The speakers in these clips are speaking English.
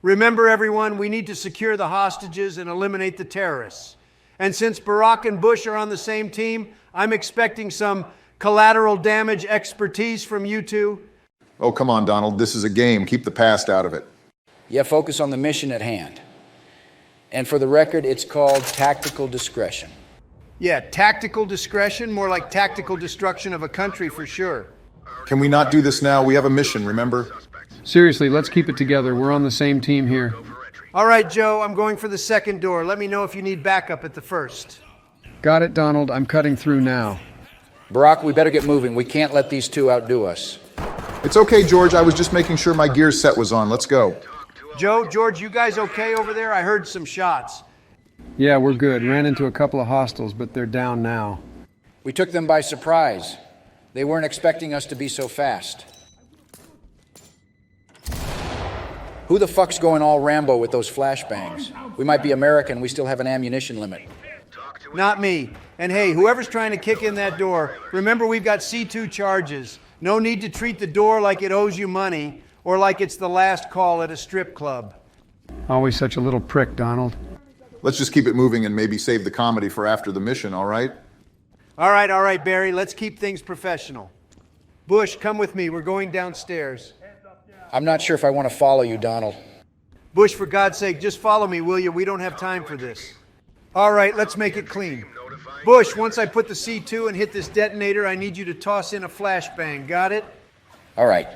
Remember, everyone, we need to secure the hostages and eliminate the terrorists. And since Barack and Bush are on the same team, I'm expecting some collateral damage expertise from you two. Oh, come on, Donald. This is a game. Keep the past out of it. Yeah, focus on the mission at hand. And for the record, it's called tactical discretion. Yeah, tactical discretion, more like tactical destruction of a country for sure. Can we not do this now? We have a mission, remember? Seriously, let's keep it together. We're on the same team here. All right, Joe, I'm going for the second door. Let me know if you need backup at the first. Got it, Donald. I'm cutting through now. Barack, we better get moving. We can't let these two outdo us. It's okay, George. I was just making sure my gear set was on. Let's go. Joe, George, you guys okay over there? I heard some shots. Yeah, we're good. Ran into a couple of hostiles, but they're down now. We took them by surprise. They weren't expecting us to be so fast. Who the fuck's going all Rambo with those flashbangs? We might be American, we still have an ammunition limit. Not me. And hey, whoever's trying to kick in that door, remember we've got C2 charges. No need to treat the door like it owes you money or like it's the last call at a strip club. Always such a little prick, Donald. Let's just keep it moving and maybe save the comedy for after the mission, all right? All right, Barry. Let's keep things professional. Bush, come with me. We're going downstairs. I'm not sure if I want to follow you, Donald. Bush, for God's sake, just follow me, will you? We don't have time for this. All right, let's make it clean. Bush, once I put the C2 and hit this detonator, I need you to toss in a flashbang. Got it? All right.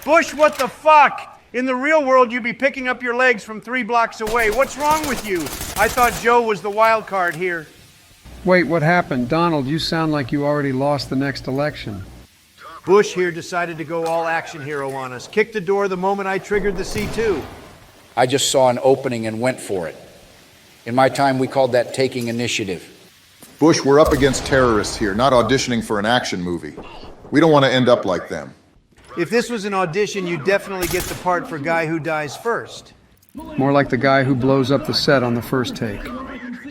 Bush, what the fuck? In the real world, you'd be picking up your legs from 3 blocks away. What's wrong with you? I thought Joe was the wild card here. Wait, what happened? Donald, you sound like you already lost the next election. Bush here decided to go all action hero on us. Kicked the door the moment I triggered the C2. I just saw an opening and went for it. In my time, we called that taking initiative. Bush, we're up against terrorists here, not auditioning for an action movie. We don't want to end up like them. If this was an audition, you'd definitely get the part for guy who dies first. More like the guy who blows up the set on the first take.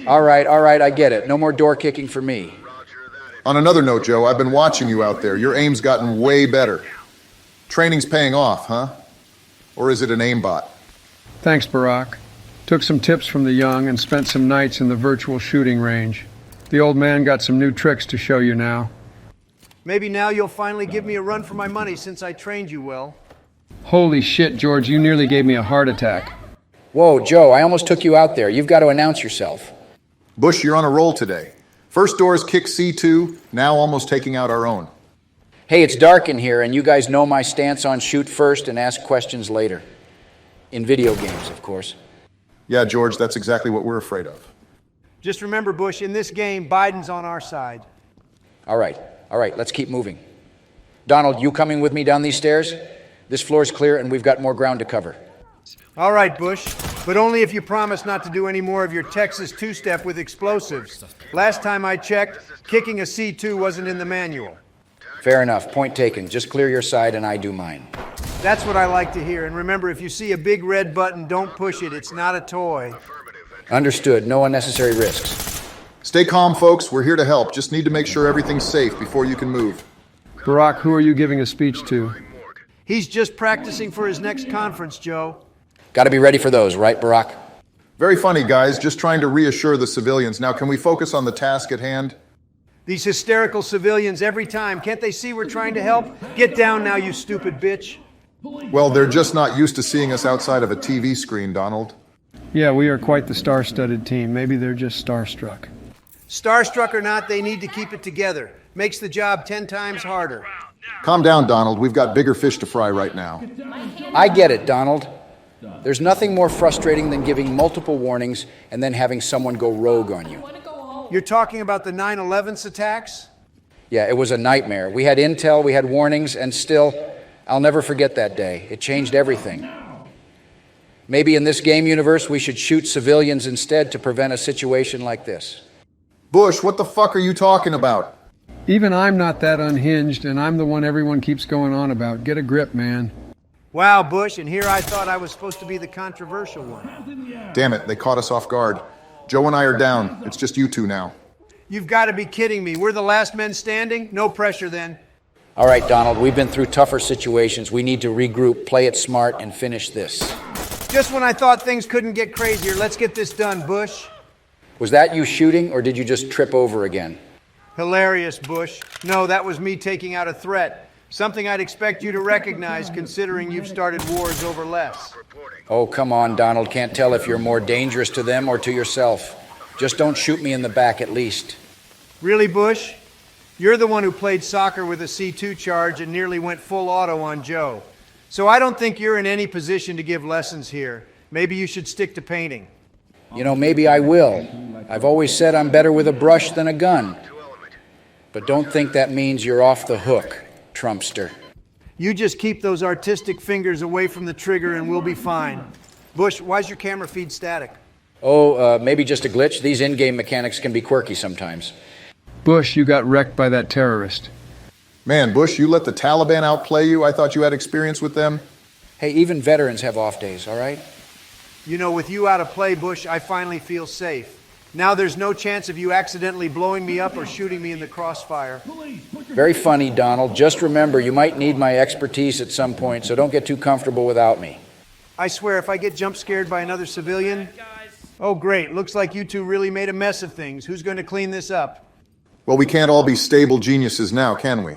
All right, I get it. No more door kicking for me. On another note, Joe, I've been watching you out there. Your aim's gotten way better. Training's paying off, huh? Or is it an aimbot? Thanks, Barack. Took some tips from the young and spent some nights in the virtual shooting range. The old man got some new tricks to show you now. Maybe now you'll finally give me a run for my money since I trained you well. Holy shit, George, you nearly gave me a heart attack. Whoa, Joe, I almost took you out there. You've got to announce yourself. Bush, you're on a roll today. First doors kick C2, now almost taking out our own. Hey, it's dark in here, and you guys know my stance on shoot first and ask questions later. In video games, of course. Yeah, George, that's exactly what we're afraid of. Just remember, Bush, in this game, Biden's on our side. All right, let's keep moving. Donald, you coming with me down these stairs? This floor's clear, and we've got more ground to cover. All right, Bush, but only if you promise not to do any more of your Texas two-step with explosives. Last time I checked, kicking a C2 wasn't in the manual. Fair enough, point taken. Just clear your side and I do mine. That's what I like to hear, and remember, if you see a big red button, don't push it. It's not a toy. Understood, no unnecessary risks. Stay calm, folks. We're here to help. Just need to make sure everything's safe before you can move. Barack, who are you giving a speech to? He's just practicing for his next conference, Joe. Got to be ready for those, right, Barack? Very funny, guys. Just trying to reassure the civilians. Now, can we focus on the task at hand? These hysterical civilians every time. Can't they see we're trying to help? Get down now, you stupid bitch. Well, they're just not used to seeing us outside of a TV screen, Donald. Yeah, we are quite the star-studded team. Maybe they're just starstruck. Starstruck or not, they need to keep it together. Makes the job 10 times harder. Calm down, Donald. We've got bigger fish to fry right now. I get it, Donald. There's nothing more frustrating than giving multiple warnings and then having someone go rogue on you. You're talking about the 9/11 attacks? Yeah, it was a nightmare. We had intel, we had warnings, and still, I'll never forget that day. It changed everything. Maybe in this game universe, we should shoot civilians instead to prevent a situation like this. Bush, what the fuck are you talking about? Even I'm not that unhinged, and I'm the one everyone keeps going on about. Get a grip, man. Wow, Bush, and here I thought I was supposed to be the controversial one. Damn it, they caught us off guard. Joe and I are down. It's just you two now. You've got to be kidding me. We're the last men standing? No pressure then. All right, Donald, we've been through tougher situations. We need to regroup, play it smart, and finish this. Just when I thought things couldn't get crazier, let's get this done, Bush. Was that you shooting, or did you just trip over again? Hilarious, Bush. No, that was me taking out a threat. Something I'd expect you to recognize, considering you've started wars over less. Oh, come on, Donald. Can't tell if you're more dangerous to them or to yourself. Just don't shoot me in the back, at least. Really, Bush? You're the one who played soccer with a C2 charge and nearly went full auto on Joe. So I don't think you're in any position to give lessons here. Maybe you should stick to painting. You know, maybe I will. I've always said I'm better with a brush than a gun. But don't think that means you're off the hook, Trumpster. You just keep those artistic fingers away from the trigger and we'll be fine. Bush, why's your camera feed static? Oh, maybe just a glitch. These in-game mechanics can be quirky sometimes. Bush, you got wrecked by that terrorist. Man, Bush, you let the Taliban outplay you? I thought you had experience with them. Hey, even veterans have off days, all right? You know, with you out of play, Bush, I finally feel safe. Now there's no chance of you accidentally blowing me up or shooting me in the crossfire. Very funny, Donald. Just remember, you might need my expertise at some point, so don't get too comfortable without me. I swear, if I get jump scared by another civilian... Oh, great. Looks like you two really made a mess of things. Who's going to clean this up? Well, we can't all be stable geniuses now, can we?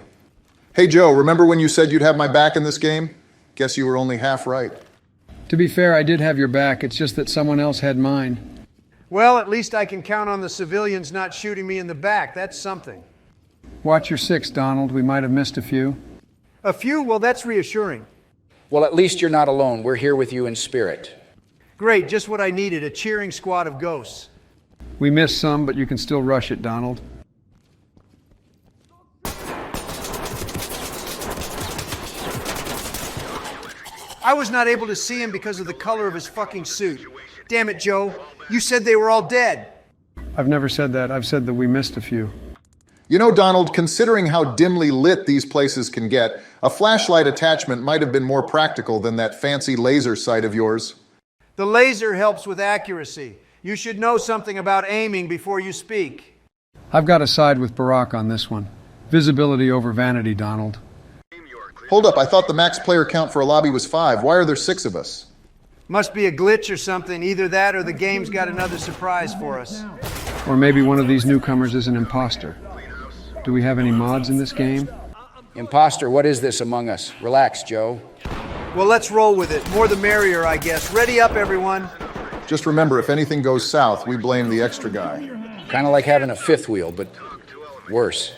Hey, Joe, remember when you said you'd have my back in this game? Guess you were only half right. To be fair, I did have your back. It's just that someone else had mine. Well, at least I can count on the civilians not shooting me in the back. That's something. Watch your six, Donald. We might have missed a few. A few? Well, that's reassuring. Well, at least you're not alone. We're here with you in spirit. Great, just what I needed, a cheering squad of ghosts. We missed some, but you can still rush it, Donald. I was not able to see him because of the color of his fucking suit. Damn it, Joe. You said they were all dead. I've never said that. I've said that we missed a few. You know, Donald, considering how dimly lit these places can get, a flashlight attachment might have been more practical than that fancy laser sight of yours. The laser helps with accuracy. You should know something about aiming before you speak. I've got to side with Barack on this one. Visibility over vanity, Donald. Hold up, I thought the max player count for a lobby was 5. Why are there 6 of us? Must be a glitch or something. Either that or the game's got another surprise for us. Or maybe one of these newcomers is an imposter. Do we have any mods in this game? Imposter, what is this among us? Relax, Joe. Well, let's roll with it. More the merrier, I guess. Ready up, everyone. Just remember, if anything goes south, we blame the extra guy. Kind of like having a fifth wheel, but worse.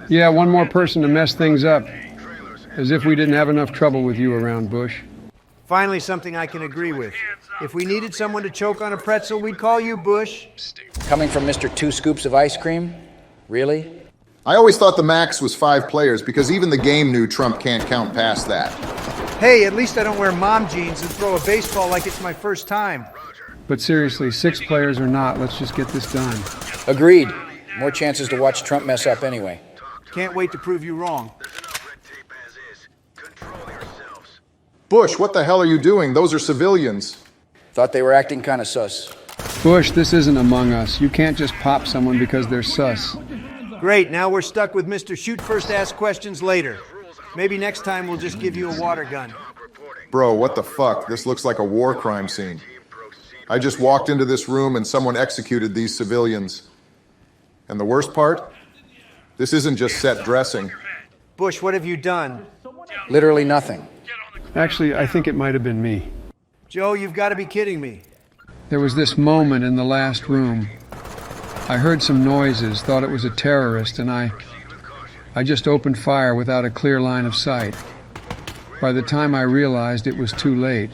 Yeah, one more person to mess things up. As if we didn't have enough trouble with you around, Bush. Finally, something I can agree with. If we needed someone to choke on a pretzel, we'd call you, Bush. Coming from Mr. Two Scoops of Ice Cream? Really? I always thought the max was 5 players because even the game knew Trump can't count past that. Hey, at least I don't wear mom jeans and throw a baseball like it's my first time. But seriously, 6 players or not, let's just get this done. Agreed. More chances to watch Trump mess up anyway. Can't wait to prove you wrong. Bush, what the hell are you doing? Those are civilians. Thought they were acting kind of sus. Bush, this isn't Among Us. You can't just pop someone because they're sus. Great, now we're stuck with Mr. Shoot First, Ask Questions Later. Maybe next time we'll just give you a water gun. Bro, what the fuck? This looks like a war crime scene. I just walked into this room and someone executed these civilians. And the worst part? This isn't just set dressing. Bush, what have you done? Literally nothing. Actually, I think it might have been me. Joe, you've got to be kidding me. There was this moment in the last room. I heard some noises, thought it was a terrorist, and I just opened fire without a clear line of sight. By the time I realized, it was too late.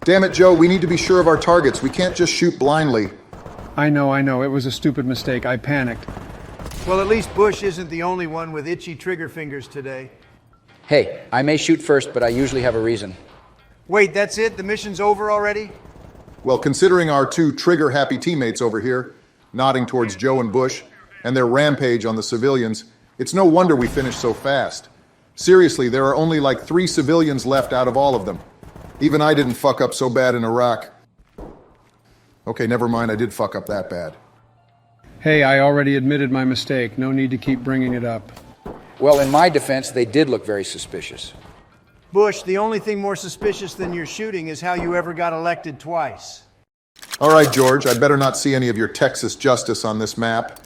Damn it, Joe, we need to be sure of our targets. We can't just shoot blindly. I know. It was a stupid mistake. I panicked. Well, at least Bush isn't the only one with itchy trigger fingers today. Hey, I may shoot first, but I usually have a reason. Wait, that's it? The mission's over already? Well, considering our 2 trigger-happy teammates over here, nodding towards Joe and Bush, and their rampage on the civilians, it's no wonder we finished so fast. Seriously, there are only like 3 civilians left out of all of them. Even I didn't fuck up so bad in Iraq. Okay, never mind, I did fuck up that bad. Hey, I already admitted my mistake. No need to keep bringing it up. Well, in my defense, they did look very suspicious. Bush, the only thing more suspicious than your shooting is how you ever got elected twice. All right, George, I'd better not see any of your Texas justice on this map.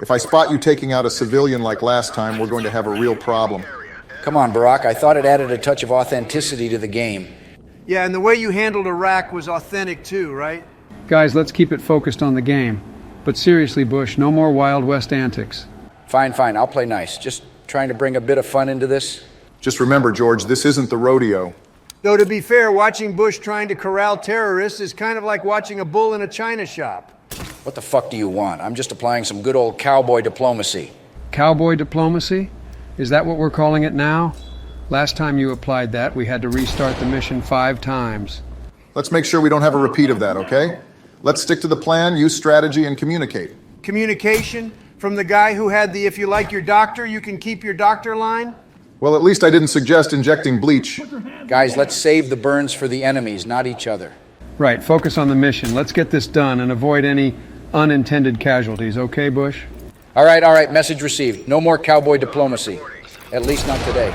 If I spot you taking out a civilian like last time, we're going to have a real problem. Come on, Barack, I thought it added a touch of authenticity to the game. Yeah, and the way you handled Iraq was authentic too, right? Guys, let's keep it focused on the game. But seriously, Bush, no more Wild West antics. Fine, I'll play nice. Just trying to bring a bit of fun into this. Just remember, George, this isn't the rodeo. Though to be fair, watching Bush trying to corral terrorists is kind of like watching a bull in a china shop. What the fuck do you want? I'm just applying some good old cowboy diplomacy. Cowboy diplomacy? Is that what we're calling it now? Last time you applied that, we had to restart the mission 5 times. Let's make sure we don't have a repeat of that, okay? Let's stick to the plan, use strategy, and communicate. Communication? From the guy who had the "if you like your doctor, you can keep your doctor" line? Well, at least I didn't suggest injecting bleach. Guys, let's save the burns for the enemies, not each other. Right, focus on the mission. Let's get this done and avoid any unintended casualties, okay, Bush? All right, message received. No more cowboy diplomacy. At least not today.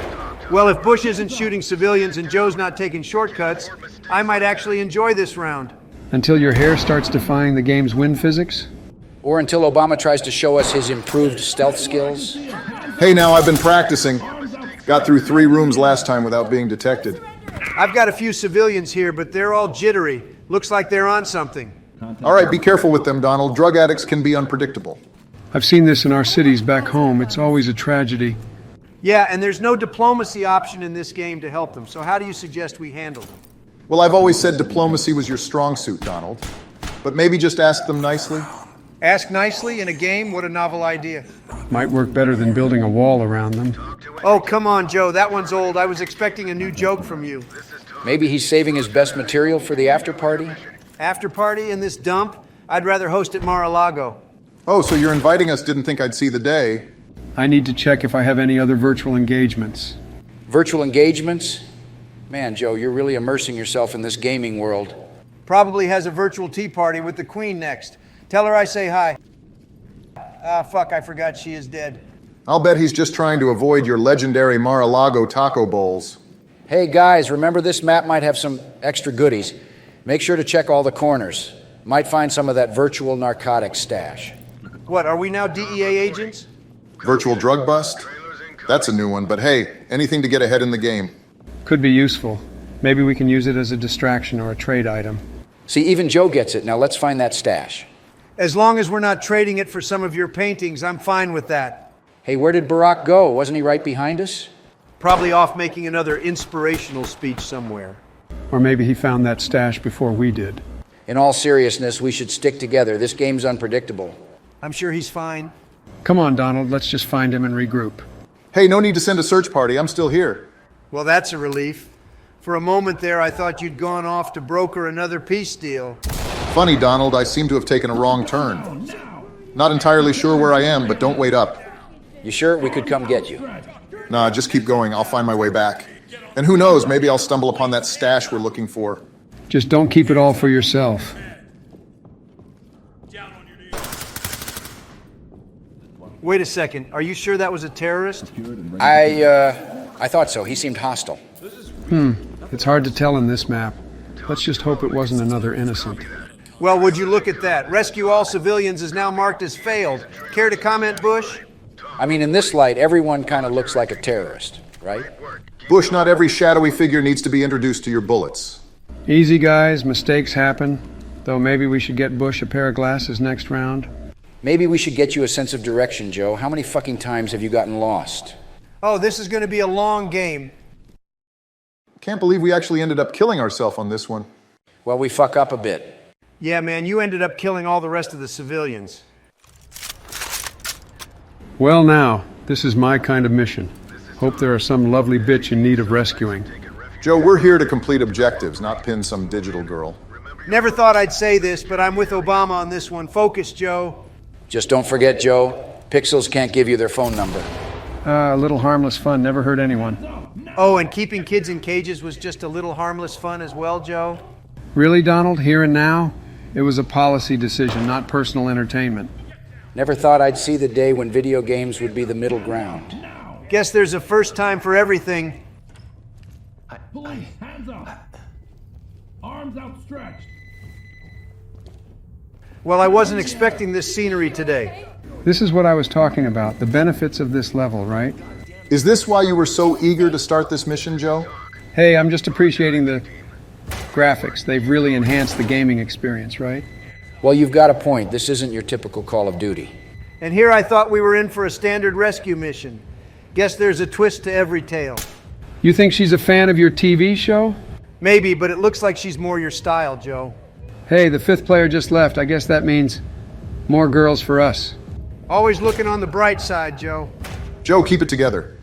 Well, if Bush isn't shooting civilians and Joe's not taking shortcuts, I might actually enjoy this round. Until your hair starts defying the game's win physics? Or until Obama tries to show us his improved stealth skills. Hey, now, I've been practicing. Got through 3 rooms last time without being detected. I've got a few civilians here, but they're all jittery. Looks like they're on something. All right, be careful with them, Donald. Drug addicts can be unpredictable. I've seen this in our cities back home. It's always a tragedy. Yeah, and there's no diplomacy option in this game to help them. So how do you suggest we handle them? Well, I've always said diplomacy was your strong suit, Donald. But maybe just ask them nicely. Ask nicely in a game? What a novel idea. Might work better than building a wall around them. Oh, come on, Joe. That one's old. I was expecting a new joke from you. Maybe he's saving his best material for the after party? After party in this dump? I'd rather host at Mar-a-Lago. Oh, so you're inviting us didn't think I'd see the day. I need to check if I have any other virtual engagements. Virtual engagements? Man, Joe, you're really immersing yourself in this gaming world. Probably has a virtual tea party with the Queen next. Tell her I say hi. Ah, fuck, I forgot she is dead. I'll bet he's just trying to avoid your legendary Mar-a-Lago taco bowls. Hey, guys, remember this map might have some extra goodies. Make sure to check all the corners. Might find some of that virtual narcotics stash. What, are we now DEA agents? Virtual drug bust? That's a new one, but hey, anything to get ahead in the game. Could be useful. Maybe we can use it as a distraction or a trade item. See, even Joe gets it. Now let's find that stash. As long as we're not trading it for some of your paintings, I'm fine with that. Hey, where did Barack go? Wasn't he right behind us? Probably off making another inspirational speech somewhere. Or maybe he found that stash before we did. In all seriousness, we should stick together. This game's unpredictable. I'm sure he's fine. Come on, Donald, let's just find him and regroup. Hey, no need to send a search party. I'm still here. Well, that's a relief. For a moment there, I thought you'd gone off to broker another peace deal. Funny, Donald, I seem to have taken a wrong turn. Not entirely sure where I am, but don't wait up. You sure? We could come get you. Nah, just keep going. I'll find my way back. And who knows, maybe I'll stumble upon that stash we're looking for. Just don't keep it all for yourself. Wait a second. Are you sure that was a terrorist? I thought so. He seemed hostile. It's hard to tell in this map. Let's just hope it wasn't another innocent. Well, would you look at that? Rescue all civilians is now marked as failed. Care to comment, Bush? I mean, in this light, everyone kind of looks like a terrorist, right? Bush, not every shadowy figure needs to be introduced to your bullets. Easy, guys. Mistakes happen. Though maybe we should get Bush a pair of glasses next round. Maybe we should get you a sense of direction, Joe. How many fucking times have you gotten lost? Oh, this is going to be a long game. Can't believe we actually ended up killing ourselves on this one. Well, we fuck up a bit. Yeah, man, you ended up killing all the rest of the civilians. Well now, this is my kind of mission. Hope there are some lovely bitch in need of rescuing. Joe, we're here to complete objectives, not pin some digital girl. Never thought I'd say this, but I'm with Obama on this one. Focus, Joe. Just don't forget, Joe, Pixels can't give you their phone number. A little harmless fun never hurt anyone. Oh, and keeping kids in cages was just a little harmless fun as well, Joe? Really, Donald? Here and now? It was a policy decision, not personal entertainment. Never thought I'd see the day when video games would be the middle ground. Guess there's a first time for everything. Police, hands up. Arms outstretched. Well, I wasn't expecting this scenery today. This is what I was talking about, the benefits of this level, right? Is this why you were so eager to start this mission, Joe? Hey, I'm just appreciating the graphics. They've really enhanced the gaming experience, right? Well, you've got a point. This isn't your typical Call of Duty. And here I thought we were in for a standard rescue mission. Guess there's a twist to every tale. You think she's a fan of your TV show? Maybe, but it looks like she's more your style, Joe. Hey, the fifth player just left. I guess that means more girls for us. Always looking on the bright side, Joe. Joe, keep it together.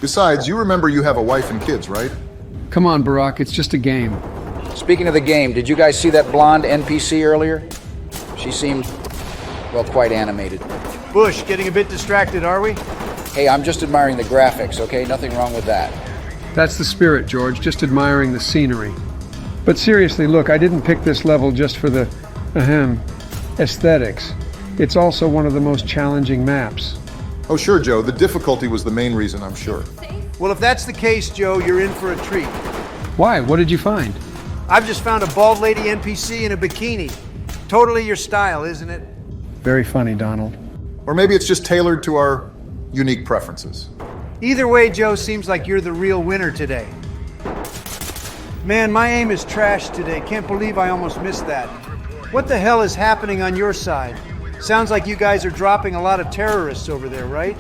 Besides, you remember you have a wife and kids, right? Come on, Barack, it's just a game. Speaking of the game, did you guys see that blonde NPC earlier? She seemed, well, quite animated. Bush, getting a bit distracted, are we? Hey, I'm just admiring the graphics, okay? Nothing wrong with that. That's the spirit, George, just admiring the scenery. But seriously, look, I didn't pick this level just for the, aesthetics. It's also one of the most challenging maps. Oh, sure, Joe. The difficulty was the main reason, I'm sure. Well, if that's the case, Joe, you're in for a treat. Why? What did you find? I've just found a bald lady NPC in a bikini. Totally your style, isn't it? Very funny, Donald. Or maybe it's just tailored to our unique preferences. Either way, Joe, seems like you're the real winner today. Man, my aim is trash today. Can't believe I almost missed that. What the hell is happening on your side? Sounds like you guys are dropping a lot of terrorists over there, right?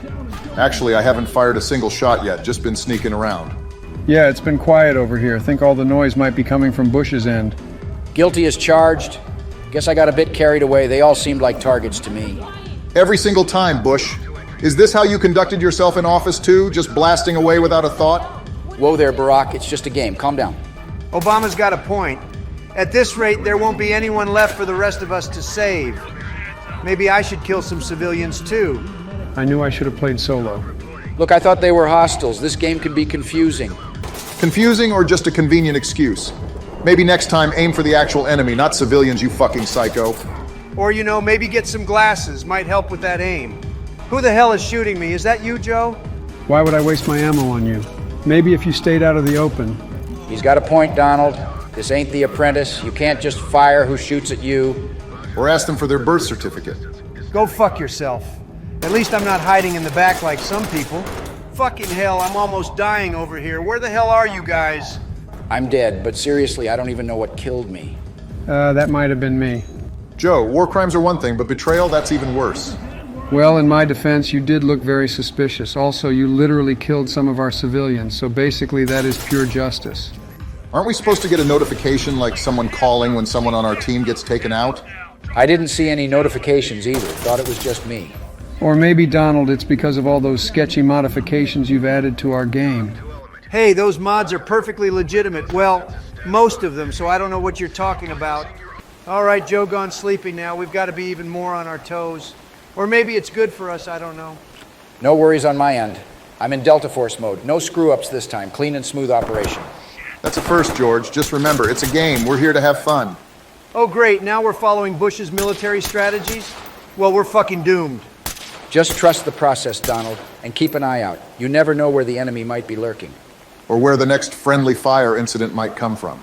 Actually, I haven't fired a single shot yet, just been sneaking around. Yeah, it's been quiet over here. Think all the noise might be coming from Bush's end. Guilty as charged. Guess I got a bit carried away. They all seemed like targets to me. Every single time, Bush. Is this how you conducted yourself in office too, just blasting away without a thought? Whoa there, Barack. It's just a game. Calm down. Obama's got a point. At this rate, there won't be anyone left for the rest of us to save. Maybe I should kill some civilians too. I knew I should have played solo. Look, I thought they were hostiles. This game can be confusing. Confusing or just a convenient excuse? Maybe next time aim for the actual enemy, not civilians, you fucking psycho. Or, you know, maybe get some glasses. Might help with that aim. Who the hell is shooting me? Is that you, Joe? Why would I waste my ammo on you? Maybe if you stayed out of the open. He's got a point, Donald. This ain't The Apprentice. You can't just fire who shoots at you. Or ask them for their birth certificate. Go fuck yourself. At least I'm not hiding in the back like some people. Fucking hell, I'm almost dying over here. Where the hell are you guys? I'm dead, but seriously, I don't even know what killed me. That might have been me. Joe, war crimes are one thing, but betrayal, that's even worse. Well, in my defense, you did look very suspicious. Also, you literally killed some of our civilians, so basically that is pure justice. Aren't we supposed to get a notification like someone calling when someone on our team gets taken out? I didn't see any notifications either. Thought it was just me. Or maybe, Donald, it's because of all those sketchy modifications you've added to our game. Hey, those mods are perfectly legitimate. Well, most of them, so I don't know what you're talking about. All right, Joe gone sleeping now. We've got to be even more on our toes. Or maybe it's good for us, I don't know. No worries on my end. I'm in Delta Force mode. No screw-ups this time. Clean and smooth operation. That's a first, George. Just remember, it's a game. We're here to have fun. Oh, great. Now we're following Bush's military strategies? Well, we're fucking doomed. Just trust the process, Donald, and keep an eye out. You never know where the enemy might be lurking. Or where the next friendly fire incident might come from.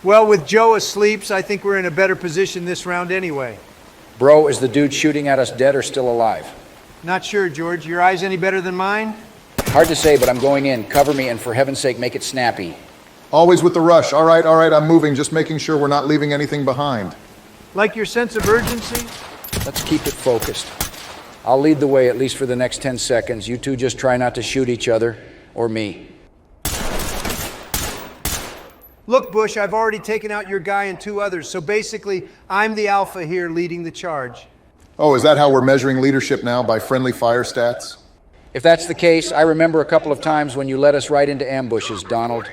Well, with Joe asleep, I think we're in a better position this round anyway. Bro, is the dude shooting at us dead or still alive? Not sure, George. Your eyes any better than mine? Hard to say, but I'm going in. Cover me, and for heaven's sake, make it snappy. Always with the rush. All right, I'm moving. Just making sure we're not leaving anything behind. Like your sense of urgency? Let's keep it focused. I'll lead the way, at least for the next 10 seconds. You two just try not to shoot each other, or me. Look, Bush, I've already taken out your guy and 2 others, so basically, I'm the alpha here leading the charge. Oh, is that how we're measuring leadership now, by friendly fire stats? If that's the case, I remember a couple of times when you led us right into ambushes, Donald.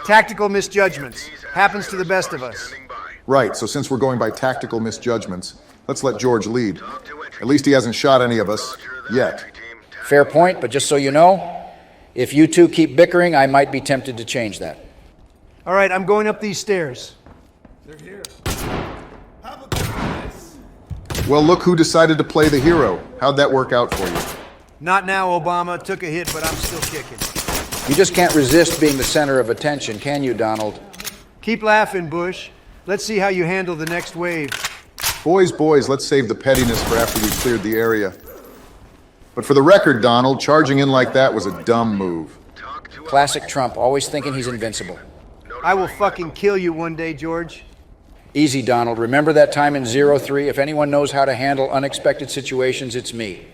Tactical misjudgments. Happens to the best of us. Right, so since we're going by tactical misjudgments, let's let George lead. At least he hasn't shot any of us, yet. Fair point, but just so you know, if you two keep bickering, I might be tempted to change that. All right, I'm going up these stairs. They're here. Have a good night. Well, look who decided to play the hero. How'd that work out for you? Not now, Obama. Took a hit, but I'm still kicking. You just can't resist being the center of attention, can you, Donald? Keep laughing, Bush. Let's see how you handle the next wave. Boys, let's save the pettiness for after we've cleared the area. But for the record, Donald, charging in like that was a dumb move. Classic Trump, always thinking he's invincible. I will fucking kill you one day, George. Easy, Donald. Remember that time in 03? If anyone knows how to handle unexpected situations, it's me.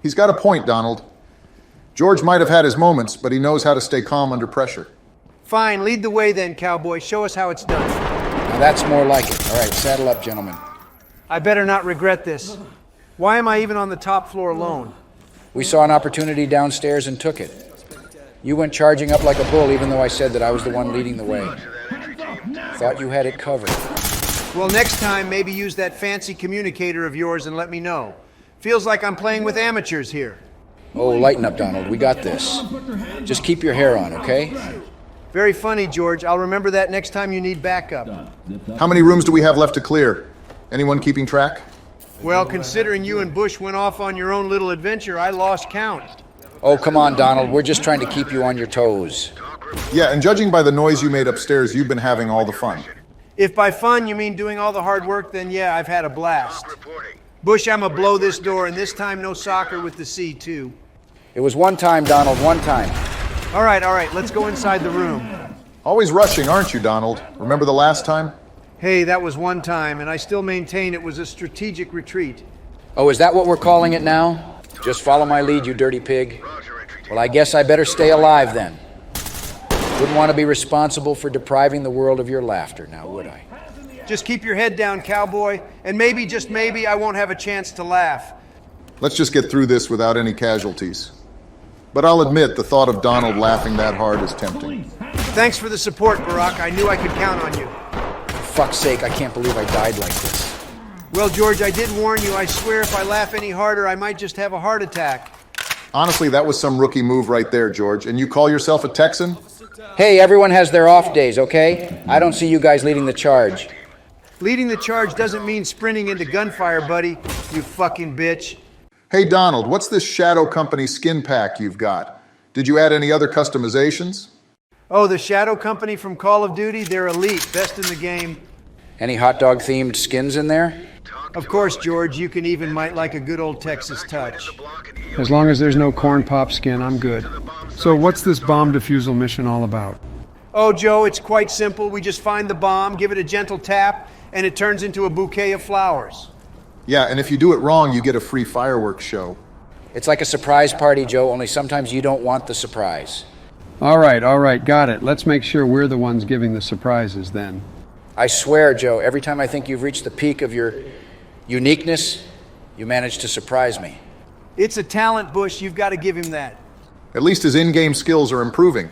He's got a point, Donald. George might have had his moments, but he knows how to stay calm under pressure. Fine, lead the way then, cowboy. Show us how it's done. Now that's more like it. All right, saddle up, gentlemen. I better not regret this. Why am I even on the top floor alone? We saw an opportunity downstairs and took it. You went charging up like a bull, even though I said that I was the one leading the way. Thought you had it covered. Well, next time, maybe use that fancy communicator of yours and let me know. Feels like I'm playing with amateurs here. Oh, lighten up, Donald. We got this. Just keep your hair on, okay? Very funny, George. I'll remember that next time you need backup. How many rooms do we have left to clear? Anyone keeping track? Well, considering you and Bush went off on your own little adventure, I lost count. Oh, come on, Donald. We're just trying to keep you on your toes. Yeah, and judging by the noise you made upstairs, you've been having all the fun. If by fun you mean doing all the hard work, then yeah, I've had a blast. Bush, I'ma blow this door, and this time no soccer with the C, too. It was one time, Donald, one time. All right, let's go inside the room. Always rushing, aren't you, Donald? Remember the last time? Hey, that was one time, and I still maintain it was a strategic retreat. Oh, is that what we're calling it now? Just follow my lead, you dirty pig. Well, I guess I better stay alive then. Wouldn't want to be responsible for depriving the world of your laughter, now would I? Just keep your head down, cowboy, and maybe, just maybe, I won't have a chance to laugh. Let's just get through this without any casualties. But I'll admit, the thought of Donald laughing that hard is tempting. Thanks for the support, Barack. I knew I could count on you. For fuck's sake, I can't believe I died like this. Well, George, I did warn you. I swear if I laugh any harder, I might just have a heart attack. Honestly, that was some rookie move right there, George. And you call yourself a Texan? Hey, everyone has their off days, okay? I don't see you guys leading the charge. Leading the charge doesn't mean sprinting into gunfire, buddy, you fucking bitch. Hey, Donald, what's this Shadow Company skin pack you've got? Did you add any other customizations? Oh, the Shadow Company from Call of Duty? They're elite, best in the game. Any hot dog themed skins in there? Of course, George, you might like a good old Texas touch. As long as there's no corn pop skin, I'm good. So what's this bomb defusal mission all about? Oh, Joe, it's quite simple. We just find the bomb, give it a gentle tap, and it turns into a bouquet of flowers. Yeah, and if you do it wrong, you get a free fireworks show. It's like a surprise party, Joe, only sometimes you don't want the surprise. All right, got it. Let's make sure we're the ones giving the surprises then. I swear, Joe, every time I think you've reached the peak of your uniqueness, you manage to surprise me. It's a talent, Bush. You've got to give him that. At least his in-game skills are improving.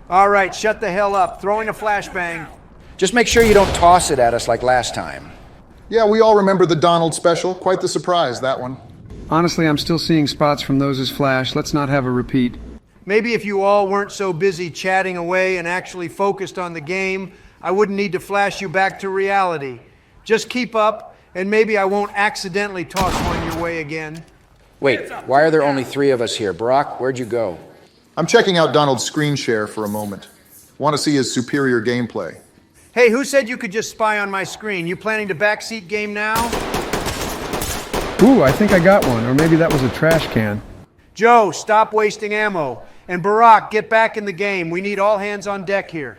All right, shut the hell up. Throwing a flashbang. Just make sure you don't toss it at us like last time. Yeah, we all remember the Donald special. Quite the surprise, that one. Honestly, I'm still seeing spots from those as flash. Let's not have a repeat. Maybe if you all weren't so busy chatting away and actually focused on the game, I wouldn't need to flash you back to reality. Just keep up, and maybe I won't accidentally toss one your way again. Wait, why are there only 3 of us here? Barack, where'd you go? I'm checking out Donald's screen share for a moment. Want to see his superior gameplay. Hey, who said you could just spy on my screen? You planning to backseat game now? Ooh, I think I got one, or maybe that was a trash can. Joe, stop wasting ammo. And Barack, get back in the game. We need all hands on deck here.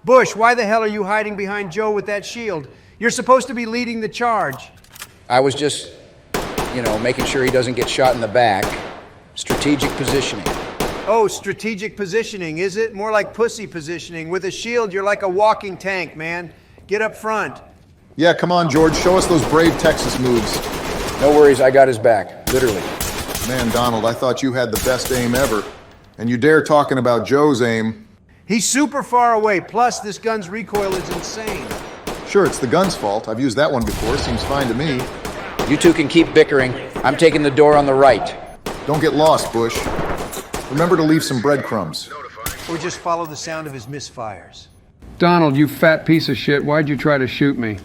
Bush, why the hell are you hiding behind Joe with that shield? You're supposed to be leading the charge. I was just, making sure he doesn't get shot in the back. Strategic positioning. Oh, strategic positioning, is it? More like pussy positioning. With a shield, you're like a walking tank, man. Get up front. Yeah, come on, George. Show us those brave Texas moves. No worries, I got his back. Literally. Man, Donald, I thought you had the best aim ever. And you dare talking about Joe's aim. He's super far away. Plus, this gun's recoil is insane. Sure, it's the gun's fault. I've used that one before. Seems fine to me. You two can keep bickering. I'm taking the door on the right. Don't get lost, Bush. Remember to leave some breadcrumbs. Or just follow the sound of his misfires. Donald, you fat piece of shit, why'd you try to shoot me?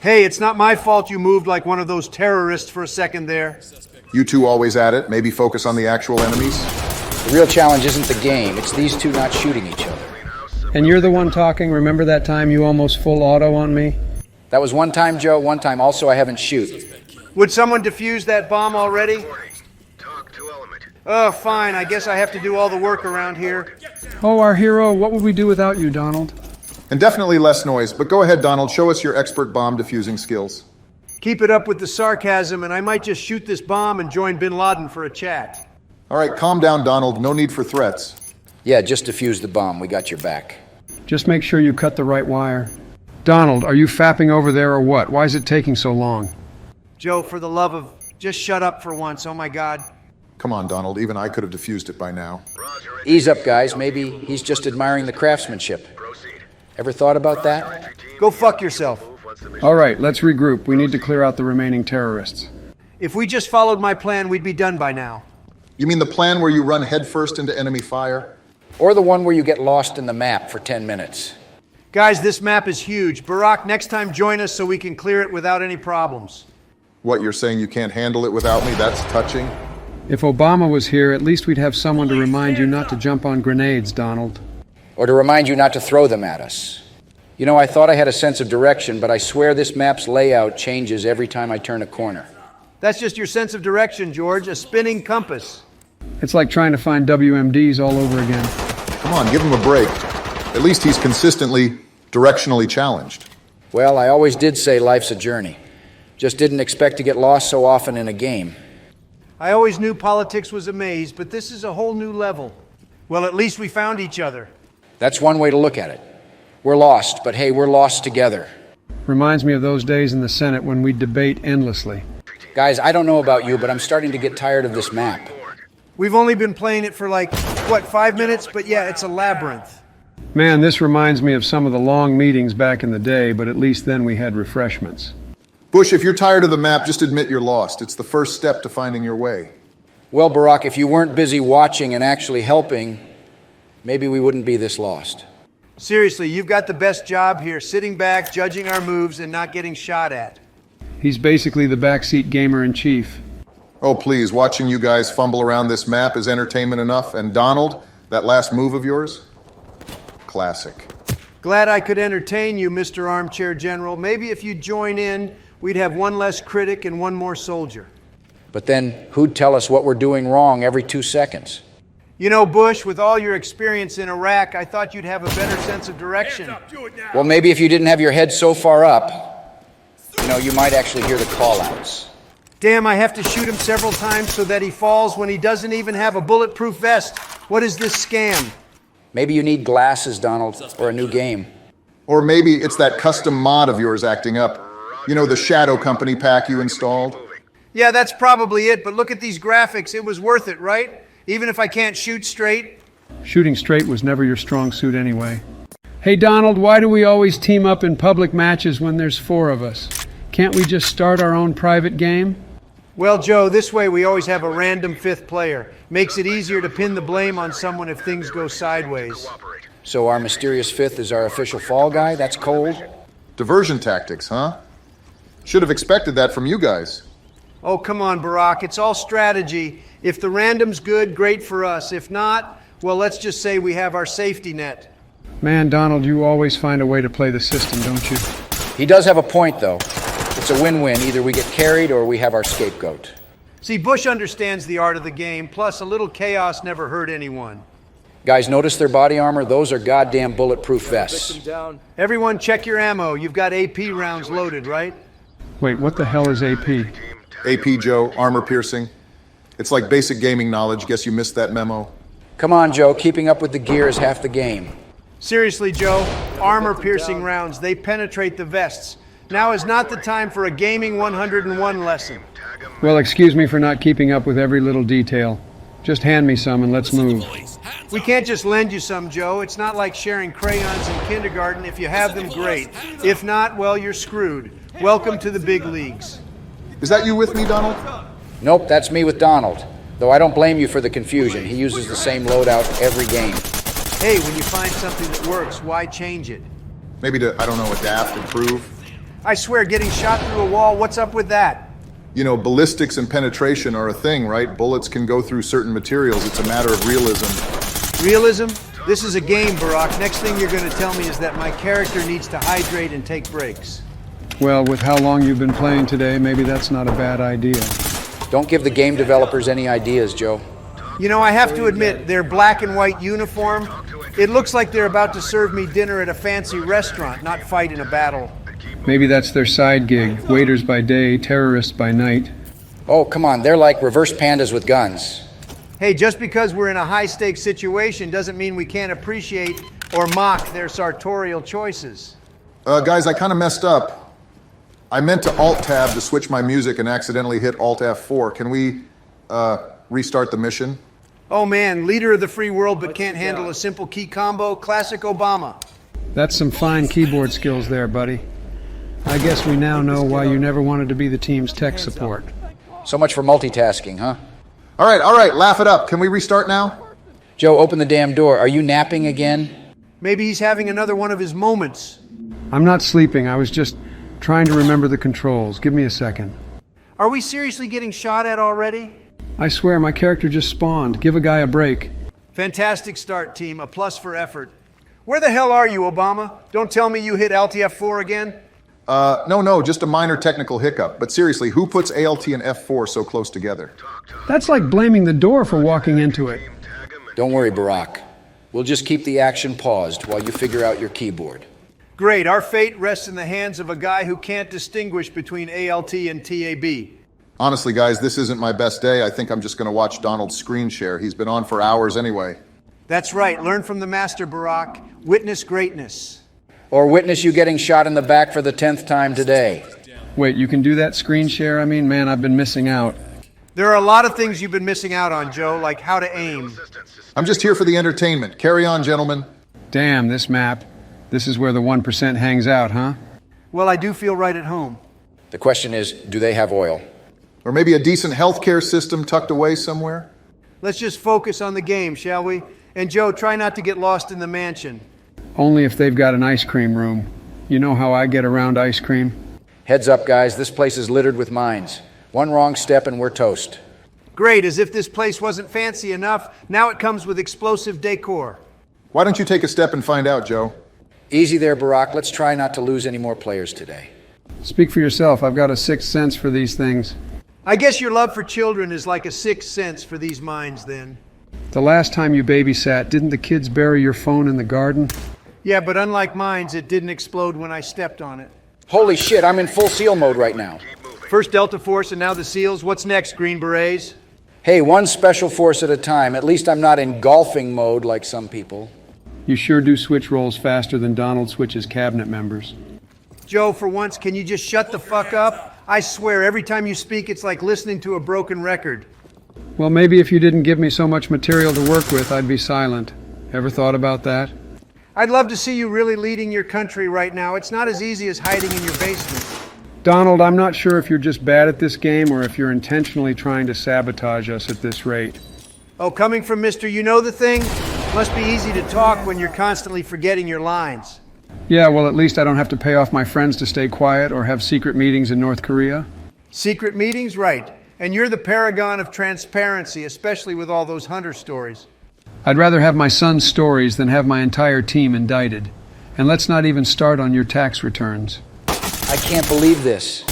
Hey, it's not my fault you moved like one of those terrorists for a second there. You two always at it. Maybe focus on the actual enemies. The real challenge isn't the game, it's these two not shooting each other. And you're the one talking? Remember that time you almost full auto on me? That was one time, Joe, one time. Also, I haven't shoot. Would someone defuse that bomb already? Oh, fine. I guess I have to do all the work around here. Oh, our hero, what would we do without you, Donald? And definitely less noise, but go ahead, Donald. Show us your expert bomb defusing skills. Keep it up with the sarcasm, and I might just shoot this bomb and join bin Laden for a chat. All right, calm down, Donald. No need for threats. Yeah, just defuse the bomb. We got your back. Just make sure you cut the right wire. Donald, are you fapping over there or what? Why is it taking so long? Joe, for the love of... just shut up for once. Oh, my God. Come on, Donald. Even I could have defused it by now. Ease up, guys. Maybe he's just admiring the craftsmanship. Ever thought about that? Go fuck yourself. All right, let's regroup. We need to clear out the remaining terrorists. If we just followed my plan, we'd be done by now. You mean the plan where you run headfirst into enemy fire? Or the one where you get lost in the map for 10 minutes. Guys, this map is huge. Barack, next time join us so we can clear it without any problems. What, you're saying you can't handle it without me? That's touching. If Obama was here, at least we'd have someone to remind you not to jump on grenades, Donald. Or to remind you not to throw them at us. You know, I thought I had a sense of direction, but I swear this map's layout changes every time I turn a corner. That's just your sense of direction, George. A spinning compass. It's like trying to find WMDs all over again. Come on, give him a break. At least he's consistently, directionally challenged. Well, I always did say life's a journey. Just didn't expect to get lost so often in a game. I always knew politics was a maze, but this is a whole new level. Well, at least we found each other. That's one way to look at it. We're lost, but hey, we're lost together. Reminds me of those days in the Senate when we'd debate endlessly. Guys, I don't know about you, but I'm starting to get tired of this map. We've only been playing it for like, what, 5 minutes? But yeah, it's a labyrinth. Man, this reminds me of some of the long meetings back in the day, but at least then we had refreshments. Bush, if you're tired of the map, just admit you're lost. It's the first step to finding your way. Well, Barack, if you weren't busy watching and actually helping, maybe we wouldn't be this lost. Seriously, you've got the best job here, sitting back, judging our moves, and not getting shot at. He's basically the backseat gamer-in-chief. Oh, please, watching you guys fumble around this map is entertainment enough. And Donald, that last move of yours? Classic. Glad I could entertain you, Mr. Armchair General. Maybe if you'd join in, we'd have one less critic and one more soldier. But then who'd tell us what we're doing wrong every 2 seconds? You know, Bush, with all your experience in Iraq, I thought you'd have a better sense of direction. Well, maybe if you didn't have your head so far up, you might actually hear the call-outs. Damn, I have to shoot him several times so that he falls when he doesn't even have a bulletproof vest. What is this scam? Maybe you need glasses, Donald, or a new game. Or maybe it's that custom mod of yours acting up. You know, the Shadow Company pack you installed? Yeah, that's probably it, but look at these graphics. It was worth it, right? Even if I can't shoot straight. Shooting straight was never your strong suit anyway. Hey, Donald, why do we always team up in public matches when there's 4 of us? Can't we just start our own private game? Well, Joe, this way we always have a random 5th player. Makes it easier to pin the blame on someone if things go sideways. So our mysterious 5th is our official fall guy? That's cold? Diversion tactics, huh? Should have expected that from you guys. Oh, come on, Barack. It's all strategy. If the random's good, great for us. If not, well, let's just say we have our safety net. Man, Donald, you always find a way to play the system, don't you? He does have a point, though. It's a win-win. Either we get carried or we have our scapegoat. See, Bush understands the art of the game, plus a little chaos never hurt anyone. Guys, notice their body armor? Those are goddamn bulletproof vests. Everyone check your ammo. You've got AP rounds loaded, right? Wait, what the hell is AP? AP, Joe, armor piercing. It's like basic gaming knowledge. Guess you missed that memo. Come on, Joe. Keeping up with the gear is half the game. Seriously, Joe, armor-piercing rounds, they penetrate the vests. Now is not the time for a gaming 101 lesson. Well, excuse me for not keeping up with every little detail. Just hand me some and let's move. We can't just lend you some, Joe. It's not like sharing crayons in kindergarten. If you have them, great. If not, well, you're screwed. Welcome to the big leagues. Is that you with me, Donald? Nope, that's me with Donald. Though I don't blame you for the confusion. He uses the same loadout every game. Hey, when you find something that works, why change it? Maybe to, I don't know, adapt, improve? I swear, getting shot through a wall, what's up with that? You know, ballistics and penetration are a thing, right? Bullets can go through certain materials. It's a matter of realism. Realism? This is a game, Barack. Next thing you're going to tell me is that my character needs to hydrate and take breaks. Well, with how long you've been playing today, maybe that's not a bad idea. Don't give the game developers any ideas, Joe. You know, I have to admit, their black and white uniform, it looks like they're about to serve me dinner at a fancy restaurant, not fight in a battle. Maybe that's their side gig. Waiters by day, terrorists by night. Oh, come on, they're like reverse pandas with guns. Hey, just because we're in a high-stakes situation doesn't mean we can't appreciate or mock their sartorial choices. Guys, I kind of messed up. I meant to Alt-Tab to switch my music and accidentally hit Alt-F4. Can we, restart the mission? Oh man, leader of the free world but can't handle a simple key combo? Classic Obama. That's some fine keyboard skills there, buddy. I guess we now know why you never wanted to be the team's tech support. So much for multitasking, huh? All right, laugh it up. Can we restart now? Joe, open the damn door. Are you napping again? Maybe he's having another one of his moments. I'm not sleeping. I was just trying to remember the controls. Give me a second. Are we seriously getting shot at already? I swear, my character just spawned. Give a guy a break. Fantastic start, team. A plus for effort. Where the hell are you, Obama? Don't tell me you hit Alt F4 again? No, just a minor technical hiccup. But seriously, who puts ALT and F4 so close together? That's like blaming the door for walking into it. Don't worry, Barack. We'll just keep the action paused while you figure out your keyboard. Great. Our fate rests in the hands of a guy who can't distinguish between ALT and TAB. Honestly, guys, this isn't my best day. I think I'm just going to watch Donald's screen share. He's been on for hours anyway. That's right. Learn from the master, Barack. Witness greatness. Or witness you getting shot in the back for the 10th time today. Wait, you can do that screen share? I mean, man, I've been missing out. There are a lot of things you've been missing out on, Joe, like how to aim. I'm just here for the entertainment. Carry on, gentlemen. Damn, this map. This is where the 1% hangs out, huh? Well, I do feel right at home. The question is, do they have oil? Or maybe a decent healthcare system tucked away somewhere? Let's just focus on the game, shall we? And Joe, try not to get lost in the mansion. Only if they've got an ice cream room. You know how I get around ice cream? Heads up, guys. This place is littered with mines. One wrong step and we're toast. Great, as if this place wasn't fancy enough. Now it comes with explosive decor. Why don't you take a step and find out, Joe? Easy there, Barack. Let's try not to lose any more players today. Speak for yourself. I've got a sixth sense for these things. I guess your love for children is like a sixth sense for these mines, then. The last time you babysat, didn't the kids bury your phone in the garden? Yeah, but unlike mines, it didn't explode when I stepped on it. Holy shit, I'm in full SEAL mode right now. First Delta Force and now the SEALs. What's next, Green Berets? Hey, one special force at a time. At least I'm not in golfing mode like some people. You sure do switch roles faster than Donald switches cabinet members. Joe, for once, can you just shut the fuck up? I swear, every time you speak, it's like listening to a broken record. Well, maybe if you didn't give me so much material to work with, I'd be silent. Ever thought about that? I'd love to see you really leading your country right now. It's not as easy as hiding in your basement. Donald, I'm not sure if you're just bad at this game or if you're intentionally trying to sabotage us at this rate. Oh, coming from Mr. You Know the Thing? Must be easy to talk when you're constantly forgetting your lines. Yeah, well, at least I don't have to pay off my friends to stay quiet or have secret meetings in North Korea. Secret meetings? Right. And you're the paragon of transparency, especially with all those hunter stories. I'd rather have my son's stories than have my entire team indicted. And let's not even start on your tax returns. I can't believe this.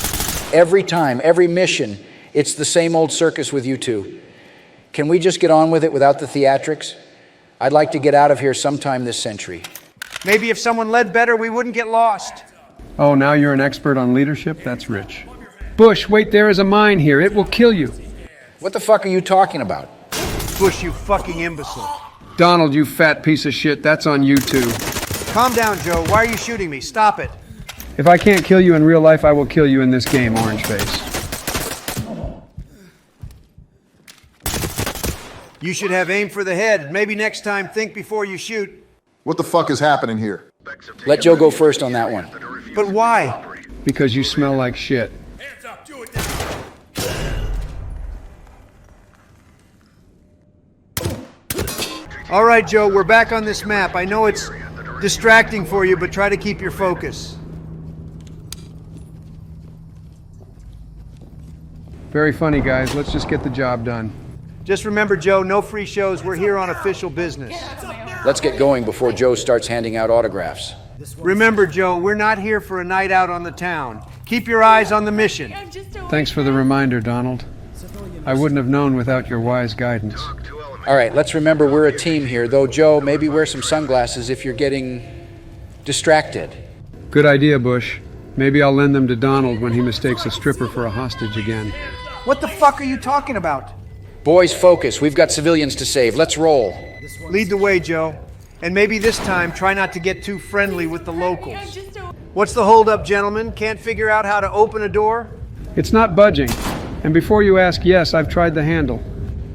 Every time, every mission, it's the same old circus with you two. Can we just get on with it without the theatrics? I'd like to get out of here sometime this century. Maybe if someone led better, we wouldn't get lost. Oh, now you're an expert on leadership? That's rich. Bush, wait, there is a mine here. It will kill you. What the fuck are you talking about? Bush, you fucking imbecile. Donald, you fat piece of shit. That's on you too. Calm down, Joe. Why are you shooting me? Stop it. If I can't kill you in real life, I will kill you in this game, Orange Face. You should have aim for the head. Maybe next time think before you shoot. What the fuck is happening here? Let Joe go first on that one. But why? Because you smell like shit. Hands up, do it now. All right, Joe, we're back on this map. I know it's distracting for you, but try to keep your focus. Very funny, guys. Let's just get the job done. Just remember, Joe, no free shows. We're here on official business. Let's get going before Joe starts handing out autographs. Remember, Joe, we're not here for a night out on the town. Keep your eyes on the mission. Thanks for the reminder, Donald. I wouldn't have known without your wise guidance. All right, let's remember we're a team here, though, Joe, maybe wear some sunglasses if you're getting distracted. Good idea, Bush. Maybe I'll lend them to Donald when he mistakes a stripper for a hostage again. What the fuck are you talking about? Boys, focus. We've got civilians to save. Let's roll. Lead the way, Joe. And maybe this time, try not to get too friendly with the locals. What's the holdup, gentlemen? Can't figure out how to open a door? It's not budging. And before you ask, yes, I've tried the handle.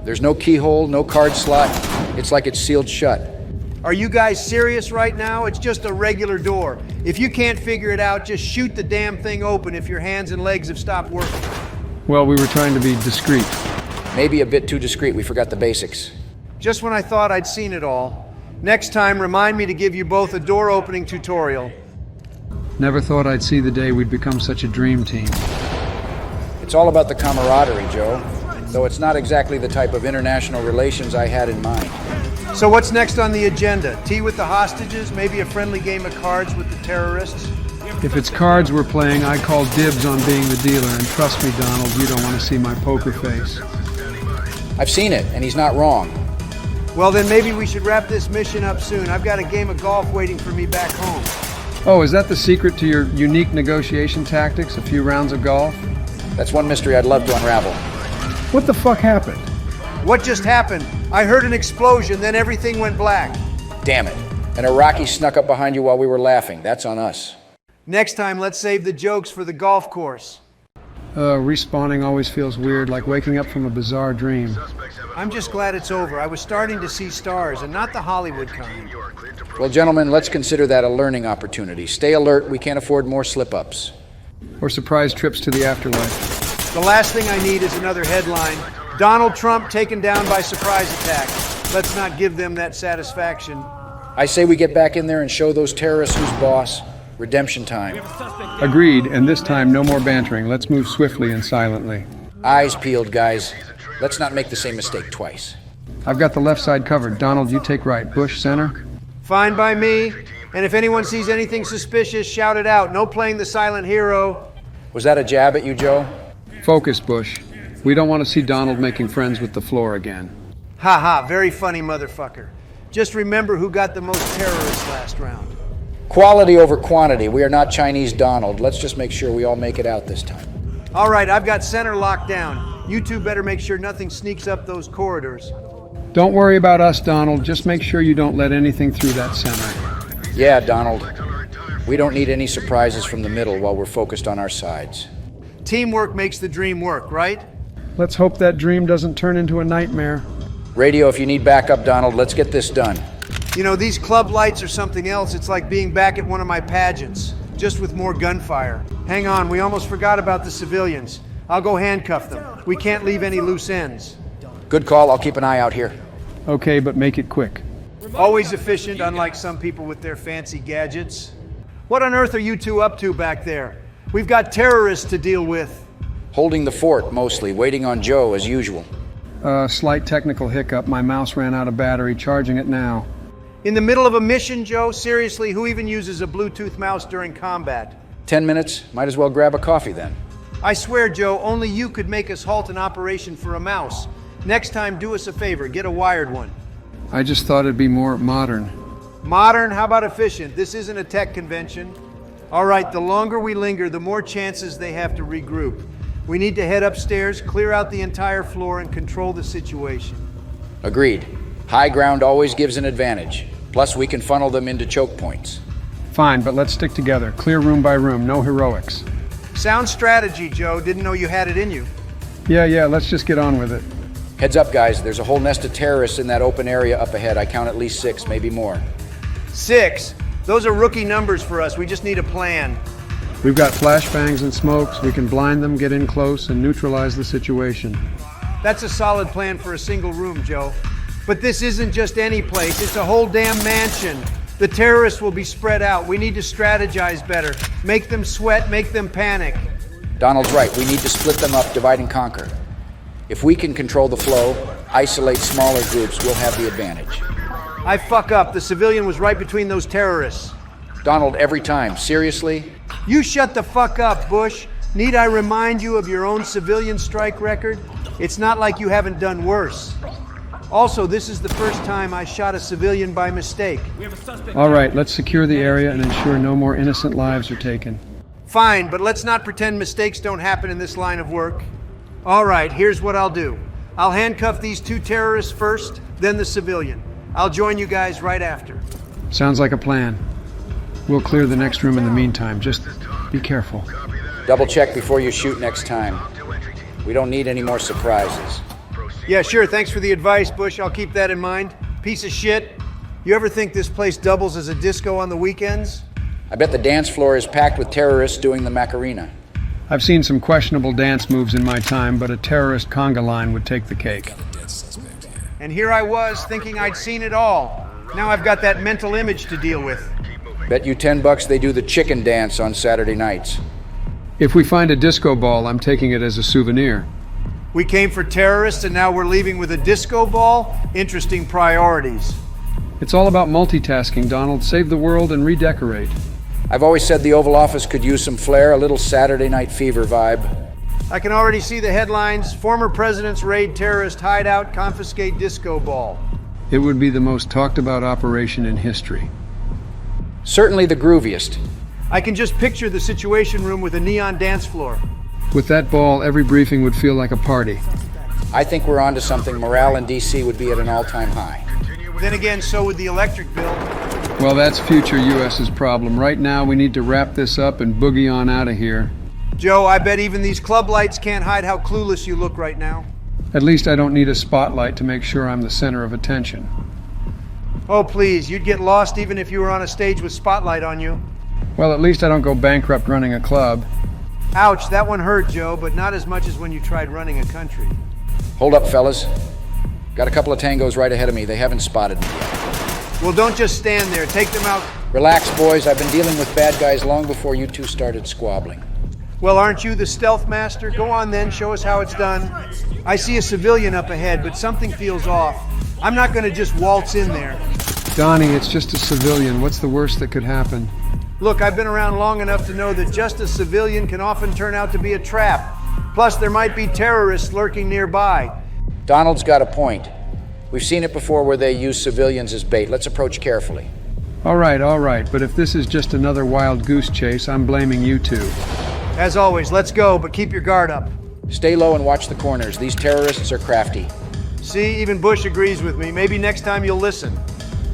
There's no keyhole, no card slot. It's like it's sealed shut. Are you guys serious right now? It's just a regular door. If you can't figure it out, just shoot the damn thing open if your hands and legs have stopped working. Well, we were trying to be discreet. Maybe a bit too discreet. We forgot the basics. Just when I thought I'd seen it all. Next time, remind me to give you both a door opening tutorial. Never thought I'd see the day we'd become such a dream team. It's all about the camaraderie, Joe. Though it's not exactly the type of international relations I had in mind. So what's next on the agenda? Tea with the hostages? Maybe a friendly game of cards with the terrorists? If it's cards we're playing, I call dibs on being the dealer, and trust me, Donald, you don't want to see my poker face. I've seen it, and he's not wrong. Well, then maybe we should wrap this mission up soon. I've got a game of golf waiting for me back home. Oh, is that the secret to your unique negotiation tactics? A few rounds of golf? That's one mystery I'd love to unravel. What the fuck happened? What just happened? I heard an explosion, then everything went black. Damn it. An Iraqi snuck up behind you while we were laughing. That's on us. Next time, let's save the jokes for the golf course. Respawning always feels weird, like waking up from a bizarre dream. I'm just glad it's over. I was starting to see stars, and not the Hollywood kind. Well, gentlemen, let's consider that a learning opportunity. Stay alert. We can't afford more slip-ups. Or surprise trips to the afterlife. The last thing I need is another headline. Donald Trump taken down by surprise attack. Let's not give them that satisfaction. I say we get back in there and show those terrorists who's boss. Redemption time. Agreed, and this time no more bantering. Let's move swiftly and silently. Eyes peeled, guys. Let's not make the same mistake twice. I've got the left side covered. Donald, you take right. Bush, center. Fine by me. And if anyone sees anything suspicious, shout it out. No playing the silent hero. Was that a jab at you, Joe? Focus, Bush. We don't want to see Donald making friends with the floor again. Ha ha, very funny motherfucker. Just remember who got the most terrorists last round. Quality over quantity. We are not Chinese Donald. Let's just make sure we all make it out this time. All right, I've got center locked down. You two better make sure nothing sneaks up those corridors. Don't worry about us, Donald. Just make sure you don't let anything through that center. Yeah, Donald. We don't need any surprises from the middle while we're focused on our sides. Teamwork makes the dream work, right? Let's hope that dream doesn't turn into a nightmare. Radio, if you need backup, Donald, let's get this done. You know, these club lights are something else. It's like being back at one of my pageants, just with more gunfire. Hang on, we almost forgot about the civilians. I'll go handcuff them. We can't leave any loose ends. Good call. I'll keep an eye out here. Okay, but make it quick. Always efficient, unlike some people with their fancy gadgets. What on earth are you two up to back there? We've got terrorists to deal with. Holding the fort, mostly. Waiting on Joe, as usual. Slight technical hiccup. My mouse ran out of battery. Charging it now. In the middle of a mission, Joe? Seriously, who even uses a Bluetooth mouse during combat? 10 minutes? Might as well grab a coffee then. I swear, Joe, only you could make us halt an operation for a mouse. Next time, do us a favor. Get a wired one. I just thought it'd be more modern. Modern? How about efficient? This isn't a tech convention. All right, the longer we linger, the more chances they have to regroup. We need to head upstairs, clear out the entire floor, and control the situation. Agreed. High ground always gives an advantage. Plus, we can funnel them into choke points. Fine, but let's stick together. Clear room by room, no heroics. Sound strategy, Joe. Didn't know you had it in you. Yeah, let's just get on with it. Heads up, guys. There's a whole nest of terrorists in that open area up ahead. I count at least 6, maybe more. 6? Those are rookie numbers for us. We just need a plan. We've got flashbangs and smokes. We can blind them, get in close, and neutralize the situation. That's a solid plan for a single room, Joe. But this isn't just any place. It's a whole damn mansion. The terrorists will be spread out. We need to strategize better. Make them sweat, make them panic. Donald's right. We need to split them up, divide and conquer. If we can control the flow, isolate smaller groups, we'll have the advantage. I fuck up. The civilian was right between those terrorists. Donald, every time. Seriously? You shut the fuck up, Bush. Need I remind you of your own civilian strike record? It's not like you haven't done worse. Also, this is the first time I shot a civilian by mistake. All right, let's secure the area and ensure no more innocent lives are taken. Fine, but let's not pretend mistakes don't happen in this line of work. All right, here's what I'll do. I'll handcuff these 2 terrorists first, then the civilian. I'll join you guys right after. Sounds like a plan. We'll clear the next room in the meantime. Just be careful. Double check before you shoot next time. We don't need any more surprises. Yeah, sure, thanks for the advice, Bush. I'll keep that in mind. Piece of shit. You ever think this place doubles as a disco on the weekends? I bet the dance floor is packed with terrorists doing the Macarena. I've seen some questionable dance moves in my time, but a terrorist conga line would take the cake. And here I was, thinking I'd seen it all. Now I've got that mental image to deal with. Bet you $10 they do the chicken dance on Saturday nights. If we find a disco ball, I'm taking it as a souvenir. We came for terrorists and now we're leaving with a disco ball? Interesting priorities. It's all about multitasking, Donald. Save the world and redecorate. I've always said the Oval Office could use some flair, a little Saturday Night Fever vibe. I can already see the headlines. Former presidents raid terrorist hideout, confiscate disco ball. It would be the most talked about operation in history. Certainly the grooviest. I can just picture the Situation Room with a neon dance floor. With that ball, every briefing would feel like a party. I think we're onto something. Morale in D.C. would be at an all-time high. Then again, so would the electric bill. Well, that's future U.S.'s problem. Right now, we need to wrap this up and boogie on out of here. Joe, I bet even these club lights can't hide how clueless you look right now. At least I don't need a spotlight to make sure I'm the center of attention. Oh, please, you'd get lost even if you were on a stage with spotlight on you. Well, at least I don't go bankrupt running a club. Ouch, that one hurt, Joe, but not as much as when you tried running a country. Hold up, fellas. Got a couple of tangos right ahead of me. They haven't spotted me yet. Well, don't just stand there. Take them out. Relax, boys. I've been dealing with bad guys long before you two started squabbling. Well, aren't you the stealth master? Go on then, show us how it's done. I see a civilian up ahead, but something feels off. I'm not going to just waltz in there. Donnie, it's just a civilian. What's the worst that could happen? Look, I've been around long enough to know that just a civilian can often turn out to be a trap. Plus, there might be terrorists lurking nearby. Donald's got a point. We've seen it before where they use civilians as bait. Let's approach carefully. All right. But if this is just another wild goose chase, I'm blaming you two. As always, let's go, but keep your guard up. Stay low and watch the corners. These terrorists are crafty. See, even Bush agrees with me. Maybe next time you'll listen.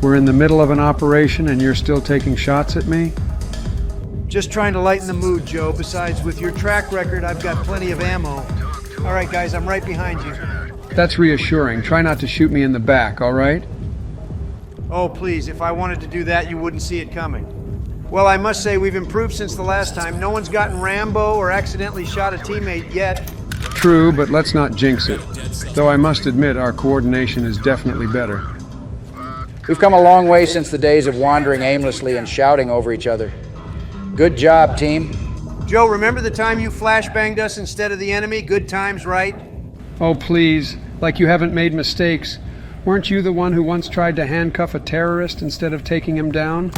We're in the middle of an operation and you're still taking shots at me? Just trying to lighten the mood, Joe. Besides, with your track record, I've got plenty of ammo. All right, guys, I'm right behind you. That's reassuring. Try not to shoot me in the back, all right? Oh, please, if I wanted to do that, you wouldn't see it coming. Well, I must say we've improved since the last time. No one's gotten Rambo or accidentally shot a teammate yet. True, but let's not jinx it. Though I must admit our coordination is definitely better. We've come a long way since the days of wandering aimlessly and shouting over each other. Good job, team. Joe, remember the time you flashbanged us instead of the enemy? Good times, right? Oh, please. Like you haven't made mistakes. Weren't you the one who once tried to handcuff a terrorist instead of taking him down?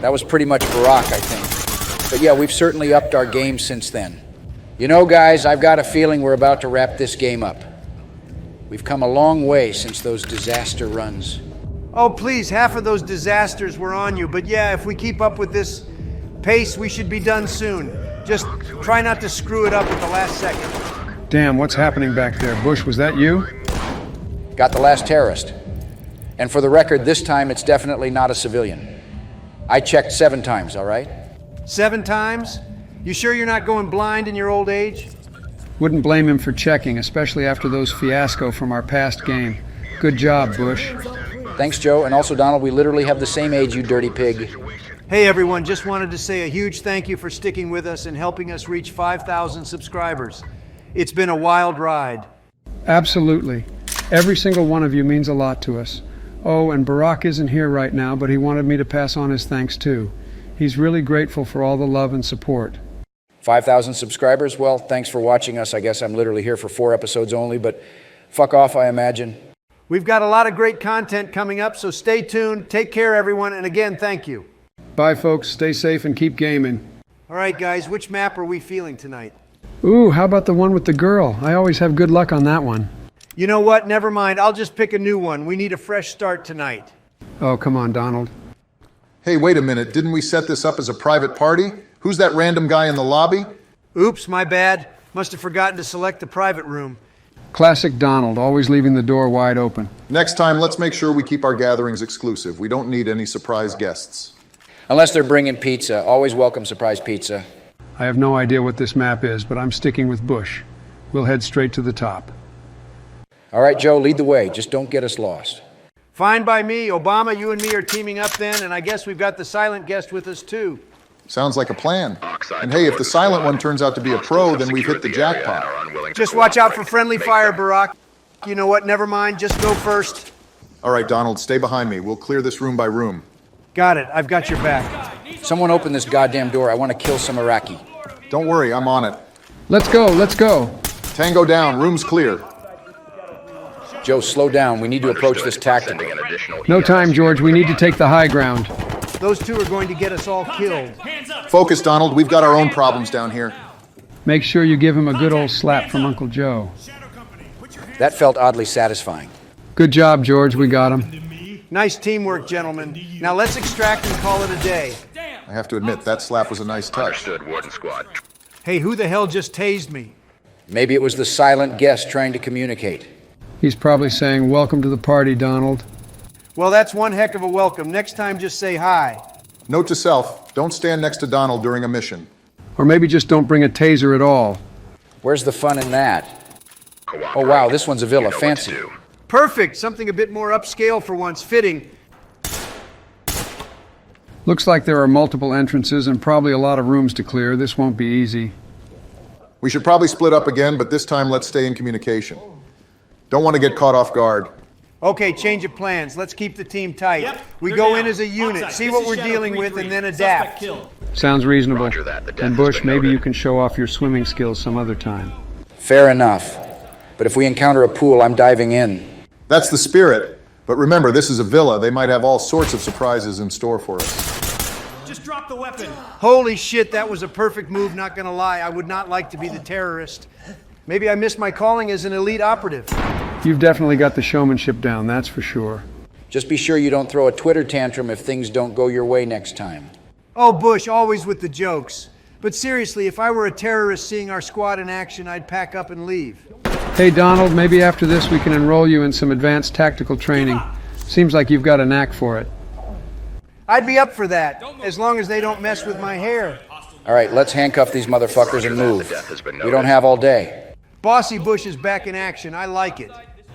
That was pretty much Barack, I think. But yeah, we've certainly upped our game since then. You know, guys, I've got a feeling we're about to wrap this game up. We've come a long way since those disaster runs. Oh, please, half of those disasters were on you. But yeah, if we keep up with this pace, we should be done soon. Just try not to screw it up at the last second. Damn, what's happening back there? Bush, was that you? Got the last terrorist. And for the record, this time it's definitely not a civilian. I checked 7 times, all right? 7 times? You sure you're not going blind in your old age? Wouldn't blame him for checking, especially after those fiasco from our past game. Good job, Bush. Thanks, Joe. And also, Donald, we literally have the same age, you dirty pig. Hey, everyone, just wanted to say a huge thank you for sticking with us and helping us reach 5,000 subscribers. It's been a wild ride. Absolutely. Every single one of you means a lot to us. Oh, and Barack isn't here right now, but he wanted me to pass on his thanks too. He's really grateful for all the love and support. 5,000 subscribers? Well, thanks for watching us. I guess I'm literally here for 4 episodes only, but fuck off, I imagine. We've got a lot of great content coming up, so stay tuned. Take care, everyone, and again, thank you. Bye, folks. Stay safe and keep gaming. All right, guys, which map are we feeling tonight? Ooh, how about the one with the girl? I always have good luck on that one. You know what? Never mind. I'll just pick a new one. We need a fresh start tonight. Oh, come on, Donald. Hey, wait a minute. Didn't we set this up as a private party? Who's that random guy in the lobby? Oops, my bad. Must have forgotten to select the private room. Classic Donald, always leaving the door wide open. Next time, let's make sure we keep our gatherings exclusive. We don't need any surprise guests. Unless they're bringing pizza. Always welcome surprise pizza. I have no idea what this map is, but I'm sticking with Bush. We'll head straight to the top. All right, Joe, lead the way. Just don't get us lost. Fine by me. Obama, you and me are teaming up then, and I guess we've got the silent guest with us too. Sounds like a plan. And hey, if the silent one turns out to be a pro, then we've hit the jackpot. Just watch out for friendly fire, Barack. You know what? Never mind. Just go first. All right, Donald, stay behind me. We'll clear this room by room. Got it. I've got your back. Someone open this goddamn door. I want to kill some Iraqi. Don't worry, I'm on it. Let's go, let's go. Tango down, room's clear. Joe, slow down. We need to approach this tactically. No time, George. We need to take the high ground. Those two are going to get us all killed. Focus, Donald. We've got our own problems down here. Make sure you give him a good old slap from Uncle Joe. That felt oddly satisfying. Good job, George. We got him. Nice teamwork, gentlemen. Now let's extract and call it a day. I have to admit, that slap was a nice touch. Warden Squad. Hey, who the hell just tased me? Maybe it was the silent guest trying to communicate. He's probably saying, "Welcome to the party, Donald." Well, that's one heck of a welcome. Next time, just say hi. Note to self, don't stand next to Donald during a mission. Or maybe just don't bring a taser at all. Where's the fun in that? Oh, wow, this one's a villa. Fancy. Perfect. Something a bit more upscale for once. Fitting. Looks like there are multiple entrances and probably a lot of rooms to clear. This won't be easy. We should probably split up again, but this time let's stay in communication. Don't want to get caught off guard. Okay, change of plans. Let's keep the team tight. We go in as a unit, see what we're dealing with, and then adapt. Sounds reasonable. Roger that. The death And has Bush, been maybe noted. you can show off your swimming skills some other time. Fair enough. But if we encounter a pool, I'm diving in. That's the spirit. But remember, this is a villa. They might have all sorts of surprises in store for us. Just drop the weapon. Holy shit, that was a perfect move, not gonna lie. I would not like to be the terrorist. Maybe I missed my calling as an elite operative. You've definitely got the showmanship down, that's for sure. Just be sure you don't throw a Twitter tantrum if things don't go your way next time. Oh, Bush, always with the jokes. But seriously, if I were a terrorist seeing our squad in action, I'd pack up and leave. Hey, Donald, maybe after this we can enroll you in some advanced tactical training. Seems like you've got a knack for it. I'd be up for that, as long as they don't mess with my hair. All right, let's handcuff these motherfuckers and move. The death has been We noted. don't have all day. Bossy Bush is back in action. I like it.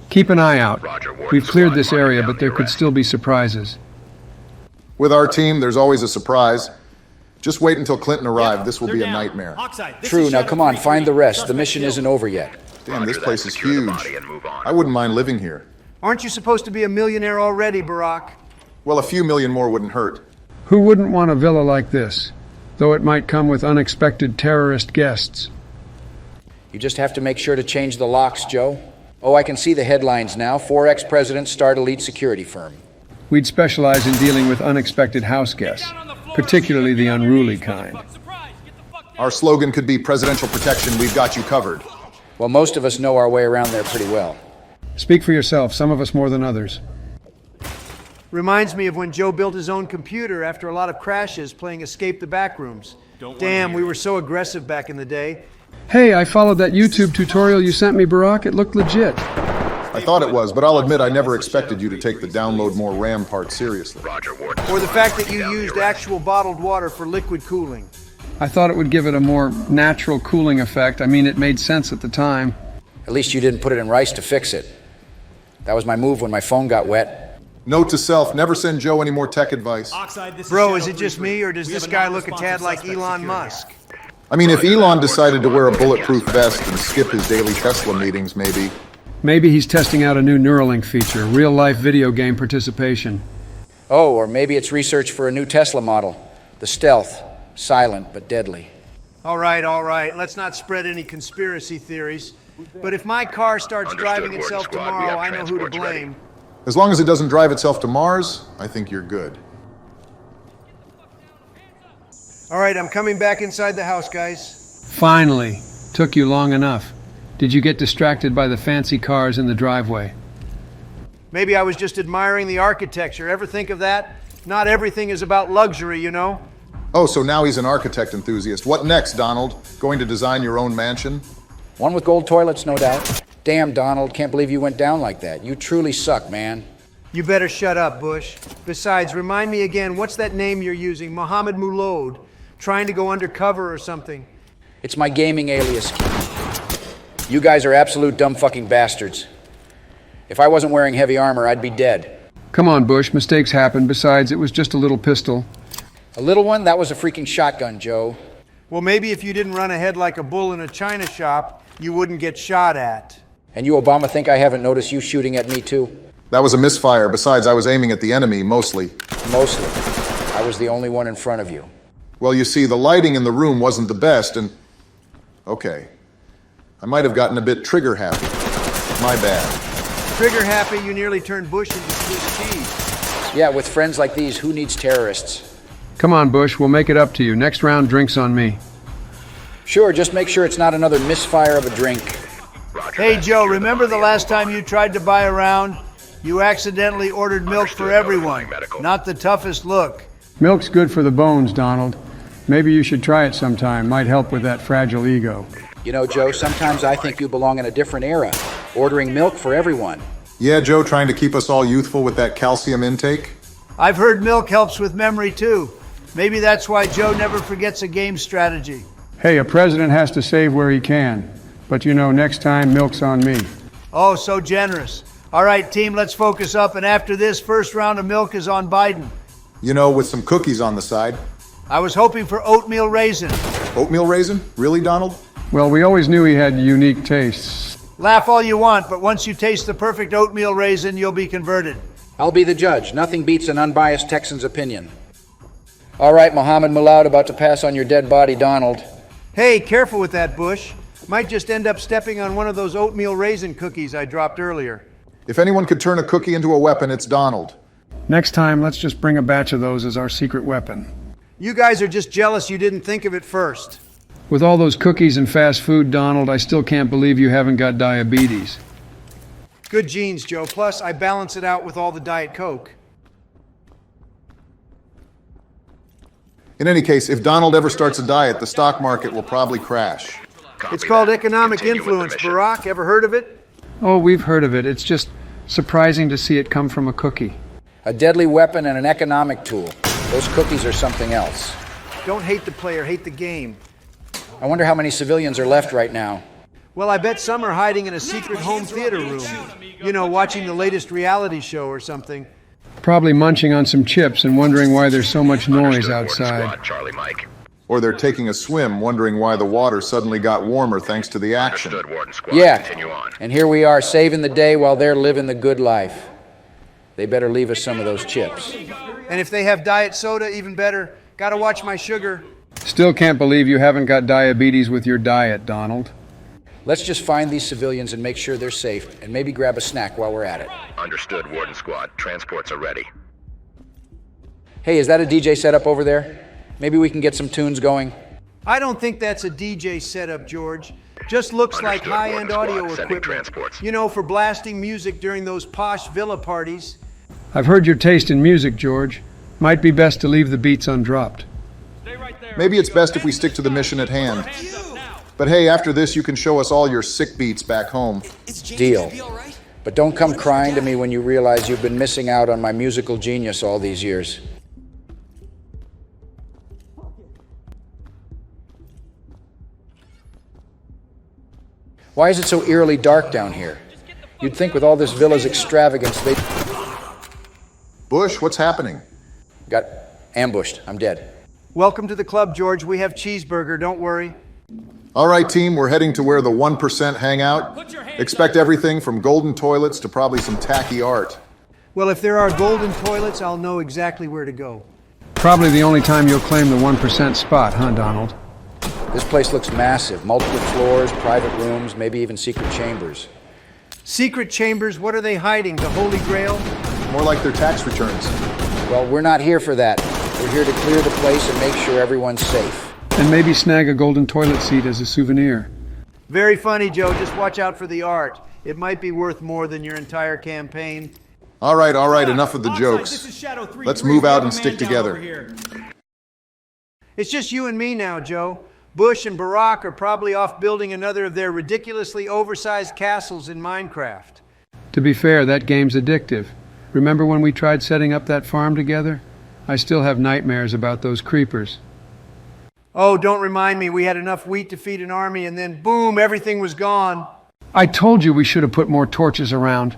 Keep an eye out. Roger, Warden We've cleared Squad, this marking area, down but the there could arrest. still be surprises. With our team, there's always a surprise. Just wait until Clinton arrived. This will be a nightmare. True, now come on, find the rest. The mission isn't over yet. Damn, this Roger place that. is Secure the huge. body and move on. I wouldn't mind living here. Aren't you supposed to be a millionaire already, Barack? Well, a few million more wouldn't hurt. Who wouldn't want a villa like this? Though it might come with unexpected terrorist guests. You just have to make sure to change the locks, Joe. Oh, I can see the headlines now. 4 ex-presidents start elite security firm. We'd specialize in dealing with unexpected house guests, particularly the unruly kind. Our slogan could be presidential protection, we've got you covered. Well, most of us know our way around there pretty well. Speak for yourself, some of us more than others. Reminds me of when Joe built his own computer after a lot of crashes playing Escape the Backrooms. Damn, we were so aggressive back in the day. Hey, I followed that YouTube tutorial you sent me, Barack. It looked legit. I thought it was, but I'll admit I never expected you to take the download more RAM part seriously. Roger, Warden. Or the fact that you used actual bottled water for liquid cooling. I thought it would give it a more natural cooling effect. I mean, it made sense at the time. At least you didn't put it in rice to fix it. That was my move when my phone got wet. Note to self, never send Joe any more tech advice. Bro, is it just me, or does this guy look a tad like Elon Musk? I mean, if Elon decided to wear a bulletproof vest and skip his daily Tesla meetings, maybe. Maybe he's testing out a new Neuralink feature, real-life video game participation. Oh, or maybe it's research for a new Tesla model. The Stealth. Silent but deadly. All right. Let's not spread any conspiracy theories. But if my car starts driving itself tomorrow, I know who to blame. As long as it doesn't drive itself to Mars, I think you're good. All right, I'm coming back inside the house, guys. Finally. Took you long enough. Did you get distracted by the fancy cars in the driveway? Maybe I was just admiring the architecture. Ever think of that? Not everything is about luxury, you know? Oh, so now he's an architect enthusiast. What next, Donald? Going to design your own mansion? One with gold toilets, no doubt. Damn, Donald, can't believe you went down like that. You truly suck, man. You better shut up, Bush. Besides, remind me again, what's that name you're using? Mohammed Mulode. Trying to go undercover or something. It's my gaming alias. You guys are absolute dumb fucking bastards. If I wasn't wearing heavy armor, I'd be dead. Come on, Bush. Mistakes happen. Besides, it was just a little pistol. A little one? That was a freaking shotgun, Joe. Well, maybe if you didn't run ahead like a bull in a china shop, you wouldn't get shot at. And you, Obama, think I haven't noticed you shooting at me, too? That was a misfire. Besides, I was aiming at the enemy, mostly. Mostly. I was the only one in front of you. Well, you see, the lighting in the room wasn't the best, and... Okay. I might have gotten a bit trigger happy. My bad. Trigger happy, you nearly turned Bush into Swiss cheese. Yeah, with friends like these, who needs terrorists? Come on, Bush. We'll make it up to you. Next round, drinks on me. Sure, just make sure it's not another misfire of a drink. Hey, Joe, remember the last time you tried to buy a round? You accidentally ordered milk for everyone. Not the toughest look. Milk's good for the bones, Donald. Maybe you should try it sometime. Might help with that fragile ego. You know, Joe, sometimes I think you belong in a different era, ordering milk for everyone. Yeah, Joe, trying to keep us all youthful with that calcium intake? I've heard milk helps with memory, too. Maybe that's why Joe never forgets a game strategy. Hey, a president has to save where he can. But you know, next time, milk's on me. Oh, so generous. All right, team, let's focus up, and after this, first round of milk is on Biden. You know, with some cookies on the side. I was hoping for oatmeal raisin. Oatmeal raisin? Really, Donald? Well, we always knew he had unique tastes. Laugh all you want, but once you taste the perfect oatmeal raisin, you'll be converted. I'll be the judge. Nothing beats an unbiased Texan's opinion. All right, Mohammed Mulad, about to pass on your dead body, Donald. Hey, careful with that, Bush. Might just end up stepping on one of those oatmeal raisin cookies I dropped earlier. If anyone could turn a cookie into a weapon, it's Donald. Next time, let's just bring a batch of those as our secret weapon. You guys are just jealous you didn't think of it first. With all those cookies and fast food, Donald, I still can't believe you haven't got diabetes. Good genes, Joe. Plus, I balance it out with all the Diet Coke. In any case, if Donald ever starts a diet, the stock market will probably crash. It's called economic influence, Barack. Ever heard of it? Oh, we've heard of it. It's just surprising to see it come from a cookie. A deadly weapon and an economic tool. Those cookies are something else. Don't hate the player, hate the game. I wonder how many civilians are left right now. Well, I bet some are hiding in a secret home theater room. You know, watching the latest reality show or something. Probably munching on some chips and wondering why there's so much noise outside. Or they're taking a swim, wondering why the water suddenly got warmer thanks to the action. Yeah, and here we are saving the day while they're living the good life. They better leave us some of those chips. And if they have diet soda, even better. Gotta watch my sugar. Still can't believe you haven't got diabetes with your diet, Donald. Let's just find these civilians and make sure they're safe, and maybe grab a snack while we're at it. Understood, Warden Squad. Transports are ready. Hey, is that a DJ setup over there? Maybe we can get some tunes going. I don't think that's a DJ setup, George. Just looks like Understood, high-end Warden audio Squad. Sending equipment. transports. You know, for blasting music during those posh villa parties. I've heard your taste in music, George. Might be best to leave the beats undropped. Maybe it's best if we stick to the mission at hand. But hey, after this, you can show us all your sick beats back home. Deal. But don't come crying to me when you realize you've been missing out on my musical genius all these years. Why is it so eerily dark down here? You'd think with all this villa's extravagance, they'd... Bush, what's happening? Got ambushed. I'm dead. Welcome to the club, George. We have cheeseburger, don't worry. All right, team, we're heading to where the 1% hang out. Expect everything from golden toilets to probably some tacky art. Well, if there are golden toilets, I'll know exactly where to go. Probably the only time you'll claim the 1% spot, huh, Donald? This place looks massive. Multiple floors, private rooms, maybe even secret chambers. Secret chambers, what are they hiding? The Holy Grail? More like their tax returns. Well, we're not here for that. We're here to clear the place and make sure everyone's safe. And maybe snag a golden toilet seat as a souvenir. Very funny, Joe. Just watch out for the art. It might be worth more than your entire campaign. All right, enough of the This jokes. is Shadow 3. Let's move out and stick together. It's just you and me now, Joe. Bush and Barack are probably off building another of their ridiculously oversized castles in Minecraft. To be fair, that game's addictive. Remember when we tried setting up that farm together? I still have nightmares about those creepers. Oh, don't remind me. We had enough wheat to feed an army and then boom, everything was gone. I told you we should have put more torches around.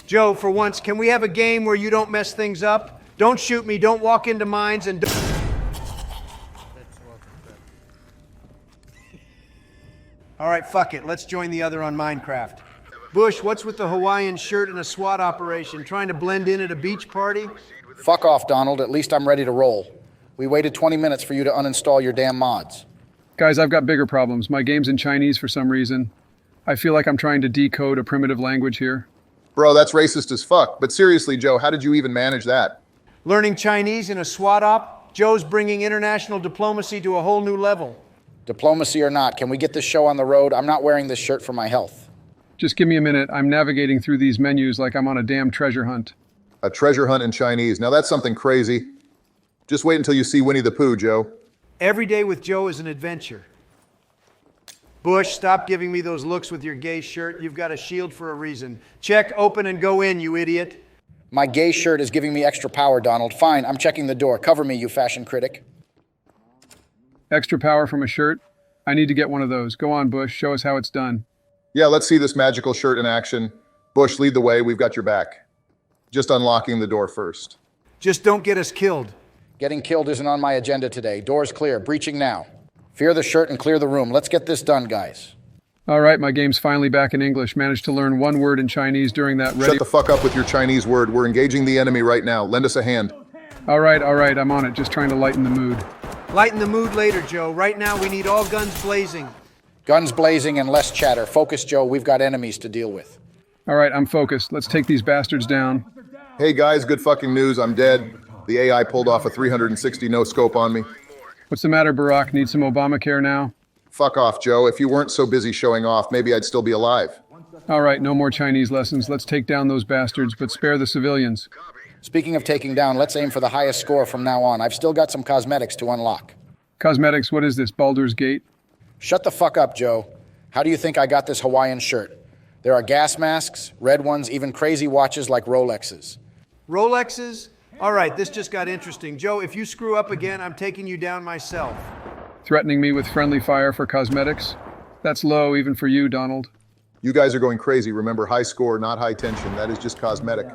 Joe, for once, can we have a game where you don't mess things up? Don't shoot me, don't walk into mines, and don't... All right, fuck it. Let's join the other on Minecraft. Bush, what's with the Hawaiian shirt and a SWAT operation? Trying to blend in at a beach party? Fuck off, Donald. At least I'm ready to roll. We waited 20 minutes for you to uninstall your damn mods. Guys, I've got bigger problems. My game's in Chinese for some reason. I feel like I'm trying to decode a primitive language here. Bro, that's racist as fuck. But seriously, Joe, how did you even manage that? Learning Chinese in a SWAT op? Joe's bringing international diplomacy to a whole new level. Diplomacy or not, can we get this show on the road? I'm not wearing this shirt for my health. Just give me a minute. I'm navigating through these menus like I'm on a damn treasure hunt. A treasure hunt in Chinese. Now that's something crazy. Just wait until you see Winnie the Pooh, Joe. Every day with Joe is an adventure. Bush, stop giving me those looks with your gay shirt. You've got a shield for a reason. Check, open, and go in, you idiot. My gay shirt is giving me extra power, Donald. Fine, I'm checking the door. Cover me, you fashion critic. Extra power from a shirt? I need to get one of those. Go on, Bush. Show us how it's done. Yeah, let's see this magical shirt in action. Bush, lead the way. We've got your back. Just unlocking the door first. Just don't get us killed. Getting killed isn't on my agenda today. Door's clear. Breaching now. Fear the shirt and clear the room. Let's get this done, guys. All right, my game's finally back in English. Managed to learn one word in Chinese during that Shut the fuck up with your Chinese word. We're engaging the enemy right now. Lend us a hand. All right, I'm on it. Just trying to lighten the mood. Lighten the mood later, Joe. Right now, we need all guns blazing. Guns blazing and less chatter. Focus, Joe. We've got enemies to deal with. All right, I'm focused. Let's take these bastards down. Hey guys, good fucking news. I'm dead. The AI pulled off a 360 no-scope on me. What's the matter, Barack? Need some Obamacare now? Fuck off, Joe. If you weren't so busy showing off, maybe I'd still be alive. All right, no more Chinese lessons. Let's take down those bastards, but spare the civilians. Speaking of taking down, let's aim for the highest score from now on. I've still got some cosmetics to unlock. Cosmetics, what is this, Baldur's Gate? Shut the fuck up, Joe. How do you think I got this Hawaiian shirt? There are gas masks, red ones, even crazy watches like Rolexes. Rolexes? All right, this just got interesting. Joe, if you screw up again, I'm taking you down myself. Threatening me with friendly fire for cosmetics? That's low even for you, Donald. You guys are going crazy. Remember, high score, not high tension. That is just cosmetic.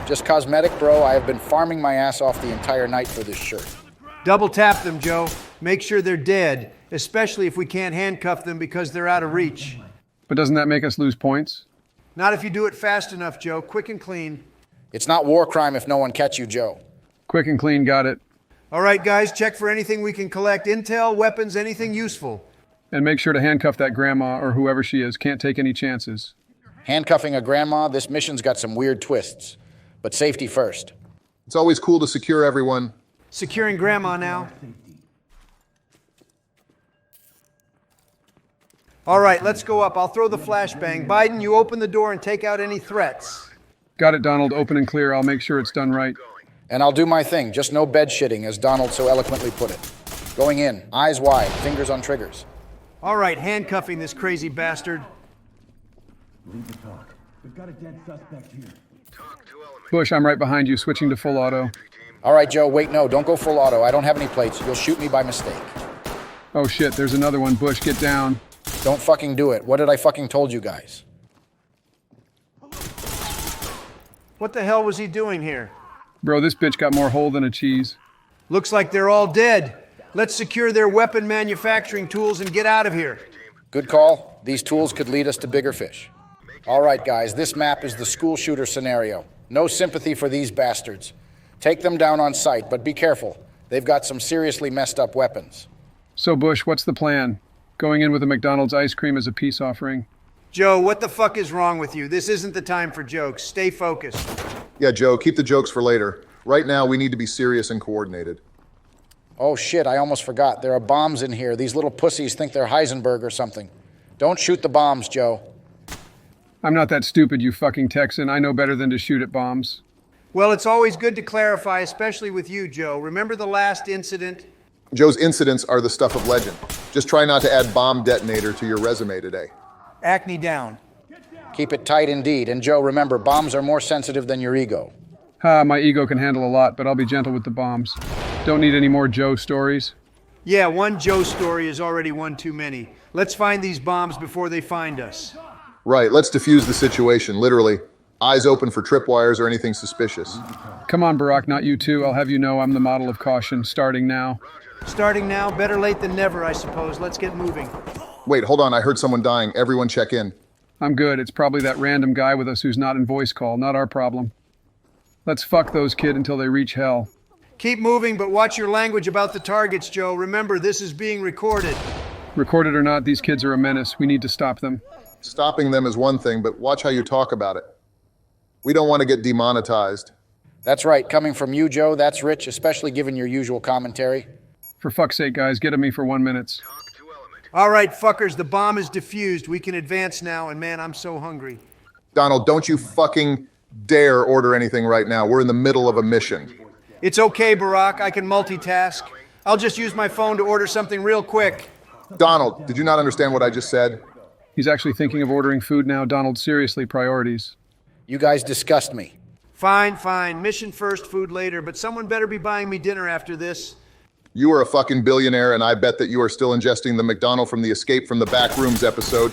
Just cosmetic, bro. I have been farming my ass off the entire night for this shirt. Double tap them, Joe. Make sure they're dead, especially if we can't handcuff them because they're out of reach. But doesn't that make us lose points? Not if you do it fast enough, Joe. Quick and clean. It's not war crime if no one catch you, Joe. Quick and clean, got it. All right, guys, check for anything we can collect. Intel, weapons, anything useful. And make sure to handcuff that grandma or whoever she is. Can't take any chances. Handcuffing a grandma, this mission's got some weird twists. But safety first. It's always cool to secure everyone. Securing grandma now. All right, let's go up. I'll throw the flashbang. Biden, you open the door and take out any threats. Got it, Donald. Open and clear. I'll make sure it's done right. And I'll do my thing, just no bed shitting, as Donald so eloquently put it. Going in, eyes wide, fingers on triggers. All right, handcuffing this crazy bastard. Leave the talk. We've got a dead suspect here. Bush, I'm right behind you, switching to full auto. All right, Joe, wait, no, don't go full auto. I don't have any plates. You'll shoot me by mistake. Oh shit, there's another one. Bush, get down. Don't fucking do it. What did I fucking told you guys? What the hell was he doing here? Bro, this bitch got more hole than a cheese. Looks like they're all dead. Let's secure their weapon manufacturing tools and get out of here. Good call. These tools could lead us to bigger fish. All right, guys, this map is the school shooter scenario. No sympathy for these bastards. Take them down on sight, but be careful. They've got some seriously messed up weapons. So, Bush, what's the plan? Going in with a McDonald's ice cream as a peace offering? Joe, what the fuck is wrong with you? This isn't the time for jokes. Stay focused. Yeah, Joe, keep the jokes for later. Right now, we need to be serious and coordinated. Oh shit, I almost forgot. There are bombs in here. These little pussies think they're Heisenberg or something. Don't shoot the bombs, Joe. I'm not that stupid, you fucking Texan. I know better than to shoot at bombs. Well, it's always good to clarify, especially with you, Joe. Remember the last incident? Joe's incidents are the stuff of legend. Just try not to add bomb detonator to your resume today. Acne down. Keep it tight indeed. And Joe, remember, bombs are more sensitive than your ego. Ha, my ego can handle a lot, but I'll be gentle with the bombs. Don't need any more Joe stories. Yeah, one Joe story is already one too many. Let's find these bombs before they find us. Right, let's defuse the situation, literally. Eyes open for tripwires or anything suspicious. Come on, Barack, not you too. I'll have you know I'm the model of caution, starting now. Starting now, better late than never, I suppose. Let's get moving. Wait, hold on, I heard someone dying. Everyone check in. I'm good. It's probably that random guy with us who's not in voice call, not our problem. Let's fuck those kid until they reach hell. Keep moving, but watch your language about the targets, Joe. Remember, this is being recorded. Recorded or not, these kids are a menace. We need to stop them. Stopping them is one thing, but watch how you talk about it. We don't want to get demonetized. That's right. Coming from you, Joe, that's rich, especially given your usual commentary. For fuck's sake, guys, get at me for 1 minute. All right, fuckers, the bomb is defused. We can advance now, and man, I'm so hungry. Donald, don't you fucking dare order anything right now. We're in the middle of a mission. It's okay, Barack. I can multitask. I'll just use my phone to order something real quick. Donald, did you not understand what I just said? He's actually thinking of ordering food now. Donald, seriously, priorities. You guys disgust me. Fine, fine. Mission first, food later, but someone better be buying me dinner after this. You are a fucking billionaire, and I bet that you are still ingesting the McDonald from the Escape from the Backrooms episode.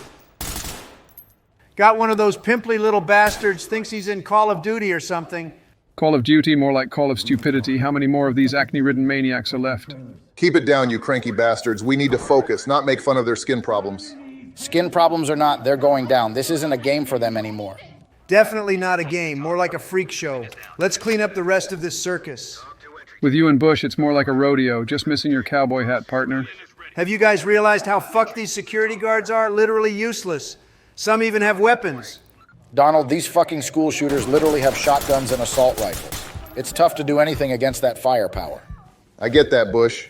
Got one of those pimply little bastards, thinks he's in Call of Duty or something. Call of Duty, more like Call of Stupidity. How many more of these acne-ridden maniacs are left? Keep it down, you cranky bastards. We need to focus, not make fun of their skin problems. Skin problems or not, they're going down. This isn't a game for them anymore. Definitely not a game, more like a freak show. Let's clean up the rest of this circus. With you and Bush, it's more like a rodeo, just missing your cowboy hat, partner. Have you guys realized how fucked these security guards are? Literally useless. Some even have weapons. Donald, these fucking school shooters literally have shotguns and assault rifles. It's tough to do anything against that firepower. I get that, Bush.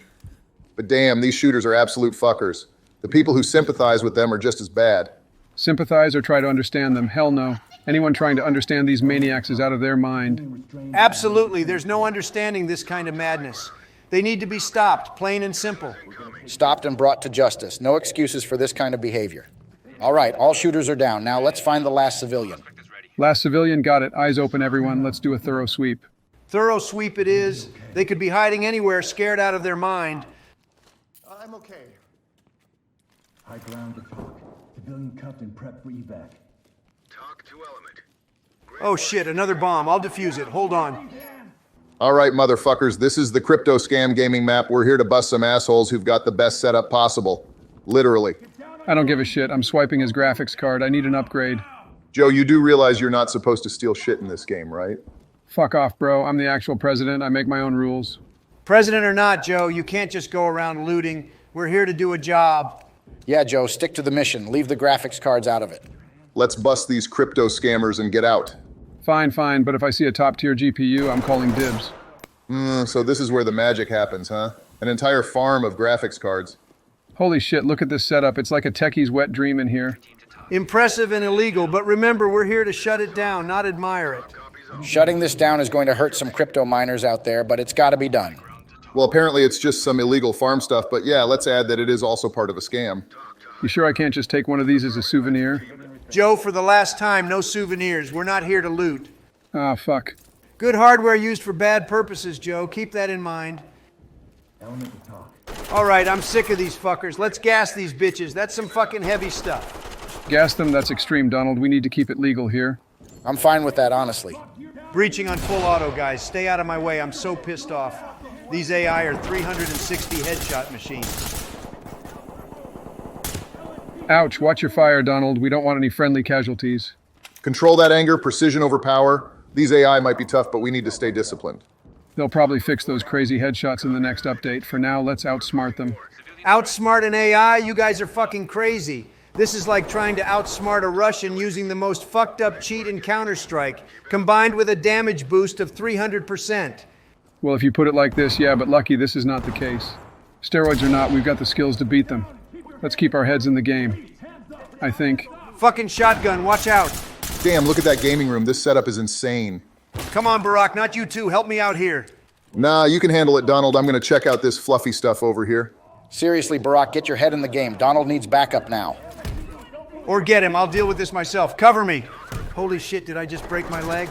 But damn, these shooters are absolute fuckers. The people who sympathize with them are just as bad. Sympathize or try to understand them? Hell no. Anyone trying to understand these maniacs is out of their mind. Absolutely. There's no understanding this kind of madness. They need to be stopped, plain and simple. Stopped and brought to justice. No excuses for this kind of behavior. All right, all shooters are down. Now let's find the last civilian. Last civilian, got it. Eyes open, everyone. Let's do a thorough sweep. Thorough sweep it is. They could be hiding anywhere, scared out of their mind. I'm okay. High ground to talk. Civilian cuffed and prepped for evac. Talk to element. Oh shit, another bomb. I'll defuse it. Hold on. All right, motherfuckers, this is the crypto scam gaming map. We're here to bust some assholes who've got the best setup possible. Literally. I don't give a shit. I'm swiping his graphics card. I need an upgrade. Joe, you do realize you're not supposed to steal shit in this game, right? Fuck off, bro. I'm the actual president. I make my own rules. President or not, Joe, you can't just go around looting. We're here to do a job. Yeah, Joe, stick to the mission. Leave the graphics cards out of it. Let's bust these crypto scammers and get out. Fine, but if I see a top-tier GPU, I'm calling dibs. So this is where the magic happens, huh? An entire farm of graphics cards. Holy shit, look at this setup. It's like a techie's wet dream in here. Impressive and illegal, but remember, we're here to shut it down, not admire it. Shutting this down is going to hurt some crypto miners out there, but it's got to be done. Well, apparently it's just some illegal farm stuff, but yeah, let's add that it is also part of a scam. You sure I can't just take one of these as a souvenir? Joe, for the last time, no souvenirs. We're not here to loot. Ah, fuck. Good hardware used for bad purposes, Joe. Keep that in mind. Element to talk. All right, I'm sick of these fuckers. Let's gas these bitches. That's some fucking heavy stuff. Gas them, that's extreme, Donald. We need to keep it legal here. I'm fine with that, honestly. Breaching on full auto, guys. Stay out of my way. I'm so pissed off. These AI are 360 headshot machines. Ouch, watch your fire, Donald. We don't want any friendly casualties. Control that anger, precision over power. These AI might be tough, but we need to stay disciplined. They'll probably fix those crazy headshots in the next update. For now, let's outsmart them. Outsmart an AI? You guys are fucking crazy. This is like trying to outsmart a Russian using the most fucked up cheat in Counter-Strike, combined with a damage boost of 300%. Well, if you put it like this, yeah, but lucky this is not the case. Steroids or not, we've got the skills to beat them. Let's keep our heads in the game. I think. Fucking shotgun, watch out. Damn, look at that gaming room. This setup is insane. Come on, Barack, not you two. Help me out here. Nah, you can handle it, Donald. I'm gonna check out this fluffy stuff over here. Seriously, Barack, get your head in the game. Donald needs backup now. Or get him. I'll deal with this myself. Cover me. Holy shit, did I just break my leg?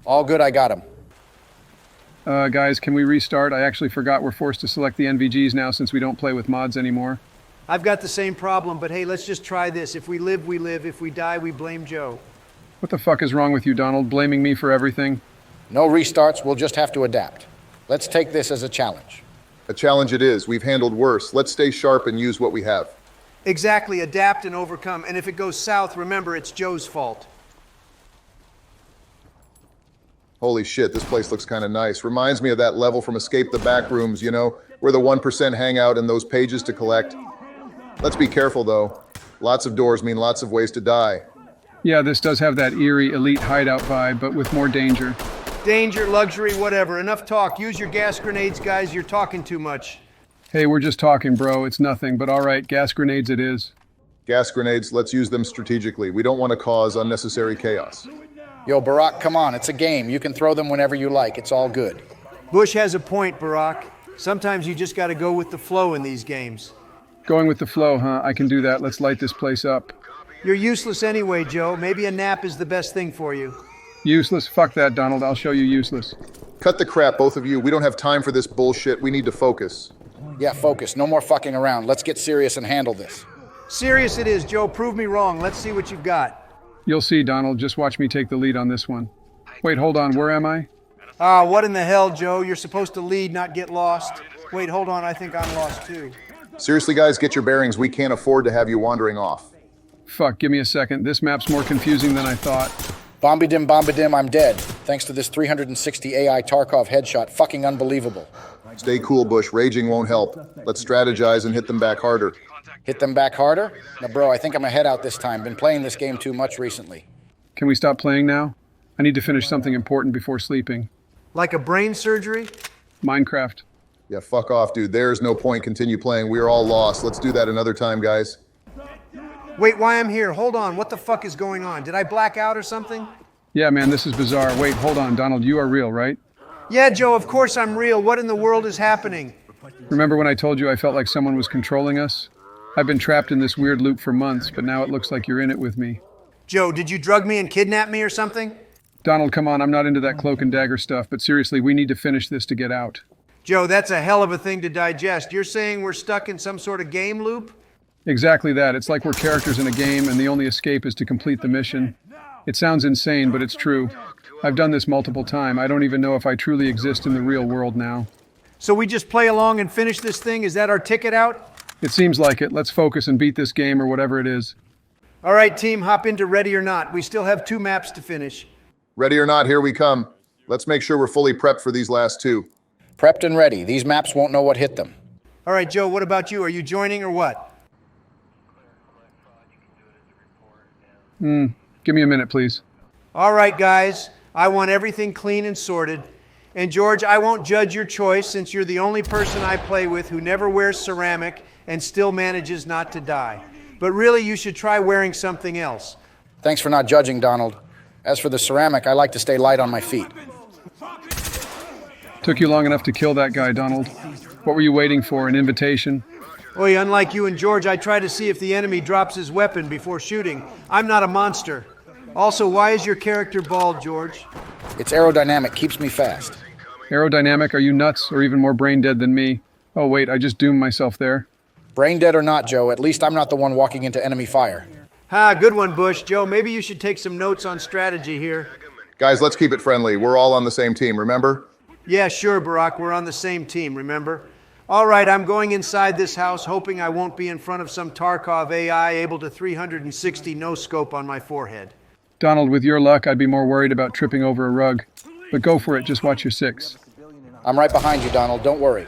All good, I got him. Guys, can we restart? I actually forgot we're forced to select the NVGs now since we don't play with mods anymore. I've got the same problem, but hey, let's just try this. If we live, we live. If we die, we blame Joe. What the fuck is wrong with you, Donald? Blaming me for everything? No restarts, we'll just have to adapt. Let's take this as a challenge. A challenge it is. We've handled worse. Let's stay sharp and use what we have. Exactly, adapt and overcome. And if it goes south, remember it's Joe's fault. Holy shit, this place looks kind of nice. Reminds me of that level from Escape the Backrooms, you know, where the 1% hang out and those pages to collect. Let's be careful, though. Lots of doors mean lots of ways to die. Yeah, this does have that eerie elite hideout vibe, but with more danger. Danger, luxury, whatever. Enough talk. Use your gas grenades, guys. You're talking too much. Hey, we're just talking, bro. It's nothing, but all right, gas grenades it is. Gas grenades, let's use them strategically. We don't want to cause unnecessary chaos. Yo, Barack, come on, it's a game. You can throw them whenever you like. It's all good. Bush has a point, Barack. Sometimes you just got to go with the flow in these games. Going with the flow, huh? I can do that. Let's light this place up. You're useless anyway, Joe. Maybe a nap is the best thing for you. Useless? Fuck that, Donald. I'll show you useless. Cut the crap, both of you. We don't have time for this bullshit. We need to focus. Yeah, focus. No more fucking around. Let's get serious and handle this. Serious it is, Joe. Prove me wrong. Let's see what you've got. You'll see, Donald. Just watch me take the lead on this one. Wait, hold on. Where am I? What in the hell, Joe? You're supposed to lead, not get lost. Wait, hold on. I think I'm lost, too. Seriously, guys, get your bearings. We can't afford to have you wandering off. Fuck, give me a second. This map's more confusing than I thought. Bomby-dim, I'm dead. Thanks to this 360 AI Tarkov headshot. Fucking unbelievable. Stay cool, Bush. Raging won't help. Let's strategize and hit them back harder. Hit them back harder? Now, bro, I think I'm a head out this time. Been playing this game too much recently. Can we stop playing now? I need to finish something important before sleeping. Like a brain surgery? Minecraft. Yeah, fuck off, dude. There's no point. Continue playing. We are all lost. Let's do that another time, guys. Wait, why I'm here? Hold on. What the fuck is going on? Did I black out or something? Yeah, man, this is bizarre. Wait, hold on, Donald. You are real, right? Yeah, Joe, of course I'm real. What in the world is happening? Remember when I told you I felt like someone was controlling us? I've been trapped in this weird loop for months, but now it looks like you're in it with me. Joe, did you drug me and kidnap me or something? Donald, come on, I'm not into that cloak and dagger stuff, but seriously, we need to finish this to get out. Joe, that's a hell of a thing to digest. You're saying we're stuck in some sort of game loop? Exactly that. It's like we're characters in a game and the only escape is to complete the mission. It sounds insane, but it's true. I've done this multiple times. I don't even know if I truly exist in the real world now. So we just play along and finish this thing? Is that our ticket out? It seems like it. Let's focus and beat this game or whatever it is. All right, team, hop into Ready or Not. We still have 2 maps to finish. Ready or not, here we come. Let's make sure we're fully prepped for these last 2. Prepped and ready. These maps won't know what hit them. All right, Joe, what about you? Are you joining or what? Give me a minute, please. All right, guys. I want everything clean and sorted. And George, I won't judge your choice since you're the only person I play with who never wears ceramic and still manages not to die. But really, you should try wearing something else. Thanks for not judging, Donald. As for the ceramic, I like to stay light on my feet. Took you long enough to kill that guy, Donald. What were you waiting for, an invitation? Oy, unlike you and George, I try to see if the enemy drops his weapon before shooting. I'm not a monster. Also, why is your character bald, George? It's aerodynamic, keeps me fast. Aerodynamic? Are you nuts or even more brain dead than me? Oh wait, I just doomed myself there. Brain dead or not, Joe, at least I'm not the one walking into enemy fire. Ha, good one, Bush. Joe, maybe you should take some notes on strategy here. Guys, let's keep it friendly. We're all on the same team, remember? Yeah, sure, Barack. We're on the same team, remember? All right, I'm going inside this house, hoping I won't be in front of some Tarkov AI able to 360 no-scope on my forehead. Donald, with your luck, I'd be more worried about tripping over a rug. But go for it, just watch your 6. I'm right behind you, Donald, don't worry.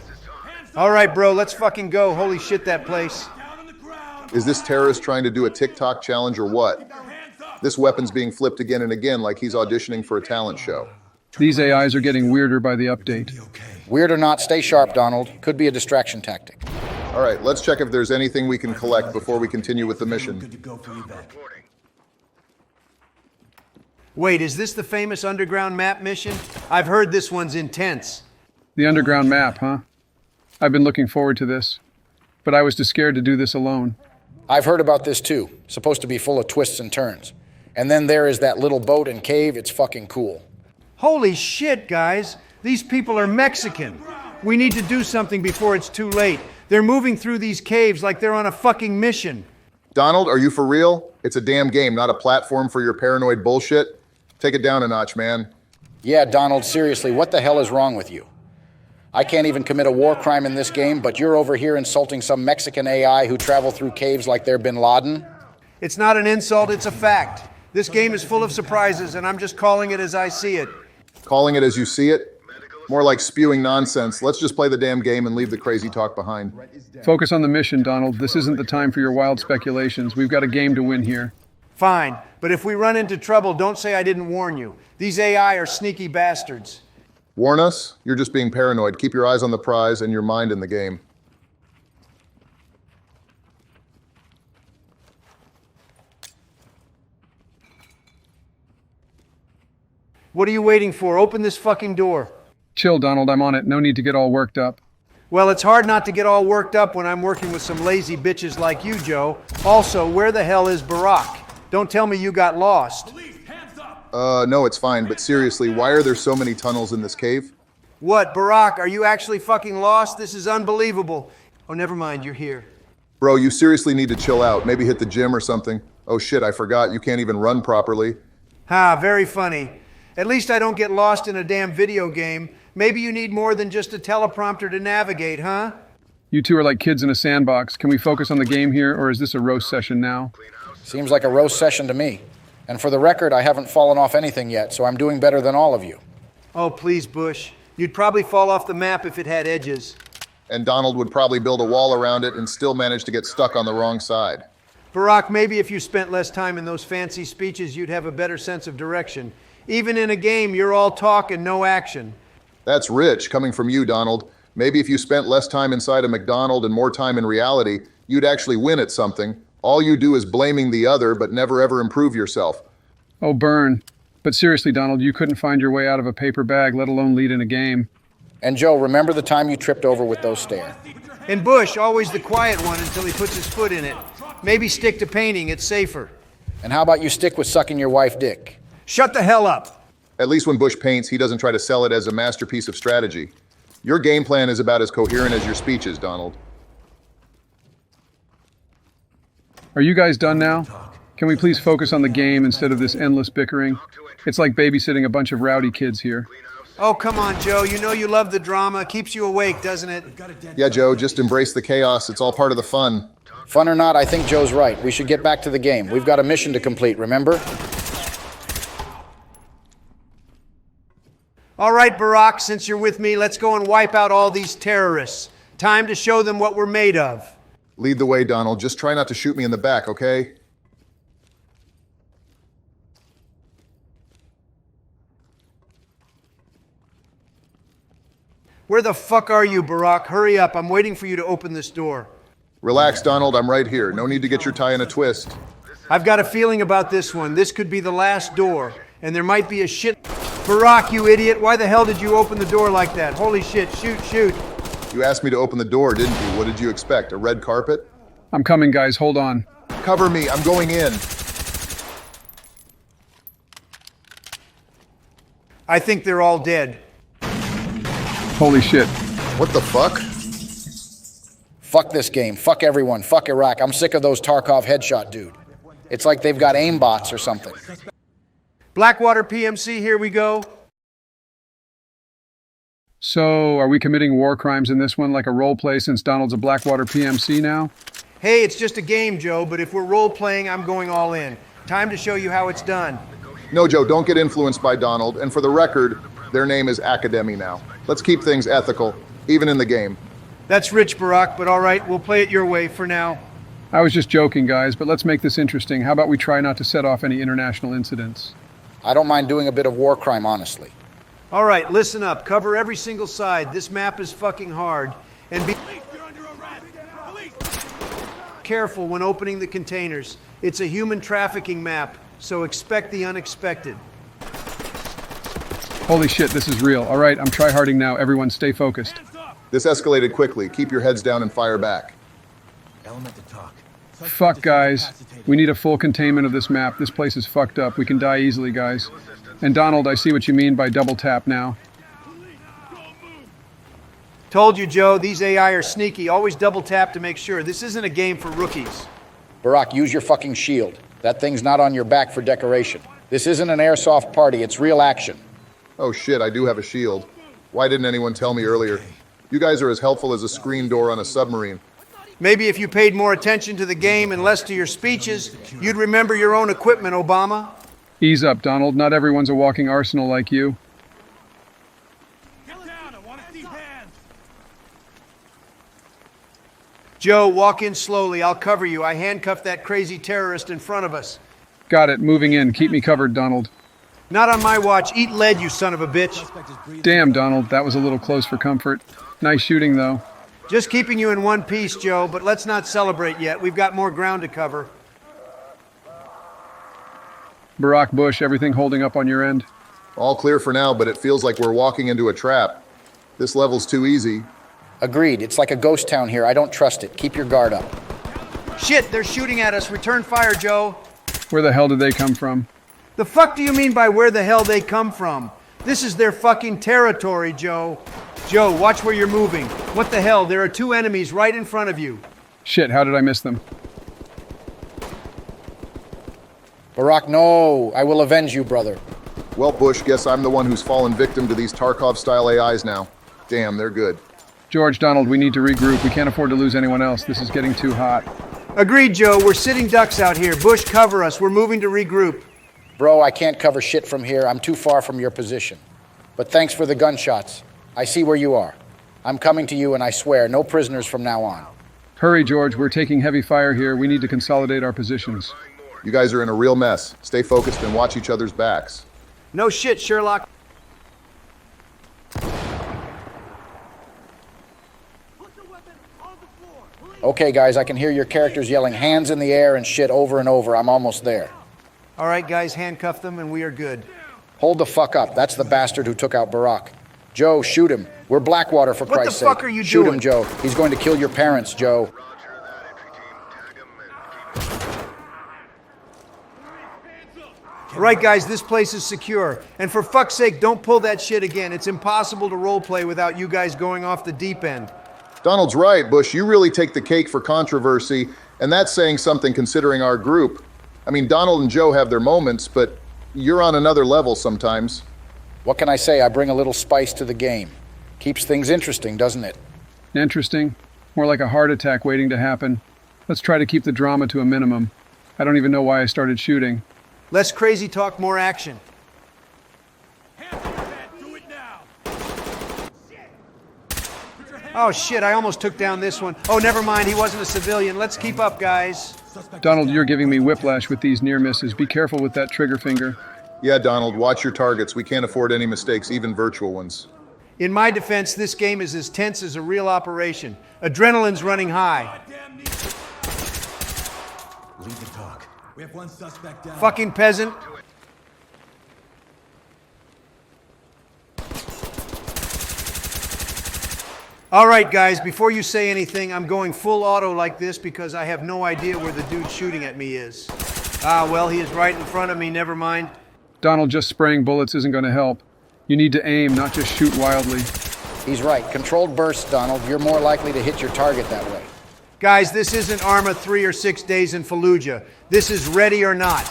All right, bro, let's fucking go. Holy shit, that place. Is this terrorist trying to do a TikTok challenge or what? This weapon's being flipped again and again like he's auditioning for a talent show. These AIs are getting weirder by the update. Weird or not, stay sharp, Donald. Could be a distraction tactic. All right, let's check if there's anything we can collect before we continue with the mission. Good to go for evac. Wait, is this the famous underground map mission? I've heard this one's intense. The underground map, huh? I've been looking forward to this, but I was too scared to do this alone. I've heard about this too. Supposed to be full of twists and turns. And then there is that little boat and cave. It's fucking cool. Holy shit, guys. These people are Mexican. We need to do something before it's too late. They're moving through these caves like they're on a fucking mission. Donald, are you for real? It's a damn game, not a platform for your paranoid bullshit. Take it down a notch, man. Yeah, Donald, seriously, what the hell is wrong with you? I can't even commit a war crime in this game, but you're over here insulting some Mexican AI who travel through caves like they're Bin Laden? It's not an insult, it's a fact. This game is full of surprises, and I'm just calling it as I see it. Calling it as you see it? More like spewing nonsense. Let's just play the damn game and leave the crazy talk behind. Focus on the mission, Donald. This isn't the time for your wild speculations. We've got a game to win here. Fine, but if we run into trouble, don't say I didn't warn you. These AI are sneaky bastards. Warn us? You're just being paranoid. Keep your eyes on the prize and your mind in the game. What are you waiting for? Open this fucking door. Chill, Donald. I'm on it. No need to get all worked up. Well, it's hard not to get all worked up when I'm working with some lazy bitches like you, Joe. Also, where the hell is Barack? Don't tell me you got lost. No, it's fine, but seriously, why are there so many tunnels in this cave? What, Barack, are you actually fucking lost? This is unbelievable. Oh, never mind, you're here. Bro, you seriously need to chill out. Maybe hit the gym or something. Oh shit, I forgot. You can't even run properly. Ha, very funny. At least I don't get lost in a damn video game. Maybe you need more than just a teleprompter to navigate, huh? You two are like kids in a sandbox. Can we focus on the game here, or is this a roast session now? Seems like a roast session to me. And for the record, I haven't fallen off anything yet, so I'm doing better than all of you. Oh, please, Bush. You'd probably fall off the map if it had edges. And Donald would probably build a wall around it and still manage to get stuck on the wrong side. Barack, maybe if you spent less time in those fancy speeches, you'd have a better sense of direction. Even in a game, you're all talk and no action. That's rich, coming from you, Donald. Maybe if you spent less time inside a McDonald's and more time in reality, you'd actually win at something. All you do is blaming the other, but never ever improve yourself. Oh, burn. But seriously, Donald, you couldn't find your way out of a paper bag, let alone lead in a game. And Joe, remember the time you tripped over with those stairs? And Bush, always the quiet one until he puts his foot in it. Maybe stick to painting, it's safer. And how about you stick with sucking your wife dick? Shut the hell up. At least when Bush paints, he doesn't try to sell it as a masterpiece of strategy. Your game plan is about as coherent as your speeches, Donald. Are you guys done now? Can we please focus on the game instead of this endless bickering? It's like babysitting a bunch of rowdy kids here. Oh, come on, Joe. You know you love the drama. Keeps you awake, doesn't it? Yeah, Joe, just embrace the chaos. It's all part of the fun. Fun or not, I think Joe's right. We should get back to the game. We've got a mission to complete, remember? All right, Barack, since you're with me, let's go and wipe out all these terrorists. Time to show them what we're made of. Lead the way, Donald. Just try not to shoot me in the back, okay? Where the fuck are you, Barack? Hurry up. I'm waiting for you to open this door. Relax, Donald. I'm right here. No need to get your tie in a twist. I've got a feeling about this one. This could be the last door, and there might be a shit... Barack, you idiot. Why the hell did you open the door like that? Holy shit. Shoot, shoot. You asked me to open the door, didn't you? What did you expect? A red carpet? I'm coming, guys. Hold on. Cover me. I'm going in. I think they're all dead. Holy shit. What the fuck? Fuck this game. Fuck everyone. Fuck Iraq. I'm sick of those Tarkov headshot dude. It's like they've got aimbots or something. Blackwater PMC, here we go. So, are we committing war crimes in this one like a role play since Donald's a Blackwater PMC now? Hey, it's just a game, Joe, but if we're role-playing, I'm going all in. Time to show you how it's done. No, Joe, don't get influenced by Donald. And for the record, their name is Academy now. Let's keep things ethical, even in the game. That's rich, Barack, but all right, we'll play it your way for now. I was just joking, guys, but let's make this interesting. How about we try not to set off any international incidents? I don't mind doing a bit of war crime, honestly. All right, listen up. Cover every single side. This map is fucking hard. And be careful when opening the containers. It's a human trafficking map, so expect the unexpected. Holy shit, this is real. All right, I'm tryharding now. Everyone stay focused. This escalated quickly. Keep your heads down and fire back. Element to talk. Fuck, guys. We need a full containment of this map. This place is fucked up. We can die easily, guys. And Donald, I see what you mean by double tap now. Told you, Joe, these AI are sneaky. Always double tap to make sure. This isn't a game for rookies. Barack, use your fucking shield. That thing's not on your back for decoration. This isn't an airsoft party, it's real action. Oh shit, I do have a shield. Why didn't anyone tell me earlier? You guys are as helpful as a screen door on a submarine. Maybe if you paid more attention to the game and less to your speeches, you'd remember your own equipment, Obama. Ease up, Donald. Not everyone's a walking arsenal like you. Joe, walk in slowly. I'll cover you. I handcuffed that crazy terrorist in front of us. Got it. Moving in. Keep me covered, Donald. Not on my watch. Eat lead, you son of a bitch. Damn, Donald. That was a little close for comfort. Nice shooting, though. Just keeping you in one piece, Joe, but let's not celebrate yet. We've got more ground to cover. Barack, Bush, everything holding up on your end? All clear for now, but it feels like we're walking into a trap. This level's too easy. Agreed. It's like a ghost town here. I don't trust it. Keep your guard up. Shit, they're shooting at us. Return fire, Joe. Where the hell did they come from? The fuck do you mean by where the hell they come from? This is their fucking territory, Joe. Joe, watch where you're moving. What the hell? There are two enemies right in front of you. Shit, how did I miss them? Barack, no. I will avenge you, brother. Well, Bush, guess I'm the one who's fallen victim to these Tarkov-style AIs now. Damn, they're good. George, Donald, we need to regroup. We can't afford to lose anyone else. This is getting too hot. Agreed, Joe. We're sitting ducks out here. Bush, cover us. We're moving to regroup. Bro, I can't cover shit from here. I'm too far from your position. But thanks for the gunshots. I see where you are. I'm coming to you, and I swear, no prisoners from now on. Hurry, George. We're taking heavy fire here. We need to consolidate our positions. You guys are in a real mess. Stay focused and watch each other's backs. No shit, Sherlock. Okay, guys, I can hear your characters yelling hands in the air and shit over and over. I'm almost there. All right, guys, handcuff them, and we are good. Hold the fuck up. That's the bastard who took out Barack. Joe, shoot him. We're Blackwater, for Christ's sake. What the fuck are you Shoot doing? him, Joe. He's going to kill your parents, Joe. All right, guys, this place is secure. And for fuck's sake, don't pull that shit again. It's impossible to roleplay without you guys going off the deep end. Donald's right, Bush. You really take the cake for controversy, and that's saying something considering our group. I mean, Donald and Joe have their moments, but you're on another level sometimes. What can I say? I bring a little spice to the game. Keeps things interesting, doesn't it? Interesting. More like a heart attack waiting to happen. Let's try to keep the drama to a minimum. I don't even know why I started shooting. Less crazy talk, more action. Oh shit, I almost took down this one. Oh, never mind, he wasn't a civilian. Let's keep up, guys. Donald, you're giving me whiplash with these near misses. Be careful with that trigger finger. Yeah, Donald, watch your targets. We can't afford any mistakes, even virtual ones. In my defense, this game is as tense as a real operation. Adrenaline's running high. Lead the talk. We have one suspect down. Fucking peasant. All right, guys, before you say anything, I'm going full auto like this because I have no idea where the dude shooting at me is. Ah, well, he is right in front of me, never mind. Donald, just spraying bullets isn't going to help. You need to aim, not just shoot wildly. He's right. Controlled bursts, Donald. You're more likely to hit your target that way. Guys, this isn't Arma 3 or 6 days in Fallujah. This is ready or not.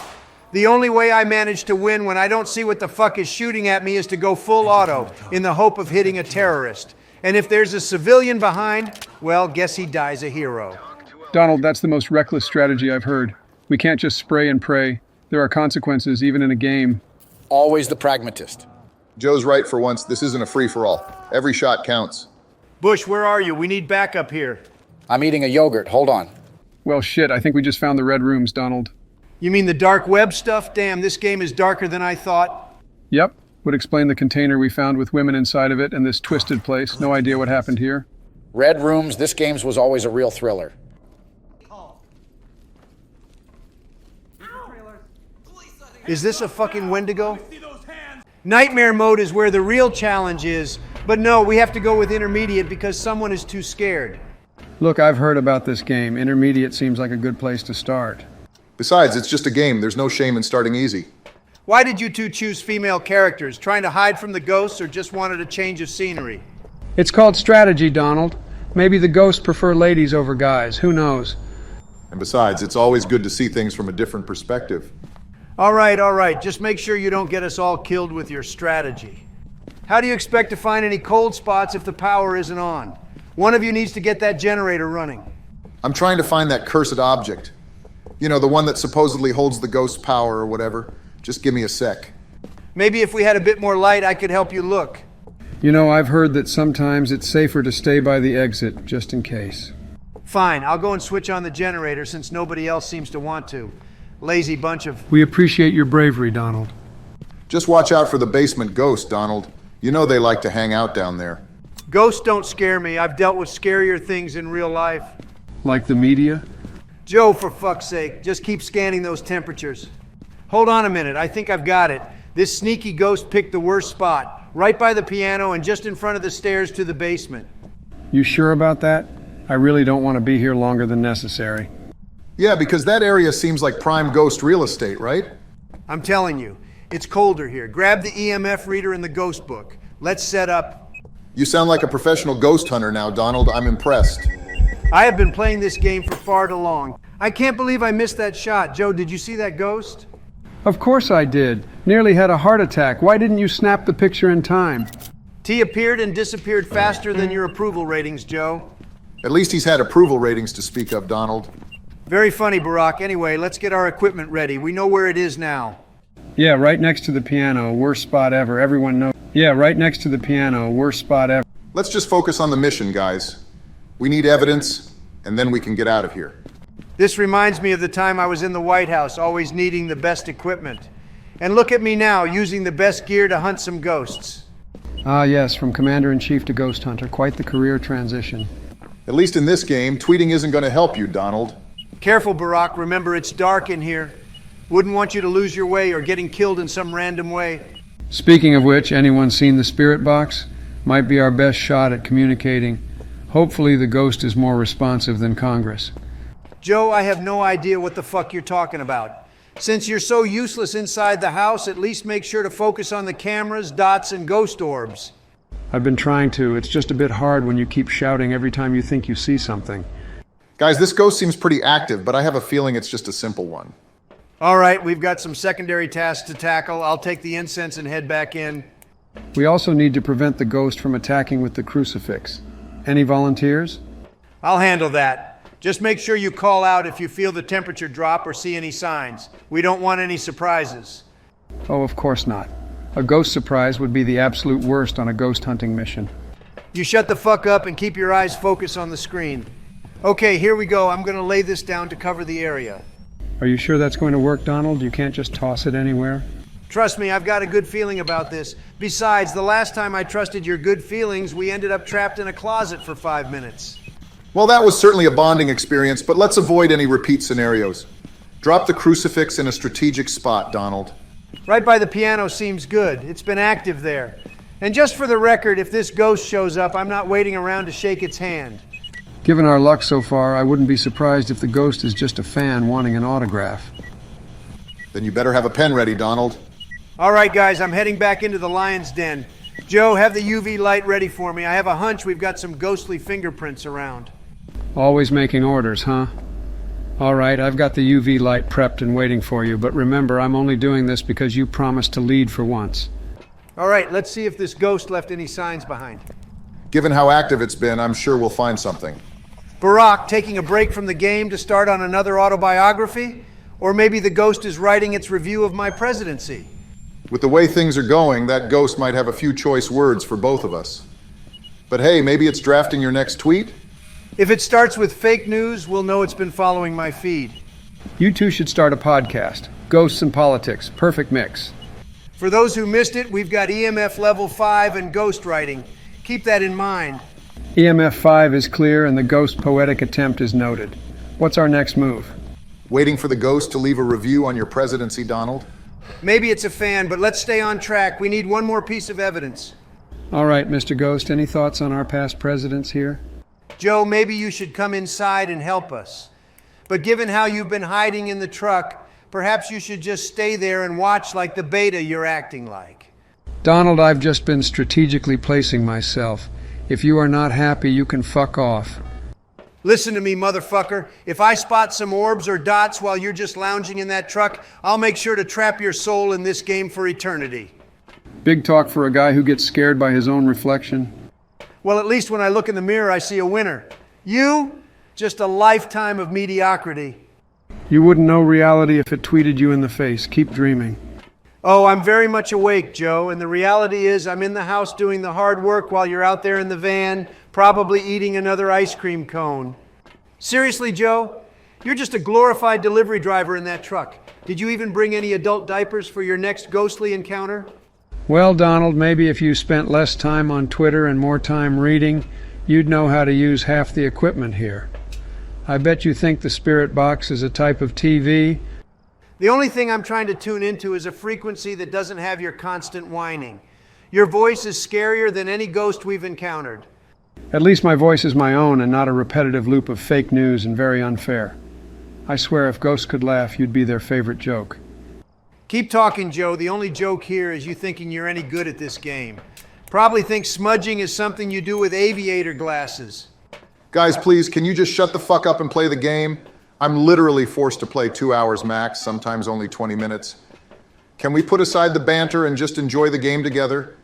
The only way I manage to win when I don't see what the fuck is shooting at me is to go full auto in the hope of hitting a terrorist. And if there's a civilian behind, well, guess he dies a hero. Donald, that's the most reckless strategy I've heard. We can't just spray and pray. There are consequences, even in a game. Always the pragmatist. Joe's right for once. This isn't a free-for-all. Every shot counts. Bush, where are you? We need backup here. I'm eating a yogurt. Hold on. Well, shit, I think we just found the red rooms, Donald. You mean the dark web stuff? Damn, this game is darker than I thought. Yep, would explain the container we found with women inside of it and this twisted place. No idea what happened here. Red rooms, this game's was always a real thriller. Is this a fucking Wendigo? Nightmare mode is where the real challenge is, but no, we have to go with intermediate because someone is too scared. Look, I've heard about this game. Intermediate seems like a good place to start. Besides, it's just a game. There's no shame in starting easy. Why did you two choose female characters? Trying to hide from the ghosts or just wanted a change of scenery? It's called strategy, Donald. Maybe the ghosts prefer ladies over guys. Who knows? And besides, it's always good to see things from a different perspective. All right. Just make sure you don't get us all killed with your strategy. How do you expect to find any cold spots if the power isn't on? One of you needs to get that generator running. I'm trying to find that cursed object. You know, the one that supposedly holds the ghost power or whatever. Just give me a sec. Maybe if we had a bit more light, I could help you look. You know, I've heard that sometimes it's safer to stay by the exit, just in case. Fine, I'll go and switch on the generator since nobody else seems to want to. Lazy bunch of... We appreciate your bravery, Donald. Just watch out for the basement ghost, Donald. You know they like to hang out down there. Ghosts don't scare me. I've dealt with scarier things in real life. Like the media? Joe, for fuck's sake, just keep scanning those temperatures. Hold on a minute, I think I've got it. This sneaky ghost picked the worst spot, right by the piano and just in front of the stairs to the basement. You sure about that? I really don't want to be here longer than necessary. Yeah, because that area seems like prime ghost real estate, right? I'm telling you, it's colder here. Grab the EMF reader in the ghost book. Let's set up. You sound like a professional ghost hunter now, Donald. I'm impressed. I have been playing this game for far too long. I can't believe I missed that shot. Joe, did you see that ghost? Of course I did. Nearly had a heart attack. Why didn't you snap the picture in time? T appeared and disappeared faster than your approval ratings, Joe. At least he's had approval ratings to speak of, Donald. Very funny, Barack. Anyway, let's get our equipment ready. We know where it is now. Yeah, right next to the piano. Worst spot ever. Everyone knows. Yeah, right next to the piano. Worst spot ever. Let's just focus on the mission, guys. We need evidence, and then we can get out of here. This reminds me of the time I was in the White House, always needing the best equipment. And look at me now, using the best gear to hunt some ghosts. Ah, yes, from Commander-in-Chief to Ghost Hunter. Quite the career transition. At least in this game, tweeting isn't going to help you, Donald. Careful, Barack. Remember, it's dark in here. Wouldn't want you to lose your way or getting killed in some random way. Speaking of which, anyone seen the spirit box? Might be our best shot at communicating. Hopefully the ghost is more responsive than Congress. Joe, I have no idea what the fuck you're talking about. Since you're so useless inside the house, at least make sure to focus on the cameras, dots, and ghost orbs. I've been trying to. It's just a bit hard when you keep shouting every time you think you see something. Guys, this ghost seems pretty active, but I have a feeling it's just a simple one. All right, we've got some secondary tasks to tackle. I'll take the incense and head back in. We also need to prevent the ghost from attacking with the crucifix. Any volunteers? I'll handle that. Just make sure you call out if you feel the temperature drop or see any signs. We don't want any surprises. Oh, of course not. A ghost surprise would be the absolute worst on a ghost hunting mission. You shut the fuck up and keep your eyes focused on the screen. Okay, here we go. I'm going to lay this down to cover the area. Are you sure that's going to work, Donald? You can't just toss it anywhere? Trust me, I've got a good feeling about this. Besides, the last time I trusted your good feelings, we ended up trapped in a closet for 5 minutes. Well, that was certainly a bonding experience, but let's avoid any repeat scenarios. Drop the crucifix in a strategic spot, Donald. Right by the piano seems good. It's been active there. And just for the record, if this ghost shows up, I'm not waiting around to shake its hand. Given our luck so far, I wouldn't be surprised if the ghost is just a fan wanting an autograph. Then you better have a pen ready, Donald. All right, guys, I'm heading back into the lion's den. Joe, have the UV light ready for me. I have a hunch we've got some ghostly fingerprints around. Always making orders, huh? All right, I've got the UV light prepped and waiting for you, but remember, I'm only doing this because you promised to lead for once. All right, let's see if this ghost left any signs behind. Given how active it's been, I'm sure we'll find something. Barack, taking a break from the game to start on another autobiography? Or maybe the ghost is writing its review of my presidency? With the way things are going, that ghost might have a few choice words for both of us. But hey, maybe it's drafting your next tweet? If it starts with fake news, we'll know it's been following my feed. You two should start a podcast. Ghosts and politics. Perfect mix. For those who missed it, we've got EMF level 5 and ghostwriting. Keep that in mind. EMF 5 is clear and the ghost poetic attempt is noted. What's our next move? Waiting for the ghost to leave a review on your presidency, Donald? Maybe it's a fan, but let's stay on track. We need one more piece of evidence. All right, Mr. Ghost, any thoughts on our past presidents here? Joe, maybe you should come inside and help us. But given how you've been hiding in the truck, perhaps you should just stay there and watch like the beta you're acting like. Donald, I've just been strategically placing myself. If you are not happy, you can fuck off. Listen to me, motherfucker. If I spot some orbs or dots while you're just lounging in that truck, I'll make sure to trap your soul in this game for eternity. Big talk for a guy who gets scared by his own reflection. Well, at least when I look in the mirror, I see a winner. You, just a lifetime of mediocrity. You wouldn't know reality if it tweeted you in the face. Keep dreaming. Oh, I'm very much awake, Joe, and the reality is I'm in the house doing the hard work while you're out there in the van, probably eating another ice cream cone. Seriously, Joe, you're just a glorified delivery driver in that truck. Did you even bring any adult diapers for your next ghostly encounter? Well, Donald, maybe if you spent less time on Twitter and more time reading, you'd know how to use half the equipment here. I bet you think the spirit box is a type of TV. The only thing I'm trying to tune into is a frequency that doesn't have your constant whining. Your voice is scarier than any ghost we've encountered. At least my voice is my own and not a repetitive loop of fake news and very unfair. I swear if ghosts could laugh, you'd be their favorite joke. Keep talking, Joe. The only joke here is you thinking you're any good at this game. Probably think smudging is something you do with aviator glasses. Guys, please, can you just shut the fuck up and play the game? I'm literally forced to play 2 hours max, sometimes only 20 minutes. Can we put aside the banter and just enjoy the game together?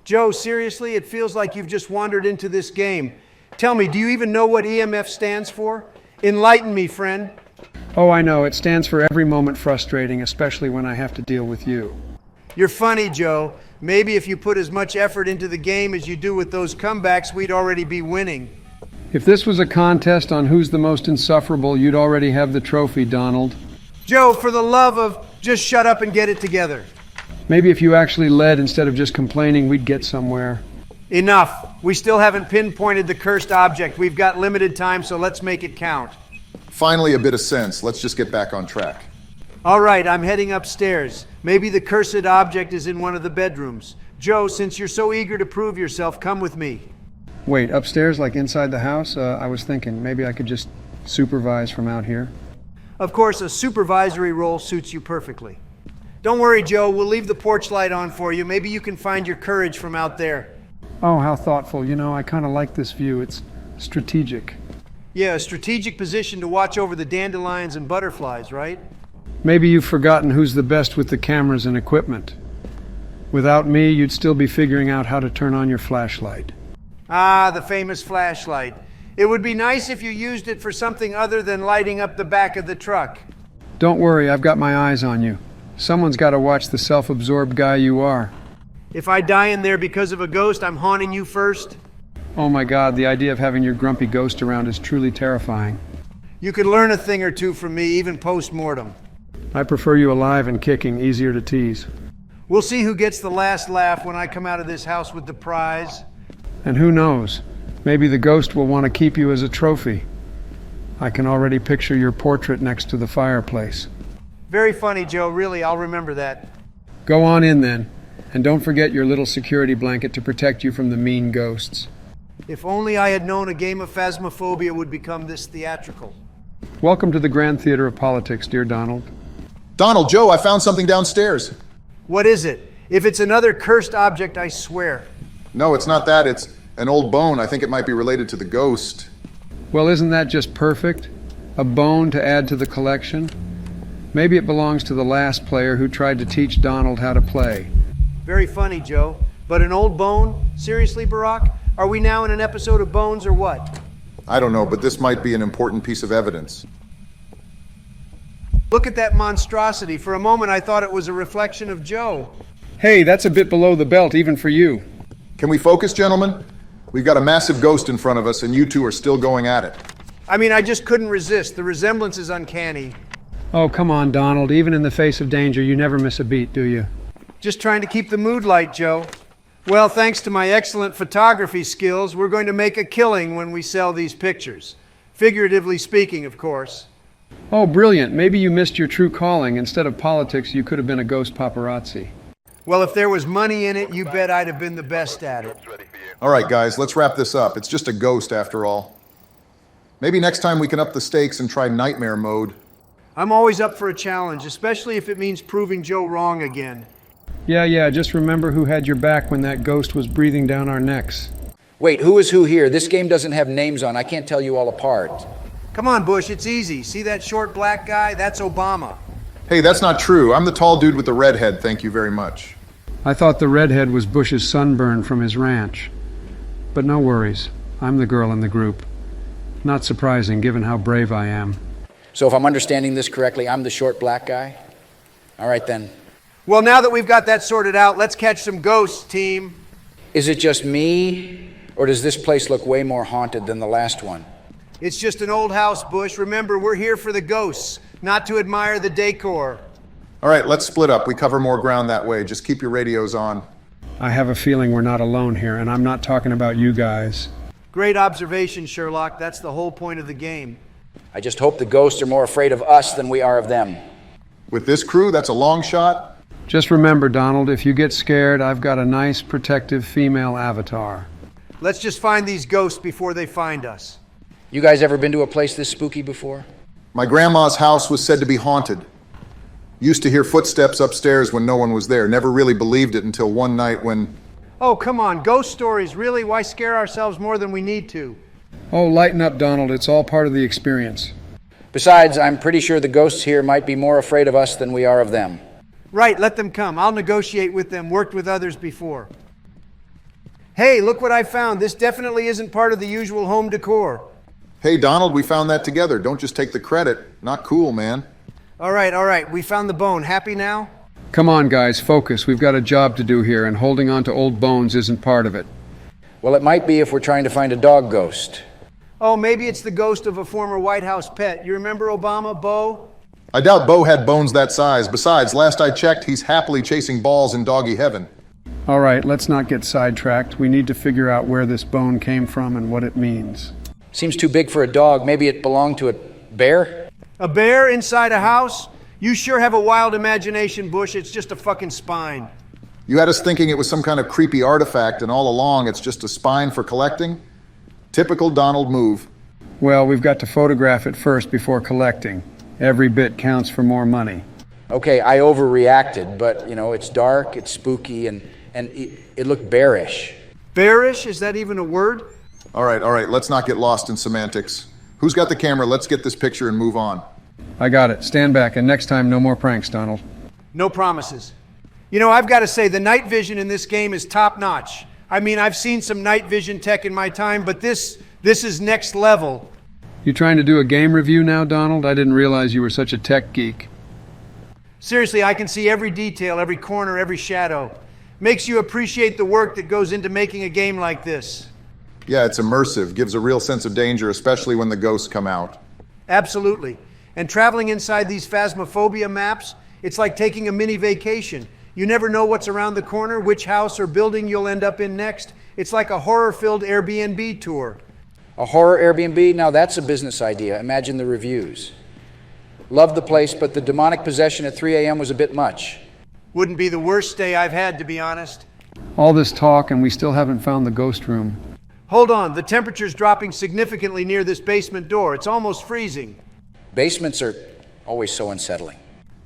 Joe, seriously, it feels like you've just wandered into this game. Tell me, do you even know what EMF stands for? Enlighten me, friend. Oh, I know. It stands for every moment frustrating, especially when I have to deal with you. You're funny, Joe. Maybe if you put as much effort into the game as you do with those comebacks, we'd already be winning. If this was a contest on who's the most insufferable, you'd already have the trophy, Donald. Joe, for the love of just shut up and get it together. Maybe if you actually led instead of just complaining, we'd get somewhere. Enough. We still haven't pinpointed the cursed object. We've got limited time, so let's make it count. Finally, a bit of sense. Let's just get back on track. All right, I'm heading upstairs. Maybe the cursed object is in one of the bedrooms. Joe, since you're so eager to prove yourself, come with me. Wait, upstairs, like inside the house? I was thinking maybe I could just supervise from out here. Of course, a supervisory role suits you perfectly. Don't worry, Joe. We'll leave the porch light on for you. Maybe you can find your courage from out there. Oh, how thoughtful. You know, I kind of like this view. It's strategic. Yeah, a strategic position to watch over the dandelions and butterflies, right? Maybe you've forgotten who's the best with the cameras and equipment. Without me, you'd still be figuring out how to turn on your flashlight. Ah, the famous flashlight. It would be nice if you used it for something other than lighting up the back of the truck. Don't worry, I've got my eyes on you. Someone's got to watch the self-absorbed guy you are. If I die in there because of a ghost, I'm haunting you first. Oh my God, the idea of having your grumpy ghost around is truly terrifying. You could learn a thing or two from me, even post-mortem. I prefer you alive and kicking, easier to tease. We'll see who gets the last laugh when I come out of this house with the prize. And who knows, maybe the ghost will want to keep you as a trophy. I can already picture your portrait next to the fireplace. Very funny, Joe. Really, I'll remember that. Go on in then, and don't forget your little security blanket to protect you from the mean ghosts. If only I had known a game of Phasmophobia would become this theatrical. Welcome to the Grand Theater of Politics, dear Donald. Donald, Joe, I found something downstairs. What is it? If it's another cursed object, I swear. No, it's not that. It's an old bone. I think it might be related to the ghost. Well, isn't that just perfect? A bone to add to the collection? Maybe it belongs to the last player who tried to teach Donald how to play. Very funny, Joe. But an old bone? Seriously, Barack? Are we now in an episode of Bones or what? I don't know, but this might be an important piece of evidence. Look at that monstrosity. For a moment, I thought it was a reflection of Joe. Hey, that's a bit below the belt, even for you. Can we focus, gentlemen? We've got a massive ghost in front of us, and you two are still going at it. I mean, I just couldn't resist. The resemblance is uncanny. Oh, come on, Donald. Even in the face of danger, you never miss a beat, do you? Just trying to keep the mood light, Joe. Well, thanks to my excellent photography skills, we're going to make a killing when we sell these pictures. Figuratively speaking, of course. Oh, brilliant. Maybe you missed your true calling. Instead of politics, you could have been a ghost paparazzi. Well, if there was money in it, you bet I'd have been the best at it. All right, guys, let's wrap this up. It's just a ghost after all. Maybe next time we can up the stakes and try nightmare mode. I'm always up for a challenge, especially if it means proving Joe wrong again. Yeah, just remember who had your back when that ghost was breathing down our necks. Wait, who is who here? This game doesn't have names on. I can't tell you all apart. Come on, Bush, it's easy. See that short black guy? That's Obama. Hey, that's not true. I'm the tall dude with the red head, thank you very much. I thought the redhead was Bush's sunburn from his ranch. But no worries. I'm the girl in the group. Not surprising, given how brave I am. So if I'm understanding this correctly, I'm the short black guy? All right then. Well, now that we've got that sorted out, let's catch some ghosts, team. Is it just me, or does this place look way more haunted than the last one? It's just an old house, Bush. Remember, we're here for the ghosts, not to admire the decor. All right, let's split up. We cover more ground that way. Just keep your radios on. I have a feeling we're not alone here, and I'm not talking about you guys. Great observation, Sherlock. That's the whole point of the game. I just hope the ghosts are more afraid of us than we are of them. With this crew, that's a long shot. Just remember, Donald, if you get scared, I've got a nice, protective female avatar. Let's just find these ghosts before they find us. You guys ever been to a place this spooky before? My grandma's house was said to be haunted. Used to hear footsteps upstairs when no one was there. Never really believed it until one night when... Oh, come on. Ghost stories, really? Why scare ourselves more than we need to? Oh, lighten up, Donald. It's all part of the experience. Besides, I'm pretty sure the ghosts here might be more afraid of us than we are of them. Right, let them come. I'll negotiate with them. Worked with others before. Hey, look what I found. This definitely isn't part of the usual home decor. Hey, Donald, we found that together. Don't just take the credit. Not cool, man. All right. We found the bone. Happy now? Come on, guys, focus. We've got a job to do here, and holding on to old bones isn't part of it. Well, it might be if we're trying to find a dog ghost. Oh, maybe it's the ghost of a former White House pet. You remember Obama, Bo? I doubt Bo had bones that size. Besides, last I checked, he's happily chasing balls in doggy heaven. All right, let's not get sidetracked. We need to figure out where this bone came from and what it means. Seems too big for a dog. Maybe it belonged to a bear? A bear inside a house? You sure have a wild imagination, Bush. It's just a fucking spine. You had us thinking it was some kind of creepy artifact, and all along it's just a spine for collecting? Typical Donald move. Well, we've got to photograph it first before collecting. Every bit counts for more money. Okay, I overreacted, but, it's dark, it's spooky, and it looked bearish. Bearish? Is that even a word? All right, let's not get lost in semantics. Who's got the camera? Let's get this picture and move on. I got it. Stand back, and next time, no more pranks, Donald. No promises. I've got to say, the night vision in this game is top-notch. I mean, I've seen some night vision tech in my time, but this is next level. You trying to do a game review now, Donald? I didn't realize you were such a tech geek. Seriously, I can see every detail, every corner, every shadow. Makes you appreciate the work that goes into making a game like this. Yeah, it's immersive. Gives a real sense of danger, especially when the ghosts come out. Absolutely. And traveling inside these Phasmophobia maps, it's like taking a mini vacation. You never know what's around the corner, which house or building you'll end up in next. It's like a horror-filled Airbnb tour. A horror Airbnb? Now that's a business idea. Imagine the reviews. Loved the place, but the demonic possession at 3 a.m. was a bit much. Wouldn't be the worst day I've had, to be honest. All this talk, and we still haven't found the ghost room. Hold on, the temperature's dropping significantly near this basement door. It's almost freezing. Basements are always so unsettling.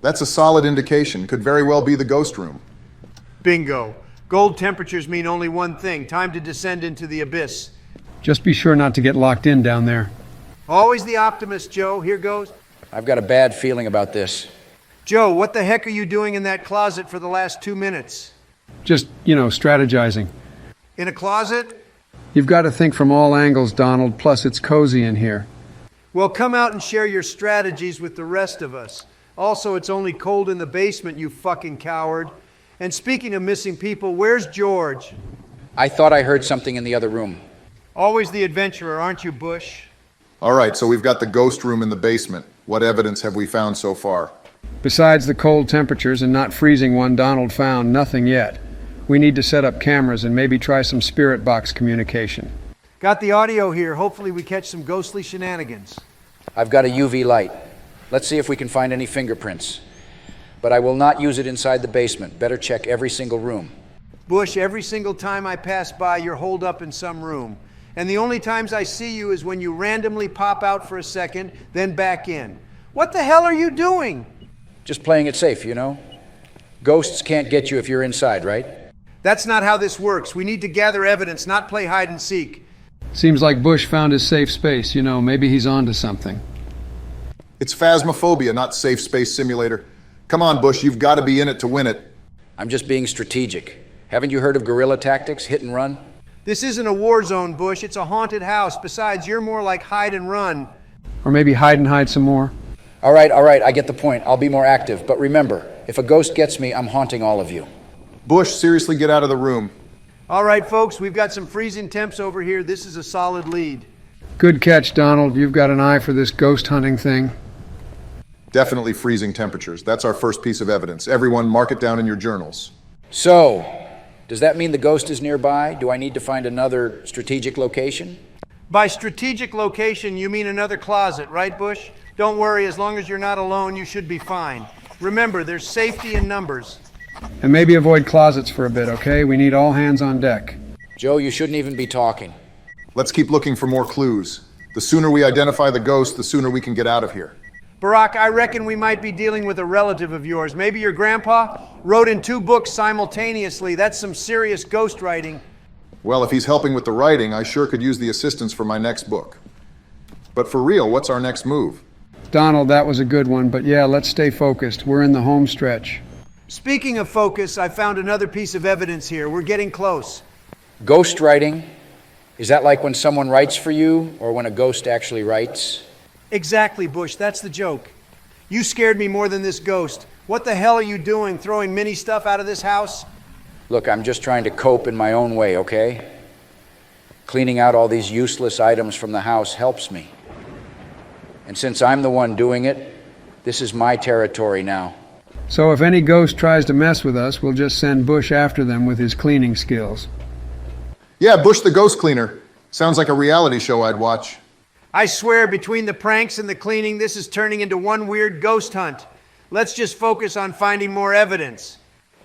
That's a solid indication. Could very well be the ghost room. Bingo. Gold temperatures mean only one thing: time to descend into the abyss. Just be sure not to get locked in down there. Always the optimist, Joe. Here goes. I've got a bad feeling about this. Joe, what the heck are you doing in that closet for the last 2 minutes? Just, strategizing. In a closet? You've got to think from all angles, Donald, plus it's cozy in here. Well, come out and share your strategies with the rest of us. Also, it's only cold in the basement, you fucking coward. And speaking of missing people, where's George? I thought I heard something in the other room. Always the adventurer, aren't you, Bush? All right, so we've got the ghost room in the basement. What evidence have we found so far? Besides the cold temperatures and not freezing one, Donald found nothing yet. We need to set up cameras and maybe try some spirit box communication. Got the audio here. Hopefully we catch some ghostly shenanigans. I've got a UV light. Let's see if we can find any fingerprints. But I will not use it inside the basement. Better check every single room. Bush, every single time I pass by, you're holed up in some room. And the only times I see you is when you randomly pop out for a second, then back in. What the hell are you doing? Just playing it safe, you know? Ghosts can't get you if you're inside, right? That's not how this works. We need to gather evidence, not play hide and seek. Seems like Bush found his safe space. You know, maybe he's onto something. It's Phasmophobia, not Safe Space Simulator. Come on, Bush, you've got to be in it to win it. I'm just being strategic. Haven't you heard of guerrilla tactics, hit and run? This isn't a war zone, Bush. It's a haunted house. Besides, you're more like hide and run. Or maybe hide and hide some more. All right, I get the point. I'll be more active. But remember, if a ghost gets me, I'm haunting all of you. Bush, seriously, get out of the room. All right, folks, we've got some freezing temps over here. This is a solid lead. Good catch, Donald. You've got an eye for this ghost hunting thing. Definitely freezing temperatures. That's our first piece of evidence. Everyone, mark it down in your journals. So, does that mean the ghost is nearby? Do I need to find another strategic location? By strategic location, you mean another closet, right, Bush? Don't worry, as long as you're not alone, you should be fine. Remember, there's safety in numbers. And maybe avoid closets for a bit, okay? We need all hands on deck. Joe, you shouldn't even be talking. Let's keep looking for more clues. The sooner we identify the ghost, the sooner we can get out of here. Barack, I reckon we might be dealing with a relative of yours. Maybe your grandpa wrote in 2 books simultaneously. That's some serious ghost writing. Well, if he's helping with the writing, I sure could use the assistance for my next book. But for real, what's our next move? Donald, that was a good one, but yeah, let's stay focused. We're in the home stretch. Speaking of focus, I found another piece of evidence here. We're getting close. Ghost writing? Is that like when someone writes for you, or when a ghost actually writes? Exactly, Bush. That's the joke. You scared me more than this ghost. What the hell are you doing, throwing mini stuff out of this house? Look, I'm just trying to cope in my own way, okay? Cleaning out all these useless items from the house helps me. And since I'm the one doing it, this is my territory now. So if any ghost tries to mess with us, we'll just send Bush after them with his cleaning skills. Yeah, Bush the Ghost Cleaner. Sounds like a reality show I'd watch. I swear, between the pranks and the cleaning, this is turning into one weird ghost hunt. Let's just focus on finding more evidence.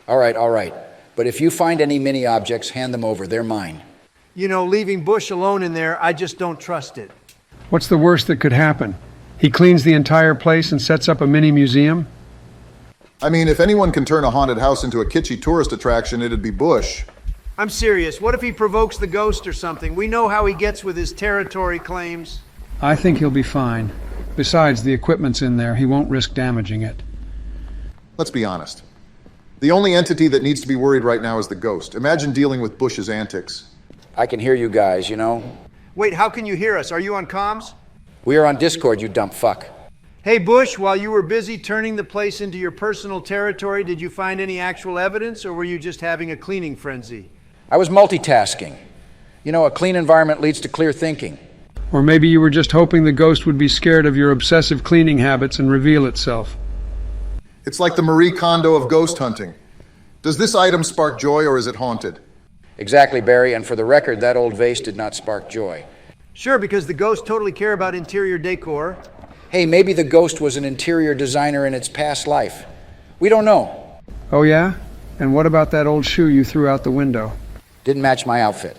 All right. But if you find any mini objects, hand them over. They're mine. You know, leaving Bush alone in there, I just don't trust it. What's the worst that could happen? He cleans the entire place and sets up a mini museum? I mean, if anyone can turn a haunted house into a kitschy tourist attraction, it'd be Bush. I'm serious. What if he provokes the ghost or something? We know how he gets with his territory claims. I think he'll be fine. Besides, the equipment's in there. He won't risk damaging it. Let's be honest. The only entity that needs to be worried right now is the ghost. Imagine dealing with Bush's antics. I can hear you guys, you know? Wait, how can you hear us? Are you on comms? We are on Discord, you dumb fuck. Hey, Bush, while you were busy turning the place into your personal territory, did you find any actual evidence, or were you just having a cleaning frenzy? I was multitasking. You know, a clean environment leads to clear thinking. Or maybe you were just hoping the ghost would be scared of your obsessive cleaning habits and reveal itself. It's like the Marie Kondo of ghost hunting. Does this item spark joy or is it haunted? Exactly, Barry, and for the record, that old vase did not spark joy. Sure, because the ghosts totally care about interior decor. Hey, maybe the ghost was an interior designer in its past life. We don't know. Oh yeah? And what about that old shoe you threw out the window? Didn't match my outfit.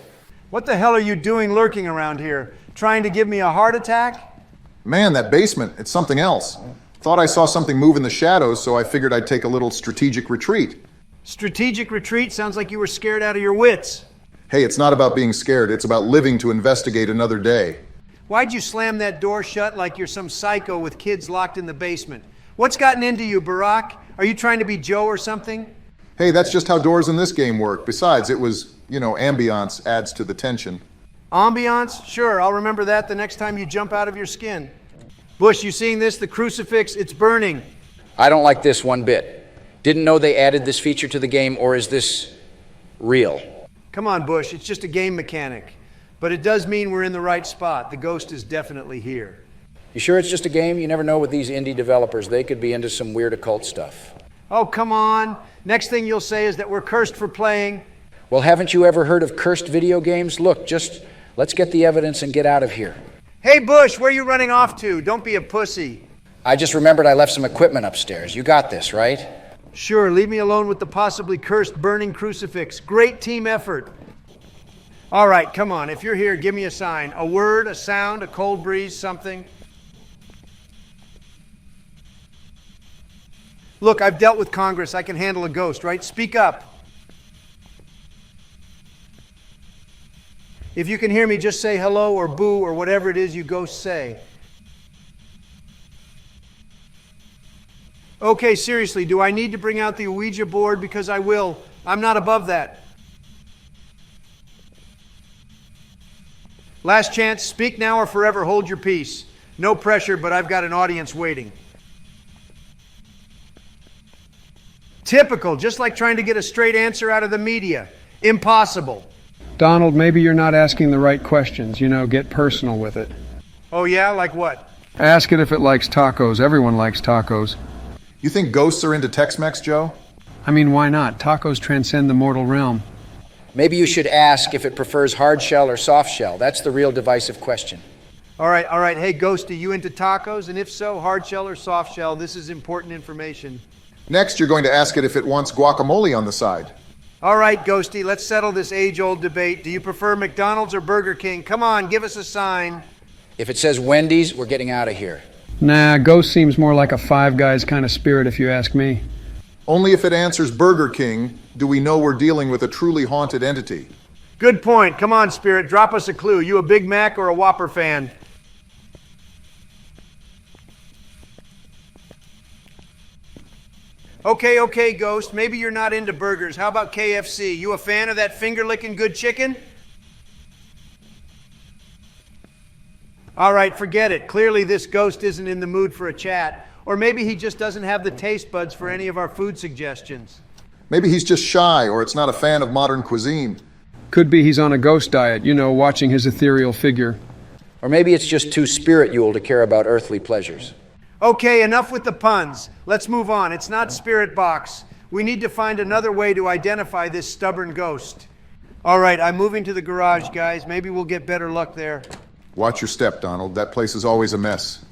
What the hell are you doing lurking around here? Trying to give me a heart attack? Man, that basement, it's something else. Thought I saw something move in the shadows, so I figured I'd take a little strategic retreat. Strategic retreat? Sounds like you were scared out of your wits. Hey, it's not about being scared, it's about living to investigate another day. Why'd you slam that door shut like you're some psycho with kids locked in the basement? What's gotten into you, Barack? Are you trying to be Joe or something? Hey, that's just how doors in this game work. Besides, it was, ambiance adds to the tension. Ambiance? Sure, I'll remember that the next time you jump out of your skin. Bush, you seeing this? The crucifix, it's burning. I don't like this one bit. Didn't know they added this feature to the game, or is this real? Come on, Bush, it's just a game mechanic. But it does mean we're in the right spot. The ghost is definitely here. You sure it's just a game? You never know with these indie developers. They could be into some weird occult stuff. Oh, come on. Next thing you'll say is that we're cursed for playing. Well, haven't you ever heard of cursed video games? Look, just let's get the evidence and get out of here. Hey, Bush, where are you running off to? Don't be a pussy. I just remembered I left some equipment upstairs. You got this, right? Sure, leave me alone with the possibly cursed burning crucifix. Great team effort. All right, come on. If you're here, give me a sign. A word, a sound, a cold breeze, something. Look, I've dealt with Congress. I can handle a ghost, right? Speak up. If you can hear me, just say hello or boo or whatever it is you ghosts say. Okay, seriously, do I need to bring out the Ouija board? Because I will. I'm not above that. Last chance, speak now or forever hold your peace. No pressure, but I've got an audience waiting. Typical, just like trying to get a straight answer out of the media. Impossible. Donald, maybe you're not asking the right questions. Get personal with it. Oh yeah, like what? Ask it if it likes tacos. Everyone likes tacos. You think ghosts are into Tex-Mex, Joe? I mean, why not? Tacos transcend the mortal realm. Maybe you should ask if it prefers hard shell or soft shell. That's the real divisive question. All right. Hey, Ghosty, you into tacos? And if so, hard shell or soft shell? This is important information. Next, you're going to ask it if it wants guacamole on the side. All right, Ghosty, let's settle this age-old debate. Do you prefer McDonald's or Burger King? Come on, give us a sign. If it says Wendy's, we're getting out of here. Nah, Ghost seems more like a Five Guys kind of spirit if you ask me. Only if it answers Burger King do we know we're dealing with a truly haunted entity. Good point. Come on, Spirit, drop us a clue. You a Big Mac or a Whopper fan? Okay, Ghost. Maybe you're not into burgers. How about KFC? You a fan of that finger-licking good chicken? All right, forget it. Clearly this ghost isn't in the mood for a chat. Or maybe he just doesn't have the taste buds for any of our food suggestions. Maybe he's just shy, or it's not a fan of modern cuisine. Could be he's on a ghost diet, watching his ethereal figure. Or maybe it's just too spiritual to care about earthly pleasures. Okay, enough with the puns. Let's move on. It's not Spirit Box. We need to find another way to identify this stubborn ghost. All right, I'm moving to the garage, guys. Maybe we'll get better luck there. Watch your step, Donald. That place is always a mess.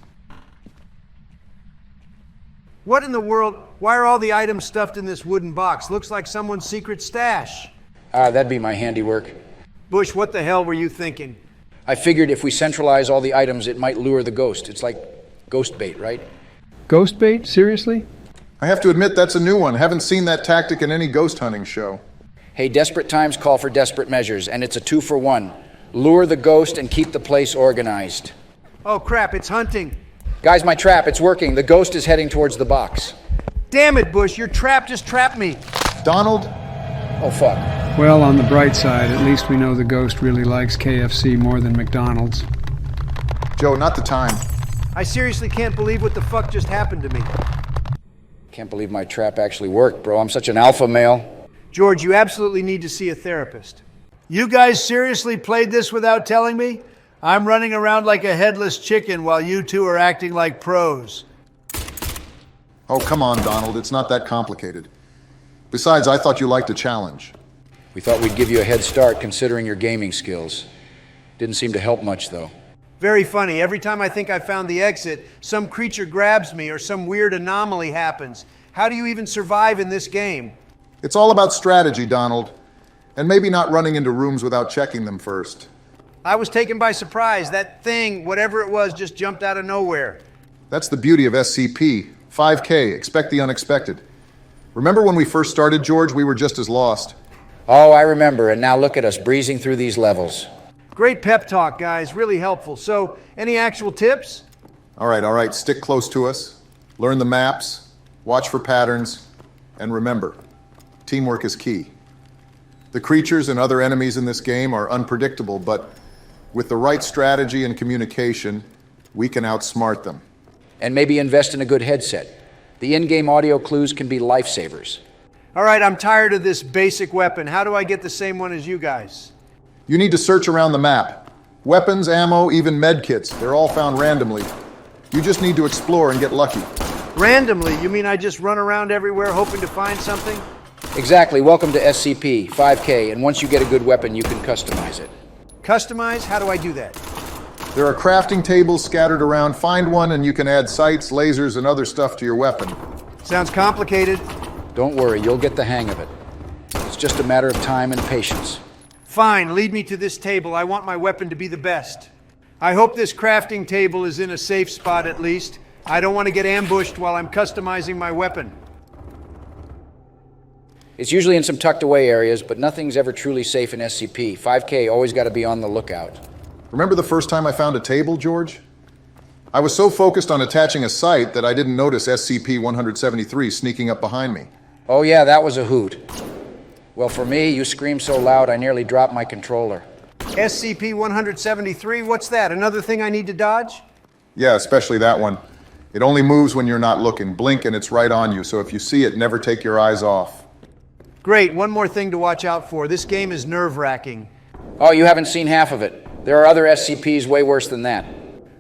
What in the world? Why are all the items stuffed in this wooden box? Looks like someone's secret stash. That'd be my handiwork. Bush, what the hell were you thinking? I figured if we centralize all the items, it might lure the ghost. It's like ghost bait, right? Ghost bait? Seriously? I have to admit that's a new one. Haven't seen that tactic in any ghost hunting show. Hey, desperate times call for desperate measures, and it's a 2-for-1. Lure the ghost and keep the place organized. Oh crap, it's hunting. Guys, my trap, it's working. The ghost is heading towards the box. Damn it, Bush, your trap just trapped me. Donald? Oh, fuck. Well, on the bright side, at least we know the ghost really likes KFC more than McDonald's. Joe, not the time. I seriously can't believe what the fuck just happened to me. Can't believe my trap actually worked, bro. I'm such an alpha male. George, you absolutely need to see a therapist. You guys seriously played this without telling me? I'm running around like a headless chicken while you two are acting like pros. Oh, come on, Donald. It's not that complicated. Besides, I thought you liked a challenge. We thought we'd give you a head start considering your gaming skills. Didn't seem to help much, though. Very funny. Every time I think I found the exit, some creature grabs me or some weird anomaly happens. How do you even survive in this game? It's all about strategy, Donald. And maybe not running into rooms without checking them first. I was taken by surprise. That thing, whatever it was, just jumped out of nowhere. That's the beauty of SCP. 5K, expect the unexpected. Remember when we first started, George? We were just as lost. Oh, I remember, and now look at us breezing through these levels. Great pep talk, guys. Really helpful. So, any actual tips? All right. Stick close to us. Learn the maps. Watch for patterns. And remember, teamwork is key. The creatures and other enemies in this game are unpredictable, but with the right strategy and communication, we can outsmart them. And maybe invest in a good headset. The in-game audio clues can be lifesavers. All right, I'm tired of this basic weapon. How do I get the same one as you guys? You need to search around the map. Weapons, ammo, even med kits, they're all found randomly. You just need to explore and get lucky. Randomly? You mean I just run around everywhere hoping to find something? Exactly. Welcome to SCP, 5K, and once you get a good weapon, you can customize it. Customize? How do I do that? There are crafting tables scattered around. Find one and you can add sights, lasers, and other stuff to your weapon. Sounds complicated. Don't worry, you'll get the hang of it. It's just a matter of time and patience. Fine, lead me to this table. I want my weapon to be the best. I hope this crafting table is in a safe spot at least. I don't want to get ambushed while I'm customizing my weapon. It's usually in some tucked away areas, but nothing's ever truly safe in SCP. 5K always got to be on the lookout. Remember the first time I found a table, George? I was so focused on attaching a sight that I didn't notice SCP-173 sneaking up behind me. Oh yeah, that was a hoot. Well, for me, you screamed so loud I nearly dropped my controller. SCP-173? What's that? Another thing I need to dodge? Yeah, especially that one. It only moves when you're not looking. Blink and it's right on you, so if you see it, never take your eyes off. Great, one more thing to watch out for. This game is nerve-wracking. Oh, you haven't seen half of it. There are other SCPs way worse than that.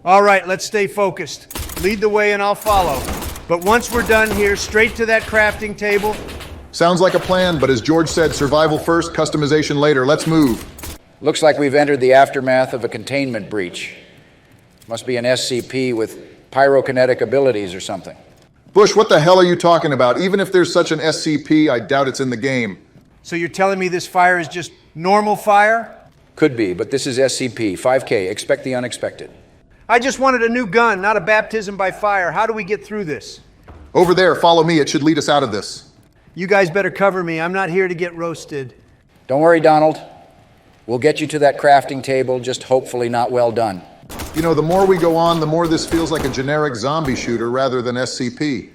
All right, let's stay focused. Lead the way and I'll follow. But once we're done here, straight to that crafting table. Sounds like a plan, but as George said, survival first, customization later. Let's move. Looks like we've entered the aftermath of a containment breach. Must be an SCP with pyrokinetic abilities or something. Bush, what the hell are you talking about? Even if there's such an SCP, I doubt it's in the game. So you're telling me this fire is just normal fire? Could be, but this is SCP. 5K. Expect the unexpected. I just wanted a new gun, not a baptism by fire. How do we get through this? Over there, follow me. It should lead us out of this. You guys better cover me. I'm not here to get roasted. Don't worry, Donald. We'll get you to that crafting table, just hopefully not well done. You know, the more we go on, the more this feels like a generic zombie shooter rather than SCP.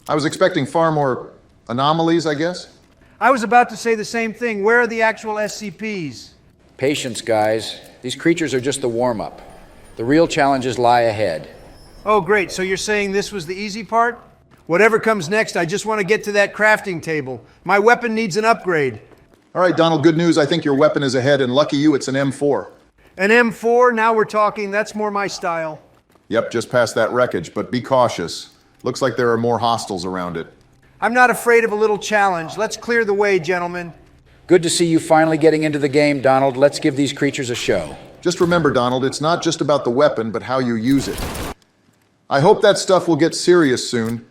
I was expecting far more anomalies, I guess. I was about to say the same thing. Where are the actual SCPs? Patience, guys. These creatures are just the warm-up. The real challenges lie ahead. Oh, great. So you're saying this was the easy part? Whatever comes next, I just want to get to that crafting table. My weapon needs an upgrade. All right, Donald, good news. I think your weapon is ahead, and lucky you, it's an M4. An M4? Now we're talking. That's more my style. Yep, just past that wreckage, but be cautious. Looks like there are more hostiles around it. I'm not afraid of a little challenge. Let's clear the way, gentlemen. Good to see you finally getting into the game, Donald. Let's give these creatures a show. Just remember, Donald, it's not just about the weapon, but how you use it. I hope that stuff will get serious soon.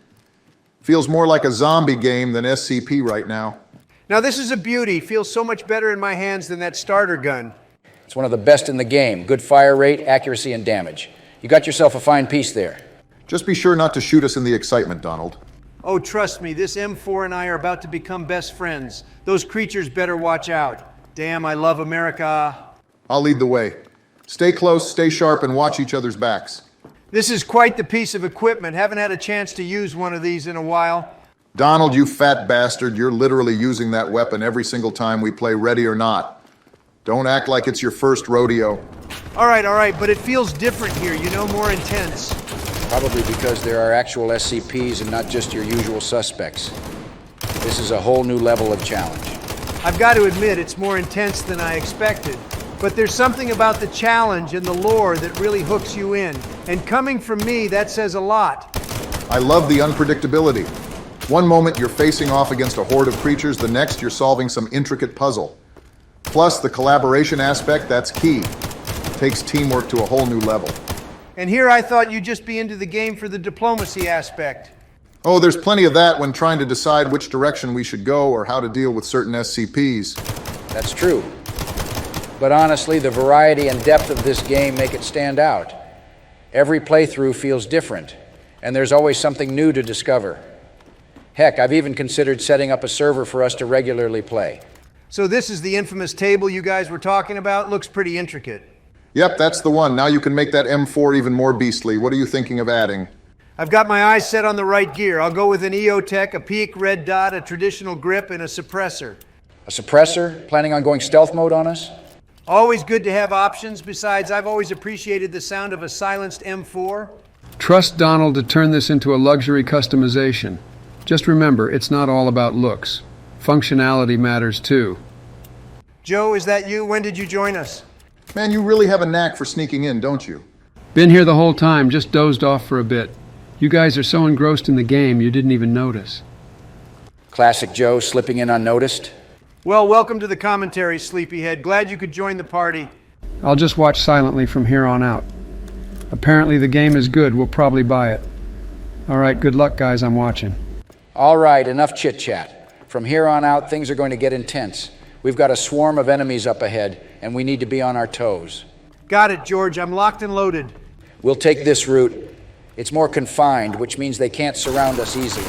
Feels more like a zombie game than SCP right now. Now this is a beauty. Feels so much better in my hands than that starter gun. It's one of the best in the game. Good fire rate, accuracy, and damage. You got yourself a fine piece there. Just be sure not to shoot us in the excitement, Donald. Oh, trust me, this M4 and I are about to become best friends. Those creatures better watch out. Damn, I love America. I'll lead the way. Stay close, stay sharp, and watch each other's backs. This is quite the piece of equipment. Haven't had a chance to use one of these in a while. Donald, you fat bastard, you're literally using that weapon every single time we play Ready or Not. Don't act like it's your first rodeo. All right, but it feels different here, you know, more intense. Probably because there are actual SCPs and not just your usual suspects. This is a whole new level of challenge. I've got to admit, it's more intense than I expected. But there's something about the challenge and the lore that really hooks you in. And coming from me, that says a lot. I love the unpredictability. One moment you're facing off against a horde of creatures, the next you're solving some intricate puzzle. Plus, the collaboration aspect, that's key. Takes teamwork to a whole new level. And here I thought you'd just be into the game for the diplomacy aspect. Oh, there's plenty of that when trying to decide which direction we should go or how to deal with certain SCPs. That's true. But honestly, the variety and depth of this game make it stand out. Every playthrough feels different, and there's always something new to discover. Heck, I've even considered setting up a server for us to regularly play. So this is the infamous table you guys were talking about? Looks pretty intricate. Yep, that's the one. Now you can make that M4 even more beastly. What are you thinking of adding? I've got my eyes set on the right gear. I'll go with an EOTech, a peak red dot, a traditional grip, and a suppressor. A suppressor? Planning on going stealth mode on us? Always good to have options. Besides, I've always appreciated the sound of a silenced M4. Trust Donald to turn this into a luxury customization. Just remember, it's not all about looks. Functionality matters too. Joe, is that you? When did you join us? Man, you really have a knack for sneaking in, don't you? Been here the whole time, just dozed off for a bit. You guys are so engrossed in the game, you didn't even notice. Classic Joe, slipping in unnoticed. Well, welcome to the commentary, Sleepyhead. Glad you could join the party. I'll just watch silently from here on out. Apparently the game is good, we'll probably buy it. All right, good luck, guys, I'm watching. All right, enough chit-chat. From here on out, things are going to get intense. We've got a swarm of enemies up ahead, and we need to be on our toes. Got it, George. I'm locked and loaded. We'll take this route. It's more confined, which means they can't surround us easily.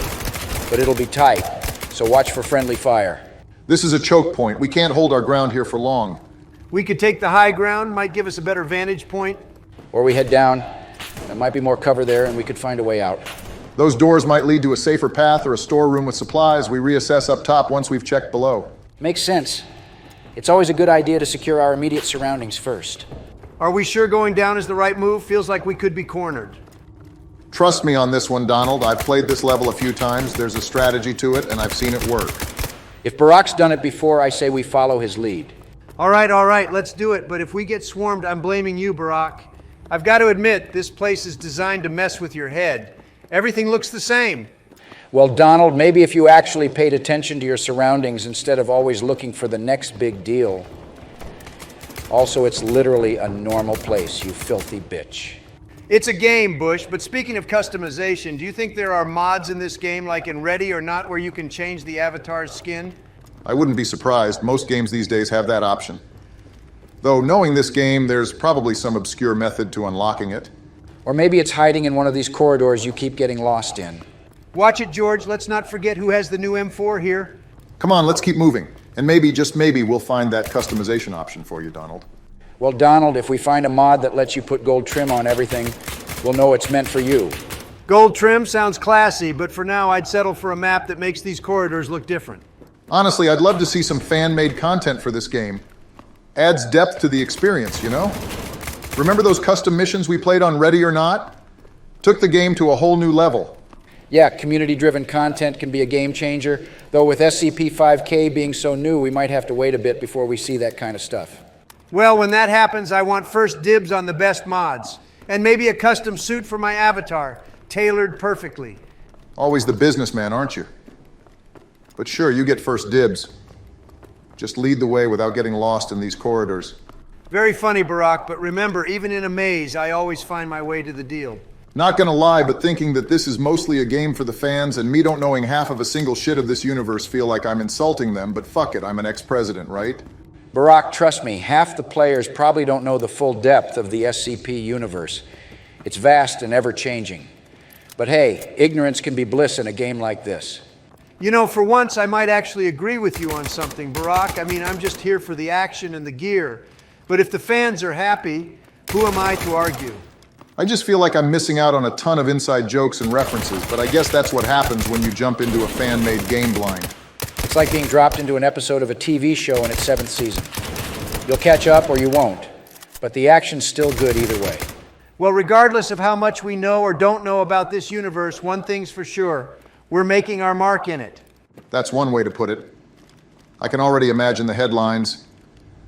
But it'll be tight, so watch for friendly fire. This is a choke point. We can't hold our ground here for long. We could take the high ground, might give us a better vantage point. Or we head down. There might be more cover there, and we could find a way out. Those doors might lead to a safer path or a storeroom with supplies. We reassess up top once we've checked below. Makes sense. It's always a good idea to secure our immediate surroundings first. Are we sure going down is the right move? Feels like we could be cornered. Trust me on this one, Donald. I've played this level a few times. There's a strategy to it, and I've seen it work. If Barack's done it before, I say we follow his lead. All right, let's do it. But if we get swarmed, I'm blaming you, Barack. I've got to admit, this place is designed to mess with your head. Everything looks the same. Well, Donald, maybe if you actually paid attention to your surroundings instead of always looking for the next big deal. Also, it's literally a normal place, you filthy bitch. It's a game, Bush, but speaking of customization, do you think there are mods in this game like in Ready or Not where you can change the avatar's skin? I wouldn't be surprised. Most games these days have that option. Though, knowing this game, there's probably some obscure method to unlocking it. Or maybe it's hiding in one of these corridors you keep getting lost in. Watch it, George. Let's not forget who has the new M4 here. Come on, let's keep moving. And maybe, just maybe, we'll find that customization option for you, Donald. Well, Donald, if we find a mod that lets you put gold trim on everything, we'll know it's meant for you. Gold trim sounds classy, but for now I'd settle for a map that makes these corridors look different. Honestly, I'd love to see some fan-made content for this game. Adds depth to the experience, you know? Remember those custom missions we played on Ready or Not? Took the game to a whole new level. Yeah, community-driven content can be a game changer, though with SCP-5K being so new, we might have to wait a bit before we see that kind of stuff. Well, when that happens, I want first dibs on the best mods. And maybe a custom suit for my avatar, tailored perfectly. Always the businessman, aren't you? But sure, you get first dibs. Just lead the way without getting lost in these corridors. Very funny, Barack, but remember, even in a maze, I always find my way to the deal. Not gonna lie, but thinking that this is mostly a game for the fans and me don't knowing half of a single shit of this universe feel like I'm insulting them, but fuck it, I'm an ex-president, right? Barack, trust me, half the players probably don't know the full depth of the SCP universe. It's vast and ever-changing. But hey, ignorance can be bliss in a game like this. You know, for once, I might actually agree with you on something, Barack. I mean, I'm just here for the action and the gear. But if the fans are happy, who am I to argue? I just feel like I'm missing out on a ton of inside jokes and references, but I guess that's what happens when you jump into a fan-made game blind. It's like being dropped into an episode of a TV show in its 7th season. You'll catch up or you won't, but the action's still good either way. Well, regardless of how much we know or don't know about this universe, one thing's for sure. We're making our mark in it. That's one way to put it. I can already imagine the headlines.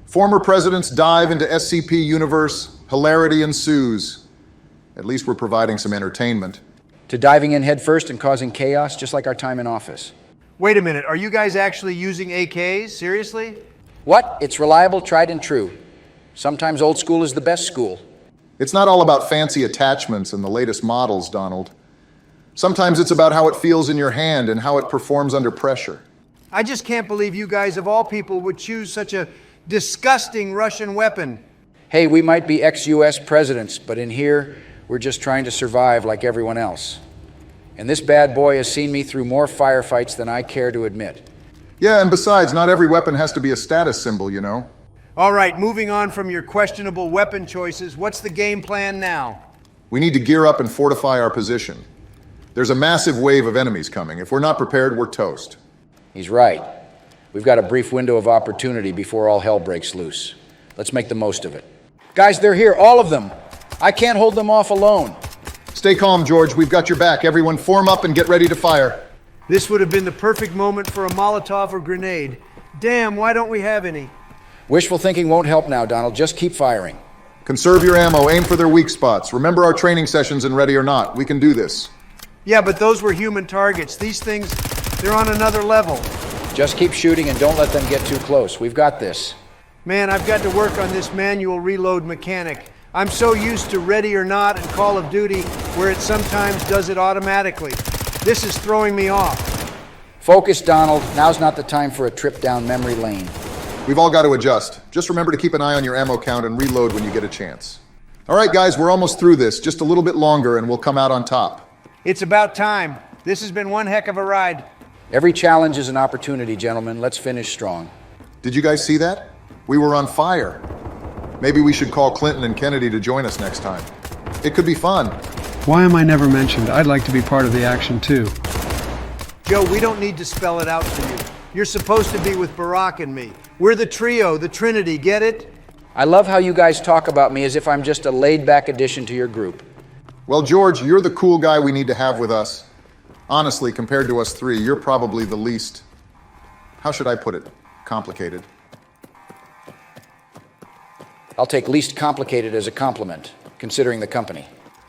Former presidents dive into SCP universe, hilarity ensues. At least we're providing some entertainment. To diving in headfirst and causing chaos, just like our time in office. Wait a minute, are you guys actually using AKs? Seriously? What? It's reliable, tried and true. Sometimes old school is the best school. It's not all about fancy attachments and the latest models, Donald. Sometimes it's about how it feels in your hand and how it performs under pressure. I just can't believe you guys, of all people, would choose such a disgusting Russian weapon. Hey, we might be ex-US presidents, but in here, we're just trying to survive like everyone else. And this bad boy has seen me through more firefights than I care to admit. Yeah, and besides, not every weapon has to be a status symbol, you know? All right, moving on from your questionable weapon choices, what's the game plan now? We need to gear up and fortify our position. There's a massive wave of enemies coming. If we're not prepared, we're toast. He's right. We've got a brief window of opportunity before all hell breaks loose. Let's make the most of it. Guys, they're here, all of them. I can't hold them off alone. Stay calm, George. We've got your back. Everyone form up and get ready to fire. This would have been the perfect moment for a Molotov or grenade. Damn, why don't we have any? Wishful thinking won't help now, Donald. Just keep firing. Conserve your ammo, aim for their weak spots. Remember our training sessions in Ready or Not. We can do this. Yeah, but those were human targets. These things, they're on another level. Just keep shooting and don't let them get too close. We've got this. Man, I've got to work on this manual reload mechanic. I'm so used to Ready or Not and Call of Duty where it sometimes does it automatically. This is throwing me off. Focus, Donald. Now's not the time for a trip down memory lane. We've all got to adjust. Just remember to keep an eye on your ammo count and reload when you get a chance. All right, guys, we're almost through this. Just a little bit longer and we'll come out on top. It's about time. This has been one heck of a ride. Every challenge is an opportunity, gentlemen. Let's finish strong. Did you guys see that? We were on fire. Maybe we should call Clinton and Kennedy to join us next time. It could be fun. Why am I never mentioned? I'd like to be part of the action too. Joe, we don't need to spell it out for you. You're supposed to be with Barack and me. We're the trio, the Trinity, get it? I love how you guys talk about me as if I'm just a laid-back addition to your group. Well, George, you're the cool guy we need to have with us. Honestly, compared to us three, you're probably the least, how should I put it, complicated. I'll take least complicated as a compliment, considering the company.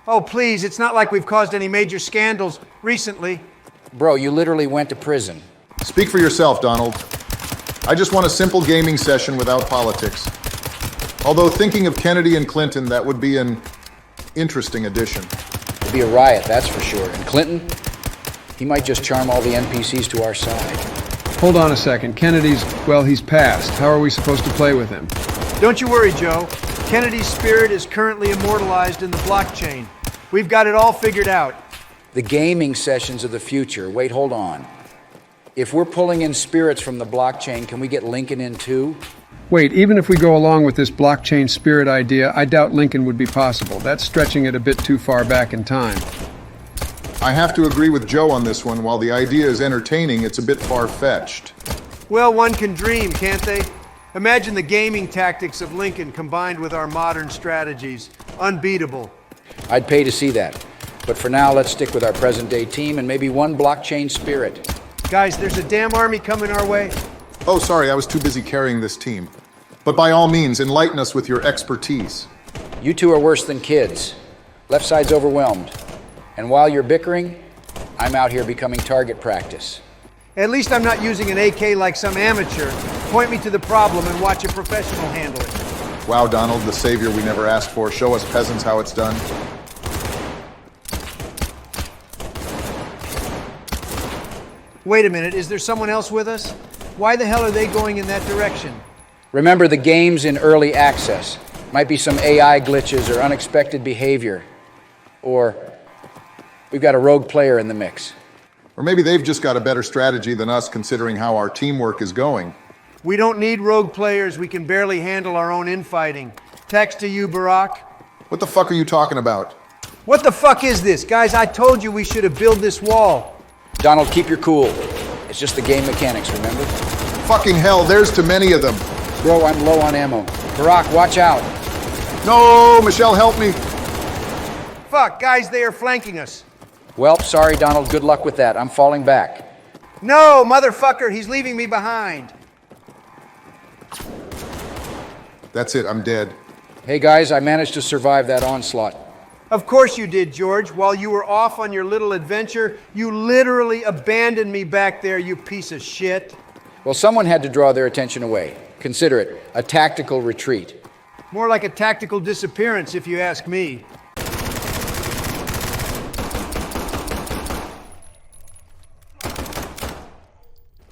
Oh, please, it's not like we've caused any major scandals recently. Bro, you literally went to prison. Speak for yourself, Donald. I just want a simple gaming session without politics. Although thinking of Kennedy and Clinton, that would be an interesting addition. It'll be a riot, that's for sure. And Clinton, he might just charm all the NPCs to our side. Hold on a second. Kennedy's, well, he's passed. How are we supposed to play with him? Don't you worry, Joe. Kennedy's spirit is currently immortalized in the blockchain. We've got it all figured out. The gaming sessions of the future. Wait, hold on. If we're pulling in spirits from the blockchain, can we get Lincoln in too? Wait, even if we go along with this blockchain spirit idea, I doubt Lincoln would be possible. That's stretching it a bit too far back in time. I have to agree with Joe on this one. While the idea is entertaining, it's a bit far-fetched. Well, one can dream, can't they? Imagine the gaming tactics of Lincoln combined with our modern strategies. Unbeatable. I'd pay to see that. But for now, let's stick with our present-day team and maybe one blockchain spirit. Guys, there's a damn army coming our way. Oh, sorry, I was too busy carrying this team. But by all means, enlighten us with your expertise. You two are worse than kids. Left side's overwhelmed. And while you're bickering, I'm out here becoming target practice. At least I'm not using an AK like some amateur. Point me to the problem and watch a professional handle it. Wow, Donald, the savior we never asked for. Show us peasants how it's done. Wait a minute, is there someone else with us? Why the hell are they going in that direction? Remember, the game's in early access. Might be some AI glitches or unexpected behavior. Or we've got a rogue player in the mix. Or maybe they've just got a better strategy than us, considering how our teamwork is going. We don't need rogue players. We can barely handle our own infighting. Text to you, Barack. What the fuck are you talking about? What the fuck is this? Guys, I told you we should have built this wall. Donald, keep your cool. It's just the game mechanics, remember? Fucking hell, there's too many of them. Bro, I'm low on ammo. Barack, watch out. No, Michelle, help me. Fuck, guys, they are flanking us. Well, sorry, Donald. Good luck with that. I'm falling back. No, motherfucker, he's leaving me behind. That's it, I'm dead. Hey, guys, I managed to survive that onslaught. Of course you did, George. While you were off on your little adventure, you literally abandoned me back there, you piece of shit. Well, someone had to draw their attention away. Consider it a tactical retreat. More like a tactical disappearance, if you ask me.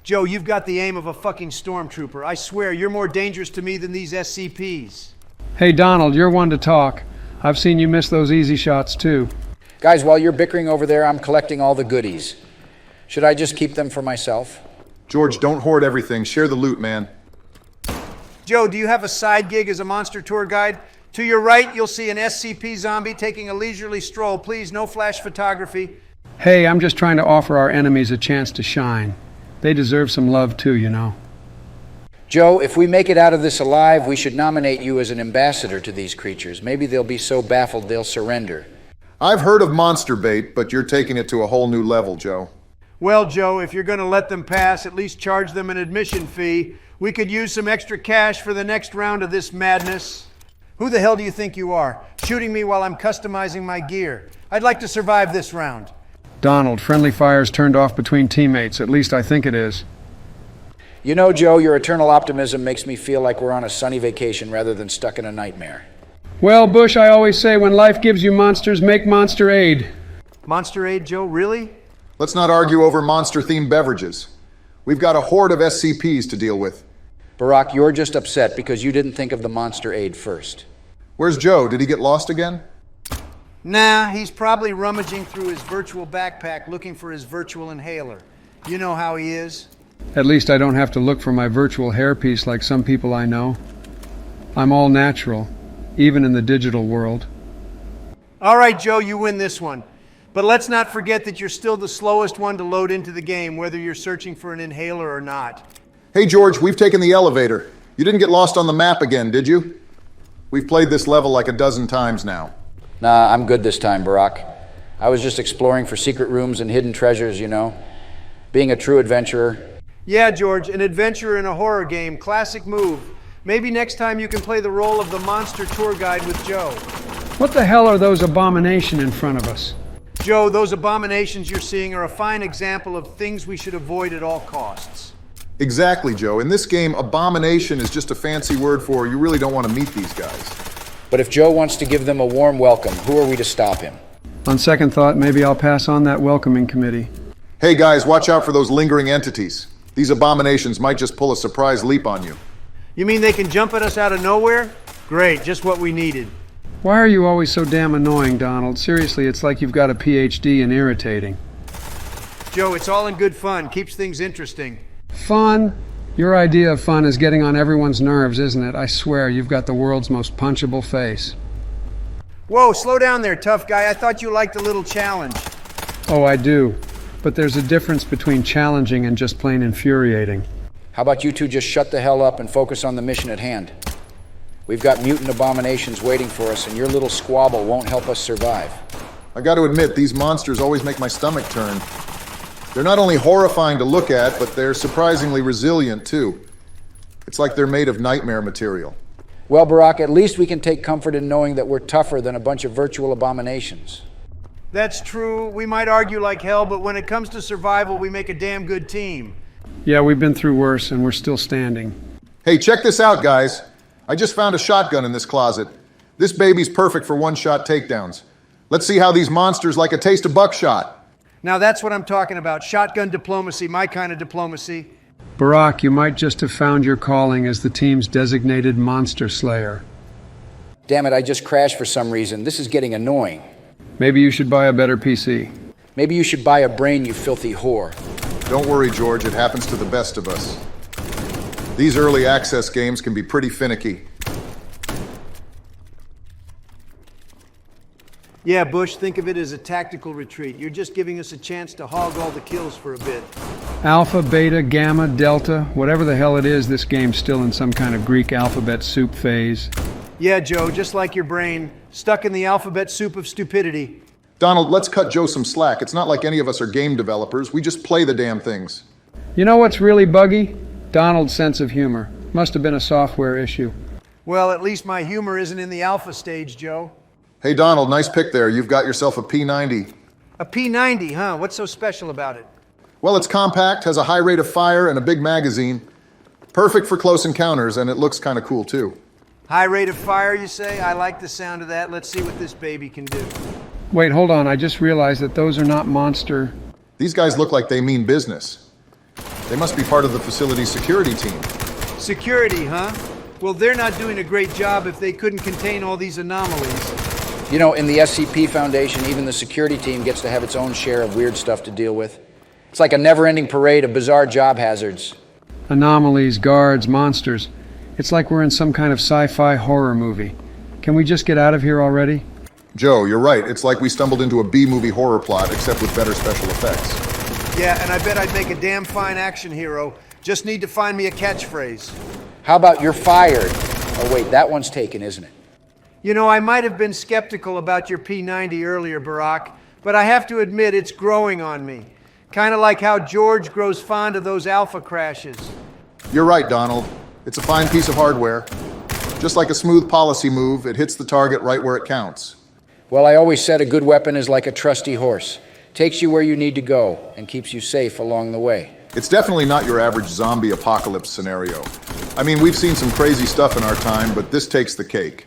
Joe, you've got the aim of a fucking stormtrooper. I swear, you're more dangerous to me than these SCPs. Hey, Donald, you're one to talk. I've seen you miss those easy shots, too. Guys, while you're bickering over there, I'm collecting all the goodies. Should I just keep them for myself? George, don't hoard everything. Share the loot, man. Joe, do you have a side gig as a monster tour guide? To your right, you'll see an SCP zombie taking a leisurely stroll. Please, no flash photography. Hey, I'm just trying to offer our enemies a chance to shine. They deserve some love, too, you know. Joe, if we make it out of this alive, we should nominate you as an ambassador to these creatures. Maybe they'll be so baffled they'll surrender. I've heard of monster bait, but you're taking it to a whole new level, Joe. Well, Joe, if you're going to let them pass, at least charge them an admission fee. We could use some extra cash for the next round of this madness. Who the hell do you think you are? Shooting me while I'm customizing my gear. I'd like to survive this round. Donald, friendly fire's turned off between teammates. At least I think it is. You know, Joe, your eternal optimism makes me feel like we're on a sunny vacation rather than stuck in a nightmare. Well, Bush, I always say when life gives you monsters, make Monster Aid. Monster Aid, Joe? Really? Let's not argue over monster-themed beverages. We've got a horde of SCPs to deal with. Barack, you're just upset because you didn't think of the Monster Aid first. Where's Joe? Did he get lost again? Nah, he's probably rummaging through his virtual backpack looking for his virtual inhaler. You know how he is. At least I don't have to look for my virtual hairpiece like some people I know. I'm all natural, even in the digital world. All right, Joe, you win this one. But let's not forget that you're still the slowest one to load into the game, whether you're searching for an inhaler or not. Hey, George, we've taken the elevator. You didn't get lost on the map again, did you? We've played this level like a dozen times now. Nah, I'm good this time, Barack. I was just exploring for secret rooms and hidden treasures, you know. Being a true adventurer. Yeah, George, an adventurer in a horror game. Classic move. Maybe next time you can play the role of the monster tour guide with Joe. What the hell are those abominations in front of us? Joe, those abominations you're seeing are a fine example of things we should avoid at all costs. Exactly, Joe. In this game, abomination is just a fancy word for you really don't want to meet these guys. But if Joe wants to give them a warm welcome, who are we to stop him? On second thought, maybe I'll pass on that welcoming committee. Hey guys, watch out for those lingering entities. These abominations might just pull a surprise leap on you. You mean they can jump at us out of nowhere? Great, just what we needed. Why are you always so damn annoying, Donald? Seriously, it's like you've got a PhD in irritating. Joe, it's all in good fun. Keeps things interesting. Fun? Your idea of fun is getting on everyone's nerves, isn't it? I swear, you've got the world's most punchable face. Whoa, slow down there, tough guy. I thought you liked a little challenge. Oh, I do. But there's a difference between challenging and just plain infuriating. How about you two just shut the hell up and focus on the mission at hand? We've got mutant abominations waiting for us, and your little squabble won't help us survive. I got to admit, these monsters always make my stomach turn. They're not only horrifying to look at, but they're surprisingly resilient, too. It's like they're made of nightmare material. Well, Barack, at least we can take comfort in knowing that we're tougher than a bunch of virtual abominations. That's true. We might argue like hell, but when it comes to survival, we make a damn good team. Yeah, we've been through worse, and we're still standing. Hey, check this out, guys. I just found a shotgun in this closet. This baby's perfect for one-shot takedowns. Let's see how these monsters like a taste of buckshot. Now that's what I'm talking about. Shotgun diplomacy, my kind of diplomacy. Barack, you might just have found your calling as the team's designated monster slayer. Damn it, I just crashed for some reason. This is getting annoying. Maybe you should buy a better PC. Maybe you should buy a brain, you filthy whore. Don't worry, George. It happens to the best of us. These early access games can be pretty finicky. Yeah, Bush, think of it as a tactical retreat. You're just giving us a chance to hog all the kills for a bit. Alpha, beta, gamma, delta, whatever the hell it is, this game's still in some kind of Greek alphabet soup phase. Yeah, Joe, just like your brain, stuck in the alphabet soup of stupidity. Donald, let's cut Joe some slack. It's not like any of us are game developers. We just play the damn things. You know what's really buggy? Donald's sense of humor. Must have been a software issue. Well, at least my humor isn't in the alpha stage, Joe. Hey, Donald, nice pick there. You've got yourself a P90. A P90, huh? What's so special about it? Well, it's compact, has a high rate of fire, and a big magazine. Perfect for close encounters, and it looks kind of cool, too. High rate of fire, you say? I like the sound of that. Let's see what this baby can do. Wait, hold on. I just realized that those are not monster... These guys look like they mean business. They must be part of the facility's security team. Security, huh? Well, they're not doing a great job if they couldn't contain all these anomalies. You know, in the SCP Foundation, even the security team gets to have its own share of weird stuff to deal with. It's like a never-ending parade of bizarre job hazards. Anomalies, guards, monsters. It's like we're in some kind of sci-fi horror movie. Can we just get out of here already? Joe, you're right. It's like we stumbled into a B-movie horror plot, except with better special effects. Yeah, and I bet I'd make a damn fine action hero. Just need to find me a catchphrase. How about you're fired? Oh, wait, that one's taken, isn't it? You know, I might have been skeptical about your P90 earlier, Barack, but I have to admit it's growing on me. Kind of like how George grows fond of those alpha crashes. You're right, Donald. It's a fine piece of hardware. Just like a smooth policy move, it hits the target right where it counts. Well, I always said a good weapon is like a trusty horse. Takes you where you need to go and keeps you safe along the way. It's definitely not your average zombie apocalypse scenario. I mean, we've seen some crazy stuff in our time, but this takes the cake.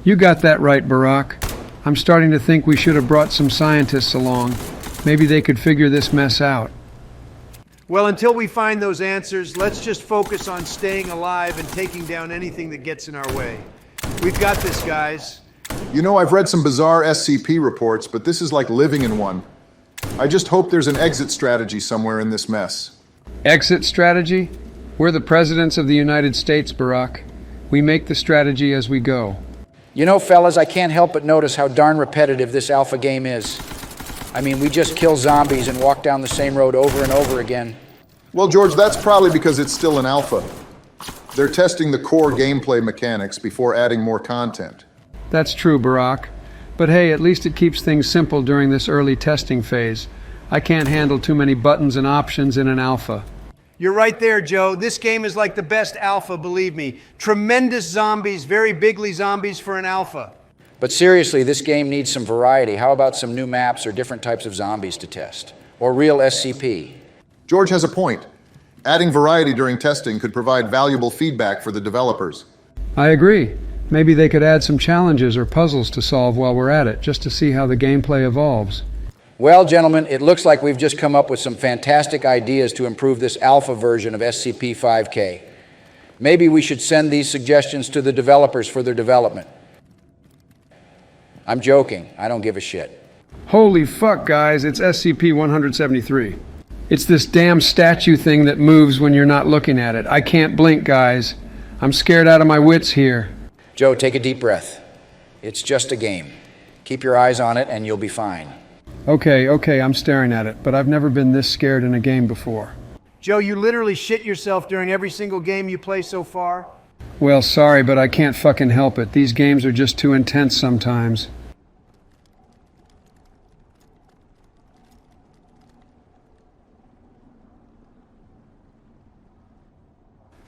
You got that right, Barack. I'm starting to think we should have brought some scientists along. Maybe they could figure this mess out. Well, until we find those answers, let's just focus on staying alive and taking down anything that gets in our way. We've got this, guys. You know, I've read some bizarre SCP reports, but this is like living in one. I just hope there's an exit strategy somewhere in this mess. Exit strategy? We're the presidents of the United States, Barack. We make the strategy as we go. You know, fellas, I can't help but notice how darn repetitive this alpha game is. I mean, we just kill zombies and walk down the same road over and over again. Well, George, that's probably because it's still an alpha. They're testing the core gameplay mechanics before adding more content. That's true, Barack. But hey, at least it keeps things simple during this early testing phase. I can't handle too many buttons and options in an alpha. You're right there, Joe. This game is like the best alpha, believe me. Tremendous zombies, very bigly zombies for an alpha. But seriously, this game needs some variety. How about some new maps or different types of zombies to test? Or real SCP? George has a point. Adding variety during testing could provide valuable feedback for the developers. I agree. Maybe they could add some challenges or puzzles to solve while we're at it, just to see how the gameplay evolves. Well, gentlemen, it looks like we've just come up with some fantastic ideas to improve this alpha version of SCP-5K. Maybe we should send these suggestions to the developers for their development. I'm joking. I don't give a shit. Holy fuck, guys, it's SCP-173. It's this damn statue thing that moves when you're not looking at it. I can't blink, guys. I'm scared out of my wits here. Joe, take a deep breath. It's just a game. Keep your eyes on it and you'll be fine. Okay, I'm staring at it, but I've never been this scared in a game before. Joe, you literally shit yourself during every single game you play so far? Well, sorry, but I can't fucking help it. These games are just too intense sometimes.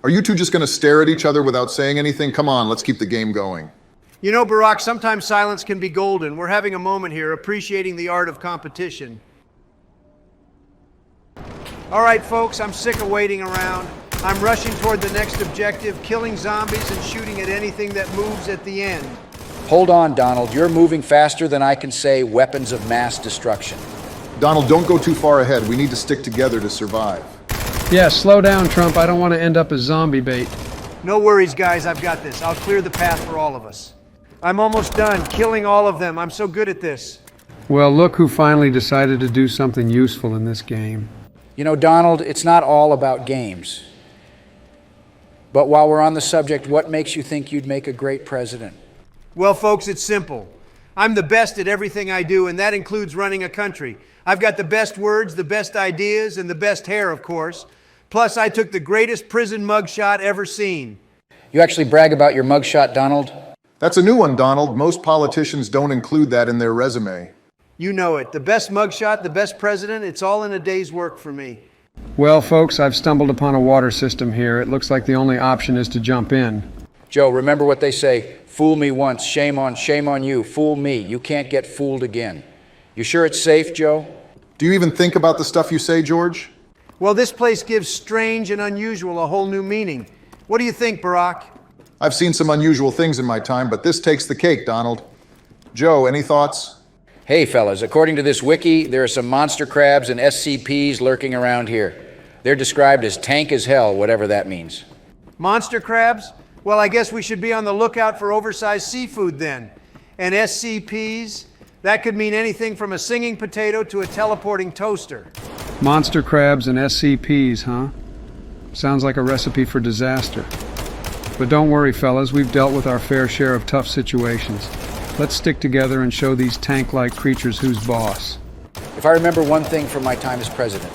Are you two just going to stare at each other without saying anything? Come on, let's keep the game going. You know, Barack, sometimes silence can be golden. We're having a moment here, appreciating the art of competition. All right, folks, I'm sick of waiting around. I'm rushing toward the next objective, killing zombies and shooting at anything that moves at the end. Hold on, Donald. You're moving faster than I can say weapons of mass destruction. Donald, don't go too far ahead. We need to stick together to survive. Yeah, slow down, Trump. I don't want to end up as zombie bait. No worries, guys. I've got this. I'll clear the path for all of us. I'm almost done, killing all of them. I'm so good at this. Well, look who finally decided to do something useful in this game. You know, Donald, it's not all about games. But while we're on the subject, what makes you think you'd make a great president? Well, folks, it's simple. I'm the best at everything I do, and that includes running a country. I've got the best words, the best ideas, and the best hair, of course. Plus, I took the greatest prison mugshot ever seen. You actually brag about your mugshot, Donald? That's a new one, Donald. Most politicians don't include that in their resume. You know it. The best mugshot, the best president, it's all in a day's work for me. Well, folks, I've stumbled upon a water system here. It looks like the only option is to jump in. Joe, remember what they say. Fool me once, shame on you. Fool me. You can't get fooled again. You sure it's safe, Joe? Do you even think about the stuff you say, George? Well, this place gives strange and unusual a whole new meaning. What do you think, Barack? I've seen some unusual things in my time, but this takes the cake, Donald. Joe, any thoughts? Hey, fellas, according to this wiki, there are some monster crabs and SCPs lurking around here. They're described as tank as hell, whatever that means. Monster crabs? Well, I guess we should be on the lookout for oversized seafood then. And SCPs? That could mean anything from a singing potato to a teleporting toaster. Monster crabs and SCPs, huh? Sounds like a recipe for disaster. But don't worry, fellas, we've dealt with our fair share of tough situations. Let's stick together and show these tank-like creatures who's boss. If I remember one thing from my time as president,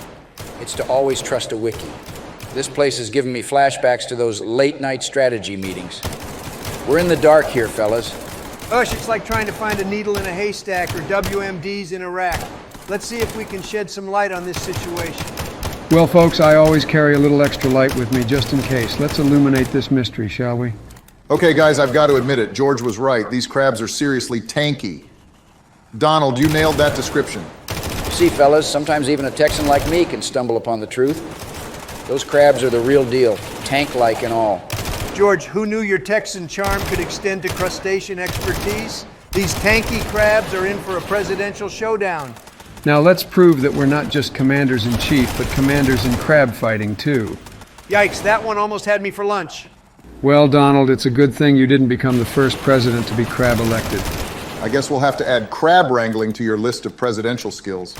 it's to always trust a wiki. This place has given me flashbacks to those late-night strategy meetings. We're in the dark here, fellas. Ush, it's like trying to find a needle in a haystack or WMDs in Iraq. Let's see if we can shed some light on this situation. Well, folks, I always carry a little extra light with me just in case. Let's illuminate this mystery, shall we? Okay, guys, I've got to admit it. George was right. These crabs are seriously tanky. Donald, you nailed that description. See, fellas, sometimes even a Texan like me can stumble upon the truth. Those crabs are the real deal, tank-like and all. George, who knew your Texan charm could extend to crustacean expertise? These tanky crabs are in for a presidential showdown. Now let's prove that we're not just commanders-in-chief, but commanders in crab fighting, too. Yikes, that one almost had me for lunch. Well, Donald, it's a good thing you didn't become the first president to be crab elected. I guess we'll have to add crab wrangling to your list of presidential skills.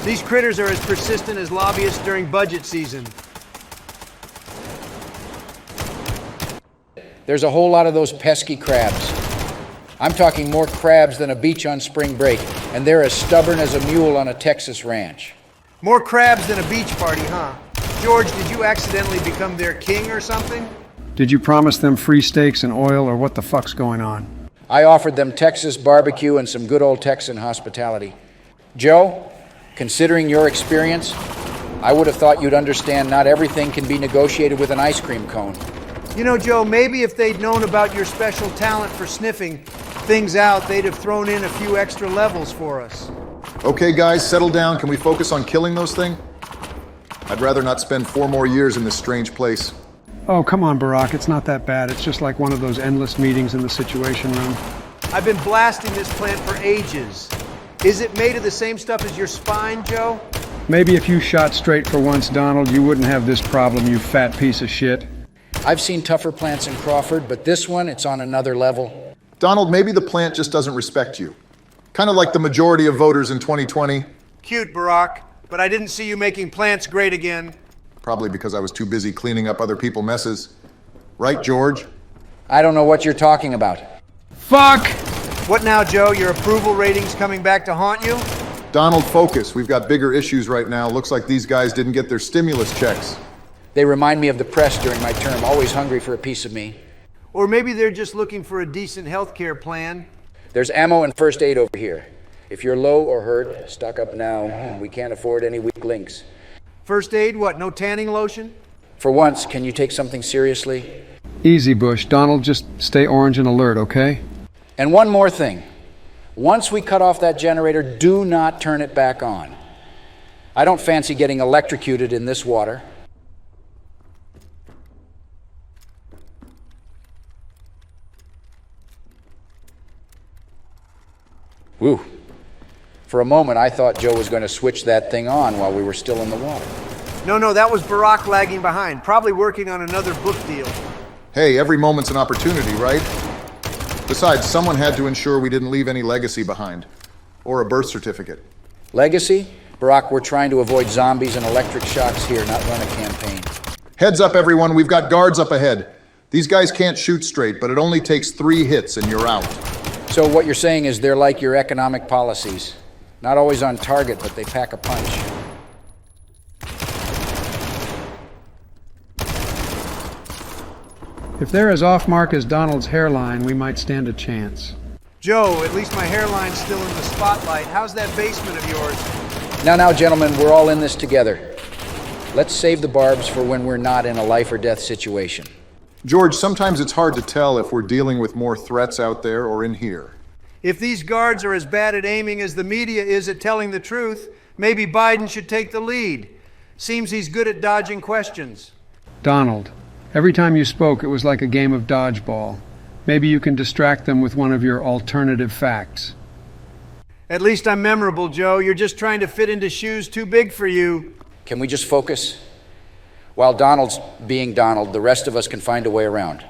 These critters are as persistent as lobbyists during budget season. There's a whole lot of those pesky crabs. I'm talking more crabs than a beach on spring break, and they're as stubborn as a mule on a Texas ranch. More crabs than a beach party, huh? George, did you accidentally become their king or something? Did you promise them free steaks and oil, or what the fuck's going on? I offered them Texas barbecue and some good old Texan hospitality. Joe, considering your experience, I would have thought you'd understand not everything can be negotiated with an ice cream cone. You know, Joe, maybe if they'd known about your special talent for sniffing things out, they'd have thrown in a few extra levels for us. Okay, guys, settle down. Can we focus on killing those things? I'd rather not spend 4 more years in this strange place. Oh, come on, Barack, it's not that bad. It's just like one of those endless meetings in the Situation Room. I've been blasting this plant for ages. Is it made of the same stuff as your spine, Joe? Maybe if you shot straight for once, Donald, you wouldn't have this problem, you fat piece of shit. I've seen tougher plants in Crawford, but this one, it's on another level. Donald, maybe the plant just doesn't respect you. Kind of like the majority of voters in 2020. Cute, Barack, but I didn't see you making plants great again. Probably because I was too busy cleaning up other people's messes. Right, George? I don't know what you're talking about. Fuck! What now, Joe? Your approval ratings coming back to haunt you? Donald, focus. We've got bigger issues right now. Looks like these guys didn't get their stimulus checks. They remind me of the press during my term, always hungry for a piece of me. Or maybe they're just looking for a decent health care plan. There's ammo and first aid over here. If you're low or hurt, stock up now. We can't afford any weak links. First aid, what, no tanning lotion? For once, can you take something seriously? Easy, Bush. Donald, just stay orange and alert, okay? And one more thing. Once we cut off that generator, do not turn it back on. I don't fancy getting electrocuted in this water. Whew. For a moment, I thought Joe was going to switch that thing on while we were still in the water. No, that was Barack lagging behind, probably working on another book deal. Hey, every moment's an opportunity, right? Besides, someone had to ensure we didn't leave any legacy behind. Or a birth certificate. Legacy? Barack, we're trying to avoid zombies and electric shocks here, not run a campaign. Heads up, everyone. We've got guards up ahead. These guys can't shoot straight, but it only takes 3 hits and you're out. So what you're saying is they're like your economic policies. Not always on target, but they pack a punch. If they're as off-mark as Donald's hairline, we might stand a chance. Joe, at least my hairline's still in the spotlight. How's that basement of yours? Now, gentlemen, we're all in this together. Let's save the barbs for when we're not in a life or death situation. George, sometimes it's hard to tell if we're dealing with more threats out there or in here. If these guards are as bad at aiming as the media is at telling the truth, maybe Biden should take the lead. Seems he's good at dodging questions. Donald, every time you spoke, it was like a game of dodgeball. Maybe you can distract them with one of your alternative facts. At least I'm memorable, Joe. You're just trying to fit into shoes too big for you. Can we just focus? While Donald's being Donald, the rest of us can find a way around.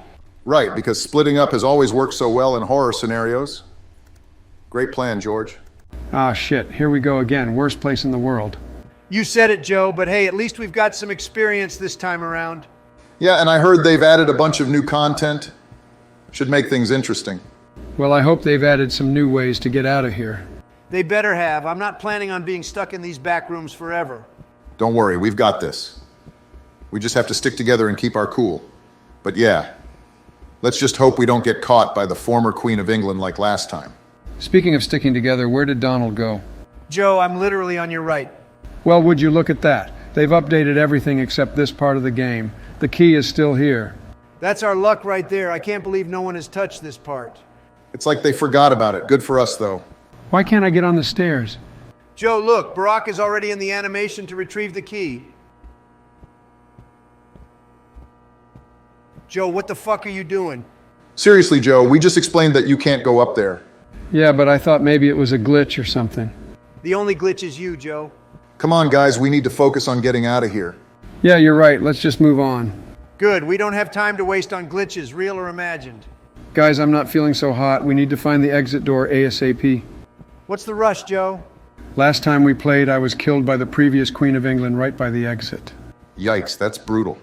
Right, because splitting up has always worked so well in horror scenarios. Great plan, George. Ah, shit. Here we go again. Worst place in the world. You said it, Joe, but hey, at least we've got some experience this time around. Yeah, and I heard they've added a bunch of new content. Should make things interesting. Well, I hope they've added some new ways to get out of here. They better have. I'm not planning on being stuck in these back rooms forever. Don't worry, we've got this. We just have to stick together and keep our cool. But yeah, let's just hope we don't get caught by the former Queen of England like last time. Speaking of sticking together, where did Donald go? Joe, I'm literally on your right. Well, would you look at that? They've updated everything except this part of the game. The key is still here. That's our luck right there. I can't believe no one has touched this part. It's like they forgot about it. Good for us, though. Why can't I get on the stairs? Joe, look, Barack is already in the animation to retrieve the key. Joe, what the fuck are you doing? Seriously, Joe, we just explained that you can't go up there. Yeah, but I thought maybe it was a glitch or something. The only glitch is you, Joe. Come on, guys, we need to focus on getting out of here. Yeah, you're right. Let's just move on. Good, we don't have time to waste on glitches, real or imagined. Guys, I'm not feeling so hot. We need to find the exit door ASAP. What's the rush, Joe? Last time we played, I was killed by the previous Queen of England right by the exit. Yikes, that's brutal.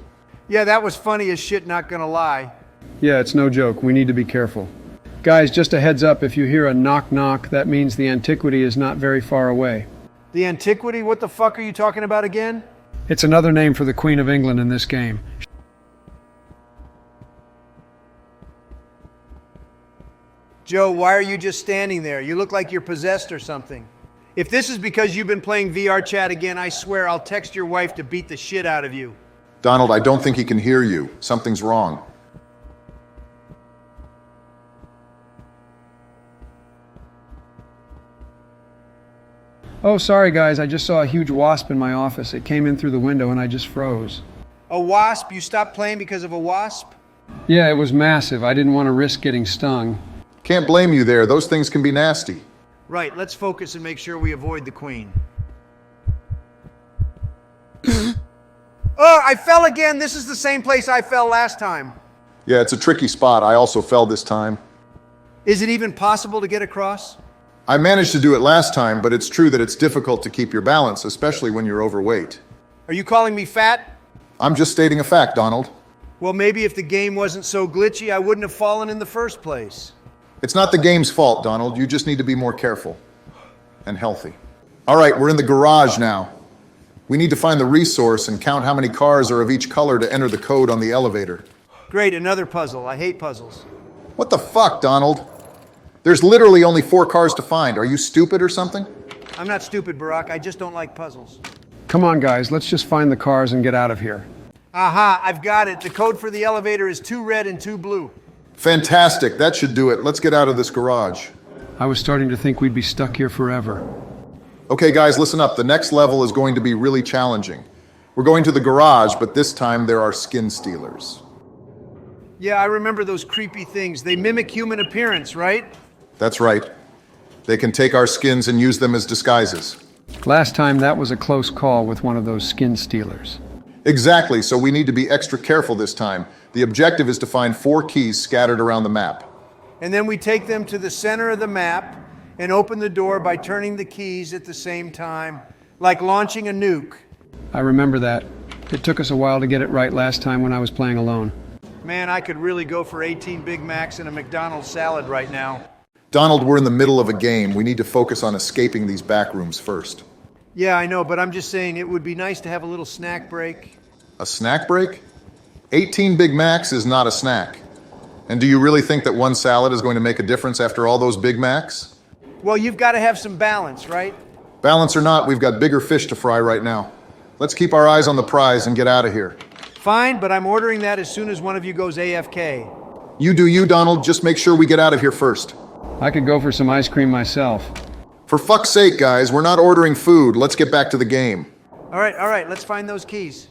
Yeah, that was funny as shit, not gonna lie. Yeah, it's no joke. We need to be careful. Guys, just a heads up, if you hear a knock knock, that means the antiquity is not very far away. The antiquity? What the fuck are you talking about again? It's another name for the Queen of England in this game. Joe, why are you just standing there? You look like you're possessed or something. If this is because you've been playing VR chat again, I swear I'll text your wife to beat the shit out of you. Donald, I don't think he can hear you. Something's wrong. Oh, sorry guys, I just saw a huge wasp in my office. It came in through the window and I just froze. A wasp? You stopped playing because of a wasp? Yeah, it was massive. I didn't want to risk getting stung. Can't blame you there. Those things can be nasty. Right, let's focus and make sure we avoid the queen. Oh, I fell again! This is the same place I fell last time. Yeah, it's a tricky spot. I also fell this time. Is it even possible to get across? I managed to do it last time, but it's true that it's difficult to keep your balance, especially when you're overweight. Are you calling me fat? I'm just stating a fact, Donald. Well, maybe if the game wasn't so glitchy, I wouldn't have fallen in the first place. It's not the game's fault, Donald. You just need to be more careful and healthy. All right, we're in the garage now. We need to find the resource and count how many cars are of each color to enter the code on the elevator. Great, another puzzle. I hate puzzles. What the fuck, Donald? There's literally only 4 cars to find. Are you stupid or something? I'm not stupid, Barack. I just don't like puzzles. Come on guys, let's just find the cars and get out of here. Aha, I've got it. The code for the elevator is 2 red and 2 blue. Fantastic. That should do it. Let's get out of this garage. I was starting to think we'd be stuck here forever. Okay, guys, listen up. The next level is going to be really challenging. We're going to the garage, but this time there are skin stealers. Yeah, I remember those creepy things. They mimic human appearance, right? That's right. They can take our skins and use them as disguises. Last time that was a close call with one of those skin stealers. Exactly, so we need to be extra careful this time. The objective is to find 4 keys scattered around the map. And then we take them to the center of the map and open the door by turning the keys at the same time, like launching a nuke. I remember that. It took us a while to get it right last time when I was playing alone. Man, I could really go for 18 Big Macs and a McDonald's salad right now. Donald, we're in the middle of a game. We need to focus on escaping these backrooms first. Yeah, I know, but I'm just saying it would be nice to have a little snack break. A snack break? 18 Big Macs is not a snack. And do you really think that one salad is going to make a difference after all those Big Macs? Well, you've got to have some balance, right? Balance or not, we've got bigger fish to fry right now. Let's keep our eyes on the prize and get out of here. Fine, but I'm ordering that as soon as one of you goes AFK. You do you, Donald. Just make sure we get out of here first. I could go for some ice cream myself. For fuck's sake, guys, we're not ordering food. Let's get back to the game. All right, let's find those keys.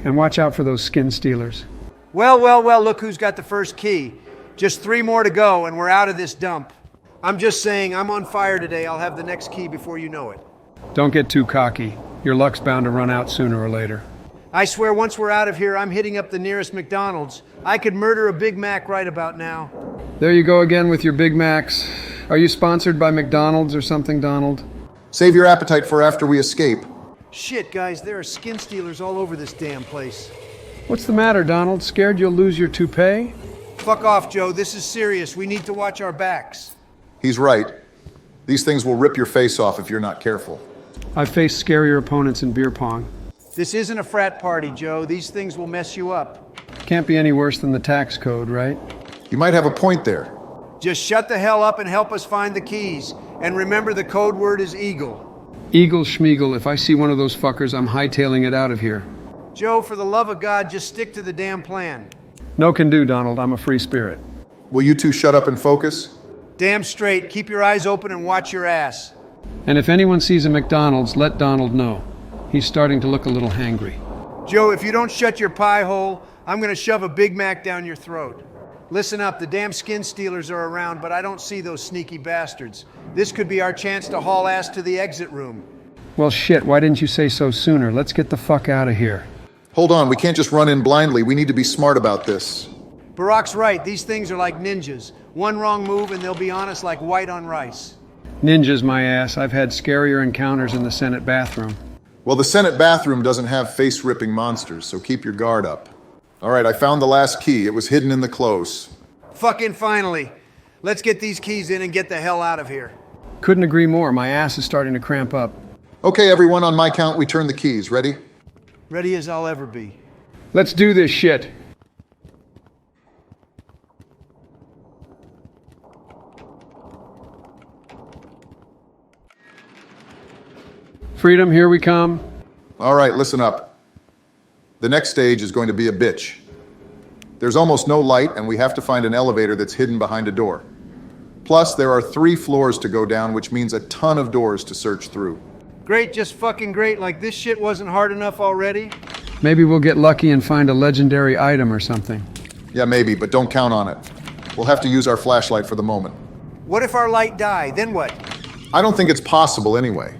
And watch out for those skin stealers. Well, look who's got the first key. Just 3 more to go and we're out of this dump. I'm just saying, I'm on fire today. I'll have the next key before you know it. Don't get too cocky. Your luck's bound to run out sooner or later. I swear once we're out of here, I'm hitting up the nearest McDonald's. I could murder a Big Mac right about now. There you go again with your Big Macs. Are you sponsored by McDonald's or something, Donald? Save your appetite for after we escape. Shit, guys, there are skin stealers all over this damn place. What's the matter, Donald? Scared you'll lose your toupee? Fuck off, Joe. This is serious. We need to watch our backs. He's right. These things will rip your face off if you're not careful. I've faced scarier opponents in beer pong. This isn't a frat party, Joe. These things will mess you up. Can't be any worse than the tax code, right? You might have a point there. Just shut the hell up and help us find the keys. And remember, the code word is eagle. Eagle Schmeagle, if I see one of those fuckers, I'm hightailing it out of here. Joe, for the love of God, just stick to the damn plan. No can do, Donald. I'm a free spirit. Will you two shut up and focus? Damn straight. Keep your eyes open and watch your ass. And if anyone sees a McDonald's, let Donald know. He's starting to look a little hangry. Joe, if you don't shut your pie hole, I'm gonna shove a Big Mac down your throat. Listen up, the damn skin stealers are around, but I don't see those sneaky bastards. This could be our chance to haul ass to the exit room. Well, shit, why didn't you say so sooner? Let's get the fuck out of here. Hold on, we can't just run in blindly. We need to be smart about this. Barack's right, these things are like ninjas. One wrong move and they'll be on us like white on rice. Ninjas, my ass. I've had scarier encounters in the Senate bathroom. Well, the Senate bathroom doesn't have face-ripping monsters, so keep your guard up. All right, I found the last key. It was hidden in the clothes. Fucking finally. Let's get these keys in and get the hell out of here. Couldn't agree more. My ass is starting to cramp up. Okay, everyone, on my count, we turn the keys. Ready? Ready as I'll ever be. Let's do this shit. Freedom, here we come. All right, listen up. The next stage is going to be a bitch. There's almost no light, and we have to find an elevator that's hidden behind a door. Plus, there are 3 floors to go down, which means a ton of doors to search through. Great, just fucking great. Like this shit wasn't hard enough already. Maybe we'll get lucky and find a legendary item or something. Yeah, maybe, but don't count on it. We'll have to use our flashlight for the moment. What if our light died? Then what? I don't think it's possible anyway.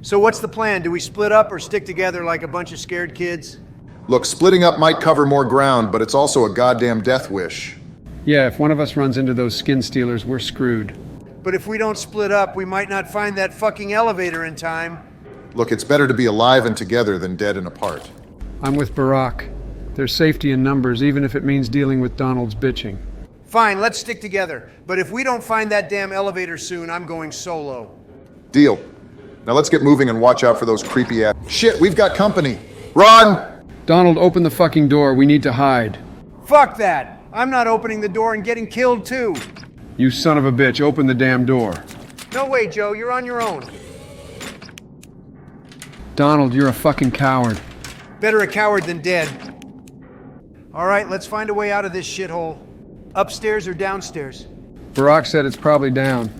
So what's the plan? Do we split up or stick together like a bunch of scared kids? Look, splitting up might cover more ground, but it's also a goddamn death wish. Yeah, if one of us runs into those skin stealers, we're screwed. But if we don't split up, we might not find that fucking elevator in time. Look, it's better to be alive and together than dead and apart. I'm with Barack. There's safety in numbers, even if it means dealing with Donald's bitching. Fine, let's stick together. But if we don't find that damn elevator soon, I'm going solo. Deal. Now let's get moving and watch out for those creepy ass. Shit, we've got company. Run! Donald, open the fucking door. We need to hide. Fuck that! I'm not opening the door and getting killed too. You son of a bitch, open the damn door. No way, Joe, you're on your own. Donald, you're a fucking coward. Better a coward than dead. All right, let's find a way out of this shithole. Upstairs or downstairs? Barack said it's probably down.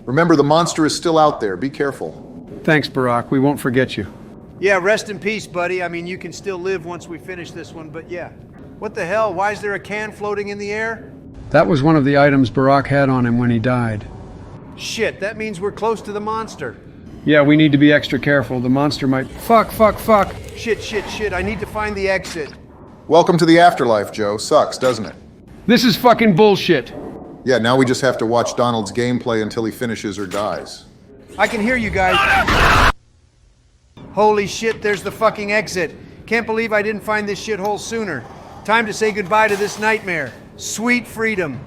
Remember, the monster is still out there. Be careful. Thanks, Barack. We won't forget you. Yeah, rest in peace, buddy. I mean, you can still live once we finish this one, but yeah. What the hell? Why is there a can floating in the air? That was one of the items Barack had on him when he died. Shit, that means we're close to the monster. Yeah, we need to be extra careful. The monster might... Fuck. Shit. I need to find the exit. Welcome to the afterlife, Joe. Sucks, doesn't it? This is fucking bullshit. Yeah, now we just have to watch Donald's gameplay until he finishes or dies. I can hear you guys. Holy shit, there's the fucking exit. Can't believe I didn't find this shithole sooner. Time to say goodbye to this nightmare. Sweet freedom.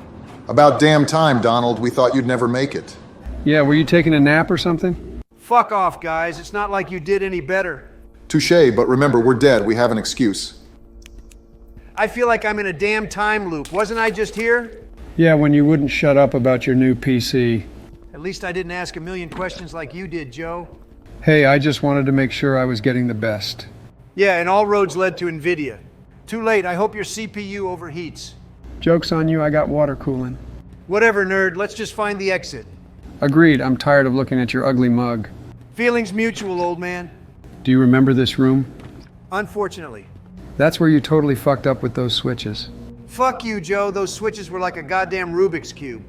About damn time, Donald. We thought you'd never make it. Yeah, were you taking a nap or something? Fuck off, guys. It's not like you did any better. Touché, but remember, we're dead. We have an excuse. I feel like I'm in a damn time loop. Wasn't I just here? Yeah, when you wouldn't shut up about your new PC. At least I didn't ask a million questions like you did, Joe. Hey, I just wanted to make sure I was getting the best. Yeah, and all roads led to NVIDIA. Too late. I hope your CPU overheats. Joke's on you, I got water cooling. Whatever, nerd. Let's just find the exit. Agreed, I'm tired of looking at your ugly mug. Feelings mutual, old man. Do you remember this room? Unfortunately. That's where you totally fucked up with those switches. Fuck you, Joe. Those switches were like a goddamn Rubik's Cube.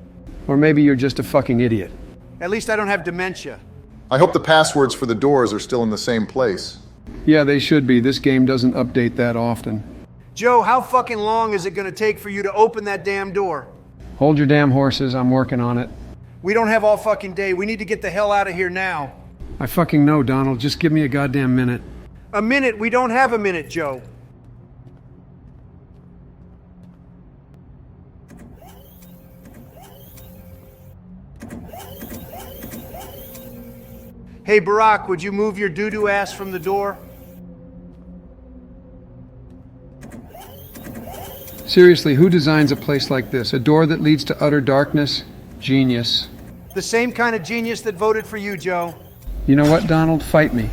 Or maybe you're just a fucking idiot. At least I don't have dementia. I hope the passwords for the doors are still in the same place. Yeah, they should be. This game doesn't update that often. Joe, how fucking long is it gonna take for you to open that damn door? Hold your damn horses, I'm working on it. We don't have all fucking day. We need to get the hell out of here now. I fucking know, Donald. Just give me a goddamn minute. A minute? We don't have a minute, Joe. Hey, Barack, would you move your doo-doo ass from the door? Seriously, who designs a place like this? A door that leads to utter darkness? Genius. The same kind of genius that voted for you, Joe. You know what, Donald? Fight me.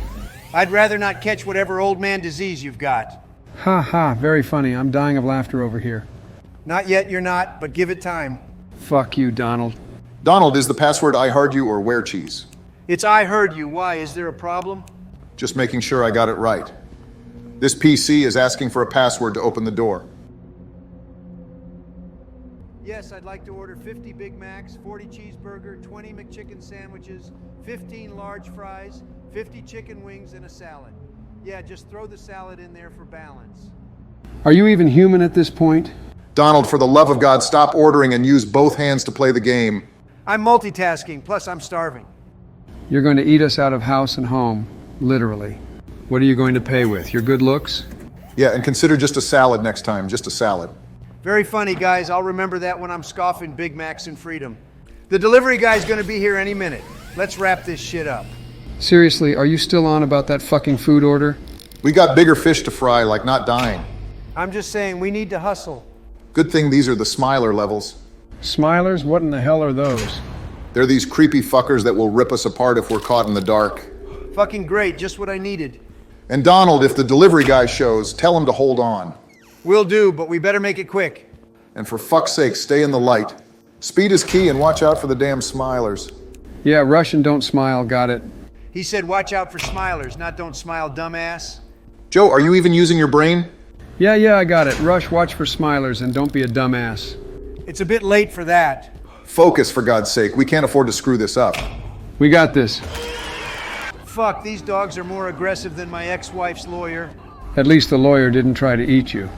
I'd rather not catch whatever old man disease you've got. Ha ha, very funny. I'm dying of laughter over here. Not yet, you're not, but give it time. Fuck you, Donald. Donald, is the password I heard you or where cheese? It's I heard you. Why? Is there a problem? Just making sure I got it right. This PC is asking for a password to open the door. Yes, I'd like to order 50 Big Macs, 40 cheeseburger, 20 McChicken sandwiches, 15 large fries, 50 chicken wings, and a salad. Yeah, just throw the salad in there for balance. Are you even human at this point? Donald, for the love of God, stop ordering and use both hands to play the game. I'm multitasking, plus I'm starving. You're going to eat us out of house and home, literally. What are you going to pay with? Your good looks? Yeah, and consider just a salad next time, just a salad. Very funny, guys. I'll remember that when I'm scoffing Big Macs and freedom. The delivery guy's gonna be here any minute. Let's wrap this shit up. Seriously, are you still on about that fucking food order? We got bigger fish to fry, like not dying. I'm just saying, we need to hustle. Good thing these are the Smiler levels. Smilers? What in the hell are those? They're these creepy fuckers that will rip us apart if we're caught in the dark. Fucking great, just what I needed. And Donald, if the delivery guy shows, tell him to hold on. Will do, but we better make it quick. And for fuck's sake, stay in the light. Speed is key and watch out for the damn Smilers. Yeah, rush and don't smile, got it. He said watch out for smilers, not don't smile, dumbass. Joe, are you even using your brain? Yeah, I got it. Rush, watch for smilers, and don't be a dumbass. It's a bit late for that. Focus, for God's sake. We can't afford to screw this up. We got this. Fuck, these dogs are more aggressive than my ex-wife's lawyer. At least the lawyer didn't try to eat you.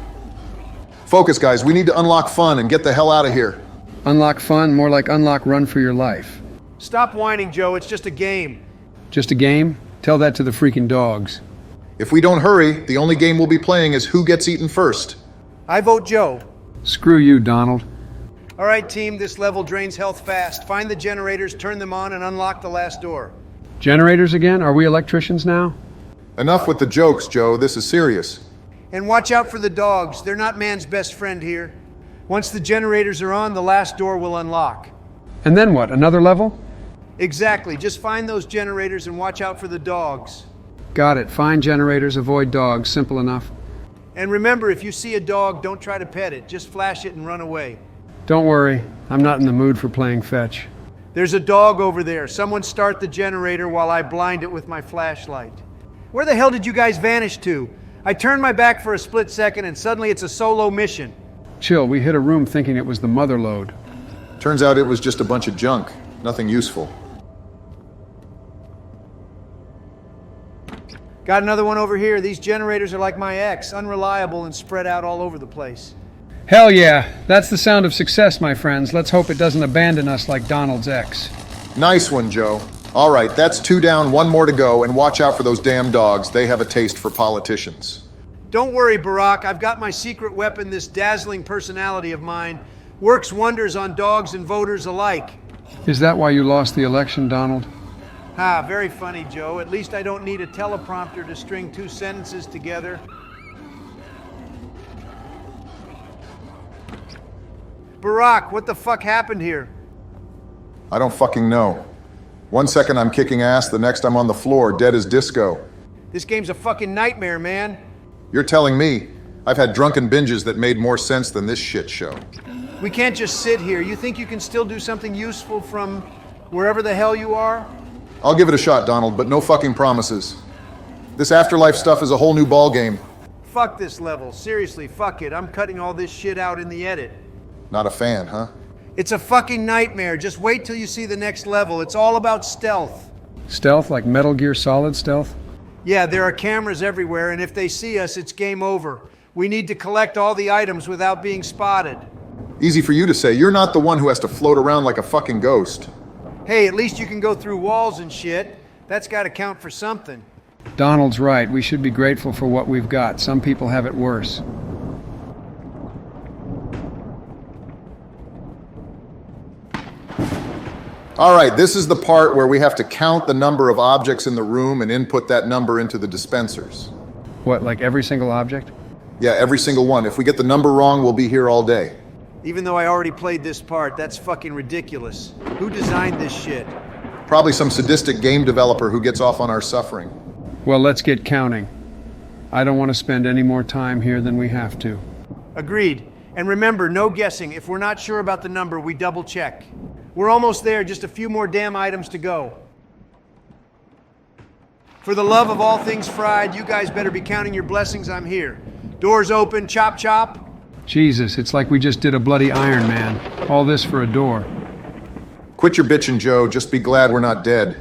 Focus, guys. We need to unlock fun and get the hell out of here. Unlock fun, more like unlock run for your life. Stop whining, Joe. It's just a game. Just a game? Tell that to the freaking dogs. If we don't hurry, the only game we'll be playing is who gets eaten first. I vote Joe. Screw you, Donald. All right, team, this level drains health fast. Find the generators, turn them on, and unlock the last door. Generators again? Are we electricians now? Enough with the jokes, Joe. This is serious. And watch out for the dogs. They're not man's best friend here. Once the generators are on, the last door will unlock. And then what? Another level? Exactly. Just find those generators and watch out for the dogs. Got it. Find generators, avoid dogs. Simple enough. And remember, if you see a dog, don't try to pet it. Just flash it and run away. Don't worry. I'm not in the mood for playing fetch. There's a dog over there. Someone start the generator while I blind it with my flashlight. Where the hell did you guys vanish to? I turned my back for a split second and suddenly it's a solo mission. Chill, we hit a room thinking it was the mother lode. Turns out it was just a bunch of junk. Nothing useful. Got another one over here. These generators are like my ex, unreliable and spread out all over the place. Hell yeah. That's the sound of success, my friends. Let's hope it doesn't abandon us like Donald's ex. Nice one, Joe. All right, that's 2 down, 1 more to go, and watch out for those damn dogs. They have a taste for politicians. Don't worry, Barack. I've got my secret weapon, this dazzling personality of mine. Works wonders on dogs and voters alike. Is that why you lost the election, Donald? Ha, very funny, Joe. At least I don't need a teleprompter to string 2 sentences together. Barack, what the fuck happened here? I don't fucking know. 1 second I'm kicking ass, the next I'm on the floor, dead as disco. This game's a fucking nightmare, man. You're telling me. I've had drunken binges that made more sense than this shit show. We can't just sit here. You think you can still do something useful from wherever the hell you are? I'll give it a shot, Donald, but no fucking promises. This afterlife stuff is a whole new ballgame. Fuck this level. Seriously, fuck it. I'm cutting all this shit out in the edit. Not a fan, huh? It's a fucking nightmare. Just wait till you see the next level. It's all about stealth. Stealth, like Metal Gear Solid stealth? Yeah, there are cameras everywhere, and if they see us, it's game over. We need to collect all the items without being spotted. Easy for you to say. You're not the one who has to float around like a fucking ghost. Hey, at least you can go through walls and shit. That's gotta count for something. Donald's right. We should be grateful for what we've got. Some people have it worse. All right, this is the part where we have to count the number of objects in the room and input that number into the dispensers. What, like every single object? Yeah, every single one. If we get the number wrong, we'll be here all day. Even though I already played this part, that's fucking ridiculous. Who designed this shit? Probably some sadistic game developer who gets off on our suffering. Well, let's get counting. I don't want to spend any more time here than we have to. Agreed. And remember, no guessing. If we're not sure about the number, we double check. We're almost there, just a few more damn items to go. For the love of all things fried, you guys better be counting your blessings I'm here. Doors open, chop chop. Jesus, it's like we just did a bloody Iron Man. All this for a door. Quit your bitching, Joe. Just be glad we're not dead.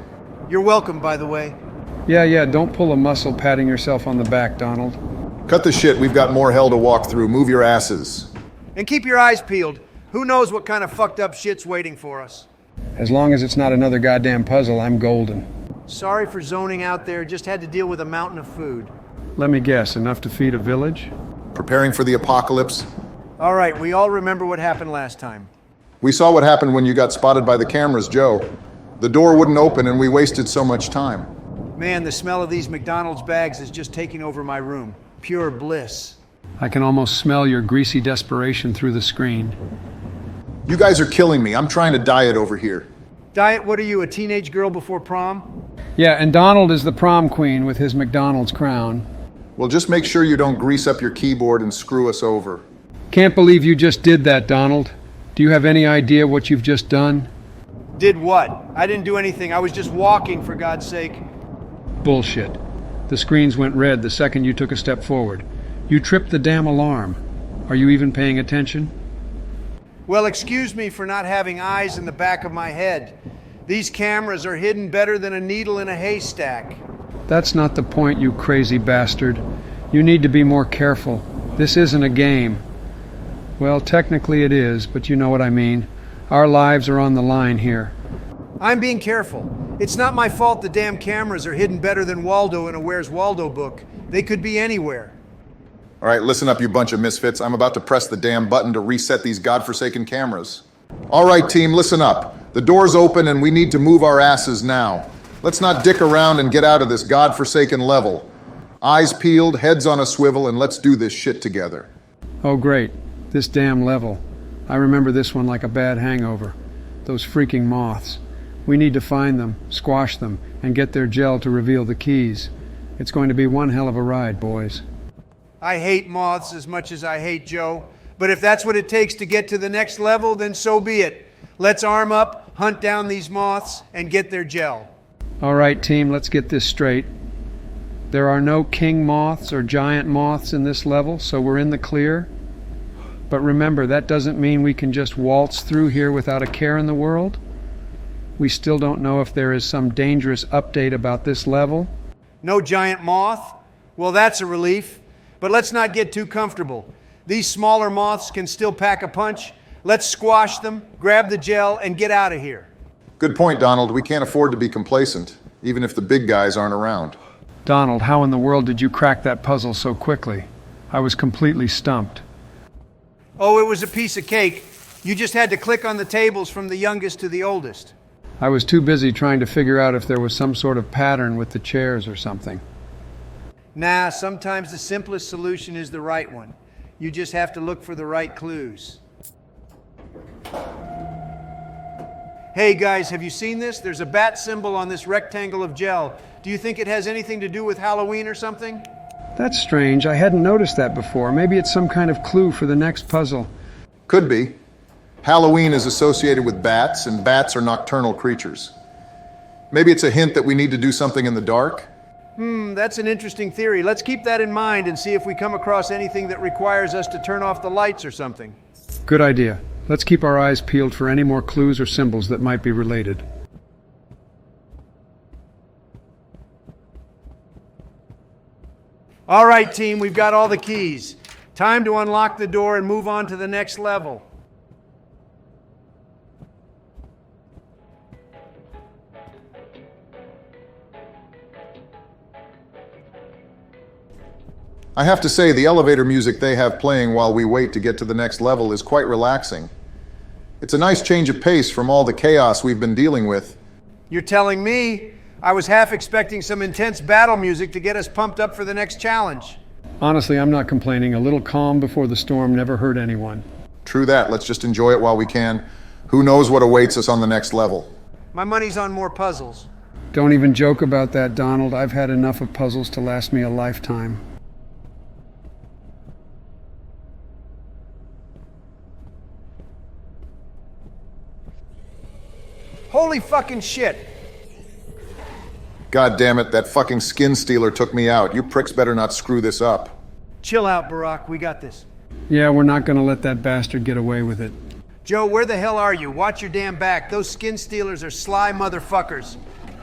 You're welcome, by the way. Yeah, don't pull a muscle patting yourself on the back, Donald. Cut the shit. We've got more hell to walk through. Move your asses. And keep your eyes peeled. Who knows what kind of fucked up shit's waiting for us. As long as it's not another goddamn puzzle, I'm golden. Sorry for zoning out there. Just had to deal with a mountain of food. Let me guess, enough to feed a village? Preparing for the apocalypse. All right, we all remember what happened last time. We saw what happened when you got spotted by the cameras, Joe. The door wouldn't open and we wasted so much time. Man, the smell of these McDonald's bags is just taking over my room. Pure bliss. I can almost smell your greasy desperation through the screen. You guys are killing me. I'm trying to diet over here. Diet, what are you, a teenage girl before prom? Yeah, and Donald is the prom queen with his McDonald's crown. Well, just make sure you don't grease up your keyboard and screw us over. Can't believe you just did that, Donald. Do you have any idea what you've just done? Did what? I didn't do anything. I was just walking, for God's sake. Bullshit. The screens went red the second you took a step forward. You tripped the damn alarm. Are you even paying attention? Well, excuse me for not having eyes in the back of my head. These cameras are hidden better than a needle in a haystack. That's not the point, you crazy bastard. You need to be more careful. This isn't a game. Well, technically it is, but you know what I mean. Our lives are on the line here. I'm being careful. It's not my fault the damn cameras are hidden better than Waldo in a Where's Waldo book. They could be anywhere. All right, listen up, you bunch of misfits. I'm about to press the damn button to reset these godforsaken cameras. All right, team, listen up. The door's open and we need to move our asses now. Let's not dick around and get out of this godforsaken level. Eyes peeled, heads on a swivel, and let's do this shit together. Oh, great. This damn level. I remember this one like a bad hangover. Those freaking moths. We need to find them, squash them, and get their gel to reveal the keys. It's going to be one hell of a ride, boys. I hate moths as much as I hate Joe, but if that's what it takes to get to the next level, then so be it. Let's arm up, hunt down these moths, and get their gel. All right, team, let's get this straight. There are no king moths or giant moths in this level, so we're in the clear. But remember, that doesn't mean we can just waltz through here without a care in the world. We still don't know if there is some dangerous update about this level. No giant moth? Well, that's a relief. But let's not get too comfortable. These smaller moths can still pack a punch. Let's squash them, grab the gel, and get out of here. Good point, Donald. We can't afford to be complacent, even if the big guys aren't around. Donald, how in the world did you crack that puzzle so quickly? I was completely stumped. Oh, it was a piece of cake. You just had to click on the tables from the youngest to the oldest. I was too busy trying to figure out if there was some sort of pattern with the chairs or something. Nah, sometimes the simplest solution is the right one. You just have to look for the right clues. Hey guys, have you seen this? There's a bat symbol on this rectangle of gel. Do you think it has anything to do with Halloween or something? That's strange. I hadn't noticed that before. Maybe it's some kind of clue for the next puzzle. Could be. Halloween is associated with bats, and bats are nocturnal creatures. Maybe it's a hint that we need to do something in the dark? That's an interesting theory. Let's keep that in mind and see if we come across anything that requires us to turn off the lights or something. Good idea. Let's keep our eyes peeled for any more clues or symbols that might be related. All right, team, we've got all the keys. Time to unlock the door and move on to the next level. I have to say, the elevator music they have playing while we wait to get to the next level is quite relaxing. It's a nice change of pace from all the chaos we've been dealing with. You're telling me? I was half expecting some intense battle music to get us pumped up for the next challenge. Honestly, I'm not complaining. A little calm before the storm never hurt anyone. True that. Let's just enjoy it while we can. Who knows what awaits us on the next level? My money's on more puzzles. Don't even joke about that, Donald. I've had enough of puzzles to last me a lifetime. Holy fucking shit! God damn it, that fucking skin stealer took me out. You pricks better not screw this up. Chill out, Barack. We got this. Yeah, we're not gonna let that bastard get away with it. Joe, where the hell are you? Watch your damn back. Those skin stealers are sly motherfuckers.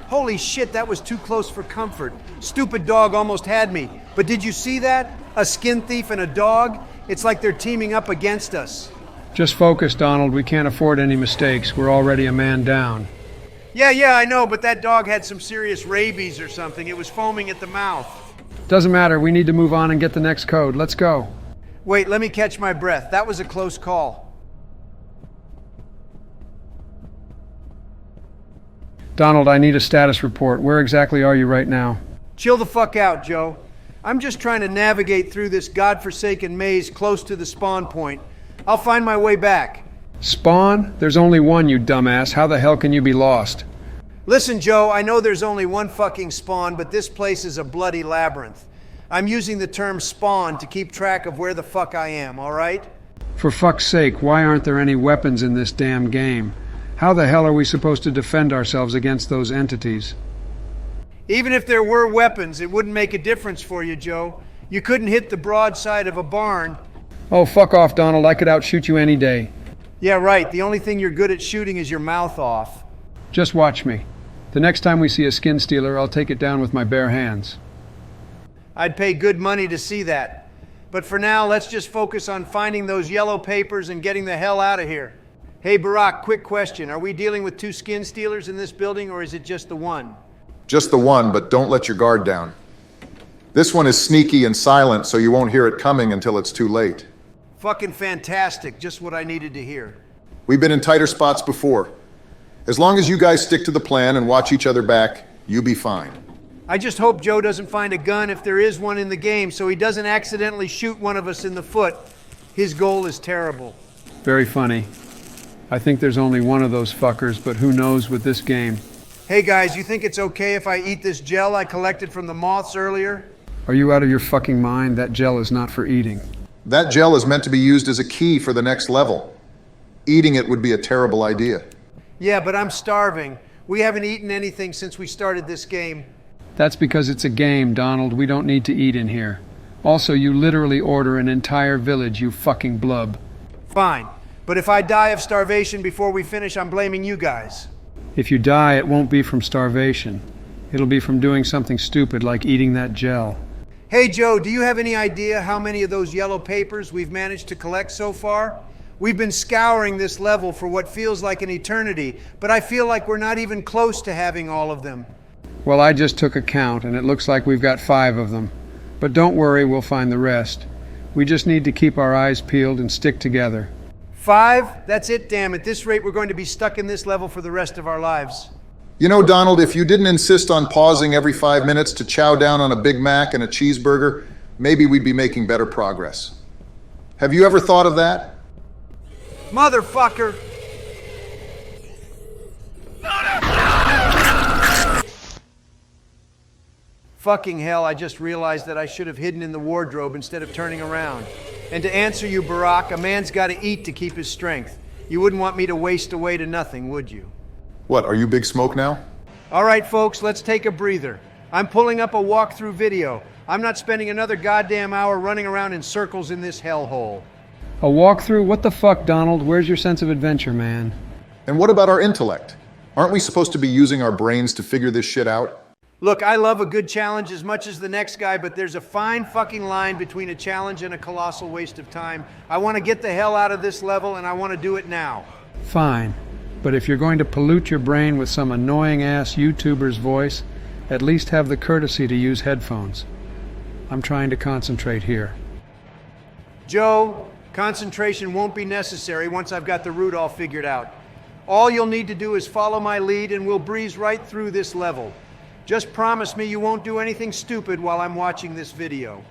Holy shit, that was too close for comfort. Stupid dog almost had me. But did you see that? A skin thief and a dog? It's like they're teaming up against us. Just focus, Donald. We can't afford any mistakes. We're already a man down. Yeah, I know, but that dog had some serious rabies or something. It was foaming at the mouth. Doesn't matter. We need to move on and get the next code. Let's go. Wait, let me catch my breath. That was a close call. Donald, I need a status report. Where exactly are you right now? Chill the fuck out, Joe. I'm just trying to navigate through this godforsaken maze close to the spawn point. I'll find my way back. Spawn? There's only one, you dumbass. How the hell can you be lost? Listen, Joe, I know there's only one fucking spawn, but this place is a bloody labyrinth. I'm using the term spawn to keep track of where the fuck I am, all right? For fuck's sake, why aren't there any weapons in this damn game? How the hell are we supposed to defend ourselves against those entities? Even if there were weapons, it wouldn't make a difference for you, Joe. You couldn't hit the broadside of a barn. Oh, fuck off, Donald. I could outshoot you any day. Yeah, right. The only thing you're good at shooting is your mouth off. Just watch me. The next time we see a skin stealer, I'll take it down with my bare hands. I'd pay good money to see that. But for now, let's just focus on finding those yellow papers and getting the hell out of here. Hey, Barack, quick question. Are we dealing with two skin stealers in this building, or is it just the one? Just the one, but don't let your guard down. This one is sneaky and silent, so you won't hear it coming until it's too late. Fucking fantastic. Just what I needed to hear. We've been in tighter spots before. As long as you guys stick to the plan and watch each other back, you be fine. I just hope Joe doesn't find a gun if there is one in the game, so he doesn't accidentally shoot one of us in the foot. His goal is terrible. Very funny. I think there's only one of those fuckers, but who knows with this game. Hey guys, you think it's okay if I eat this gel I collected from the moths earlier? Are you out of your fucking mind? That gel is not for eating. That gel is meant to be used as a key for the next level. Eating it would be a terrible idea. Yeah, but I'm starving. We haven't eaten anything since we started this game. That's because it's a game, Donald. We don't need to eat in here. Also, you literally order an entire village, you fucking blub. Fine. But if I die of starvation before we finish, I'm blaming you guys. If you die, it won't be from starvation. It'll be from doing something stupid like eating that gel. Hey Joe, do you have any idea how many of those yellow papers we've managed to collect so far? We've been scouring this level for what feels like an eternity, but I feel like we're not even close to having all of them. Well, I just took a count, and it looks like we've got 5 of them. But don't worry, we'll find the rest. We just need to keep our eyes peeled and stick together. 5? That's it, damn. At this rate, we're going to be stuck in this level for the rest of our lives. You know, Donald, if you didn't insist on pausing every 5 minutes to chow down on a Big Mac and a cheeseburger, maybe we'd be making better progress. Have you ever thought of that? Motherfucker! Fucking hell, I just realized that I should have hidden in the wardrobe instead of turning around. And to answer you, Barack, a man's got to eat to keep his strength. You wouldn't want me to waste away to nothing, would you? What, are you Big Smoke now? All right, folks, let's take a breather. I'm pulling up a walkthrough video. I'm not spending another goddamn hour running around in circles in this hellhole. A walkthrough? What the fuck, Donald? Where's your sense of adventure, man? And what about our intellect? Aren't we supposed to be using our brains to figure this shit out? Look, I love a good challenge as much as the next guy, but there's a fine fucking line between a challenge and a colossal waste of time. I want to get the hell out of this level, and I want to do it now. Fine. But if you're going to pollute your brain with some annoying-ass YouTuber's voice, at least have the courtesy to use headphones. I'm trying to concentrate here. Joe, concentration won't be necessary once I've got the route all figured out. All you'll need to do is follow my lead, and we'll breeze right through this level. Just promise me you won't do anything stupid while I'm watching this video.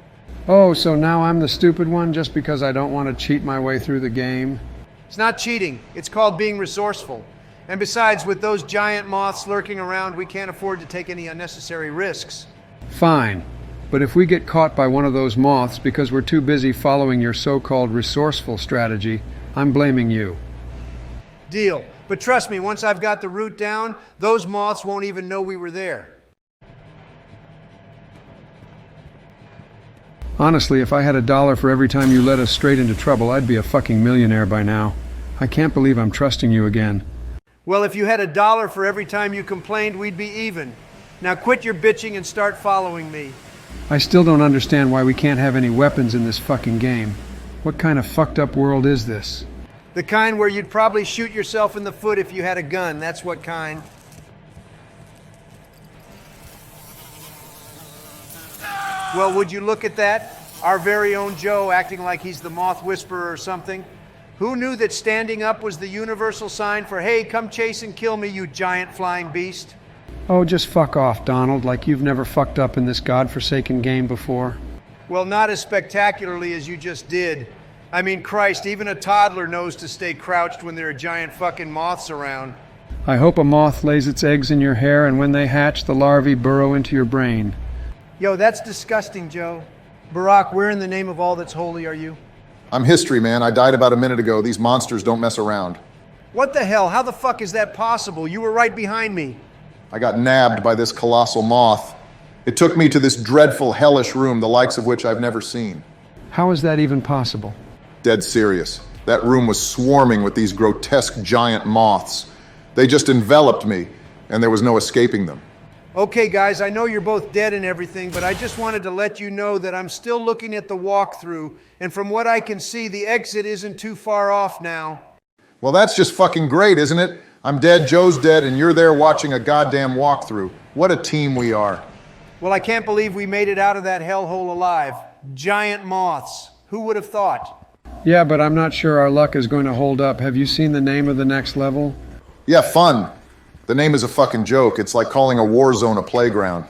Oh, so now I'm the stupid one just because I don't want to cheat my way through the game? It's not cheating. It's called being resourceful. And besides, with those giant moths lurking around, we can't afford to take any unnecessary risks. Fine. But if we get caught by one of those moths because we're too busy following your so-called resourceful strategy, I'm blaming you. Deal. But trust me, once I've got the route down, those moths won't even know we were there. Honestly, if I had $1 for every time you led us straight into trouble, I'd be a fucking millionaire by now. I can't believe I'm trusting you again. Well, if you had $1 for every time you complained, we'd be even. Now quit your bitching and start following me. I still don't understand why we can't have any weapons in this fucking game. What kind of fucked up world is this? The kind where you'd probably shoot yourself in the foot if you had a gun. That's what kind. Well, would you look at that? Our very own Joe acting like he's the moth whisperer or something. Who knew that standing up was the universal sign for, hey, come chase and kill me, you giant flying beast? Oh, just fuck off, Donald, like you've never fucked up in this godforsaken game before. Well, not as spectacularly as you just did. I mean, Christ, even a toddler knows to stay crouched when there are giant fucking moths around. I hope a moth lays its eggs in your hair, and when they hatch, the larvae burrow into your brain. Yo, that's disgusting, Joe. Barack, where in the name of all that's holy are you? I'm history, man. I died about a minute ago. These monsters don't mess around. What the hell? How the fuck is that possible? You were right behind me. I got nabbed by this colossal moth. It took me to this dreadful, hellish room, the likes of which I've never seen. How is that even possible? Dead serious. That room was swarming with these grotesque giant moths. They just enveloped me, and there was no escaping them. Okay, guys, I know you're both dead and everything, but I just wanted to let you know that I'm still looking at the walkthrough, and from what I can see, the exit isn't too far off now. Well, that's just fucking great, isn't it? I'm dead, Joe's dead, and you're there watching a goddamn walkthrough. What a team we are. Well, I can't believe we made it out of that hellhole alive. Giant moths. Who would have thought? Yeah, but I'm not sure our luck is going to hold up. Have you seen the name of the next level? Yeah, fun. The name is a fucking joke. It's like calling a war zone a playground.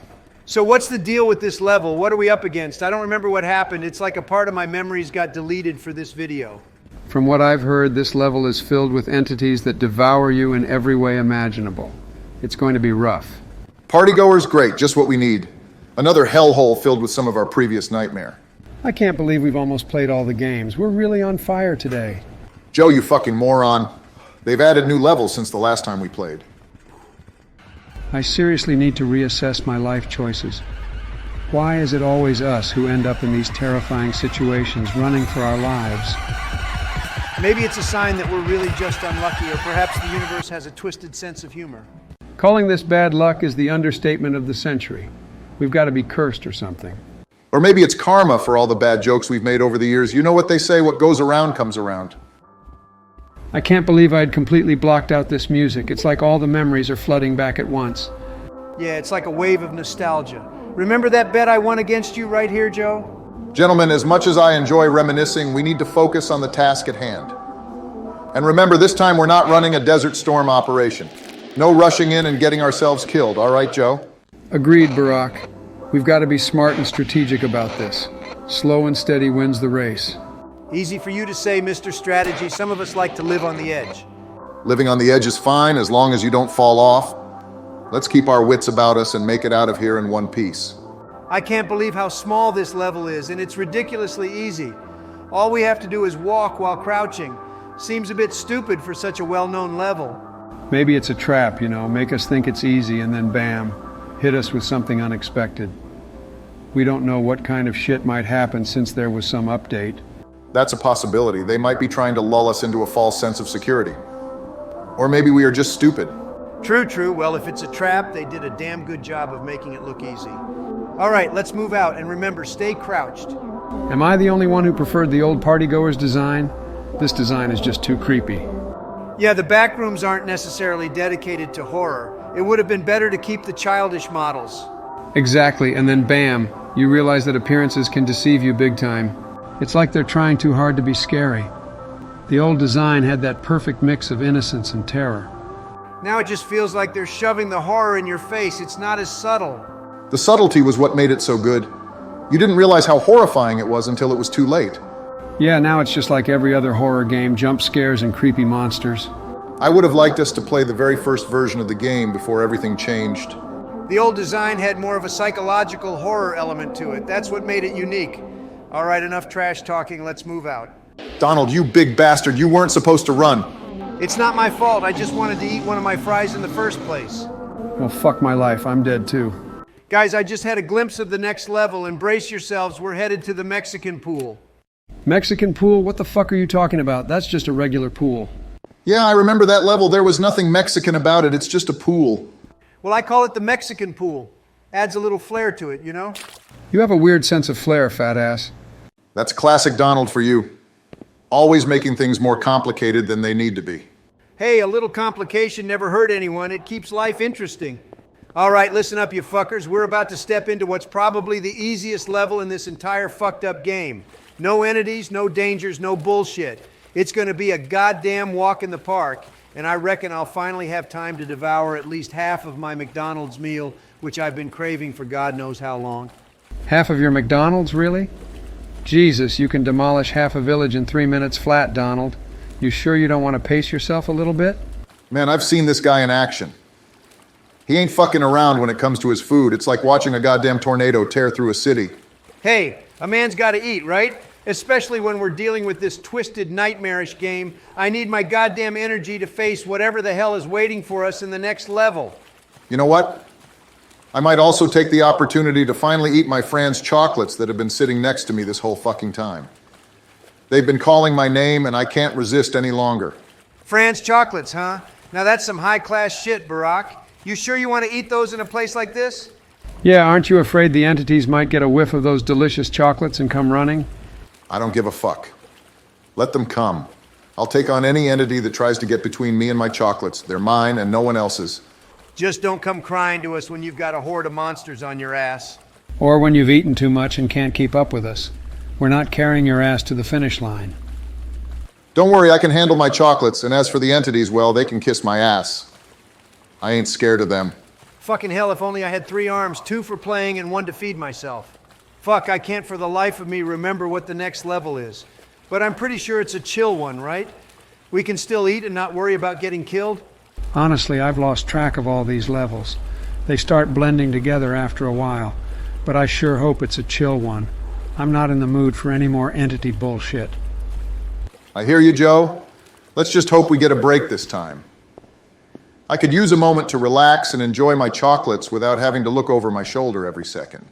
So what's the deal with this level? What are we up against? I don't remember what happened. It's like a part of my memories got deleted for this video. From what I've heard, this level is filled with entities that devour you in every way imaginable. It's going to be rough. Partygoers, great, just what we need. Another hellhole filled with some of our previous nightmare. I can't believe we've almost played all the games. We're really on fire today. Joe, you fucking moron. They've added new levels since the last time we played. I seriously need to reassess my life choices. Why is it always us who end up in these terrifying situations, running for our lives? Maybe it's a sign that we're really just unlucky, or perhaps the universe has a twisted sense of humor. Calling this bad luck is the understatement of the century. We've got to be cursed or something. Or maybe it's karma for all the bad jokes we've made over the years. You know what they say, what goes around comes around. I can't believe I'd completely blocked out this music. It's like all the memories are flooding back at once. Yeah, it's like a wave of nostalgia. Remember that bet I won against you right here, Joe? Gentlemen, as much as I enjoy reminiscing, we need to focus on the task at hand. And remember, this time we're not running a Desert Storm operation. No rushing in and getting ourselves killed, all right, Joe? Agreed, Barack. We've got to be smart and strategic about this. Slow and steady wins the race. Easy for you to say, Mr. Strategy. Some of us like to live on the edge. Living on the edge is fine as long as you don't fall off. Let's keep our wits about us and make it out of here in one piece. I can't believe how small this level is, and it's ridiculously easy. All we have to do is walk while crouching. Seems a bit stupid for such a well-known level. Maybe it's a trap, make us think it's easy and then bam, hit us with something unexpected. We don't know what kind of shit might happen since there was some update. That's a possibility. They might be trying to lull us into a false sense of security. Or maybe we are just stupid. True. Well, if it's a trap, they did a damn good job of making it look easy. All right, let's move out, and remember, stay crouched. Am I the only one who preferred the old partygoers design? This design is just too creepy. Yeah, the Backrooms aren't necessarily dedicated to horror. It would have been better to keep the childish models. Exactly, and then bam, you realize that appearances can deceive you big time. It's like they're trying too hard to be scary. The old design had that perfect mix of innocence and terror. Now it just feels like they're shoving the horror in your face. It's not as subtle. The subtlety was what made it so good. You didn't realize how horrifying it was until it was too late. Yeah, now it's just like every other horror game, jump scares and creepy monsters. I would have liked us to play the very first version of the game before everything changed. The old design had more of a psychological horror element to it. That's what made it unique. All right, enough trash talking. Let's move out. Donald, you big bastard, you weren't supposed to run. It's not my fault. I just wanted to eat one of my fries in the first place. Well, fuck my life. I'm dead too. Guys, I just had a glimpse of the next level. Embrace yourselves. We're headed to the Mexican pool. Mexican pool? What the fuck are you talking about? That's just a regular pool. Yeah, I remember that level. There was nothing Mexican about it. It's just a pool. Well, I call it the Mexican pool. Adds a little flair to it, you know? You have a weird sense of flair, fat ass. That's classic Donald for you. Always making things more complicated than they need to be. Hey, a little complication never hurt anyone. It keeps life interesting. All right, listen up, you fuckers. We're about to step into what's probably the easiest level in this entire fucked up game. No entities, no dangers, no bullshit. It's gonna be a goddamn walk in the park, and I reckon I'll finally have time to devour at least half of my McDonald's meal, which I've been craving for God knows how long. Half of your McDonald's, really? Jesus, you can demolish half a village in 3 minutes flat, Donald. You sure you don't want to pace yourself a little bit? Man, I've seen this guy in action. He ain't fucking around when it comes to his food. It's like watching a goddamn tornado tear through a city. Hey, a man's gotta eat, right? Especially when we're dealing with this twisted, nightmarish game. I need my goddamn energy to face whatever the hell is waiting for us in the next level. You know what? I might also take the opportunity to finally eat my Fran's chocolates that have been sitting next to me this whole fucking time. They've been calling my name and I can't resist any longer. Fran's chocolates, huh? Now that's some high-class shit, Barack. You sure you want to eat those in a place like this? Yeah, aren't you afraid the entities might get a whiff of those delicious chocolates and come running? I don't give a fuck. Let them come. I'll take on any entity that tries to get between me and my chocolates. They're mine and no one else's. Just don't come crying to us when you've got a horde of monsters on your ass. Or when you've eaten too much and can't keep up with us. We're not carrying your ass to the finish line. Don't worry, I can handle my chocolates, and as for the entities, well, they can kiss my ass. I ain't scared of them. Fucking hell, if only I had 3 arms, 2 for playing and 1 to feed myself. Fuck, I can't for the life of me remember what the next level is. But I'm pretty sure it's a chill one, right? We can still eat and not worry about getting killed? Honestly, I've lost track of all these levels. They start blending together after a while. But I sure hope it's a chill one. I'm not in the mood for any more entity bullshit. I hear you, Joe. Let's just hope we get a break this time. I could use a moment to relax and enjoy my chocolates without having to look over my shoulder every second.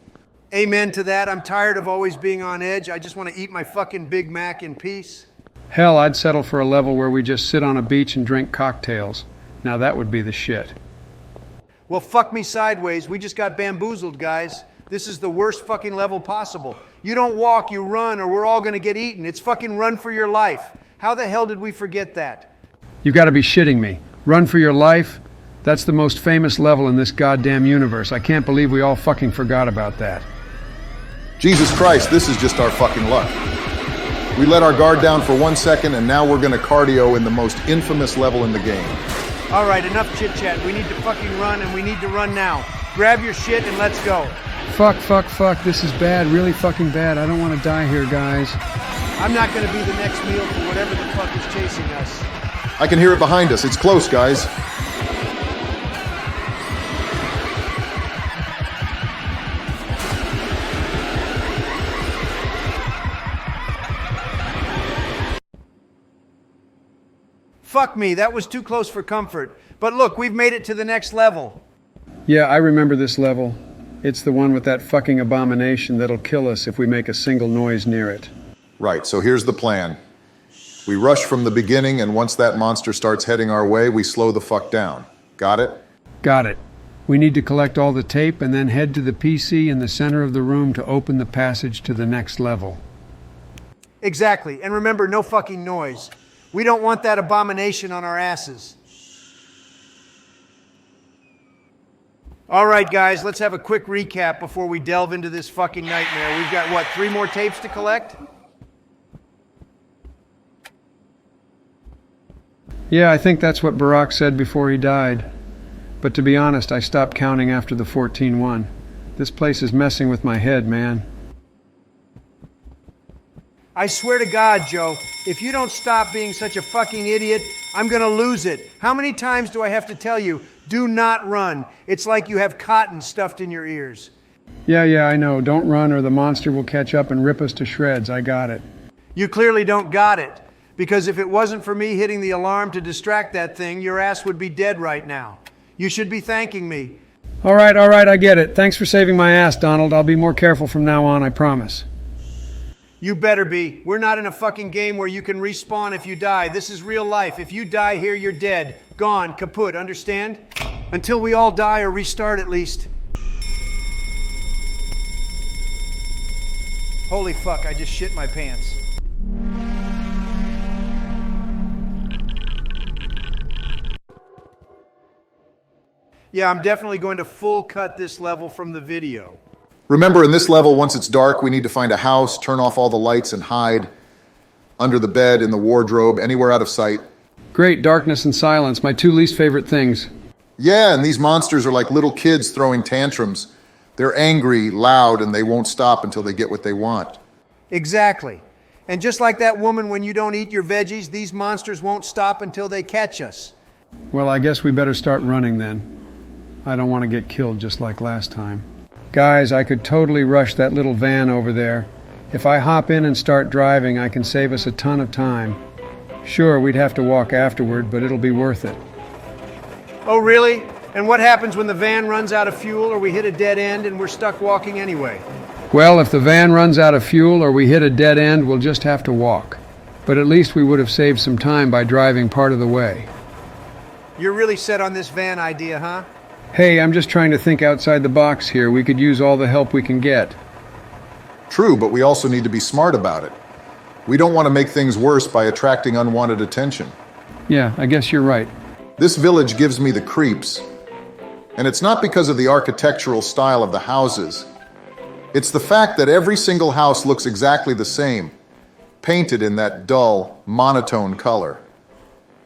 Amen to that. I'm tired of always being on edge. I just want to eat my fucking Big Mac in peace. Hell, I'd settle for a level where we just sit on a beach and drink cocktails. Now that would be the shit. Well, fuck me sideways. We just got bamboozled, guys. This is the worst fucking level possible. You don't walk, you run, or we're all gonna get eaten. It's fucking run for your life. How the hell did we forget that? You gotta be shitting me. Run for your life? That's the most famous level in this goddamn universe. I can't believe we all fucking forgot about that. Jesus Christ, this is just our fucking luck. We let our guard down for 1 second, and now we're gonna cardio in the most infamous level in the game. All right, enough chit-chat. We need to fucking run, and we need to run now. Grab your shit and let's go. Fuck. This is bad. Really fucking bad. I don't want to die here, guys. I'm not gonna be the next meal for whatever the fuck is chasing us. I can hear it behind us. It's close, guys. Fuck me, that was too close for comfort. But look, we've made it to the next level. Yeah, I remember this level. It's the one with that fucking abomination that'll kill us if we make a single noise near it. Right, so here's the plan. We rush from the beginning, and once that monster starts heading our way, we slow the fuck down. Got it? Got it. We need to collect all the tape and then head to the PC in the center of the room to open the passage to the next level. Exactly, and remember, no fucking noise. We don't want that abomination on our asses. All right, guys, let's have a quick recap before we delve into this fucking nightmare. We've got, what, 3 more tapes to collect? Yeah, I think that's what Barack said before he died. But to be honest, I stopped counting after the 14-1. This place is messing with my head, man. I swear to God, Joe, if you don't stop being such a fucking idiot, I'm gonna lose it. How many times do I have to tell you, do not run? It's like you have cotton stuffed in your ears. Yeah, I know. Don't run or the monster will catch up and rip us to shreds. I got it. You clearly don't got it. Because if it wasn't for me hitting the alarm to distract that thing, your ass would be dead right now. You should be thanking me. All right, I get it. Thanks for saving my ass, Donald. I'll be more careful from now on, I promise. You better be. We're not in a fucking game where you can respawn if you die. This is real life. If you die here, you're dead. Gone, kaput, understand? Until we all die or restart at least. Holy fuck, I just shit my pants. Yeah, I'm definitely going to full cut this level from the video. Remember, in this level, once it's dark, we need to find a house, turn off all the lights, and hide under the bed, in the wardrobe, anywhere out of sight. Great, darkness and silence, my two least favorite things. Yeah, and these monsters are like little kids throwing tantrums. They're angry, loud, and they won't stop until they get what they want. Exactly. And just like that woman when you don't eat your veggies, these monsters won't stop until they catch us. Well, I guess we better start running then. I don't want to get killed just like last time. Guys, I could totally rush that little van over there. If I hop in and start driving, I can save us a ton of time. Sure, we'd have to walk afterward, but it'll be worth it. Oh, really? And what happens when the van runs out of fuel or we hit a dead end and we're stuck walking anyway? Well, if the van runs out of fuel or we hit a dead end, we'll just have to walk. But at least we would have saved some time by driving part of the way. You're really set on this van idea, huh? Hey, I'm just trying to think outside the box here. We could use all the help we can get. True, but we also need to be smart about it. We don't want to make things worse by attracting unwanted attention. Yeah, I guess you're right. This village gives me the creeps. And it's not because of the architectural style of the houses. It's the fact that every single house looks exactly the same, painted in that dull, monotone color.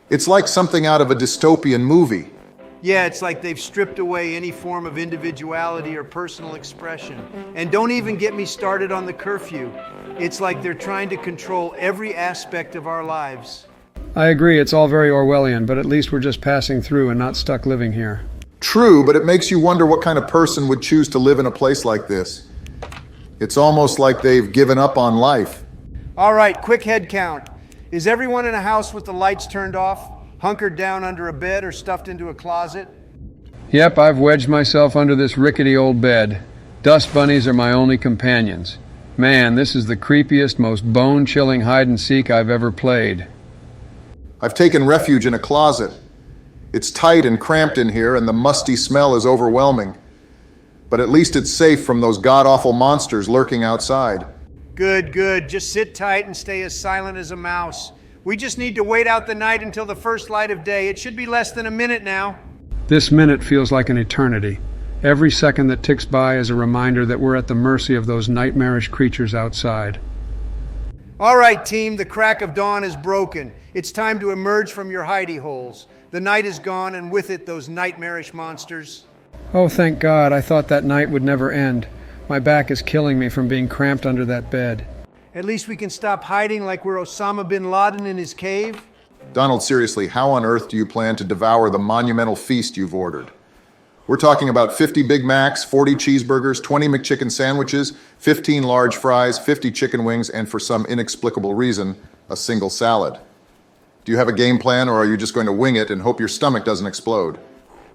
It's like something out of a dystopian movie. Yeah, it's like they've stripped away any form of individuality or personal expression. And don't even get me started on the curfew. It's like they're trying to control every aspect of our lives. I agree, it's all very Orwellian, but at least we're just passing through and not stuck living here. True, but it makes you wonder what kind of person would choose to live in a place like this. It's almost like they've given up on life. All right, quick head count. Is everyone in a house with the lights turned off, hunkered down under a bed or stuffed into a closet? Yep, I've wedged myself under this rickety old bed. Dust bunnies are my only companions. Man, this is the creepiest, most bone-chilling hide-and-seek I've ever played. I've taken refuge in a closet. It's tight and cramped in here, and the musty smell is overwhelming. But at least it's safe from those god-awful monsters lurking outside. Good, good. Just sit tight and stay as silent as a mouse. We just need to wait out the night until the first light of day. It should be less than a minute now. This minute feels like an eternity. Every second that ticks by is a reminder that we're at the mercy of those nightmarish creatures outside. All right, team, the crack of dawn is broken. It's time to emerge from your hidey holes. The night is gone, and with it, those nightmarish monsters. Oh, thank God. I thought that night would never end. My back is killing me from being cramped under that bed. At least we can stop hiding like we're Osama bin Laden in his cave. Donald, seriously, how on earth do you plan to devour the monumental feast you've ordered? We're talking about 50 Big Macs, 40 cheeseburgers, 20 McChicken sandwiches, 15 large fries, 50 chicken wings, and for some inexplicable reason, a single salad. Do you have a game plan, or are you just going to wing it and hope your stomach doesn't explode?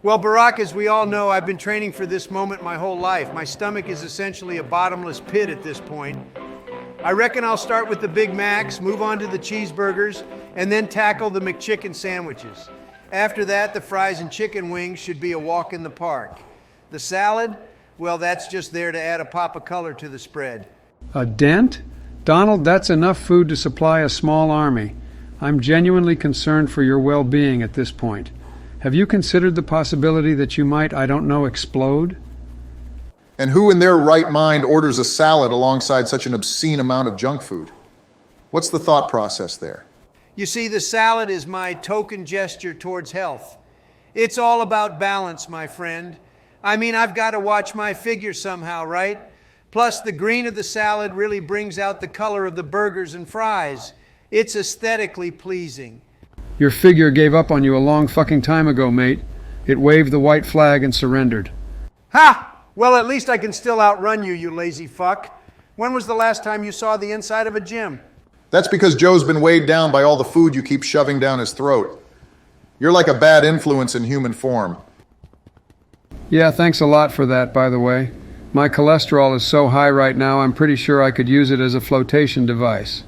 Well, Barack, as we all know, I've been training for this moment my whole life. My stomach is essentially a bottomless pit at this point. I reckon I'll start with the Big Macs, move on to the cheeseburgers, and then tackle the McChicken sandwiches. After that, the fries and chicken wings should be a walk in the park. The salad, well, that's just there to add a pop of color to the spread. A dent? Donald, that's enough food to supply a small army. I'm genuinely concerned for your well-being at this point. Have you considered the possibility that you might, I don't know, explode? And who in their right mind orders a salad alongside such an obscene amount of junk food? What's the thought process there? You see, the salad is my token gesture towards health. It's all about balance, my friend. I mean, I've got to watch my figure somehow, right? Plus, the green of the salad really brings out the color of the burgers and fries. It's aesthetically pleasing. Your figure gave up on you a long fucking time ago, mate. It waved the white flag and surrendered. Ha! Well, at least I can still outrun you, you lazy fuck. When was the last time you saw the inside of a gym? That's because Joe's been weighed down by all the food you keep shoving down his throat. You're like a bad influence in human form. Yeah, thanks a lot for that, by the way. My cholesterol is so high right now, I'm pretty sure I could use it as a flotation device.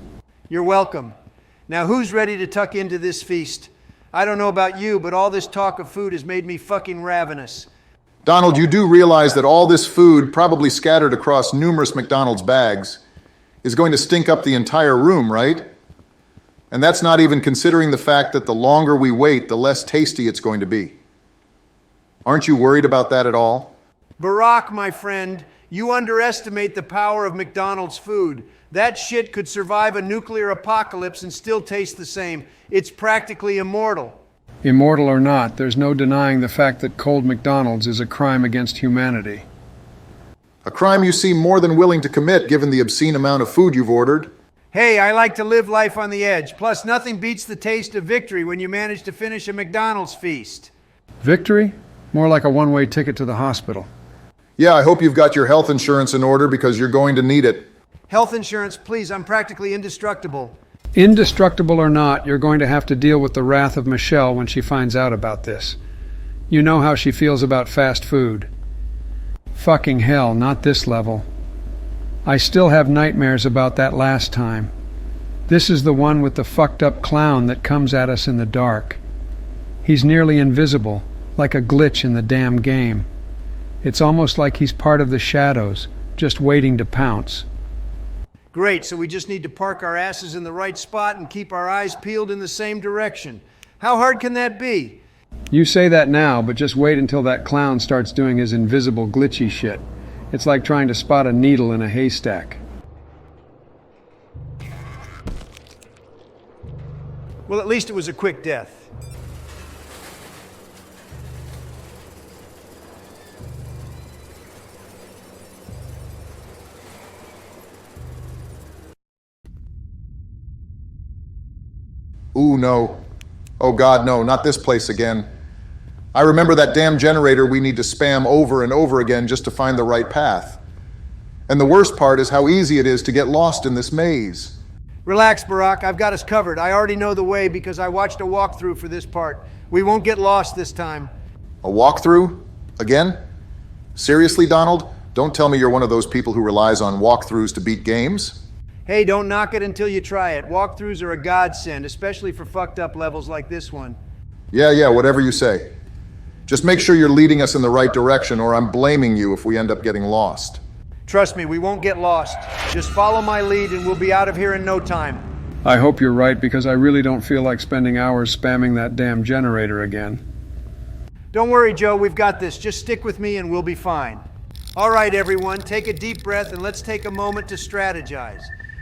You're welcome. Now, who's ready to tuck into this feast? I don't know about you, but all this talk of food has made me fucking ravenous. Donald, you do realize that all this food, probably scattered across numerous McDonald's bags, is going to stink up the entire room, right? And that's not even considering the fact that the longer we wait, the less tasty it's going to be. Aren't you worried about that at all? Barack, my friend, you underestimate the power of McDonald's food. That shit could survive a nuclear apocalypse and still taste the same. It's practically immortal. Immortal or not, there's no denying the fact that cold McDonald's is a crime against humanity. A crime you seem more than willing to commit given the obscene amount of food you've ordered. Hey, I like to live life on the edge. Plus, nothing beats the taste of victory when you manage to finish a McDonald's feast. Victory? More like a one-way ticket to the hospital. Yeah, I hope you've got your health insurance in order because you're going to need it. Health insurance, please. I'm practically indestructible. Indestructible or not, you're going to have to deal with the wrath of Michelle when she finds out about this. You know how she feels about fast food. Fucking hell, not this level. I still have nightmares about that last time. This is the one with the fucked up clown that comes at us in the dark. He's nearly invisible, like a glitch in the damn game. It's almost like he's part of the shadows, just waiting to pounce. Great, so we just need to park our asses in the right spot and keep our eyes peeled in the same direction. How hard can that be? You say that now, but just wait until that clown starts doing his invisible glitchy shit. It's like trying to spot a needle in a haystack. Well, at least it was a quick death. Ooh, no. Oh God, no, not this place again. I remember that damn generator we need to spam over and over again just to find the right path. And the worst part is how easy it is to get lost in this maze. Relax, Barack. I've got us covered. I already know the way because I watched a walkthrough for this part. We won't get lost this time. A walkthrough? Again? Seriously, Donald? Don't tell me you're one of those people who relies on walkthroughs to beat games? Hey, don't knock it until you try it. Walkthroughs are a godsend, especially for fucked up levels like this one. Yeah, whatever you say. Just make sure you're leading us in the right direction or I'm blaming you if we end up getting lost. Trust me, we won't get lost. Just follow my lead and we'll be out of here in no time. I hope you're right, because I really don't feel like spending hours spamming that damn generator again. Don't worry, Joe, we've got this. Just stick with me and we'll be fine. All right, everyone, take a deep breath and let's take a moment to strategize.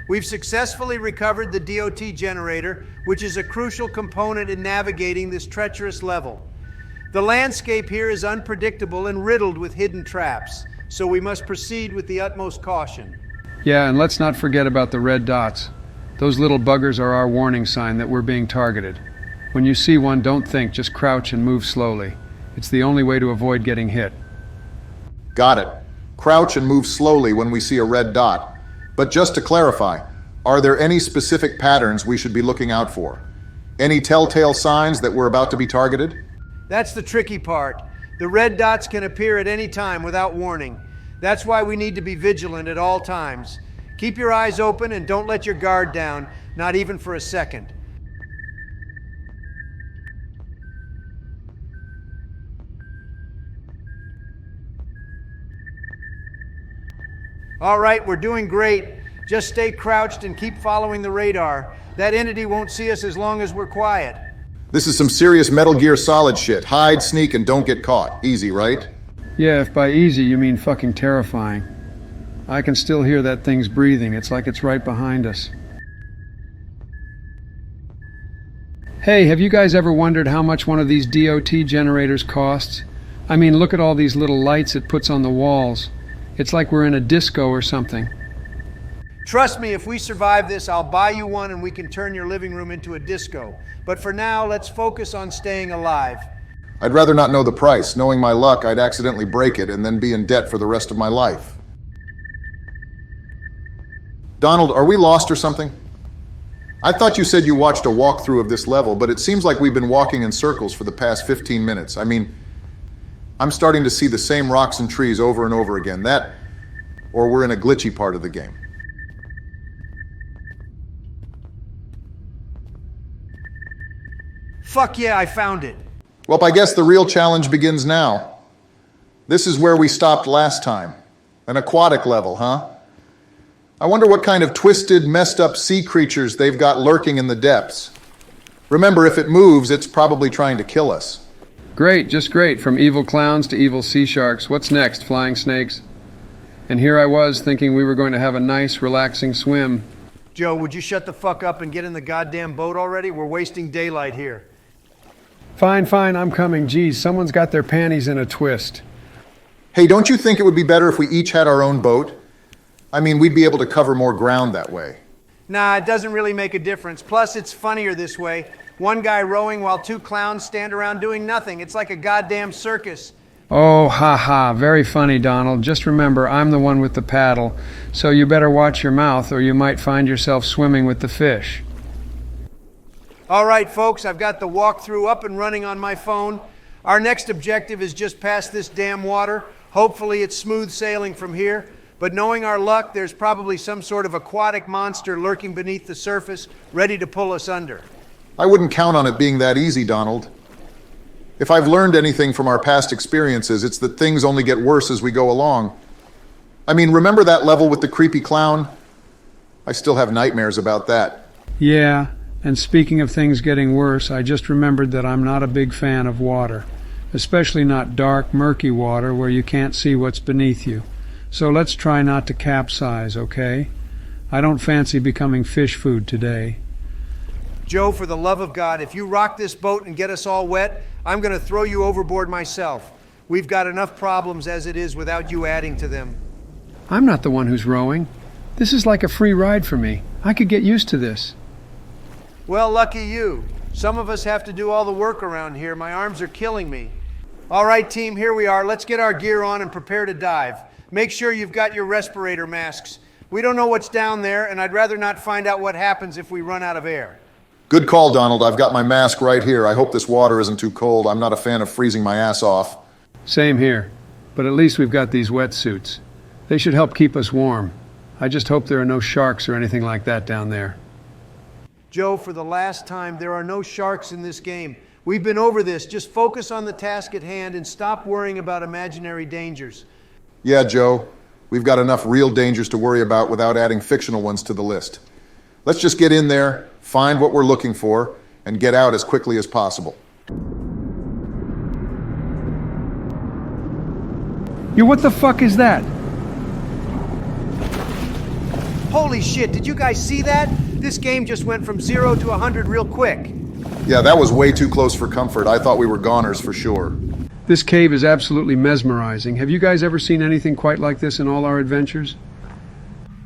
We've successfully recovered the DOT generator, which is a crucial component in navigating this treacherous level. The landscape here is unpredictable and riddled with hidden traps, so we must proceed with the utmost caution. Yeah, and let's not forget about the red dots. Those little buggers are our warning sign that we're being targeted. When you see one, don't think, just crouch and move slowly. It's the only way to avoid getting hit. Got it. Crouch and move slowly when we see a red dot. But just to clarify, are there any specific patterns we should be looking out for? Any telltale signs that we're about to be targeted? That's the tricky part. The red dots can appear at any time without warning. That's why we need to be vigilant at all times. Keep your eyes open and don't let your guard down, not even for a second. All right, we're doing great. Just stay crouched and keep following the radar. That entity won't see us as long as we're quiet. This is some serious Metal Gear Solid shit. Hide, sneak, and don't get caught. Easy, right? Yeah, if by easy you mean fucking terrifying. I can still hear that thing's breathing. It's like it's right behind us. Hey, have you guys ever wondered how much one of these DOT generators costs? I mean, look at all these little lights it puts on the walls. It's like we're in a disco or something. Trust me, if we survive this, I'll buy you one and we can turn your living room into a disco. But for now, let's focus on staying alive. I'd rather not know the price. Knowing my luck, I'd accidentally break it and then be in debt for the rest of my life. Donald, are we lost or something? I thought you said you watched a walkthrough of this level, but it seems like we've been walking in circles for the past 15 minutes. I mean, I'm starting to see the same rocks and trees over and over again. That, or we're in a glitchy part of the game. Fuck yeah, I found it. Well, I guess the real challenge begins now. This is where we stopped last time. An aquatic level, huh? I wonder what kind of twisted, messed up sea creatures they've got lurking in the depths. Remember, if it moves, it's probably trying to kill us. Great, just great. From evil clowns to evil sea sharks. What's next, flying snakes? And here I was thinking we were going to have a nice, relaxing swim. Joe, would you shut the fuck up and get in the goddamn boat already? We're wasting daylight here. Fine, I'm coming. Geez, someone's got their panties in a twist. Hey, don't you think it would be better if we each had our own boat? I mean, we'd be able to cover more ground that way. Nah, it doesn't really make a difference. Plus, it's funnier this way. One guy rowing while two clowns stand around doing nothing. It's like a goddamn circus. Oh, ha, very funny, Donald. Just remember, I'm the one with the paddle, so you better watch your mouth or you might find yourself swimming with the fish. All right, folks, I've got the walkthrough up and running on my phone. Our next objective is just past this damn water. Hopefully it's smooth sailing from here. But knowing our luck, there's probably some sort of aquatic monster lurking beneath the surface, ready to pull us under. I wouldn't count on it being that easy, Donald. If I've learned anything from our past experiences, it's that things only get worse as we go along. I mean, remember that level with the creepy clown? I still have nightmares about that. Yeah, and speaking of things getting worse, I just remembered that I'm not a big fan of water, especially not dark, murky water where you can't see what's beneath you. So let's try not to capsize, okay? I don't fancy becoming fish food today. Joe, for the love of God, if you rock this boat and get us all wet, I'm going to throw you overboard myself. We've got enough problems as it is without you adding to them. I'm not the one who's rowing. This is like a free ride for me. I could get used to this. Well, lucky you. Some of us have to do all the work around here. My arms are killing me. All right, team, here we are. Let's get our gear on and prepare to dive. Make sure you've got your respirator masks. We don't know what's down there, and I'd rather not find out what happens if we run out of air. Good call, Donald. I've got my mask right here. I hope this water isn't too cold. I'm not a fan of freezing my ass off. Same here. But at least we've got these wetsuits. They should help keep us warm. I just hope there are no sharks or anything like that down there. Joe, for the last time, there are no sharks in this game. We've been over this. Just focus on the task at hand and stop worrying about imaginary dangers. Yeah, Joe. We've got enough real dangers to worry about without adding fictional ones to the list. Let's just get in there, find what we're looking for, and get out as quickly as possible. What the fuck is that? Holy shit, did you guys see that? This game just went from 0 to 100 real quick. Yeah, that was way too close for comfort. I thought we were goners for sure. This cave is absolutely mesmerizing. Have you guys ever seen anything quite like this in all our adventures?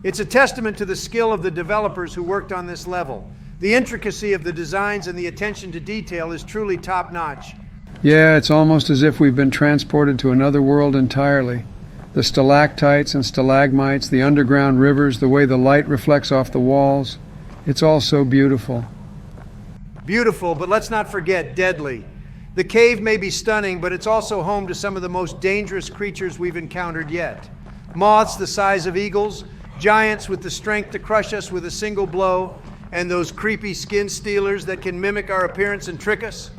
It's a testament to the skill of the developers who worked on this level. The intricacy of the designs and the attention to detail is truly top-notch. Yeah, it's almost as if we've been transported to another world entirely. The stalactites and stalagmites, the underground rivers, the way the light reflects off the walls. It's all so beautiful. Beautiful, but let's not forget deadly. The cave may be stunning, but it's also home to some of the most dangerous creatures we've encountered yet. Moths the size of eagles, giants with the strength to crush us with a single blow, and those creepy skin stealers that can mimic our appearance and trick us.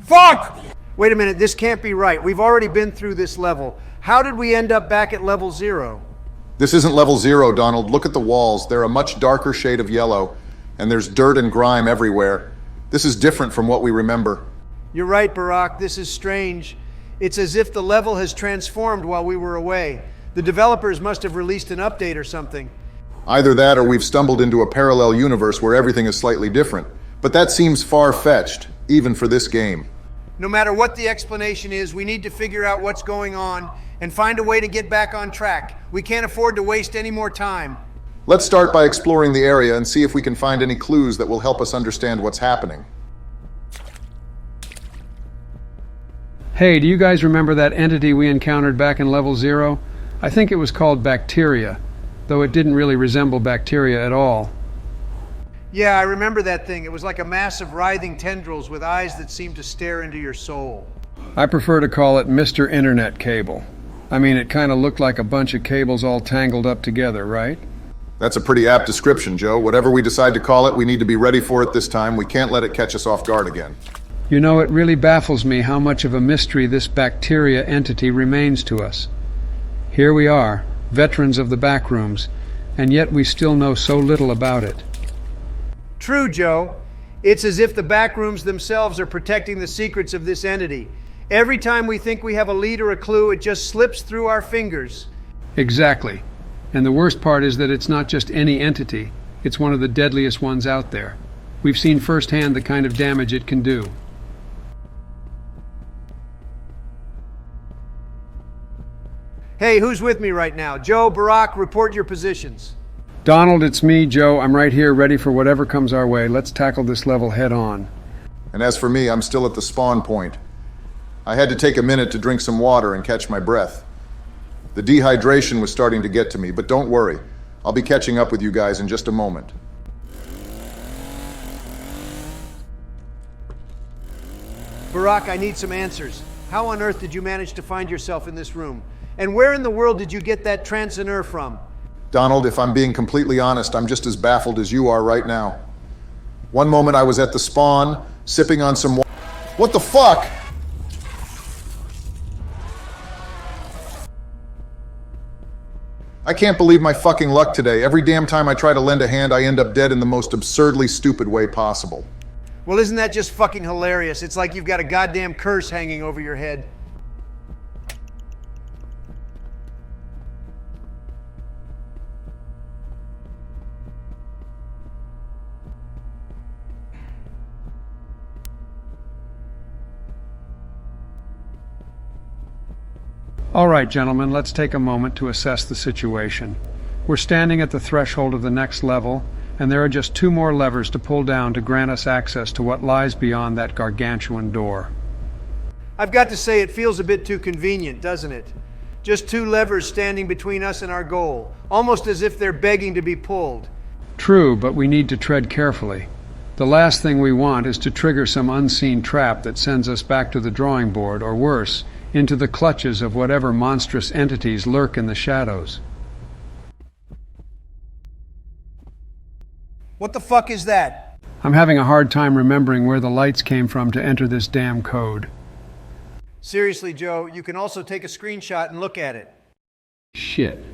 Fuck! Wait a minute, this can't be right. We've already been through this level. How did we end up back at level 0? This isn't level 0, Donald. Look at the walls. They're a much darker shade of yellow, and there's dirt and grime everywhere. This is different from what we remember. You're right, Barack. This is strange. It's as if the level has transformed while we were away. The developers must have released an update or something. Either that or we've stumbled into a parallel universe where everything is slightly different. But that seems far-fetched, even for this game. No matter what the explanation is, we need to figure out what's going on and find a way to get back on track. We can't afford to waste any more time. Let's start by exploring the area and see if we can find any clues that will help us understand what's happening. Hey, do you guys remember that entity we encountered back in level 0? I think it was called bacteria, though it didn't really resemble bacteria at all. Yeah, I remember that thing. It was like a mass of writhing tendrils with eyes that seemed to stare into your soul. I prefer to call it Mr. Internet Cable. I mean, it kind of looked like a bunch of cables all tangled up together, right? That's a pretty apt description, Joe. Whatever we decide to call it, we need to be ready for it this time. We can't let it catch us off guard again. You know, it really baffles me how much of a mystery this bacteria entity remains to us. Here we are, veterans of the Backrooms, and yet we still know so little about it. True, Joe. It's as if the Backrooms themselves are protecting the secrets of this entity. Every time we think we have a lead or a clue, it just slips through our fingers. Exactly. And the worst part is that it's not just any entity, it's one of the deadliest ones out there. We've seen firsthand the kind of damage it can do. Hey, who's with me right now? Joe, Barack, report your positions. Donald, it's me, Joe. I'm right here, ready for whatever comes our way. Let's tackle this level head on. And as for me, I'm still at the spawn point. I had to take a minute to drink some water and catch my breath. The dehydration was starting to get to me, but don't worry. I'll be catching up with you guys in just a moment. Barack, I need some answers. How on earth did you manage to find yourself in this room? And where in the world did you get that transcender from? Donald, if I'm being completely honest, I'm just as baffled as you are right now. One moment I was at the spawn, sipping on some water. What the fuck? I can't believe my fucking luck today. Every damn time I try to lend a hand, I end up dead in the most absurdly stupid way possible. Well, isn't that just fucking hilarious? It's like you've got a goddamn curse hanging over your head. All right, gentlemen, let's take a moment to assess the situation. We're standing at the threshold of the next level, and there are just 2 more levers to pull down to grant us access to what lies beyond that gargantuan door. I've got to say, it feels a bit too convenient, doesn't it? Just 2 levers standing between us and our goal, almost as if they're begging to be pulled. True, but we need to tread carefully. The last thing we want is to trigger some unseen trap that sends us back to the drawing board, or worse, into the clutches of whatever monstrous entities lurk in the shadows. What the fuck is that? I'm having a hard time remembering where the lights came from to enter this damn code. Seriously, Joe, you can also take a screenshot and look at it. Shit.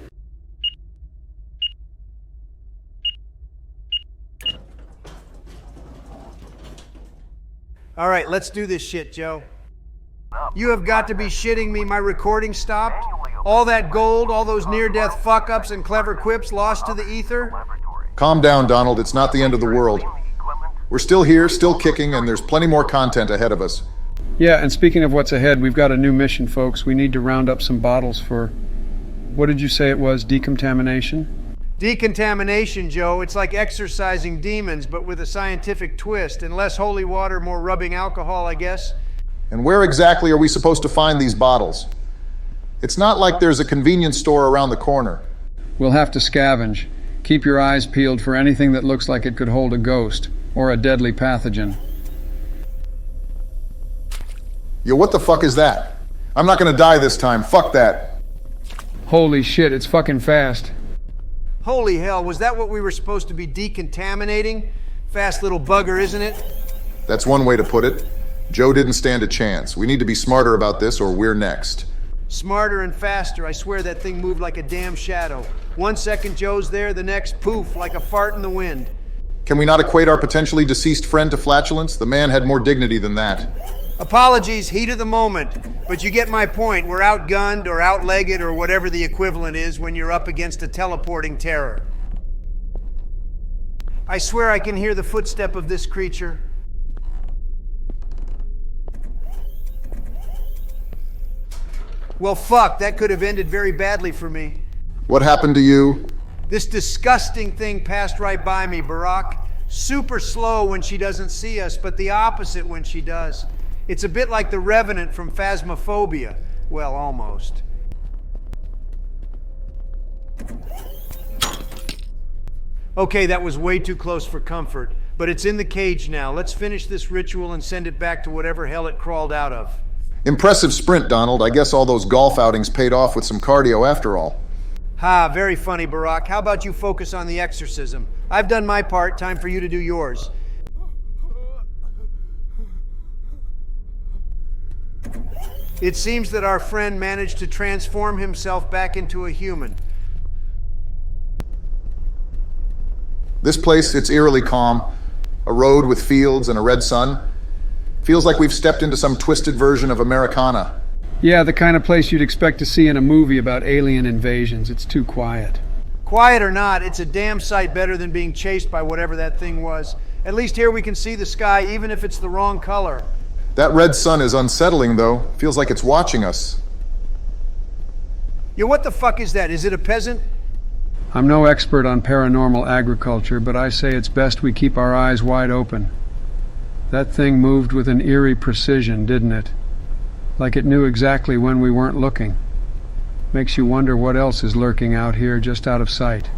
All right, let's do this shit, Joe. You have got to be shitting me. My recording stopped? All that gold, all those near-death fuck-ups and clever quips lost to the ether? Calm down, Donald. It's not the end of the world. We're still here, still kicking, and there's plenty more content ahead of us. Yeah, and speaking of what's ahead, we've got a new mission, folks. We need to round up some bottles for... What did you say it was? Decontamination? Decontamination, Joe. It's like exorcising demons, but with a scientific twist. And less holy water, more rubbing alcohol, I guess. And where exactly are we supposed to find these bottles? It's not like there's a convenience store around the corner. We'll have to scavenge. Keep your eyes peeled for anything that looks like it could hold a ghost, or a deadly pathogen. Yo, what the fuck is that? I'm not gonna die this time. Fuck that. Holy shit, it's fucking fast. Holy hell, was that what we were supposed to be decontaminating? Fast little bugger, isn't it? That's one way to put it. Joe didn't stand a chance. We need to be smarter about this or we're next. Smarter and faster. I swear that thing moved like a damn shadow. 1 second Joe's there, the next poof, like a fart in the wind. Can we not equate our potentially deceased friend to flatulence? The man had more dignity than that. Apologies, heat of the moment. But you get my point. We're outgunned or outlegged or whatever the equivalent is when you're up against a teleporting terror. I swear I can hear the footstep of this creature. Well, fuck, that could have ended very badly for me. What happened to you? This disgusting thing passed right by me, Barack. Super slow when she doesn't see us, but the opposite when she does. It's a bit like the Revenant from Phasmophobia. Well, almost. Okay, that was way too close for comfort, but it's in the cage now. Let's finish this ritual and send it back to whatever hell it crawled out of. Impressive sprint, Donald. I guess all those golf outings paid off with some cardio after all. Ha, very funny, Barack. How about you focus on the exorcism? I've done my part. Time for you to do yours. It seems that our friend managed to transform himself back into a human. This place, it's eerily calm. A road with fields and a red sun. Feels like we've stepped into some twisted version of Americana. Yeah, the kind of place you'd expect to see in a movie about alien invasions. It's too quiet. Quiet or not, it's a damn sight better than being chased by whatever that thing was. At least here we can see the sky, even if it's the wrong color. That red sun is unsettling, though. Feels like it's watching us. Yo, what the fuck is that? Is it a peasant? I'm no expert on paranormal agriculture, but I say it's best we keep our eyes wide open. That thing moved with an eerie precision, didn't it? Like it knew exactly when we weren't looking. Makes you wonder what else is lurking out here just out of sight.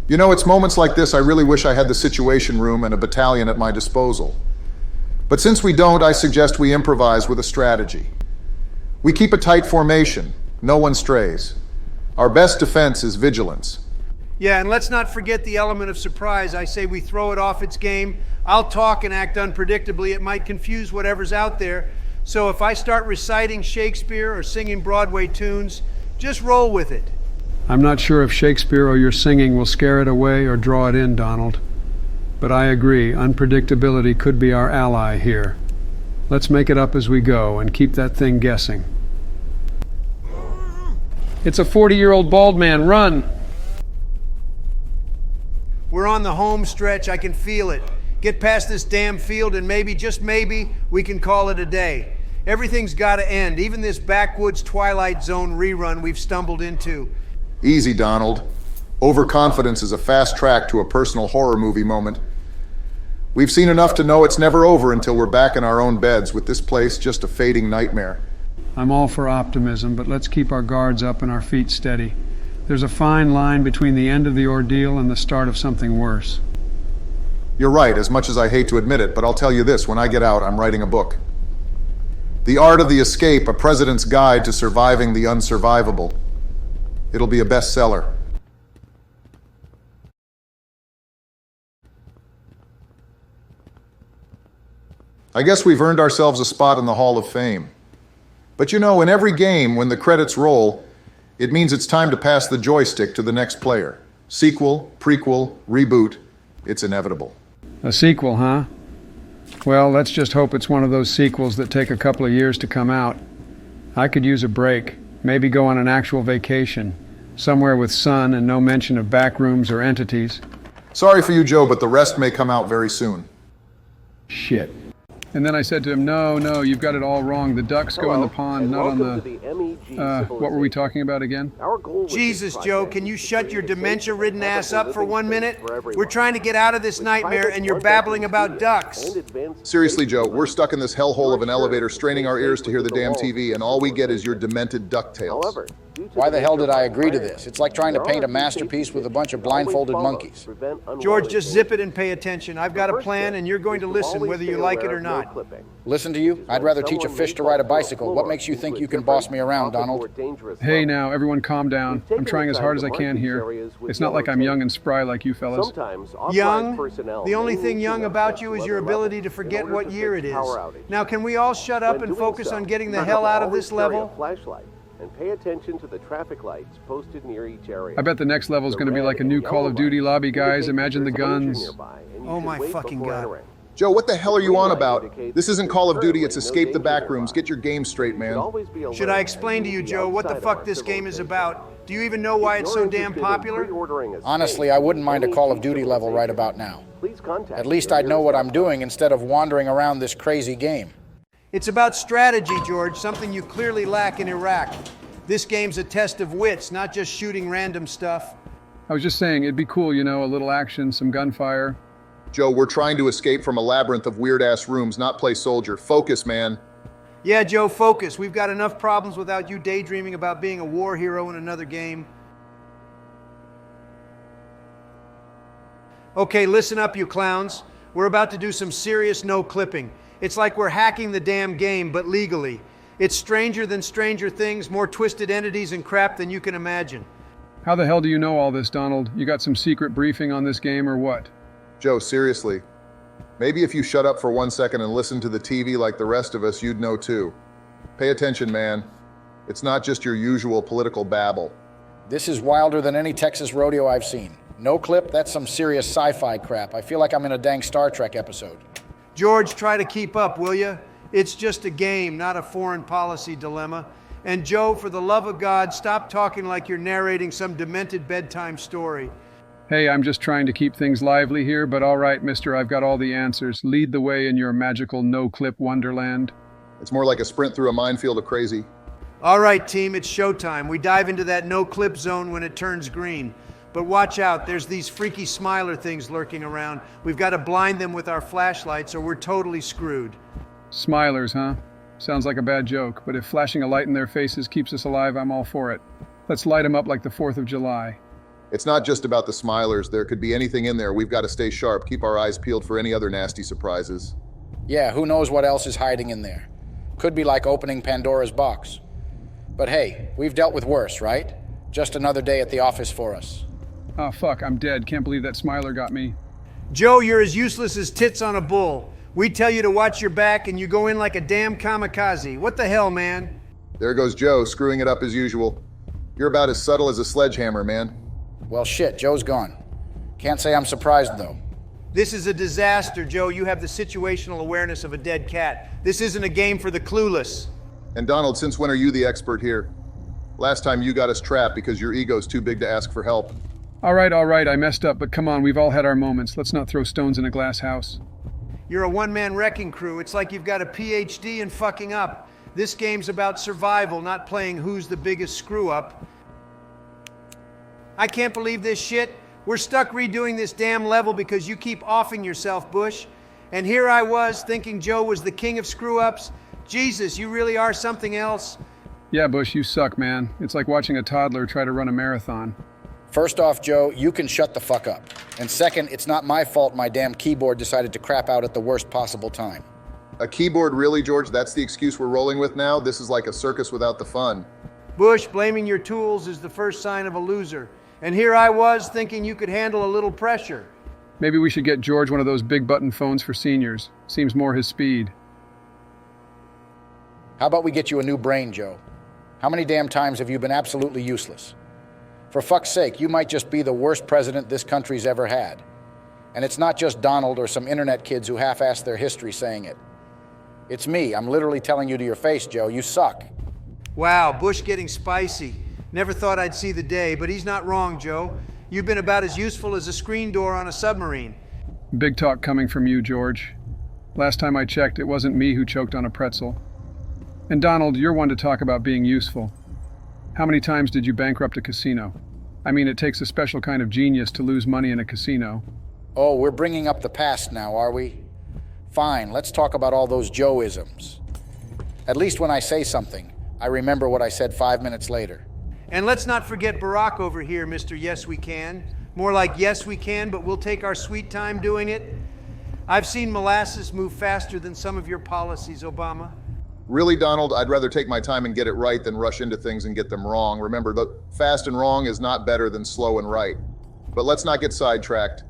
You know, it's moments like this I really wish I had the Situation Room and a battalion at my disposal. But since we don't, I suggest we improvise with a strategy. We keep a tight formation. No one strays. Our best defense is vigilance. Yeah, and let's not forget the element of surprise. I say we throw it off its game. I'll talk and act unpredictably. It might confuse whatever's out there. So if I start reciting Shakespeare or singing Broadway tunes, just roll with it. I'm not sure if Shakespeare or your singing will scare it away or draw it in, Donald. But I agree, unpredictability could be our ally here. Let's make it up as we go and keep that thing guessing. It's a 40-year-old bald man. Run! We're on the home stretch. I can feel it. Get past this damn field and maybe, just maybe, we can call it a day. Everything's got to end, even this backwoods Twilight Zone rerun we've stumbled into. Easy, Donald. Overconfidence is a fast track to a personal horror movie moment. We've seen enough to know it's never over until we're back in our own beds, with this place just a fading nightmare. I'm all for optimism, but let's keep our guards up and our feet steady. There's a fine line between the end of the ordeal and the start of something worse. You're right, as much as I hate to admit it, but I'll tell you this, when I get out, I'm writing a book. The Art of the Escape, a President's Guide to Surviving the Unsurvivable. It'll be a bestseller. I guess we've earned ourselves a spot in the Hall of Fame. But you know, in every game, when the credits roll, it means it's time to pass the joystick to the next player. Sequel, prequel, reboot, it's inevitable. A sequel, huh? Well, let's just hope it's one of those sequels that take a couple of years to come out. I could use a break, maybe go on an actual vacation, somewhere with sun and no mention of backrooms or entities. Sorry for you, Joe, but the rest may come out very soon. Shit. And then I said to him, no, you've got it all wrong. The ducks go in the pond, not on the... what were we talking about again? Jesus, Joe, can you shut your dementia-ridden ass up for 1 minute? We're trying to get out of this nightmare and you're babbling about ducks. Seriously, Joe, we're stuck in this hellhole of an elevator, straining our ears to hear the damn TV, and all we get is your demented DuckTales. Why the hell did I agree to this? It's like trying to paint a masterpiece with a bunch of blindfolded monkeys. George, just zip it and pay attention. I've got a plan and you're going to listen whether you like it or not. Listen to you? I'd rather teach a fish to ride a bicycle. What makes you think you can boss me around, Donald? Hey now, everyone calm down. I'm trying as hard as I can here. It's not like I'm young and spry like you fellas. Young? The only thing young about you is your ability to forget what year it is. Now can we all shut up and focus on getting the hell out of this level? And pay attention to the traffic lights posted near each area. I bet the next level is going to be like a new Call of Duty lobby, guys. Imagine the guns. Oh my fucking God. Joe, what the hell are you on about? This isn't Call of Duty, it's Escape the Backrooms. Get your game straight, man. Should I explain to you, Joe, what the fuck this game is about? Do you even know why it's so damn popular? Honestly, I wouldn't mind a Call of Duty level right about now. At least I'd know what I'm doing instead of wandering around this crazy game. It's about strategy, George, something you clearly lack in Iraq. This game's a test of wits, not just shooting random stuff. I was just saying, it'd be cool, you know, a little action, some gunfire. Joe, we're trying to escape from a labyrinth of weird-ass rooms, not play soldier. Focus, man. Yeah, Joe, focus. We've got enough problems without you daydreaming about being a war hero in another game. Okay, listen up, you clowns. We're about to do some serious no-clipping. It's like we're hacking the damn game, but legally. It's stranger than Stranger Things, more twisted entities and crap than you can imagine. How the hell do you know all this, Donald? You got some secret briefing on this game or what? Joe, seriously. Maybe if you shut up for 1 second and listen to the TV like the rest of us, you'd know too. Pay attention, man. It's not just your usual political babble. This is wilder than any Texas rodeo I've seen. No clip, that's some serious sci-fi crap. I feel like I'm in a dang Star Trek episode. George, try to keep up, will you? It's just a game, not a foreign policy dilemma. And Joe, for the love of God, stop talking like you're narrating some demented bedtime story. Hey, I'm just trying to keep things lively here, but all right, mister, I've got all the answers. Lead the way in your magical no-clip wonderland. It's more like a sprint through a minefield of crazy. All right, team, it's showtime. We dive into that no-clip zone when it turns green. But watch out, there's these freaky smiler things lurking around. We've got to blind them with our flashlights or we're totally screwed. Smilers, huh? Sounds like a bad joke, but if flashing a light in their faces keeps us alive, I'm all for it. Let's light them up like the 4th of July. It's not just about the smilers. There could be anything in there. We've got to stay sharp, keep our eyes peeled for any other nasty surprises. Yeah, who knows what else is hiding in there? Could be like opening Pandora's box. But hey, we've dealt with worse, right? Just another day at the office for us. Oh, fuck, I'm dead. Can't believe that smiler got me. Joe, you're as useless as tits on a bull. We tell you to watch your back and you go in like a damn kamikaze. What the hell, man? There goes Joe, screwing it up as usual. You're about as subtle as a sledgehammer, man. Well, shit, Joe's gone. Can't say I'm surprised, though. This is a disaster, Joe. You have the situational awareness of a dead cat. This isn't a game for the clueless. And Donald, since when are you the expert here? Last time you got us trapped because your ego's too big to ask for help. All right, I messed up, but come on, we've all had our moments. Let's not throw stones in a glass house. You're a one-man wrecking crew. It's like you've got a PhD in fucking up. This game's about survival, not playing who's the biggest screw-up. I can't believe this shit. We're stuck redoing this damn level because you keep offing yourself, Bush. And here I was thinking Joe was the king of screw-ups. Jesus, you really are something else. Yeah, Bush, you suck, man. It's like watching a toddler try to run a marathon. First off, Joe, you can shut the fuck up. And second, it's not my fault my damn keyboard decided to crap out at the worst possible time. A keyboard, really, George? That's the excuse we're rolling with now? This is like a circus without the fun. Bush, blaming your tools is the first sign of a loser. And here I was thinking you could handle a little pressure. Maybe we should get George one of those big button phones for seniors. Seems more his speed. How about we get you a new brain, Joe? How many damn times have you been absolutely useless? For fuck's sake, you might just be the worst president this country's ever had. And it's not just Donald or some internet kids who half-assed their history saying it. It's me. I'm literally telling you to your face, Joe. You suck. Wow, Bush getting spicy. Never thought I'd see the day, but he's not wrong, Joe. You've been about as useful as a screen door on a submarine. Big talk coming from you, George. Last time I checked, it wasn't me who choked on a pretzel. And Donald, you're one to talk about being useful. How many times did you bankrupt a casino? I mean, it takes a special kind of genius to lose money in a casino. Oh, we're bringing up the past now, are we? Fine, let's talk about all those Joe-isms. At least when I say something, I remember what I said 5 minutes later. And let's not forget Barack over here, Mr. Yes We Can. More like yes we can, but we'll take our sweet time doing it. I've seen molasses move faster than some of your policies, Obama. Really, Donald, I'd rather take my time and get it right than rush into things and get them wrong. Remember, the fast and wrong is not better than slow and right. But let's not get sidetracked.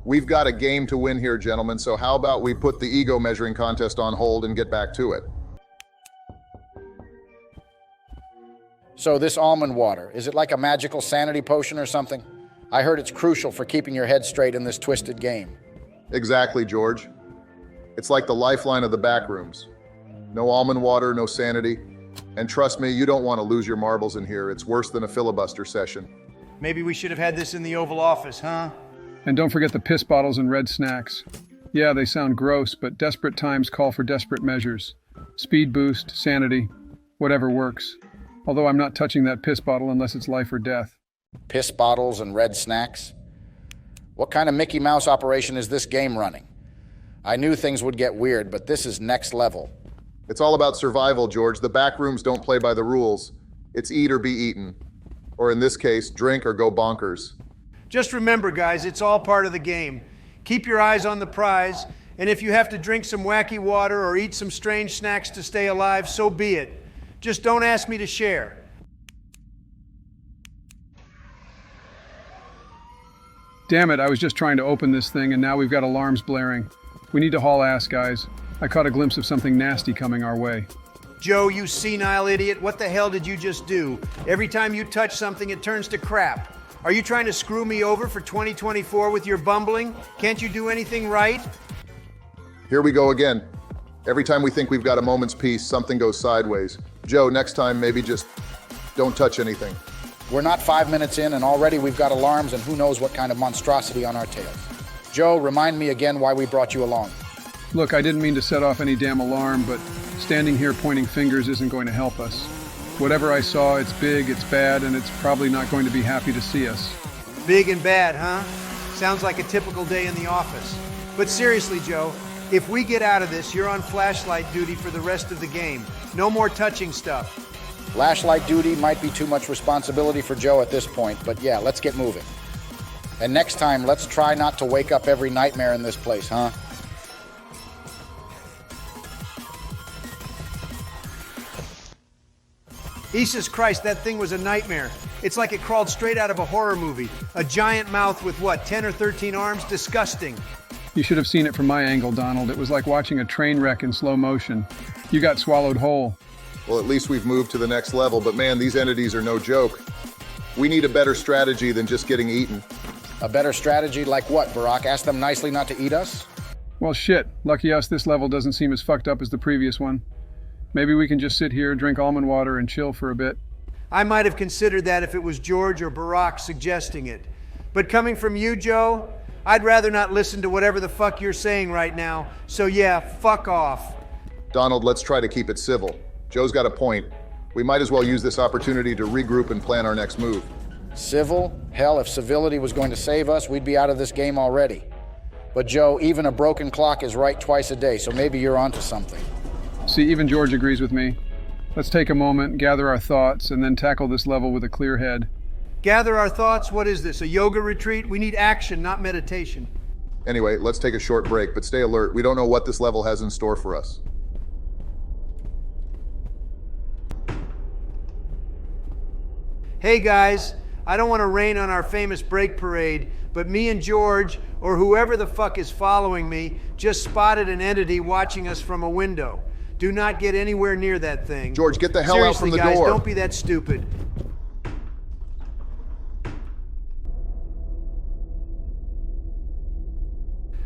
We've got a game to win here, gentlemen, so how about we put the ego measuring contest on hold and get back to it? So this almond water, is it like a magical sanity potion or something? I heard it's crucial for keeping your head straight in this twisted game. Exactly, George. It's like the lifeline of the Backrooms. No almond water, no sanity. And trust me, you don't want to lose your marbles in here. It's worse than a filibuster session. Maybe we should have had this in the Oval Office, huh? And don't forget the piss bottles and red snacks. Yeah, they sound gross, but desperate times call for desperate measures. Speed boost, sanity, whatever works. Although I'm not touching that piss bottle unless it's life or death. Piss bottles and red snacks? What kind of Mickey Mouse operation is this game running? I knew things would get weird, but this is next level. It's all about survival, George. The Backrooms don't play by the rules. It's eat or be eaten. Or in this case, drink or go bonkers. Just remember, guys, it's all part of the game. Keep your eyes on the prize, and if you have to drink some wacky water or eat some strange snacks to stay alive, so be it. Just don't ask me to share. Damn it, I was just trying to open this thing and now we've got alarms blaring. We need to haul ass, guys. I caught a glimpse of something nasty coming our way. Joe, you senile idiot, what the hell did you just do? Every time you touch something, it turns to crap. Are you trying to screw me over for 2024 with your bumbling? Can't you do anything right? Here we go again. Every time we think we've got a moment's peace, something goes sideways. Joe, next time, maybe just don't touch anything. We're not 5 minutes in, and already we've got alarms and who knows what kind of monstrosity on our tails. Joe, remind me again why we brought you along. Look, I didn't mean to set off any damn alarm, but standing here pointing fingers isn't going to help us. Whatever I saw, it's big, it's bad, and it's probably not going to be happy to see us. Big and bad, huh? Sounds like a typical day in the office. But seriously, Joe, if we get out of this, you're on flashlight duty for the rest of the game. No more touching stuff. Flashlight duty might be too much responsibility for Joe at this point, but yeah, let's get moving. And next time, let's try not to wake up every nightmare in this place, huh? Jesus Christ, that thing was a nightmare. It's like it crawled straight out of a horror movie. A giant mouth with what, 10 or 13 arms? Disgusting. You should have seen it from my angle, Donald. It was like watching a train wreck in slow motion. You got swallowed whole. Well, at least we've moved to the next level, but man, these entities are no joke. We need a better strategy than just getting eaten. A better strategy like what, Barack? Ask them nicely not to eat us? Well, shit. Lucky us, this level doesn't seem as fucked up as the previous one. Maybe we can just sit here, drink almond water, and chill for a bit. I might have considered that if it was George or Barack suggesting it. But coming from you, Joe, I'd rather not listen to whatever the fuck you're saying right now. So yeah, fuck off. Donald, let's try to keep it civil. Joe's got a point. We might as well use this opportunity to regroup and plan our next move. Civil? Hell, if civility was going to save us, we'd be out of this game already. But Joe, even a broken clock is right twice a day, so maybe you're onto something. See, even George agrees with me. Let's take a moment, gather our thoughts, and then tackle this level with a clear head. Gather our thoughts? What is this, a yoga retreat? We need action, not meditation. Anyway, let's take a short break, but stay alert. We don't know what this level has in store for us. Hey guys, I don't want to rain on our famous break parade, but me and George, or whoever the fuck is following me, just spotted an entity watching us from a window. Do not get anywhere near that thing. George, get the hell out from the Seriously, guys, door. don't be that stupid.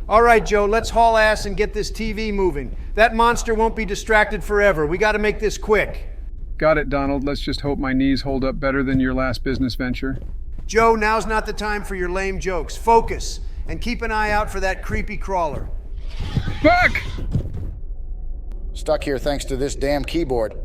All right, Joe, let's haul ass and get this TV moving. That monster won't be distracted forever. We got to make this quick. Got it, Donald. Let's just hope my knees hold up better than your last business venture. Joe, now's not the time for your lame jokes. Focus, and keep an eye out for that creepy crawler. Back! Stuck here thanks to this damn keyboard.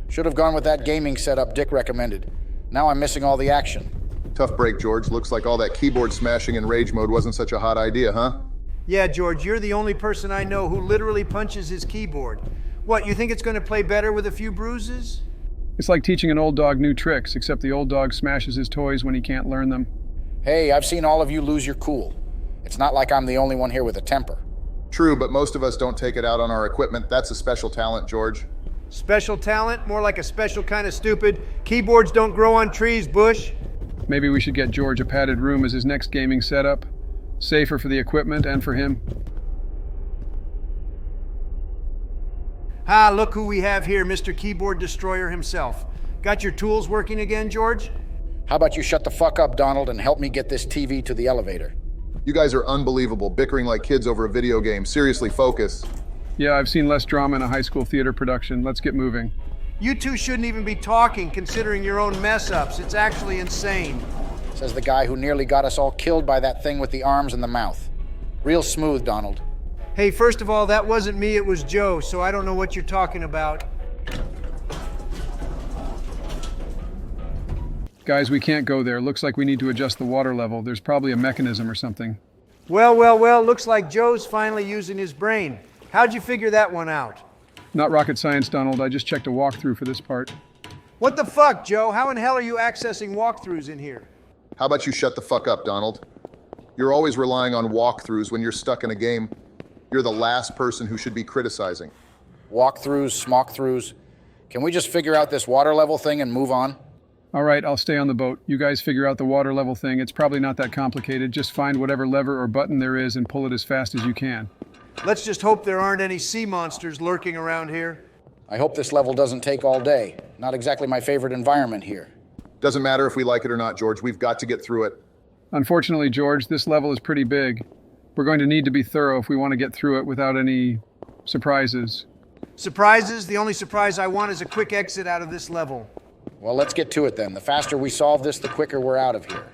Should have gone with that gaming setup Dick recommended. Now I'm missing all the action. Tough break, George. Looks like all that keyboard smashing in rage mode wasn't such a hot idea, huh? Yeah, George, you're the only person I know who literally punches his keyboard. What, you think it's going to play better with a few bruises? It's like teaching an old dog new tricks, except the old dog smashes his toys when he can't learn them. Hey, I've seen all of you lose your cool. It's not like I'm the only one here with a temper. True, but most of us don't take it out on our equipment. That's a special talent, George. Special talent? More like a special kind of stupid. Keyboards don't grow on trees, Bush. Maybe we should get George a padded room as his next gaming setup. Safer for the equipment and for him. Ah, look who we have here, Mr. Keyboard Destroyer himself. Got your tools working again, George? How about you shut the fuck up, Donald, and help me get this TV to the elevator? You guys are unbelievable, bickering like kids over a video game. Seriously, focus. Yeah, I've seen less drama in a high school theater production. Let's get moving. You two shouldn't even be talking, considering your own mess-ups. It's actually insane. Says the guy who nearly got us all killed by that thing with the arms and the mouth. Real smooth, Donald. Hey, first of all, that wasn't me, it was Joe, so I don't know what you're talking about. Guys, we can't go there. Looks like we need to adjust the water level. There's probably a mechanism or something. Well, looks like Joe's finally using his brain. How'd you figure that one out? Not rocket science, Donald. I just checked a walkthrough for this part. What the fuck, Joe? How in hell are you accessing walkthroughs in here? How about you shut the fuck up, Donald? You're always relying on walkthroughs when you're stuck in a game. You're the last person who should be criticizing. Walkthroughs, smockthroughs. Can we just figure out this water level thing and move on? All right, I'll stay on the boat. You guys figure out the water level thing. It's probably not that complicated. Just find whatever lever or button there is and pull it as fast as you can. Let's just hope there aren't any sea monsters lurking around here. I hope this level doesn't take all day. Not exactly my favorite environment here. Doesn't matter if we like it or not, George. We've got to get through it. Unfortunately, George, this level is pretty big. We're going to need to be thorough if we want to get through it without any surprises. Surprises? The only surprise I want is a quick exit out of this level. Well, let's get to it then. The faster we solve this, the quicker we're out of here.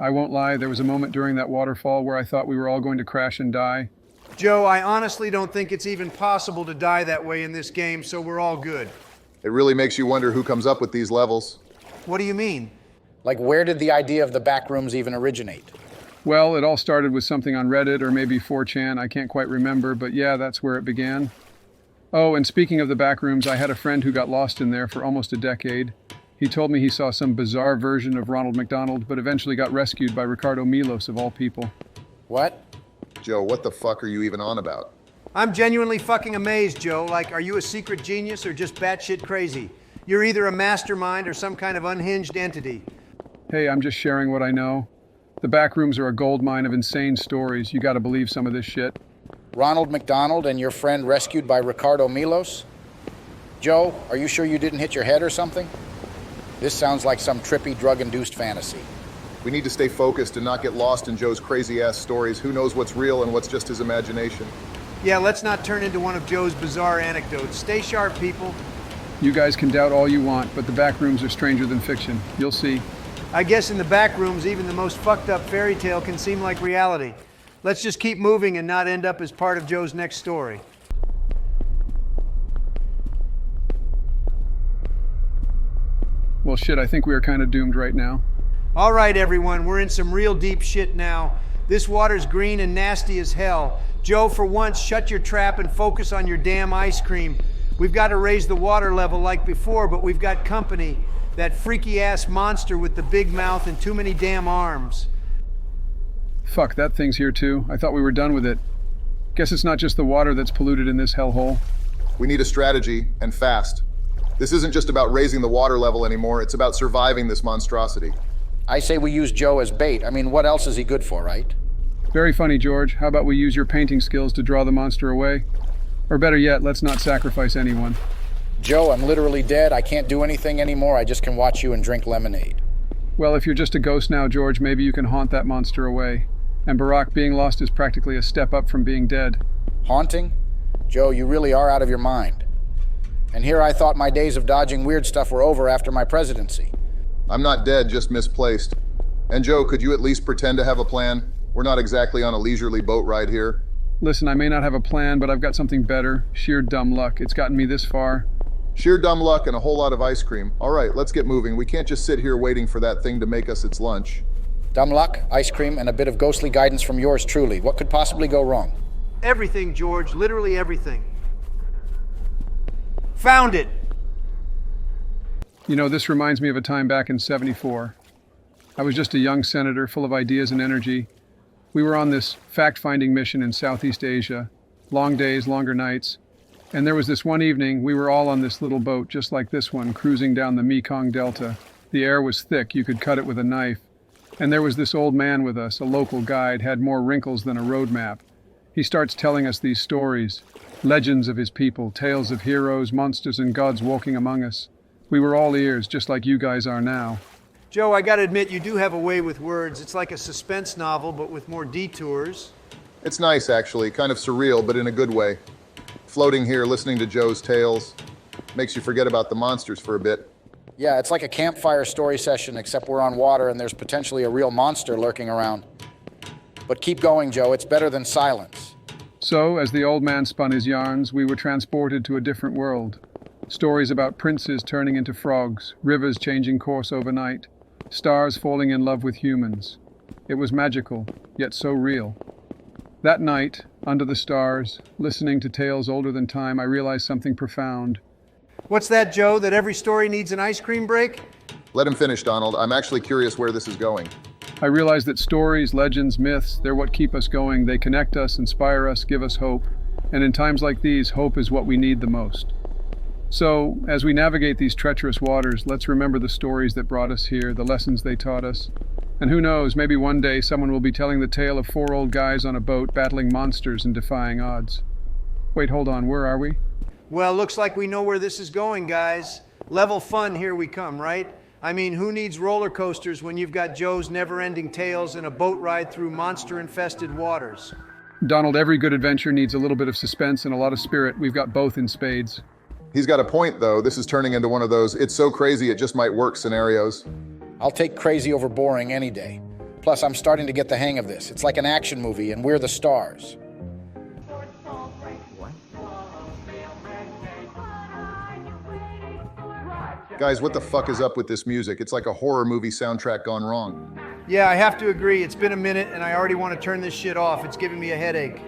I won't lie, there was a moment during that waterfall where I thought we were all going to crash and die. Joe, I honestly don't think it's even possible to die that way in this game, so we're all good. It really makes you wonder who comes up with these levels. What do you mean? Like, where did the idea of the Backrooms even originate? Well, it all started with something on Reddit or maybe 4chan, I can't quite remember, but yeah, that's where it began. Oh, and speaking of the Backrooms, I had a friend who got lost in there for almost a decade. He told me he saw some bizarre version of Ronald McDonald, but eventually got rescued by Ricardo Milos, of all people. What? Joe, what the fuck are you even on about? I'm genuinely fucking amazed, Joe. Like, are you a secret genius or just batshit crazy? You're either a mastermind or some kind of unhinged entity. Hey, I'm just sharing what I know. The Backrooms are a goldmine of insane stories. You gotta believe some of this shit. Ronald McDonald and your friend rescued by Ricardo Milos? Joe, are you sure you didn't hit your head or something? This sounds like some trippy, drug-induced fantasy. We need to stay focused and not get lost in Joe's crazy-ass stories. Who knows what's real and what's just his imagination? Yeah, let's not turn into one of Joe's bizarre anecdotes. Stay sharp, people. You guys can doubt all you want, but the Backrooms are stranger than fiction. You'll see. I guess in the Backrooms, even the most fucked up fairy tale can seem like reality. Let's just keep moving and not end up as part of Joe's next story. Well, shit, I think we are kind of doomed right now. All right, everyone, we're in some real deep shit now. This water's green and nasty as hell. Joe, for once, shut your trap and focus on your damn ice cream. We've got to raise the water level like before, but we've got company. That freaky-ass monster with the big mouth and too many damn arms. Fuck, that thing's here too. I thought we were done with it. Guess it's not just the water that's polluted in this hellhole. We need a strategy, and fast. This isn't just about raising the water level anymore, it's about surviving this monstrosity. I say we use Joe as bait. I mean, what else is he good for, right? Very funny, George. How about we use your painting skills to draw the monster away? Or better yet, let's not sacrifice anyone. Joe, I'm literally dead. I can't do anything anymore. I just can watch you and drink lemonade. Well, if you're just a ghost now, George, maybe you can haunt that monster away. And Barack, being lost is practically a step up from being dead. Haunting? Joe, you really are out of your mind. And here I thought my days of dodging weird stuff were over after my presidency. I'm not dead, just misplaced. And Joe, could you at least pretend to have a plan? We're not exactly on a leisurely boat ride here. Listen, I may not have a plan, but I've got something better. Sheer dumb luck. It's gotten me this far. Sheer dumb luck and a whole lot of ice cream. All right, let's get moving. We can't just sit here waiting for that thing to make us its lunch. Dumb luck, ice cream, and a bit of ghostly guidance from yours truly. What could possibly go wrong? Everything, George. Literally everything. Found it! You know, this reminds me of a time back in '74. I was just a young senator full of ideas and energy. We were on this fact-finding mission in Southeast Asia. Long days, longer nights. And there was this one evening, we were all on this little boat, just like this one, cruising down the Mekong Delta. The air was thick, you could cut it with a knife. And there was this old man with us, a local guide, had more wrinkles than a road map. He starts telling us these stories, legends of his people, tales of heroes, monsters, and gods walking among us. We were all ears, just like you guys are now. Joe, I gotta admit, you do have a way with words. It's like a suspense novel, but with more detours. It's nice, actually. Kind of surreal, but in a good way. Floating here, listening to Joe's tales. Makes you forget about the monsters for a bit. Yeah, it's like a campfire story session, except we're on water and there's potentially a real monster lurking around. But keep going, Joe. It's better than silence. So, as the old man spun his yarns, we were transported to a different world. Stories about princes turning into frogs, rivers changing course overnight, stars falling in love with humans. It was magical, yet so real. That night, under the stars, listening to tales older than time, I realized something profound. What's that, Joe? That every story needs an ice cream break? Let him finish, Donald. I'm actually curious where this is going. I realized that stories, legends, myths, they're what keep us going. They connect us, inspire us, give us hope. And in times like these, hope is what we need the most. So, as we navigate these treacherous waters, let's remember the stories that brought us here, the lessons they taught us. And who knows, maybe one day someone will be telling the tale of 4 old guys on a boat battling monsters and defying odds. Wait, hold on, where are we? Well, looks like we know where this is going, guys. Level fun, here we come, right? I mean, who needs roller coasters when you've got Joe's never-ending tales and a boat ride through monster-infested waters? Donald, every good adventure needs a little bit of suspense and a lot of spirit. We've got both in spades. He's got a point, though. This is turning into one of those "it's so crazy it just might work" scenarios. I'll take crazy over boring any day. Plus, I'm starting to get the hang of this. It's like an action movie, and we're the stars. Guys, what the fuck is up with this music? It's like a horror movie soundtrack gone wrong. Yeah, I have to agree. It's been a minute, and I already want to turn this shit off. It's giving me a headache.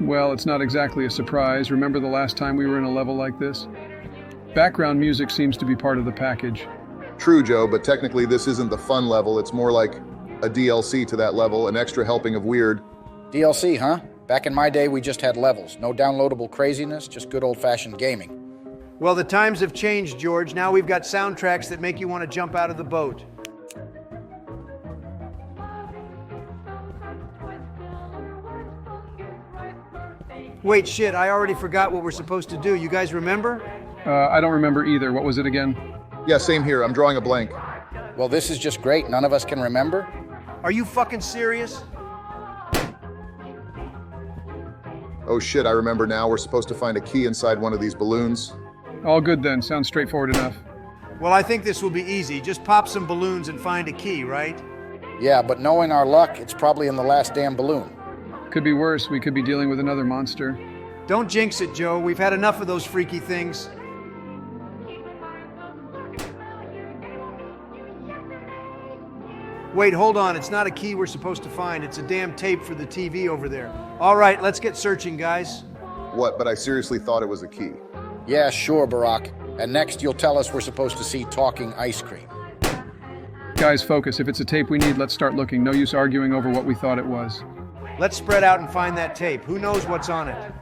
Well, it's not exactly a surprise. Remember the last time we were in a level like this? Background music seems to be part of the package. True, Joe, but technically this isn't the fun level. It's more like a DLC to that level, an extra helping of weird. DLC, huh? Back in my day, we just had levels. No downloadable craziness, just good old-fashioned gaming. Well, the times have changed, George. Now we've got soundtracks that make you want to jump out of the boat. Wait, shit, I already forgot what we're supposed to do. You guys remember? I don't remember either. What was it again? Yeah, same here. I'm drawing a blank. Well, this is just great. None of us can remember. Are you fucking serious? Oh shit, I remember now. We're supposed to find a key inside one of these balloons. All good then. Sounds straightforward enough. Well, I think this will be easy. Just pop some balloons and find a key, right? Yeah, but knowing our luck, it's probably in the last damn balloon. Could be worse. We could be dealing with another monster. Don't jinx it, Joe. We've had enough of those freaky things. Wait, hold on. It's not a key we're supposed to find. It's a damn tape for the TV over there. All right, let's get searching, guys. What, but I seriously thought it was a key. Yeah, sure, Barack. And next you'll tell us we're supposed to see talking ice cream. Guys, focus. If it's a tape we need, let's start looking. No use arguing over what we thought it was. Let's spread out and find that tape. Who knows what's on it?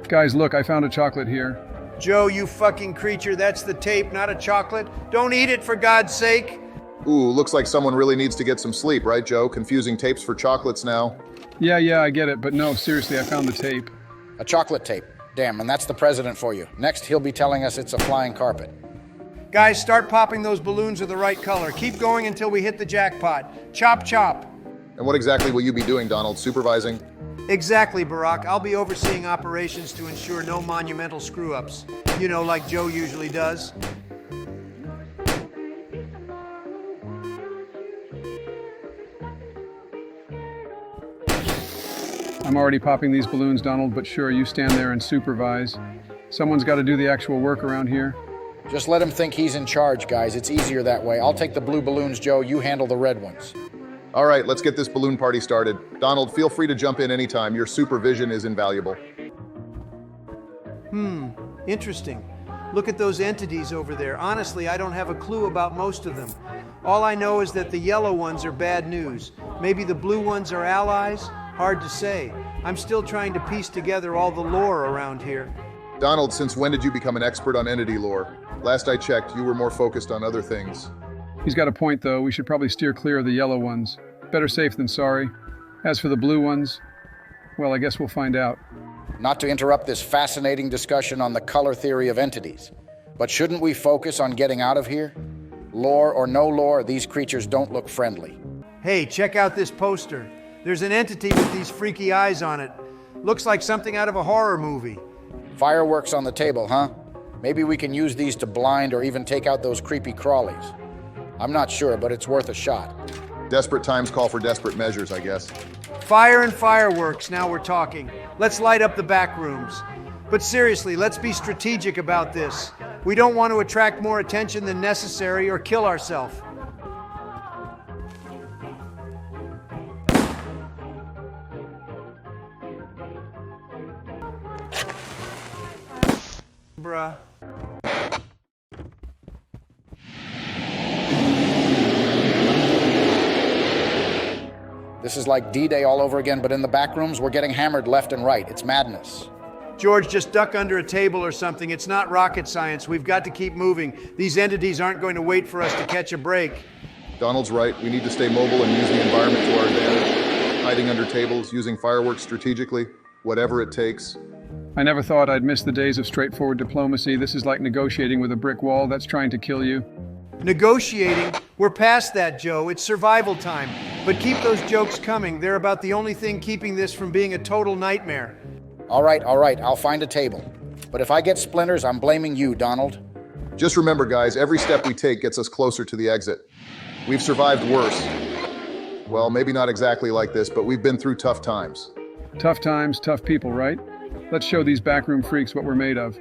Guys, look, I found a chocolate here. Joe, you fucking creature, that's the tape, not a chocolate. Don't eat it, for God's sake. Ooh, looks like someone really needs to get some sleep, right, Joe? Confusing tapes for chocolates now. Yeah, I get it, but no, seriously, I found the tape. A chocolate tape. Damn, and that's the president for you. Next, he'll be telling us it's a flying carpet. Guys, start popping those balloons of the right color. Keep going until we hit the jackpot. Chop, chop. And what exactly will you be doing, Donald? Supervising? Exactly, Barack. I'll be overseeing operations to ensure no monumental screw-ups. You know, like Joe usually does. I'm already popping these balloons, Donald, but sure, you stand there and supervise. Someone's got to do the actual work around here. Just let him think he's in charge, guys. It's easier that way. I'll take the blue balloons, Joe. You handle the red ones. All right, let's get this balloon party started. Donald, feel free to jump in anytime. Your supervision is invaluable. Interesting. Look at those entities over there. Honestly, I don't have a clue about most of them. All I know is that the yellow ones are bad news. Maybe the blue ones are allies? Hard to say. I'm still trying to piece together all the lore around here. Donald, since when did you become an expert on entity lore? Last I checked, you were more focused on other things. He's got a point, though. We should probably steer clear of the yellow ones. Better safe than sorry. As for the blue ones, well, I guess we'll find out. Not to interrupt this fascinating discussion on the color theory of entities, but shouldn't we focus on getting out of here? Lore or no lore, these creatures don't look friendly. Hey, check out this poster. There's an entity with these freaky eyes on it. Looks like something out of a horror movie. Fireworks on the table, huh? Maybe we can use these to blind or even take out those creepy crawlies. I'm not sure, but it's worth a shot. Desperate times call for desperate measures, I guess. Fire and fireworks, now we're talking. Let's light up the back rooms. But seriously, let's be strategic about this. We don't want to attract more attention than necessary or kill ourselves. Bruh. This is like D-Day all over again, but in the back rooms, we're getting hammered left and right. It's madness. George, just duck under a table or something. It's not rocket science. We've got to keep moving. These entities aren't going to wait for us to catch a break. Donald's right. We need to stay mobile and use the environment to our advantage. Hiding under tables, using fireworks strategically, whatever it takes. I never thought I'd miss the days of straightforward diplomacy. This is like negotiating with a brick wall that's trying to kill you. Negotiating? We're past that, Joe. It's survival time. But keep those jokes coming. They're about the only thing keeping this from being a total nightmare. All right, I'll find a table. But if I get splinters, I'm blaming you, Donald. Just remember, guys, every step we take gets us closer to the exit. We've survived worse. Well, maybe not exactly like this, but we've been through tough times. Tough times, tough people, right? Let's show these backroom freaks what we're made of.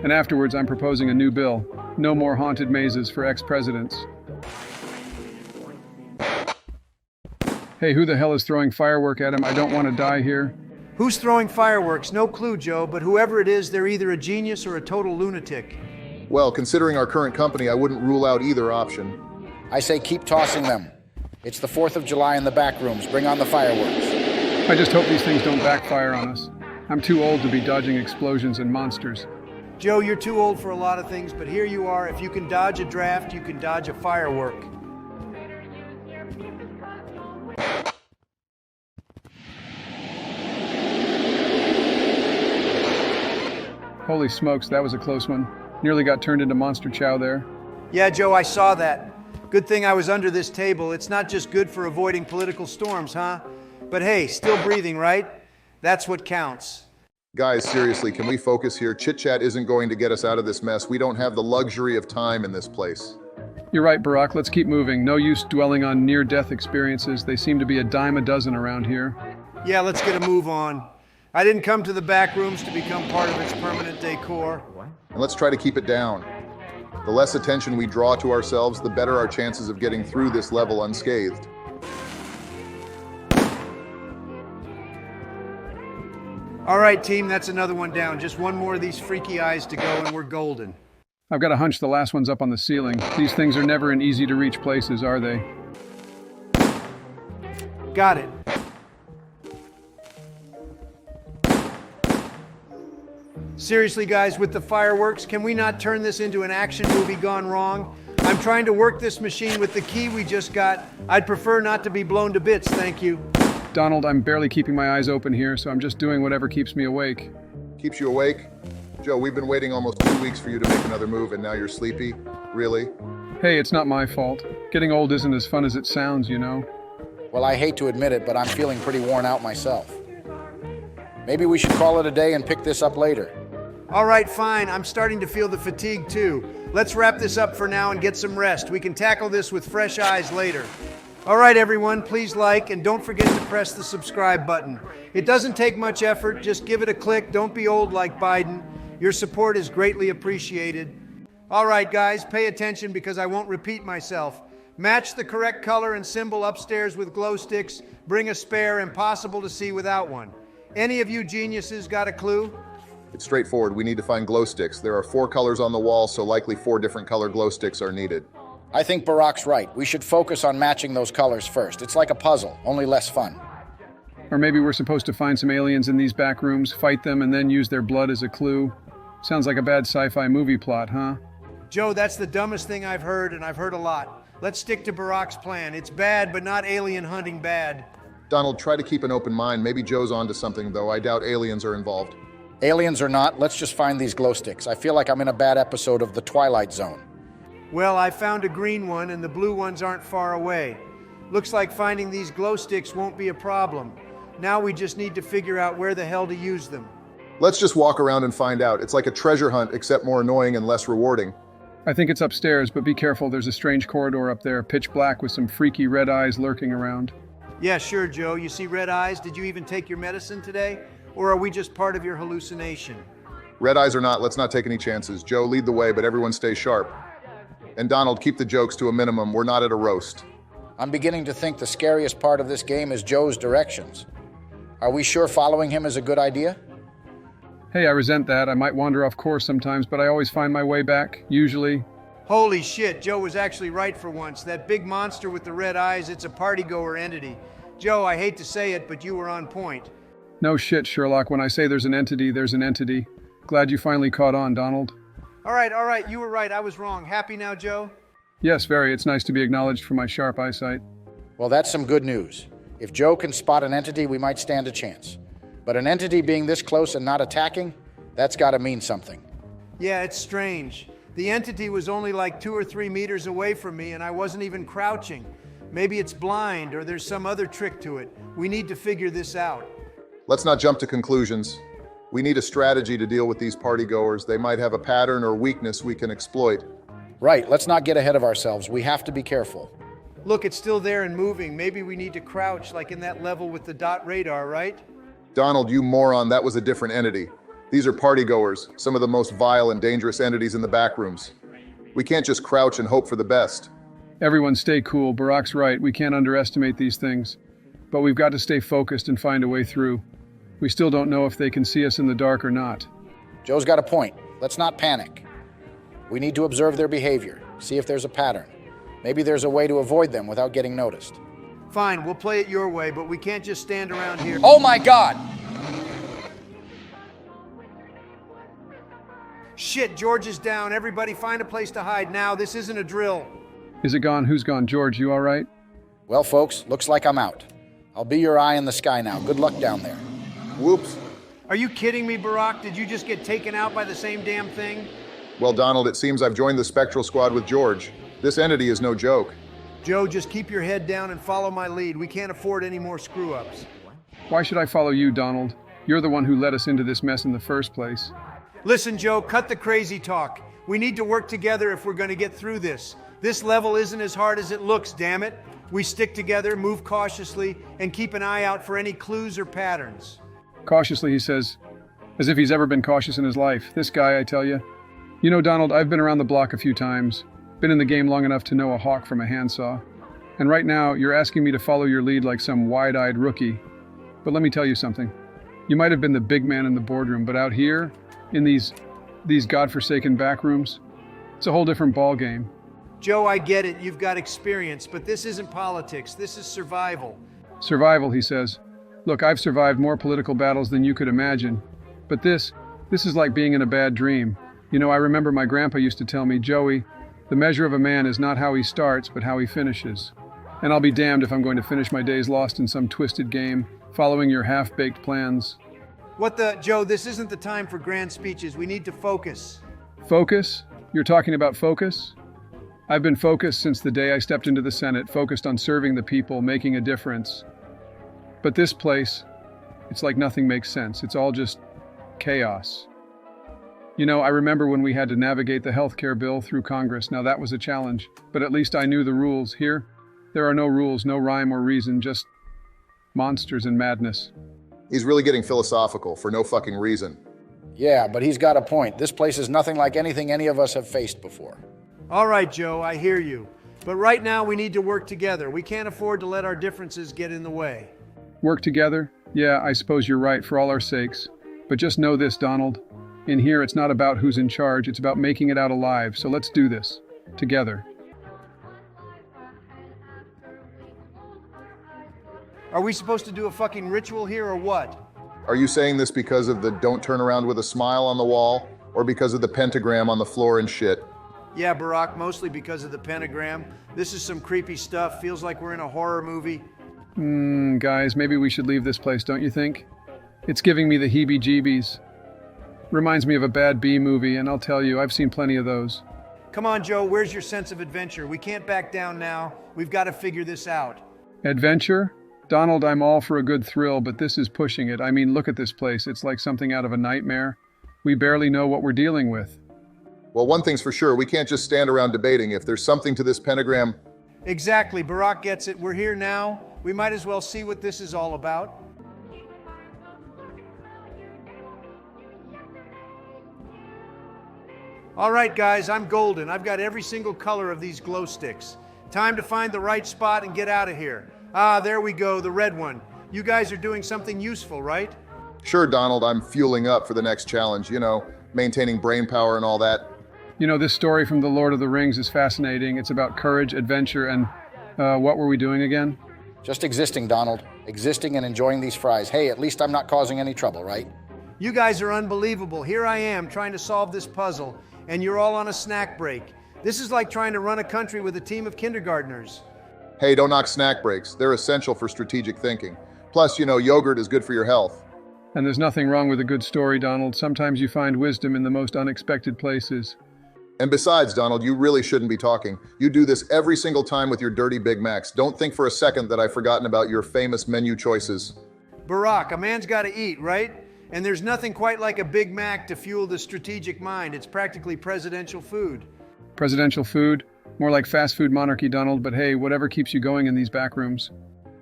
And afterwards, I'm proposing a new bill. No more haunted mazes for ex-presidents. Hey, who the hell is throwing firework at him? I don't want to die here. Who's throwing fireworks? No clue, Joe, but whoever it is, they're either a genius or a total lunatic. Well, considering our current company, I wouldn't rule out either option. I say keep tossing them. It's the 4th of July in the back rooms. Bring on the fireworks. I just hope these things don't backfire on us. I'm too old to be dodging explosions and monsters. Joe, you're too old for a lot of things, but here you are. If you can dodge a draft, you can dodge a firework. Holy smokes, that was a close one. Nearly got turned into monster chow there. Yeah, Joe, I saw that. Good thing I was under this table. It's not just good for avoiding political storms, huh? But hey, still breathing, right? That's what counts. Guys, seriously, can we focus here? Chit-chat isn't going to get us out of this mess. We don't have the luxury of time in this place. You're right, Barack. Let's keep moving. No use dwelling on near-death experiences. They seem to be a dime a dozen around here. Yeah, let's get a move on. I didn't come to the back rooms to become part of its permanent decor. And let's try to keep it down. The less attention we draw to ourselves, the better our chances of getting through this level unscathed. All right, team, that's another one down. Just one more of these freaky eyes to go and we're golden. I've got a hunch the last one's up on the ceiling. These things are never in easy-to-reach places, are they? Got it. Seriously, guys, with the fireworks, can we not turn this into an action movie gone wrong? I'm trying to work this machine with the key we just got. I'd prefer not to be blown to bits, thank you. Donald, I'm barely keeping my eyes open here, so I'm just doing whatever keeps me awake. Keeps you awake? Joe, we've been waiting almost 2 weeks for you to make another move, and now you're sleepy? Really? Hey, it's not my fault. Getting old isn't as fun as it sounds, you know? Well, I hate to admit it, but I'm feeling pretty worn out myself. Maybe we should call it a day and pick this up later. All right, fine. I'm starting to feel the fatigue too. Let's wrap this up for now and get some rest. We can tackle this with fresh eyes later. All right, everyone, please like and don't forget to press the subscribe button. It doesn't take much effort. Just give it a click. Don't be old like Biden. Your support is greatly appreciated. All right, guys, pay attention because I won't repeat myself. Match the correct color and symbol upstairs with glow sticks. Bring a spare, impossible to see without one. Any of you geniuses got a clue? It's straightforward. We need to find glow sticks. There are 4 colors on the wall, so likely 4 different color glow sticks are needed. I think Barack's right. We should focus on matching those colors first. It's like a puzzle, only less fun. Or maybe we're supposed to find some aliens in these back rooms, fight them, and then use their blood as a clue. Sounds like a bad sci-fi movie plot, huh? Joe, that's the dumbest thing I've heard, and I've heard a lot. Let's stick to Barack's plan. It's bad, but not alien hunting bad. Donald, try to keep an open mind. Maybe Joe's onto something, though. I doubt aliens are involved. Aliens or not, let's just find these glow sticks. I feel like I'm in a bad episode of The Twilight Zone. Well, I found a green one and the blue ones aren't far away. Looks like finding these glow sticks won't be a problem. Now we just need to figure out where the hell to use them. Let's just walk around and find out. It's like a treasure hunt, except more annoying and less rewarding. I think it's upstairs, but be careful, there's a strange corridor up there, pitch black with some freaky red eyes lurking around. Yeah, sure, Joe. You see red eyes? Did you even take your medicine today? Or are we just part of your hallucination? Red eyes or not, let's not take any chances. Joe, lead the way, but everyone stay sharp. And Donald, keep the jokes to a minimum. We're not at a roast. I'm beginning to think the scariest part of this game is Joe's directions. Are we sure following him is a good idea? Hey, I resent that. I might wander off course sometimes, but I always find my way back, usually. Holy shit, Joe was actually right for once. That big monster with the red eyes, it's a party-goer entity. Joe, I hate to say it, but you were on point. No shit, Sherlock. When I say there's an entity, there's an entity. Glad you finally caught on, Donald. All right, you were right. I was wrong. Happy now, Joe? Yes, very. It's nice to be acknowledged for my sharp eyesight. Well, that's some good news. If Joe can spot an entity, we might stand a chance. But an entity being this close and not attacking, that's gotta mean something. Yeah, it's strange. The entity was only like 2 or 3 meters away from me and I wasn't even crouching. Maybe it's blind or there's some other trick to it. We need to figure this out. Let's not jump to conclusions. We need a strategy to deal with these partygoers. They might have a pattern or weakness we can exploit. Right, let's not get ahead of ourselves. We have to be careful. Look, it's still there and moving. Maybe we need to crouch like in that level with the dot radar, right? Donald, you moron, that was a different entity. These are partygoers, some of the most vile and dangerous entities in the Backrooms. We can't just crouch and hope for the best. Everyone stay cool. Barack's right. We can't underestimate these things. But we've got to stay focused and find a way through. We still don't know if they can see us in the dark or not. Joe's got a point. Let's not panic. We need to observe their behavior, see if there's a pattern. Maybe there's a way to avoid them without getting noticed. Fine, we'll play it your way, but we can't just stand around here. Oh my God! Shit, George is down. Everybody find a place to hide now. This isn't a drill. Is it gone? Who's gone? George, you all right? Well, folks, looks like I'm out. I'll be your eye in the sky now. Good luck down there. Whoops. Are you kidding me, Barack? Did you just get taken out by the same damn thing? Well, Donald, it seems I've joined the Spectral Squad with George. This entity is no joke. Joe, just keep your head down and follow my lead. We can't afford any more screw-ups. Why should I follow you, Donald? You're the one who led us into this mess in the first place. Listen, Joe, cut the crazy talk. We need to work together if we're going to get through this. This level isn't as hard as it looks, damn it. We stick together, move cautiously, and keep an eye out for any clues or patterns. Cautiously, he says, as if he's ever been cautious in his life. This guy, I tell you. You know, Donald, I've been around the block a few times. Been in the game long enough to know a hawk from a handsaw. And right now, you're asking me to follow your lead like some wide-eyed rookie. But let me tell you something. You might have been the big man in the boardroom, but out here, in these godforsaken back rooms, it's a whole different ballgame. Joe, I get it. You've got experience, but this isn't politics. This is survival. Survival, he says. Look, I've survived more political battles than you could imagine. But this is like being in a bad dream. You know, I remember my grandpa used to tell me, Joey, the measure of a man is not how he starts, but how he finishes. And I'll be damned if I'm going to finish my days lost in some twisted game, following your half-baked plans. Joe, this isn't the time for grand speeches. We need to focus. Focus? You're talking about focus? I've been focused since the day I stepped into the Senate, focused on serving the people, making a difference. But this place, it's like nothing makes sense. It's all just chaos. You know, I remember when we had to navigate the healthcare bill through Congress. Now that was a challenge, but at least I knew the rules. Here, there are no rules, no rhyme or reason, just monsters and madness. He's really getting philosophical for no fucking reason. Yeah, but he's got a point. This place is nothing like anything any of us have faced before. All right, Joe, I hear you. But right now we need to work together. We can't afford to let our differences get in the way. Work together? Yeah, I suppose you're right, for all our sakes. But just know this, Donald. In here, it's not about who's in charge, it's about making it out alive. So let's do this. Together. Are we supposed to do a fucking ritual here or what? Are you saying this because of the don't turn around with a smile on the wall, or because of the pentagram on the floor and shit? Yeah, Barack, mostly because of the pentagram. This is some creepy stuff. Feels like we're in a horror movie. Guys, maybe we should leave this place, don't you think? It's giving me the heebie-jeebies. Reminds me of a bad B movie, and I'll tell you, I've seen plenty of those. Come on, Joe, where's your sense of adventure? We can't back down now. We've got to figure this out. Adventure? Donald, I'm all for a good thrill, but this is pushing it. I mean, look at this place. It's like something out of a nightmare. We barely know what we're dealing with. Well, one thing's for sure, we can't just stand around debating. If there's something to this pentagram, Exactly, Barack gets it. We're here now. We might as well see what this is all about. All right, guys, I'm golden. I've got every single color of these glow sticks. Time to find the right spot and get out of here. Ah, there we go, the red one. You guys are doing something useful, right? sure, Donald, I'm fueling up for the next challenge, maintaining brain power and all that. This story from The Lord of the Rings is fascinating. It's about courage, adventure, and what were we doing again? Just existing, Donald. Existing and enjoying these fries. Hey, at least I'm not causing any trouble, right? You guys are unbelievable. Here I am trying to solve this puzzle, and you're all on a snack break. This is like trying to run a country with a team of kindergartners. Hey, don't knock snack breaks. They're essential for strategic thinking. Plus, yogurt is good for your health. And there's nothing wrong with a good story, Donald. Sometimes you find wisdom in the most unexpected places. And besides, Donald, you really shouldn't be talking. You do this every single time with your dirty Big Macs. Don't think for a second that I've forgotten about your famous menu choices. Barack, a man's got to eat, right? And there's nothing quite like a Big Mac to fuel the strategic mind. It's practically presidential food. Presidential food? More like fast food monarchy, Donald, but hey, whatever keeps you going in these back rooms.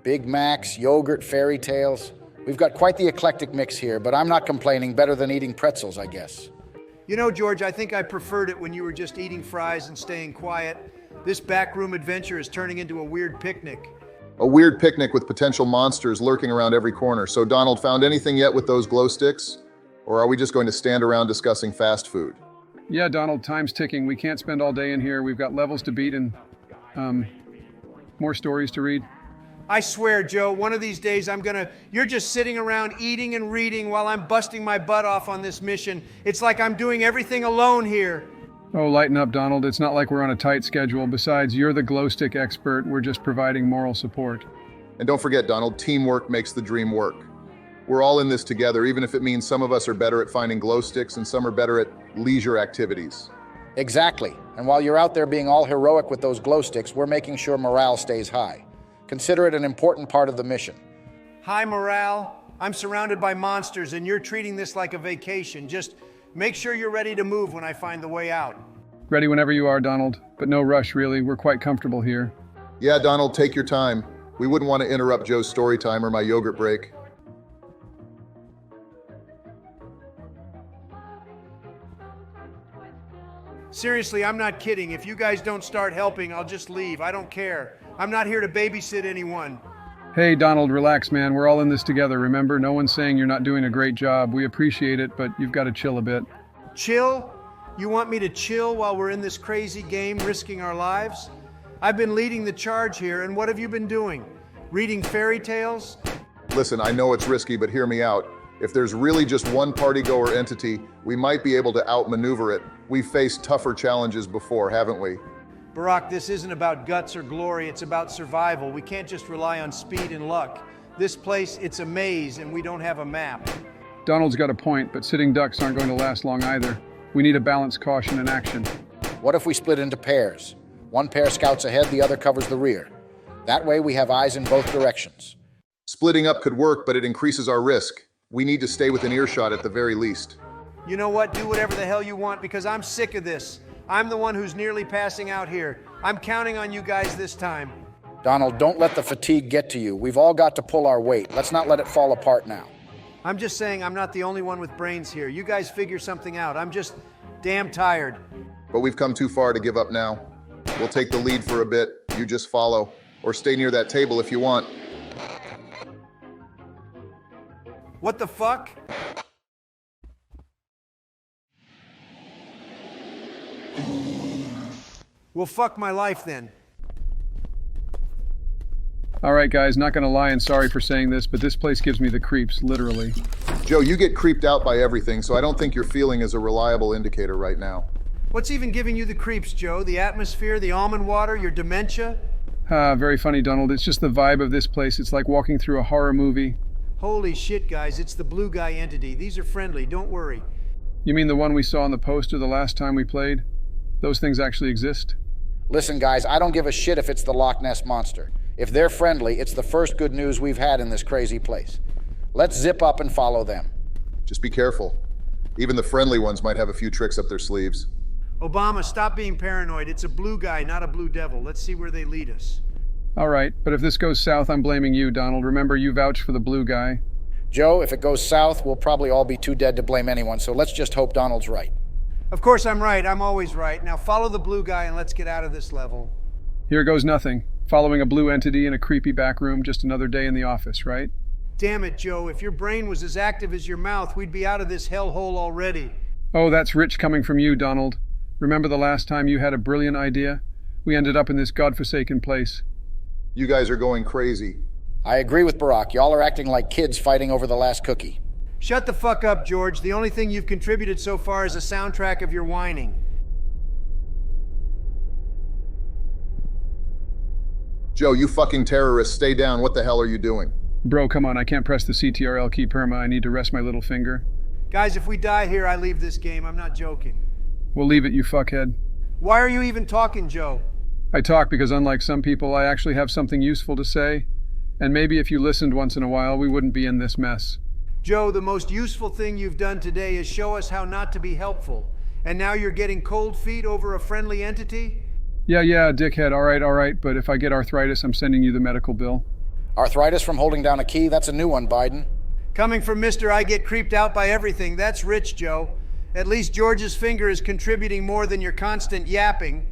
Big Macs, yogurt, fairy tales. We've got quite the eclectic mix here, but I'm not complaining. Better than eating pretzels, I guess. George, I think I preferred it when you were just eating fries and staying quiet. This backroom adventure is turning into a weird picnic. A weird picnic with potential monsters lurking around every corner. So, Donald, found anything yet with those glow sticks? Or are we just going to stand around discussing fast food? Yeah, Donald, time's ticking. We can't spend all day in here. We've got levels to beat and, more stories to read. I swear, Joe, one of these days you're just sitting around eating and reading while I'm busting my butt off on this mission. It's like I'm doing everything alone here. Oh, lighten up, Donald. It's not like we're on a tight schedule. Besides, you're the glow stick expert. We're just providing moral support. And don't forget, Donald, teamwork makes the dream work. We're all in this together, even if it means some of us are better at finding glow sticks and some are better at leisure activities. Exactly. And while you're out there being all heroic with those glow sticks, we're making sure morale stays high. Consider it an important part of the mission. High morale. I'm surrounded by monsters and you're treating this like a vacation. Just make sure you're ready to move when I find the way out. Ready whenever you are, Donald. But no rush, really. We're quite comfortable here. Yeah, Donald, take your time. We wouldn't want to interrupt Joe's story time or my yogurt break. Seriously, I'm not kidding. If you guys don't start helping, I'll just leave. I don't care. I'm not here to babysit anyone. Hey, Donald, relax, man. We're all in this together, remember? No one's saying you're not doing a great job. We appreciate it, but you've got to chill a bit. Chill? You want me to chill while we're in this crazy game, risking our lives? I've been leading the charge here, and what have you been doing? Reading fairy tales? Listen, I know it's risky, but hear me out. If there's really just one party-goer entity, we might be able to outmaneuver it. We've faced tougher challenges before, haven't we? Barack, this isn't about guts or glory, it's about survival. We can't just rely on speed and luck. This place, it's a maze, and we don't have a map. Donald's got a point, but sitting ducks aren't going to last long either. We need a balanced caution and action. What if we split into pairs? One pair scouts ahead, the other covers the rear. That way we have eyes in both directions. Splitting up could work, but it increases our risk. We need to stay within earshot at the very least. You know what? Do whatever the hell you want because I'm sick of this. I'm the one who's nearly passing out here. I'm counting on you guys this time. Donald, don't let the fatigue get to you. We've all got to pull our weight. Let's not let it fall apart now. I'm just saying I'm not the only one with brains here. You guys figure something out. I'm just damn tired. But we've come too far to give up now. We'll take the lead for a bit. You just follow. Or stay near that table if you want. What the fuck? Well, fuck my life then. All right, guys, not gonna lie and sorry for saying this, but this place gives me the creeps, literally. Joe, you get creeped out by everything, so I don't think your feeling is a reliable indicator right now. What's even giving you the creeps, Joe? The atmosphere, the almond water, your dementia? Very funny, Donald. It's just the vibe of this place. It's like walking through a horror movie. Holy shit, guys, it's the blue guy entity. These are friendly, don't worry. You mean the one we saw on the poster the last time we played? Those things actually exist? Listen, guys, I don't give a shit if it's the Loch Ness Monster. If they're friendly, it's the first good news we've had in this crazy place. Let's zip up and follow them. Just be careful. Even the friendly ones might have a few tricks up their sleeves. Obama, stop being paranoid. It's a blue guy, not a blue devil. Let's see where they lead us. All right, but if this goes south, I'm blaming you, Donald. Remember, you vouched for the blue guy. Joe, if it goes south, we'll probably all be too dead to blame anyone, so let's just hope Donald's right. Of course I'm right. I'm always right. Now follow the blue guy and let's get out of this level. Here goes nothing. Following a blue entity in a creepy back room, just another day in the office, right? Damn it, Joe. If your brain was as active as your mouth, we'd be out of this hellhole already. Oh, that's rich coming from you, Donald. Remember the last time you had a brilliant idea? We ended up in this godforsaken place. You guys are going crazy. I agree with Barack. Y'all are acting like kids fighting over the last cookie. Shut the fuck up, George. The only thing you've contributed so far is a soundtrack of your whining. Joe, you fucking terrorist, stay down. What the hell are you doing? Bro, come on, I can't press the CTRL key perma. I need to rest my little finger. Guys, if we die here, I leave this game. I'm not joking. We'll leave it, you fuckhead. Why are you even talking, Joe? I talk because unlike some people, I actually have something useful to say. And maybe if you listened once in a while, we wouldn't be in this mess. Joe, the most useful thing you've done today is show us how not to be helpful. And now you're getting cold feet over a friendly entity? Yeah, dickhead, all right, but if I get arthritis, I'm sending you the medical bill. Arthritis from holding down a key? That's a new one, Biden. Coming from Mr. I get creeped out by everything, that's rich, Joe. At least George's finger is contributing more than your constant yapping.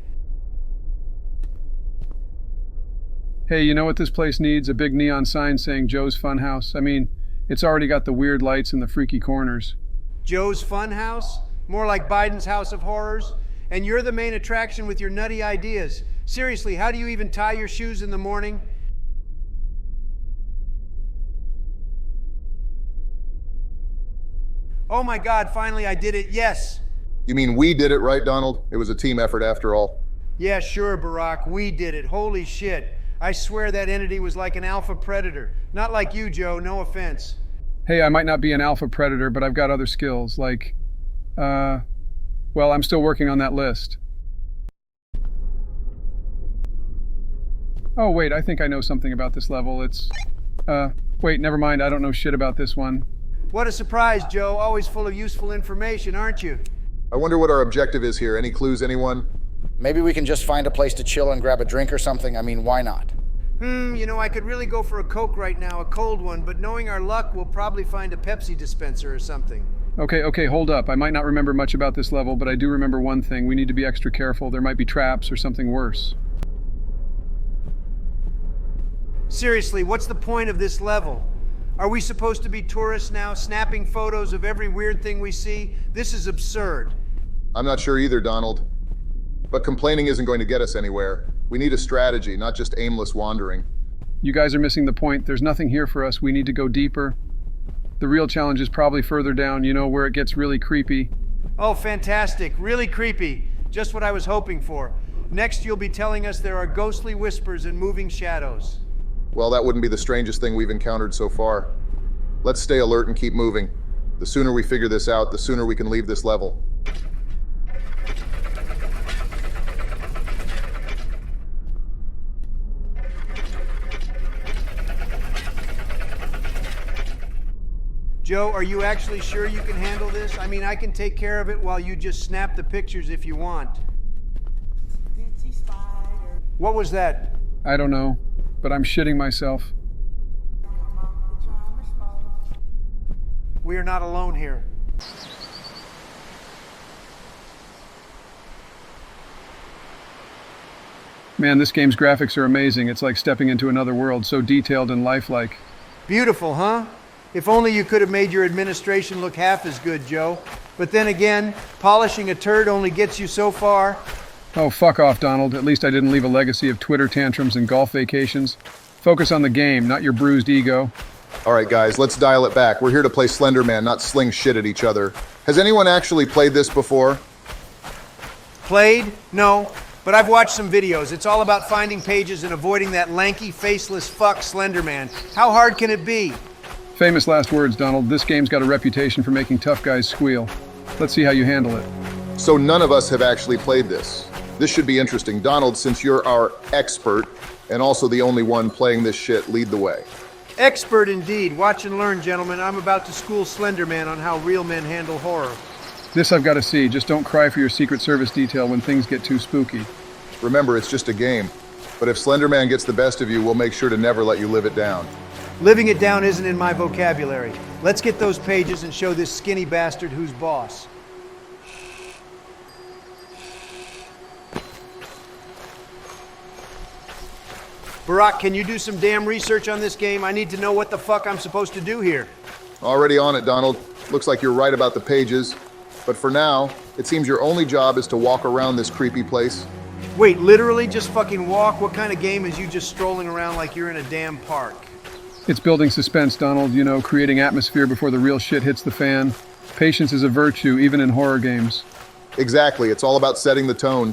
Hey, you know what this place needs? A big neon sign saying Joe's Funhouse. I mean, it's already got the weird lights and the freaky corners. Joe's Funhouse? More like Biden's House of Horrors? And you're the main attraction with your nutty ideas. Seriously, how do you even tie your shoes in the morning? Oh my God, finally I did it, yes! You mean we did it, right, Donald? It was a team effort after all. Yeah, sure, Barack, we did it. Holy shit. I swear that entity was like an alpha predator. Not like you, Joe, no offense. Hey, I might not be an alpha predator, but I've got other skills, like, well, I'm still working on that list. Oh, wait, I think I know something about this level. It's, wait, never mind, I don't know shit about this one. What a surprise, Joe. Always full of useful information, aren't you? I wonder what our objective is here. Any clues, anyone? Maybe we can just find a place to chill and grab a drink or something. I mean, why not? You know, I could really go for a Coke right now, a cold one, but knowing our luck, we'll probably find a Pepsi dispenser or something. Okay, hold up. I might not remember much about this level, but I do remember one thing. We need to be extra careful. There might be traps or something worse. Seriously, what's the point of this level? Are we supposed to be tourists now, snapping photos of every weird thing we see? This is absurd. I'm not sure either, Donald. But complaining isn't going to get us anywhere. We need a strategy, not just aimless wandering. You guys are missing the point. There's nothing here for us. We need to go deeper. The real challenge is probably further down, you know, where it gets really creepy. Oh, fantastic. Really creepy. Just what I was hoping for. Next, you'll be telling us there are ghostly whispers and moving shadows. Well, that wouldn't be the strangest thing we've encountered so far. Let's stay alert and keep moving. The sooner we figure this out, the sooner we can leave this level. Joe, are you actually sure you can handle this? I mean, I can take care of it while you just snap the pictures if you want. What was that? I don't know, but I'm shitting myself. We are not alone here. Man, this game's graphics are amazing. It's like stepping into another world, so detailed and lifelike. Beautiful, huh? If only you could have made your administration look half as good, Joe. But then again, polishing a turd only gets you so far. Oh, fuck off, Donald. At least I didn't leave a legacy of Twitter tantrums and golf vacations. Focus on the game, not your bruised ego. All right, guys, let's dial it back. We're here to play Slender Man, not sling shit at each other. Has anyone actually played this before? Played? No. But I've watched some videos. It's all about finding pages and avoiding that lanky, faceless fuck Slender Man. How hard can it be? Famous last words, Donald. This game's got a reputation for making tough guys squeal. Let's see how you handle it. So none of us have actually played this. This should be interesting. Donald, since you're our expert and also the only one playing this shit, lead the way. Expert indeed. Watch and learn, gentlemen. I'm about to school Slender Man on how real men handle horror. This I've got to see. Just don't cry for your Secret Service detail when things get too spooky. Remember, it's just a game. But if Slender Man gets the best of you, we'll make sure to never let you live it down. Living it down isn't in my vocabulary. Let's get those pages and show this skinny bastard who's boss. Barack, can you do some damn research on this game? I need to know what the fuck I'm supposed to do here. Already on it, Donald. Looks like you're right about the pages. But for now, it seems your only job is to walk around this creepy place. Wait, literally just fucking walk? What kind of game is you just strolling around like you're in a damn park? It's building suspense, Donald. You know, creating atmosphere before the real shit hits the fan. Patience is a virtue, even in horror games. Exactly. It's all about setting the tone.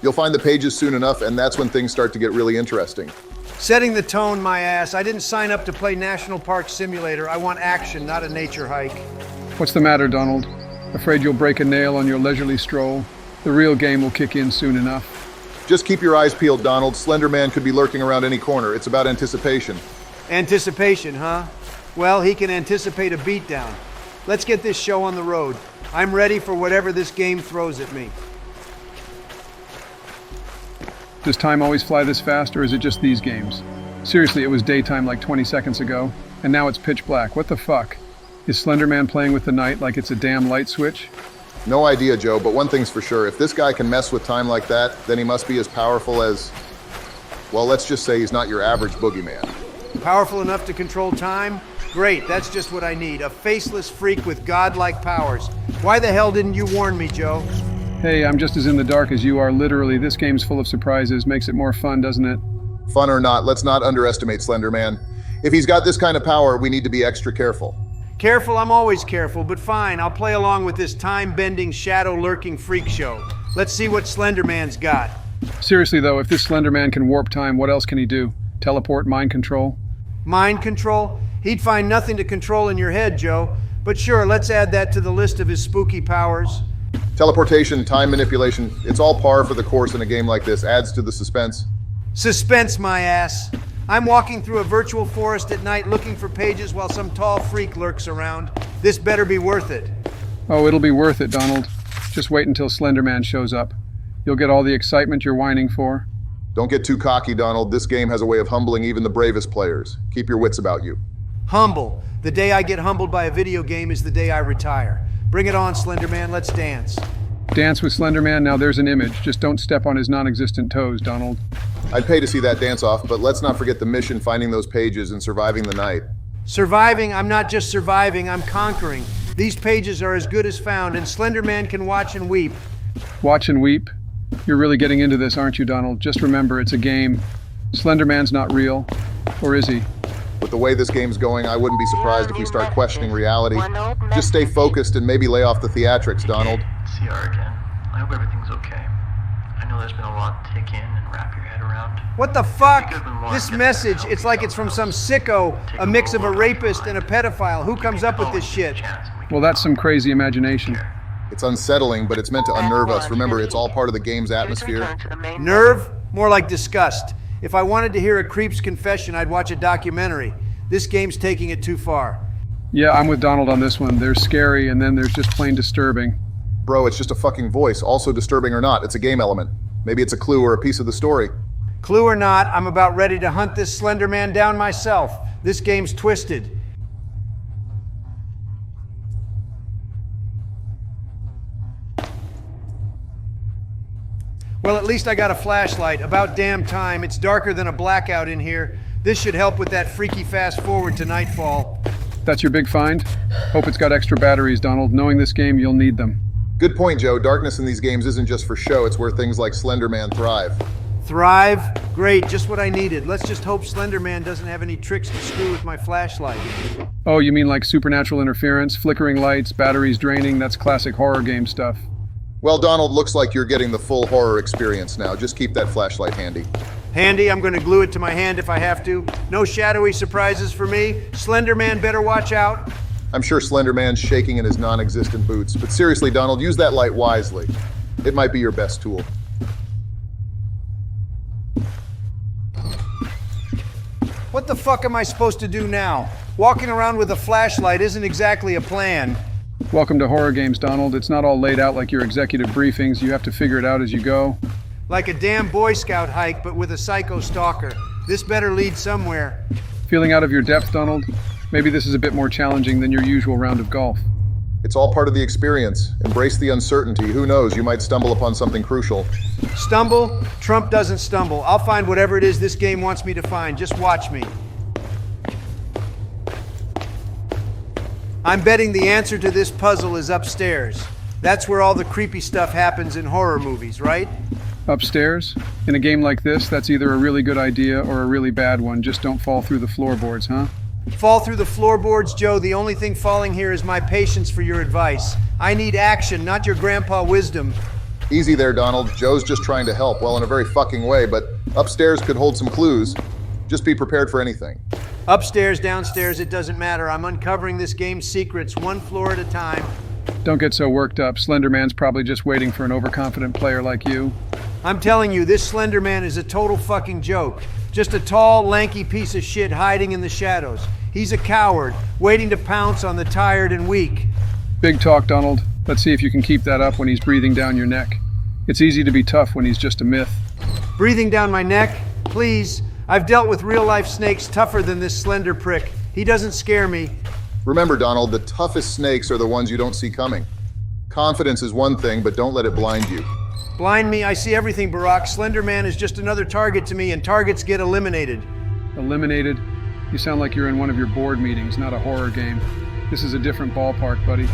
You'll find the pages soon enough, and that's when things start to get really interesting. Setting the tone, my ass. I didn't sign up to play National Park Simulator. I want action, not a nature hike. What's the matter, Donald? Afraid you'll break a nail on your leisurely stroll? The real game will kick in soon enough. Just keep your eyes peeled, Donald. Slender Man could be lurking around any corner. It's about anticipation. Anticipation, huh? Well, he can anticipate a beatdown. Let's get this show on the road. I'm ready for whatever this game throws at me. Does time always fly this fast, or is it just these games? Seriously, it was daytime like 20 seconds ago, and now it's pitch black. What the fuck? Is Slender Man playing with the night like it's a damn light switch? No idea, Joe, but one thing's for sure. If this guy can mess with time like that, then he must be as powerful as... Well, let's just say he's not your average boogeyman. Powerful enough to control time? Great, that's just what I need. A faceless freak with godlike powers. Why the hell didn't you warn me, Joe? Hey, I'm just as in the dark as you are. Literally, this game's full of surprises. Makes it more fun, doesn't it? Fun or not, let's not underestimate Slender Man. If he's got this kind of power, we need to be extra careful. Careful, I'm always careful, but fine, I'll play along with this time-bending, shadow-lurking freak show. Let's see what Slender Man's got. Seriously, though, if this Slender Man can warp time, what else can he do? Teleport, mind control? Mind control? He'd find nothing to control in your head, Joe. But sure, let's add that to the list of his spooky powers. Teleportation, time manipulation, it's all par for the course in a game like this. Adds to the suspense. Suspense, my ass. I'm walking through a virtual forest at night looking for pages while some tall freak lurks around. This better be worth it. Oh, it'll be worth it, Donald. Just wait until Slender Man shows up. You'll get all the excitement you're whining for. Don't get too cocky, Donald. This game has a way of humbling even the bravest players. Keep your wits about you. Humble. The day I get humbled by a video game is the day I retire. Bring it on, Slender Man. Let's dance. Dance with Slender Man? Now there's an image. Just don't step on his non-existent toes, Donald. I'd pay to see that dance-off, but let's not forget the mission, finding those pages and surviving the night. Surviving? I'm not just surviving, I'm conquering. These pages are as good as found, and Slender Man can watch and weep. Watch and weep? You're really getting into this, aren't you, Donald? Just remember, it's a game. Slender Man's not real. Or is he? With the way this game's going, I wouldn't be surprised if we start questioning reality. Just stay focused and maybe lay off the theatrics, Donald. CR again. I hope everything's okay. I know there's been a lot to take in and wrap your head around. What the fuck? This message, it's like it's from some sicko, a mix of a rapist and a pedophile. Who comes up with this shit? Well, that's some crazy imagination. It's unsettling, but it's meant to unnerve us. Remember, it's all part of the game's atmosphere. Nerve? More like disgust. If I wanted to hear a creep's confession, I'd watch a documentary. This game's taking it too far. Yeah, I'm with Donald on this one. There's scary, and then there's just plain disturbing. Bro, it's just a fucking voice. Also disturbing or not, it's a game element. Maybe it's a clue or a piece of the story. Clue or not, I'm about ready to hunt this Slender Man down myself. This game's twisted. Well, at least I got a flashlight. About damn time. It's darker than a blackout in here. This should help with that freaky fast forward to nightfall. That's your big find? Hope it's got extra batteries, Donald. Knowing this game, you'll need them. Good point, Joe. Darkness in these games isn't just for show. It's where things like Slender Man thrive. Thrive? Great, just what I needed. Let's just hope Slender Man doesn't have any tricks to screw with my flashlight. Oh, you mean like supernatural interference, flickering lights, batteries draining? That's classic horror game stuff. Well, Donald, looks like you're getting the full horror experience now. Just keep that flashlight handy. Handy, I'm going to glue it to my hand if I have to. No shadowy surprises for me. Slender Man better watch out. I'm sure Slender Man's shaking in his non-existent boots, but seriously, Donald, use that light wisely. It might be your best tool. What the fuck am I supposed to do now? Walking around with a flashlight isn't exactly a plan. Welcome to horror games, Donald. It's not all laid out like your executive briefings. You have to figure it out as you go. Like a damn Boy Scout hike, but with a psycho stalker. This better lead somewhere. Feeling out of your depth, Donald? Maybe this is a bit more challenging than your usual round of golf. It's all part of the experience. Embrace the uncertainty. Who knows, you might stumble upon something crucial. Stumble? Trump doesn't stumble. I'll find whatever it is this game wants me to find. Just watch me. I'm betting the answer to this puzzle is upstairs. That's where all the creepy stuff happens in horror movies, right? Upstairs? In a game like this, that's either a really good idea or a really bad one. Just don't fall through the floorboards, huh? Fall through the floorboards, Joe. The only thing falling here is my patience for your advice. I need action, not your grandpa wisdom. Easy there, Donald. Joe's just trying to help, well, in a very fucking way, but upstairs could hold some clues. Just be prepared for anything. Upstairs, downstairs, it doesn't matter. I'm uncovering this game's secrets one floor at a time. Don't get so worked up. Slender Man's probably just waiting for an overconfident player like you. I'm telling you, this Slender Man is a total fucking joke. Just a tall, lanky piece of shit hiding in the shadows. He's a coward, waiting to pounce on the tired and weak. Big talk, Donald. Let's see if you can keep that up when he's breathing down your neck. It's easy to be tough when he's just a myth. Breathing down my neck? Please. I've dealt with real-life snakes tougher than this slender prick. He doesn't scare me. Remember, Donald, the toughest snakes are the ones you don't see coming. Confidence is one thing, but don't let it blind you. Blind me? I see everything, Barack. Slender Man is just another target to me, and targets get eliminated. Eliminated? You sound like you're in one of your board meetings, not a horror game. This is a different ballpark, buddy.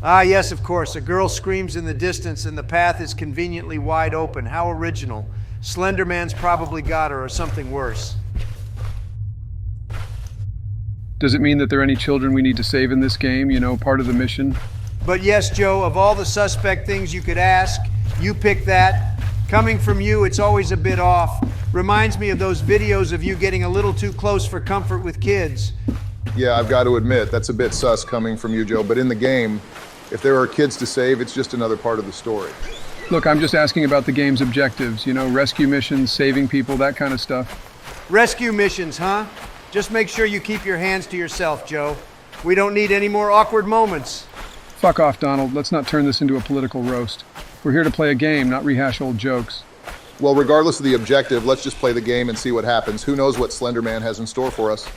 Ah, yes, of course. A girl screams in the distance and the path is conveniently wide open. How original. Slender Man's probably got her, or something worse. Does it mean that there are any children we need to save in this game? You know, part of the mission? But yes, Joe, of all the suspect things you could ask, you pick that. Coming from you, it's always a bit off. Reminds me of those videos of you getting a little too close for comfort with kids. Yeah, I've got to admit, that's a bit sus coming from you, Joe, but in the game, if there are kids to save, it's just another part of the story. Look, I'm just asking about the game's objectives. You know, rescue missions, saving people, that kind of stuff. Rescue missions, huh? Just make sure you keep your hands to yourself, Joe. We don't need any more awkward moments. Fuck off, Donald. Let's not turn this into a political roast. We're here to play a game, not rehash old jokes. Well, regardless of the objective, let's just play the game and see what happens. Who knows what Slender Man has in store for us?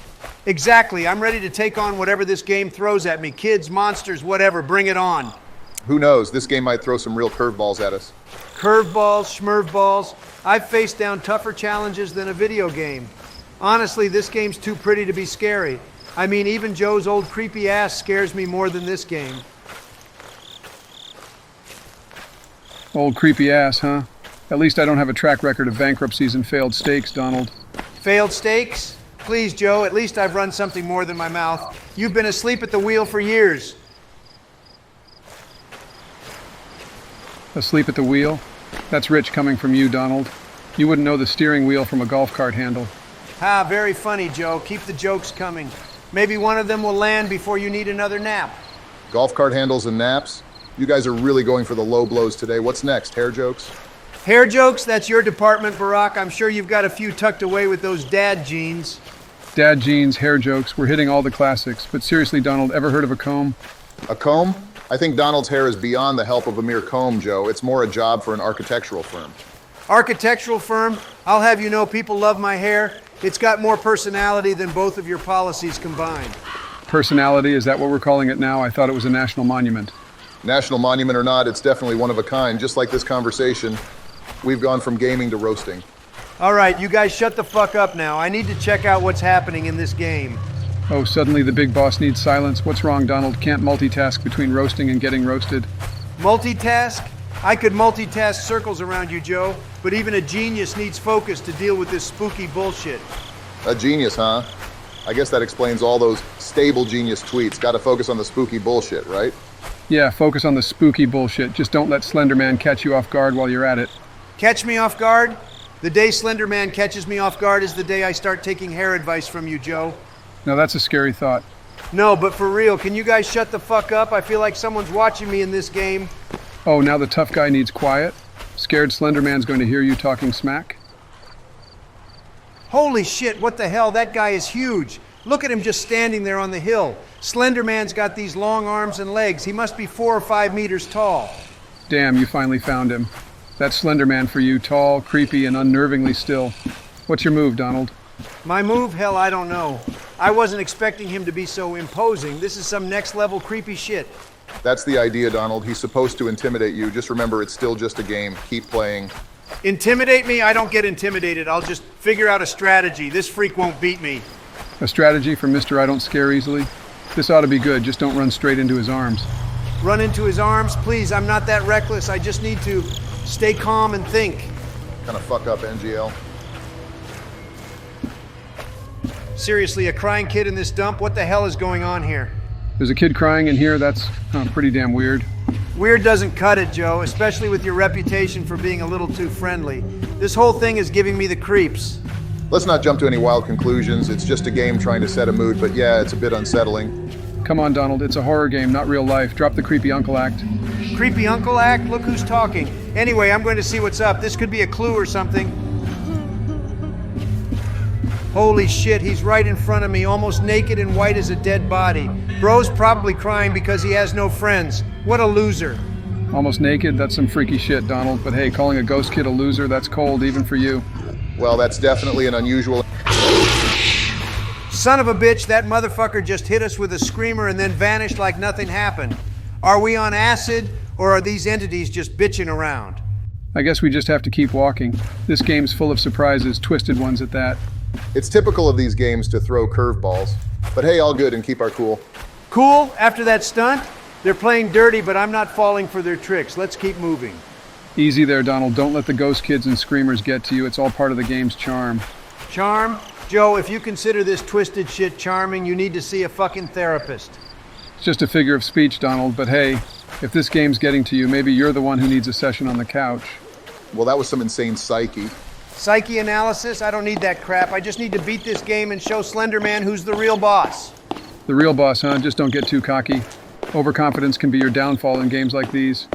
Exactly. I'm ready to take on whatever this game throws at me. Kids, monsters, whatever. Bring it on. Who knows? This game might throw some real curveballs at us. Curveballs, schmurvballs. I've faced down tougher challenges than a video game. Honestly, this game's too pretty to be scary. I mean, even Joe's old creepy ass scares me more than this game. Old creepy ass, huh? At least I don't have a track record of bankruptcies and failed stakes, Donald. Failed stakes? Please, Joe, at least I've run something more than my mouth. You've been asleep at the wheel for years. Asleep at the wheel? That's rich coming from you, Donald. You wouldn't know the steering wheel from a golf cart handle. Ah, very funny, Joe. Keep the jokes coming. Maybe one of them will land before you need another nap. Golf cart handles and naps? You guys are really going for the low blows today. What's next? Hair jokes? Hair jokes? That's your department, Barack. I'm sure you've got a few tucked away with those dad jeans. Dad jeans, hair jokes, we're hitting all the classics. But seriously, Donald, ever heard of a comb? A comb? I think Donald's hair is beyond the help of a mere comb, Joe. It's more a job for an architectural firm. Architectural firm? I'll have you know people love my hair. It's got more personality than both of your policies combined. Personality, is that what we're calling it now? I thought it was a national monument. National monument or not, it's definitely one of a kind. Just like this conversation, we've gone from gaming to roasting. All right, you guys shut the fuck up now. I need to check out what's happening in this game. Oh, suddenly the big boss needs silence. What's wrong, Donald? Can't multitask between roasting and getting roasted. Multitask? I could multitask circles around you, Joe, but even a genius needs focus to deal with this spooky bullshit. A genius, huh? I guess that explains all those stable genius tweets. Gotta focus on the spooky bullshit, right? Yeah, focus on the spooky bullshit. Just don't let Slender Man catch you off guard while you're at it. Catch me off guard? The day Slender Man catches me off guard is the day I start taking hair advice from you, Joe. Now that's a scary thought. No, but for real, can you guys shut the fuck up? I feel like someone's watching me in this game. Oh, now the tough guy needs quiet? Scared Slender Man's going to hear you talking smack? Holy shit, what the hell? That guy is huge. Look at him just standing there on the hill. Slender Man's got these long arms and legs. He must be 4 or 5 meters tall. Damn, you finally found him. That's Slender Man for you, tall, creepy, and unnervingly still. What's your move, Donald? My move? Hell, I don't know. I wasn't expecting him to be so imposing. This is some next level creepy shit. That's the idea, Donald. He's supposed to intimidate you. Just remember, it's still just a game. Keep playing. Intimidate me? I don't get intimidated. I'll just figure out a strategy. This freak won't beat me. A strategy for Mr. I don't scare easily? This ought to be good, just don't run straight into his arms. Run into his arms? Please, I'm not that reckless. I just need to stay calm and think. Kind of fuck up, NGL. Seriously, a crying kid in this dump? What the hell is going on here? There's a kid crying in here? That's pretty damn weird. Weird doesn't cut it, Joe, especially with your reputation for being a little too friendly. This whole thing is giving me the creeps. Let's not jump to any wild conclusions. It's just a game trying to set a mood, but yeah, it's a bit unsettling. Come on, Donald, it's a horror game, not real life. Drop the creepy uncle act. Creepy uncle act? Look who's talking. Anyway, I'm going to see what's up. This could be a clue or something. Holy shit, he's right in front of me, almost naked and white as a dead body. Bro's probably crying because he has no friends. What a loser. Almost naked? That's some freaky shit, Donald. But hey, calling a ghost kid a loser, that's cold, even for you. Well, that's definitely an unusual... Son of a bitch, that motherfucker just hit us with a screamer and then vanished like nothing happened. Are we on acid, or are these entities just bitching around? I guess we just have to keep walking. This game's full of surprises, twisted ones at that. It's typical of these games to throw curveballs. But hey, all good and keep our cool. Cool? After that stunt? They're playing dirty, but I'm not falling for their tricks. Let's keep moving. Easy there, Donald. Don't let the ghost kids and screamers get to you. It's all part of the game's charm. Charm? Joe, if you consider this twisted shit charming, you need to see a fucking therapist. It's just a figure of speech, Donald, but hey, if this game's getting to you, maybe you're the one who needs a session on the couch. Well, that was some insane psyche. Psyche analysis? I don't need that crap. I just need to beat this game and show Slender Man who's the real boss. The real boss, huh? Just don't get too cocky. Overconfidence can be your downfall in games like these.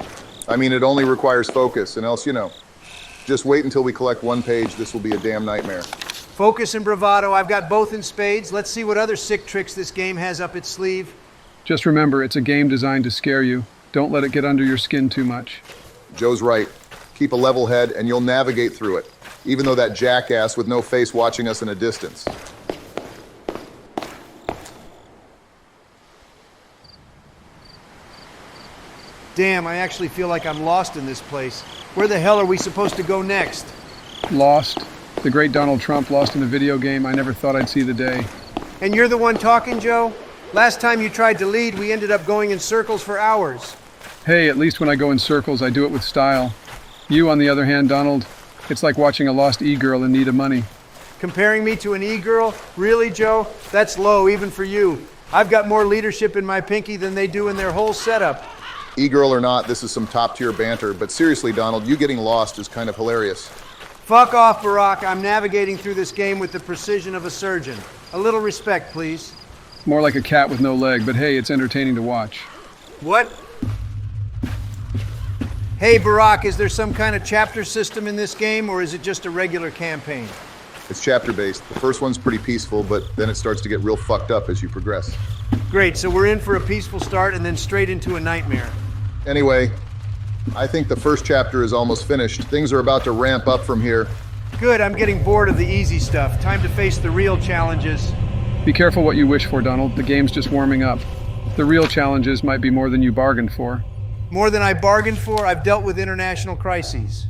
I mean, it only requires focus, and else, you know. Just wait until we collect one page. This will be a damn nightmare. Focus and bravado. I've got both in spades. Let's see what other sick tricks this game has up its sleeve. Just remember, it's a game designed to scare you. Don't let it get under your skin too much. Joe's right. Keep a level head, and you'll navigate through it, even though that jackass with no face watching us in a distance. Damn, I actually feel like I'm lost in this place. Where the hell are we supposed to go next? Lost? The great Donald Trump lost in a video game I never thought I'd see the day. And you're the one talking, Joe? Last time you tried to lead, we ended up going in circles for hours. Hey, at least when I go in circles, I do it with style. You, on the other hand, Donald, it's like watching a lost e-girl in need of money. Comparing me to an e-girl? Really, Joe? That's low, even for you. I've got more leadership in my pinky than they do in their whole setup. E-girl or not, this is some top-tier banter, but seriously, Donald, you getting lost is kind of hilarious. Fuck off, Barack. I'm navigating through this game with the precision of a surgeon. A little respect, please. More like a cat with no leg, but hey, it's entertaining to watch. What? Hey, Barack, is there some kind of chapter system in this game, or is it just a regular campaign? It's chapter-based. The first one's pretty peaceful, but then it starts to get real fucked up as you progress. Great, so we're in for a peaceful start and then straight into a nightmare. Anyway, I think the first chapter is almost finished. Things are about to ramp up from here. Good, I'm getting bored of the easy stuff. Time to face the real challenges. Be careful what you wish for, Donald. The game's just warming up. The real challenges might be more than you bargained for. More than I bargained for? I've dealt with international crises.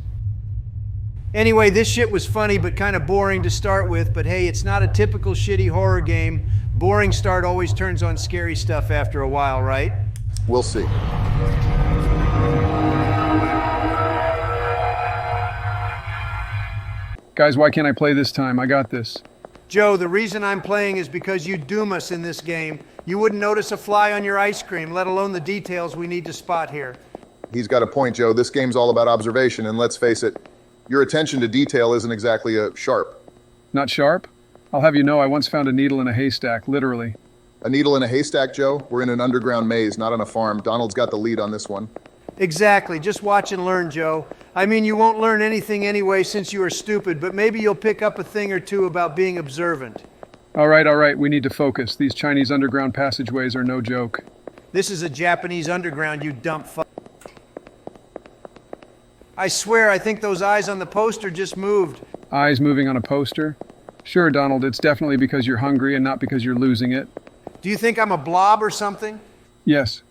Anyway, this shit was funny but kind of boring to start with, but hey, it's not a typical shitty horror game. Boring start always turns on scary stuff after a while, right? We'll see. Guys, why can't I play this time? I got this. Joe, the reason I'm playing is because you doom us in this game. You wouldn't notice a fly on your ice cream, let alone the details we need to spot here. He's got a point, Joe. This game's all about observation, and let's face it, your attention to detail isn't exactly sharp. Not sharp? I'll have you know I once found a needle in a haystack, literally. A needle in a haystack, Joe? We're in an underground maze, not on a farm. Donald's got the lead on this one. Exactly. Just watch and learn, Joe. I mean, you won't learn anything anyway since you are stupid, but maybe you'll pick up a thing or two about being observant. All right, we need to focus. These Chinese underground passageways are no joke. This is a Japanese underground, you dumb fuck. I swear, I think those eyes on the poster just moved. Eyes moving on a poster? Sure, Donald, it's definitely because you're hungry and not because you're losing it. Do you think I'm a blob or something? Yes.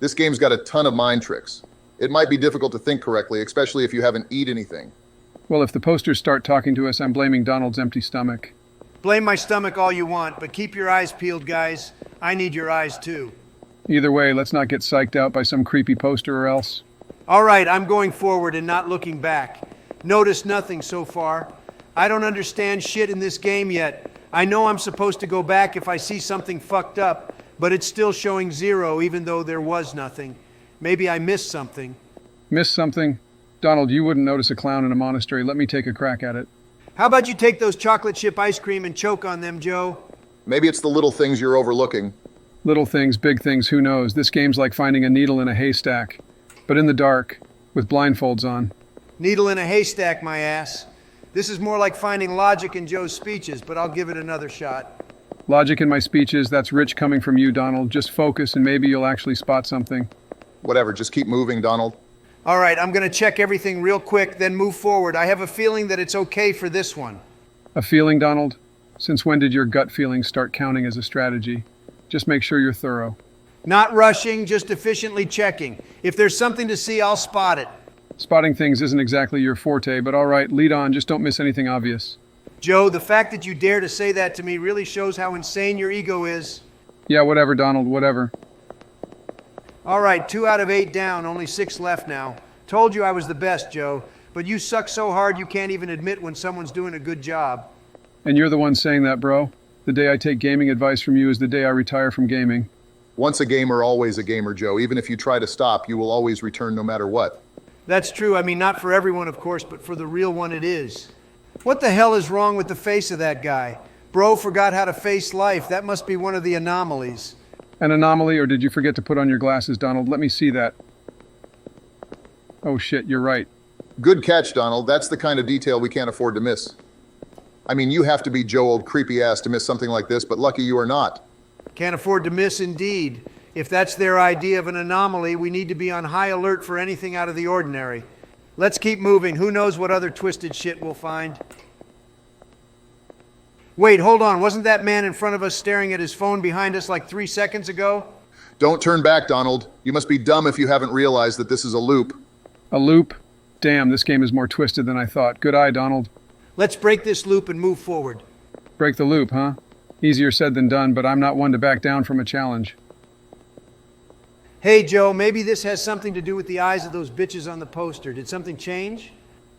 This game's got a ton of mind tricks. It might be difficult to think correctly, especially if you haven't eaten anything. Well, if the posters start talking to us, I'm blaming Donald's empty stomach. Blame my stomach all you want, but keep your eyes peeled, guys. I need your eyes too. Either way, let's not get psyched out by some creepy poster or else. All right, I'm going forward and not looking back. Notice nothing so far. I don't understand shit in this game yet. I know I'm supposed to go back if I see something fucked up, but it's still showing 0 even though there was nothing. Maybe I missed something. Missed something? Donald, you wouldn't notice a clown in a monastery. Let me take a crack at it. How about you take those chocolate chip ice cream and choke on them, Joe? Maybe it's the little things you're overlooking. Little things, big things, who knows? This game's like finding a needle in a haystack. But in the dark, with blindfolds on. Needle in a haystack, my ass. This is more like finding logic in Joe's speeches, but I'll give it another shot. Logic in my speeches, that's rich coming from you, Donald. Just focus and maybe you'll actually spot something. Whatever, just keep moving, Donald. All right, I'm going to check everything real quick, then move forward. I have a feeling that it's okay for this one. A feeling, Donald? Since when did your gut feelings start counting as a strategy? Just make sure you're thorough. Not rushing, just efficiently checking. If there's something to see, I'll spot it. Spotting things isn't exactly your forte, but all right, lead on. Just don't miss anything obvious. Joe, the fact that you dare to say that to me really shows how insane your ego is. Yeah, whatever, Donald, whatever. All right, 2 out of 8 down, only 6 left now. Told you I was the best, Joe, but you suck so hard you can't even admit when someone's doing a good job. And you're the one saying that, bro. The day I take gaming advice from you is the day I retire from gaming. Once a gamer, always a gamer, Joe. Even if you try to stop, you will always return no matter what. That's true. I mean, not for everyone, of course, but for the real one it is. What the hell is wrong with the face of that guy? Bro forgot how to face life. That must be one of the anomalies. An anomaly, or did you forget to put on your glasses, Donald? Let me see that. Oh shit, you're right. Good catch, Donald. That's the kind of detail we can't afford to miss. I mean, you have to be Joe old creepy ass to miss something like this, but lucky you are not. Can't afford to miss indeed. If that's their idea of an anomaly, we need to be on high alert for anything out of the ordinary. Let's keep moving. Who knows what other twisted shit we'll find? Wait, hold on. Wasn't that man in front of us staring at his phone behind us like 3 seconds ago? Don't turn back, Donald. You must be dumb if you haven't realized that this is a loop. A loop? Damn, this game is more twisted than I thought. Good eye, Donald. Let's break this loop and move forward. Break the loop, huh? Easier said than done, but I'm not one to back down from a challenge. Hey, Joe, maybe this has something to do with the eyes of those bitches on the poster. Did something change?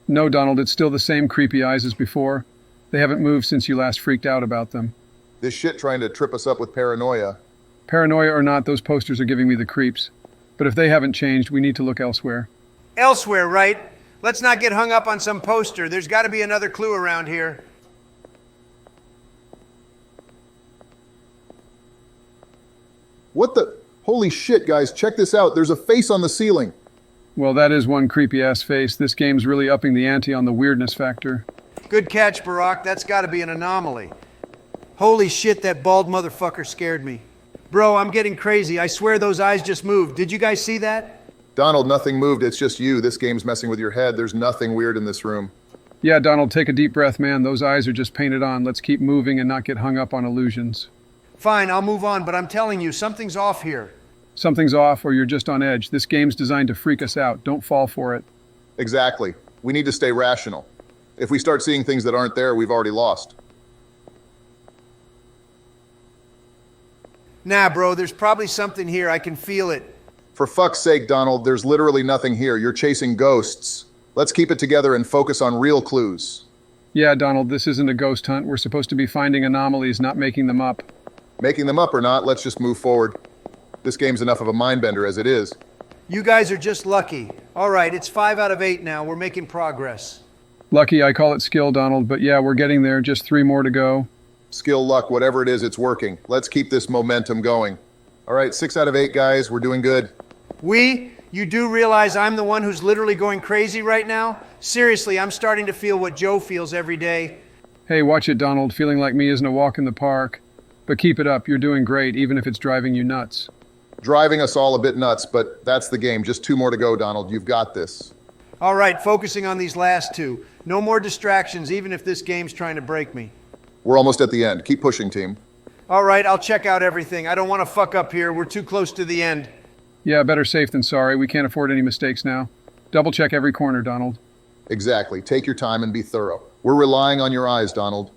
No, Donald, it's still the same creepy eyes as before. They haven't moved since you last freaked out about them. This shit trying to trip us up with paranoia. Paranoia or not, those posters are giving me the creeps. But if they haven't changed, we need to look elsewhere. Elsewhere, right? Let's not get hung up on some poster. There's got to be another clue around here. What the? Holy shit, guys, check this out. There's a face on the ceiling. Well, that is one creepy-ass face. This game's really upping the ante on the weirdness factor. Good catch, Barack. That's got to be an anomaly. Holy shit, that bald motherfucker scared me. Bro, I'm getting crazy. I swear those eyes just moved. Did you guys see that? Donald, nothing moved. It's just you. This game's messing with your head. There's nothing weird in this room. Yeah, Donald, take a deep breath, man. Those eyes are just painted on. Let's keep moving and not get hung up on illusions. Fine, I'll move on, but I'm telling you, something's off here. Something's off, or you're just on edge. This game's designed to freak us out. Don't fall for it. Exactly. We need to stay rational. If we start seeing things that aren't there, we've already lost. Nah, bro, there's probably something here. I can feel it. For fuck's sake, Donald, there's literally nothing here. You're chasing ghosts. Let's keep it together and focus on real clues. Yeah, Donald, this isn't a ghost hunt. We're supposed to be finding anomalies, not making them up. Making them up or not, let's just move forward. This game's enough of a mind-bender as it is. You guys are just lucky. All right, it's 5 out of 8 now. We're making progress. Lucky, I call it skill, Donald, but yeah, we're getting there. Just 3 more to go. Skill, luck, whatever it is, it's working. Let's keep this momentum going. All right, 6 out of 8, guys. We're doing good. You do realize I'm the one who's literally going crazy right now? Seriously, I'm starting to feel what Joe feels every day. Hey, watch it, Donald. Feeling like me isn't a walk in the park. But keep it up. You're doing great, even if it's driving you nuts. Driving us all a bit nuts, but that's the game. Just 2 more to go, Donald. You've got this. All right, focusing on these last 2. No more distractions, even if this game's trying to break me. We're almost at the end. Keep pushing, team. All right, I'll check out everything. I don't want to fuck up here. We're too close to the end. Yeah, better safe than sorry. We can't afford any mistakes now. Double check every corner, Donald. Exactly. Take your time and be thorough. We're relying on your eyes, Donald.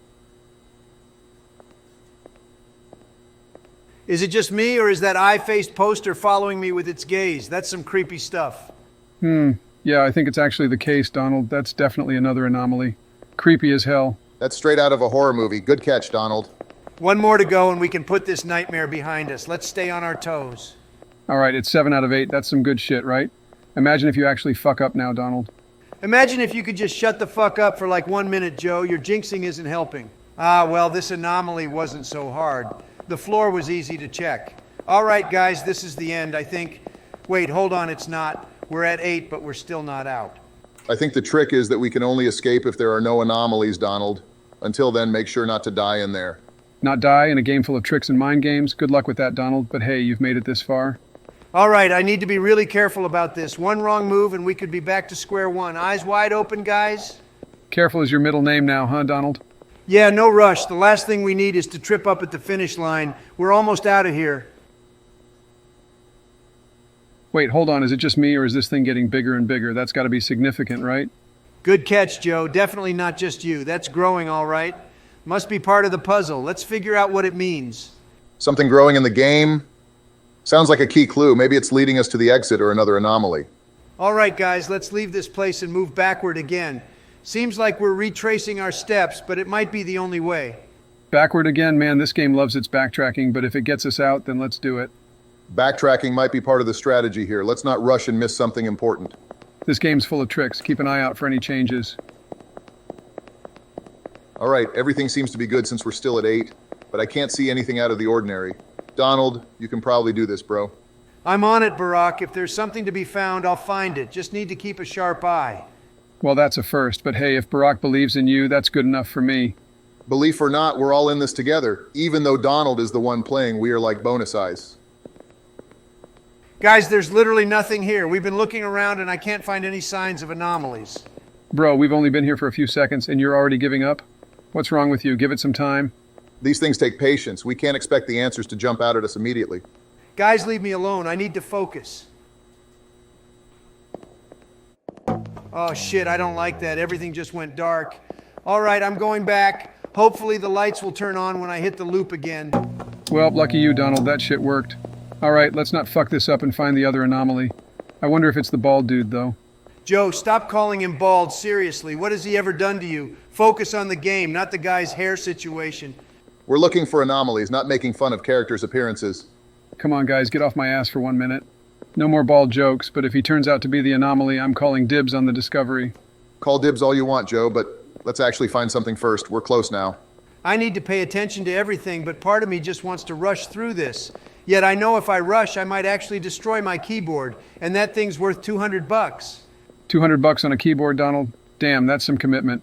Is it just me, or is that eye-faced poster following me with its gaze? That's some creepy stuff. Yeah, I think it's actually the case, Donald. That's definitely another anomaly. Creepy as hell. That's straight out of a horror movie. Good catch, Donald. 1 more to go and we can put this nightmare behind us. Let's stay on our toes. All right, it's 7 out of 8. That's some good shit, right? Imagine if you actually fuck up now, Donald. Imagine if you could just shut the fuck up for like 1 minute, Joe. Your jinxing isn't helping. Well, this anomaly wasn't so hard. The floor was easy to check. All right, guys, this is the end, I think. Wait, hold on, it's not. We're at 8, but we're still not out. I think the trick is that we can only escape if there are no anomalies, Donald. Until then, make sure not to die in there. Not die in a game full of tricks and mind games? Good luck with that, Donald. But hey, you've made it this far. All right, I need to be really careful about this. 1 wrong move and we could be back to square one. Eyes wide open, guys. Careful is your middle name now, huh, Donald? Yeah, no rush. The last thing we need is to trip up at the finish line. We're almost out of here. Wait, hold on. Is it just me, or is this thing getting bigger and bigger? That's got to be significant, right? Good catch, Joe. Definitely not just you. That's growing, all right. Must be part of the puzzle. Let's figure out what it means. Something growing in the game? Sounds like a key clue. Maybe it's leading us to the exit or another anomaly. All right, guys, let's leave this place and move backward again. Seems like we're retracing our steps, but it might be the only way. Backward again? Man, this game loves its backtracking, but if it gets us out, then let's do it. Backtracking might be part of the strategy here. Let's not rush and miss something important. This game's full of tricks. Keep an eye out for any changes. All right, everything seems to be good since we're still at 8, but I can't see anything out of the ordinary. Donald, you can probably do this, bro. I'm on it, Barack. If there's something to be found, I'll find it. Just need to keep a sharp eye. Well, that's a first, but hey, if Barack believes in you, that's good enough for me. Belief or not, we're all in this together. Even though Donald is the one playing, we are like bonus eyes. Guys, there's literally nothing here. We've been looking around and I can't find any signs of anomalies. Bro, we've only been here for a few seconds and you're already giving up? What's wrong with you? Give it some time. These things take patience. We can't expect the answers to jump out at us immediately. Guys, leave me alone. I need to focus. Oh shit, I don't like that. Everything just went dark. All right, I'm going back. Hopefully the lights will turn on when I hit the loop again. Well, lucky you, Donald. That shit worked. All right, let's not fuck this up and find the other anomaly. I wonder if it's the bald dude, though. Joe, stop calling him bald. Seriously, what has he ever done to you? Focus on the game, not the guy's hair situation. We're looking for anomalies, not making fun of characters' appearances. Come on, guys, get off my ass for 1 minute. No more bald jokes, but if he turns out to be the anomaly, I'm calling dibs on the discovery. Call dibs all you want, Joe, but let's actually find something first. We're close now. I need to pay attention to everything, but part of me just wants to rush through this. Yet I know if I rush, I might actually destroy my keyboard, and that thing's worth $200. $200 on a keyboard, Donald? Damn, that's some commitment.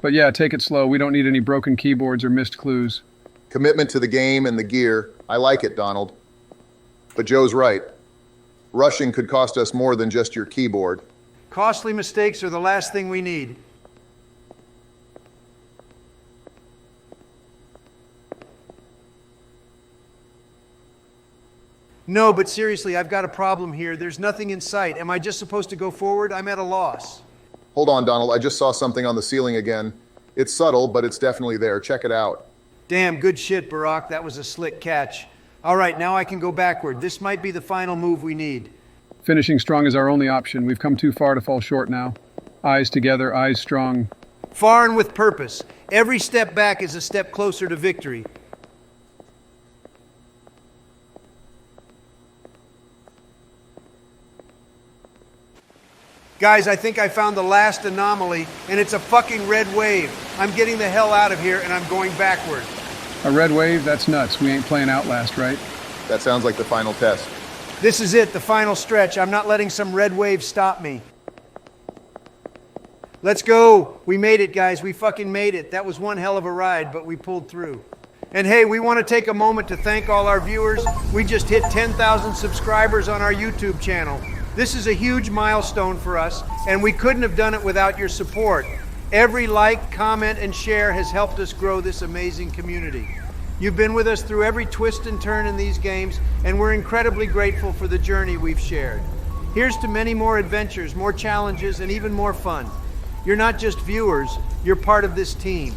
But yeah, take it slow. We don't need any broken keyboards or missed clues. Commitment to the game and the gear. I like it, Donald. But Joe's right. Rushing could cost us more than just your keyboard. Costly mistakes are the last thing we need. No, but seriously, I've got a problem here. There's nothing in sight. Am I just supposed to go forward? I'm at a loss. Hold on, Donald. I just saw something on the ceiling again. It's subtle, but it's definitely there. Check it out. Damn, good shit, Barack. That was a slick catch. All right, now I can go backward. This might be the final move we need. Finishing strong is our only option. We've come too far to fall short now. Eyes together, eyes strong. Far and with purpose. Every step back is a step closer to victory. Guys, I think I found the last anomaly, and it's a fucking red wave. I'm getting the hell out of here, and I'm going backward. A red wave? That's nuts. We ain't playing Outlast, right? That sounds like the final test. This is it, the final stretch. I'm not letting some red wave stop me. Let's go. We made it, guys. We fucking made it. That was one hell of a ride, but we pulled through. And hey, we want to take a moment to thank all our viewers. We just hit 10,000 subscribers on our YouTube channel. This is a huge milestone for us, and we couldn't have done it without your support. Every like, comment, and share has helped us grow this amazing community. You've been with us through every twist and turn in these games, and we're incredibly grateful for the journey we've shared. Here's to many more adventures, more challenges, and even more fun. You're not just viewers, you're part of this team.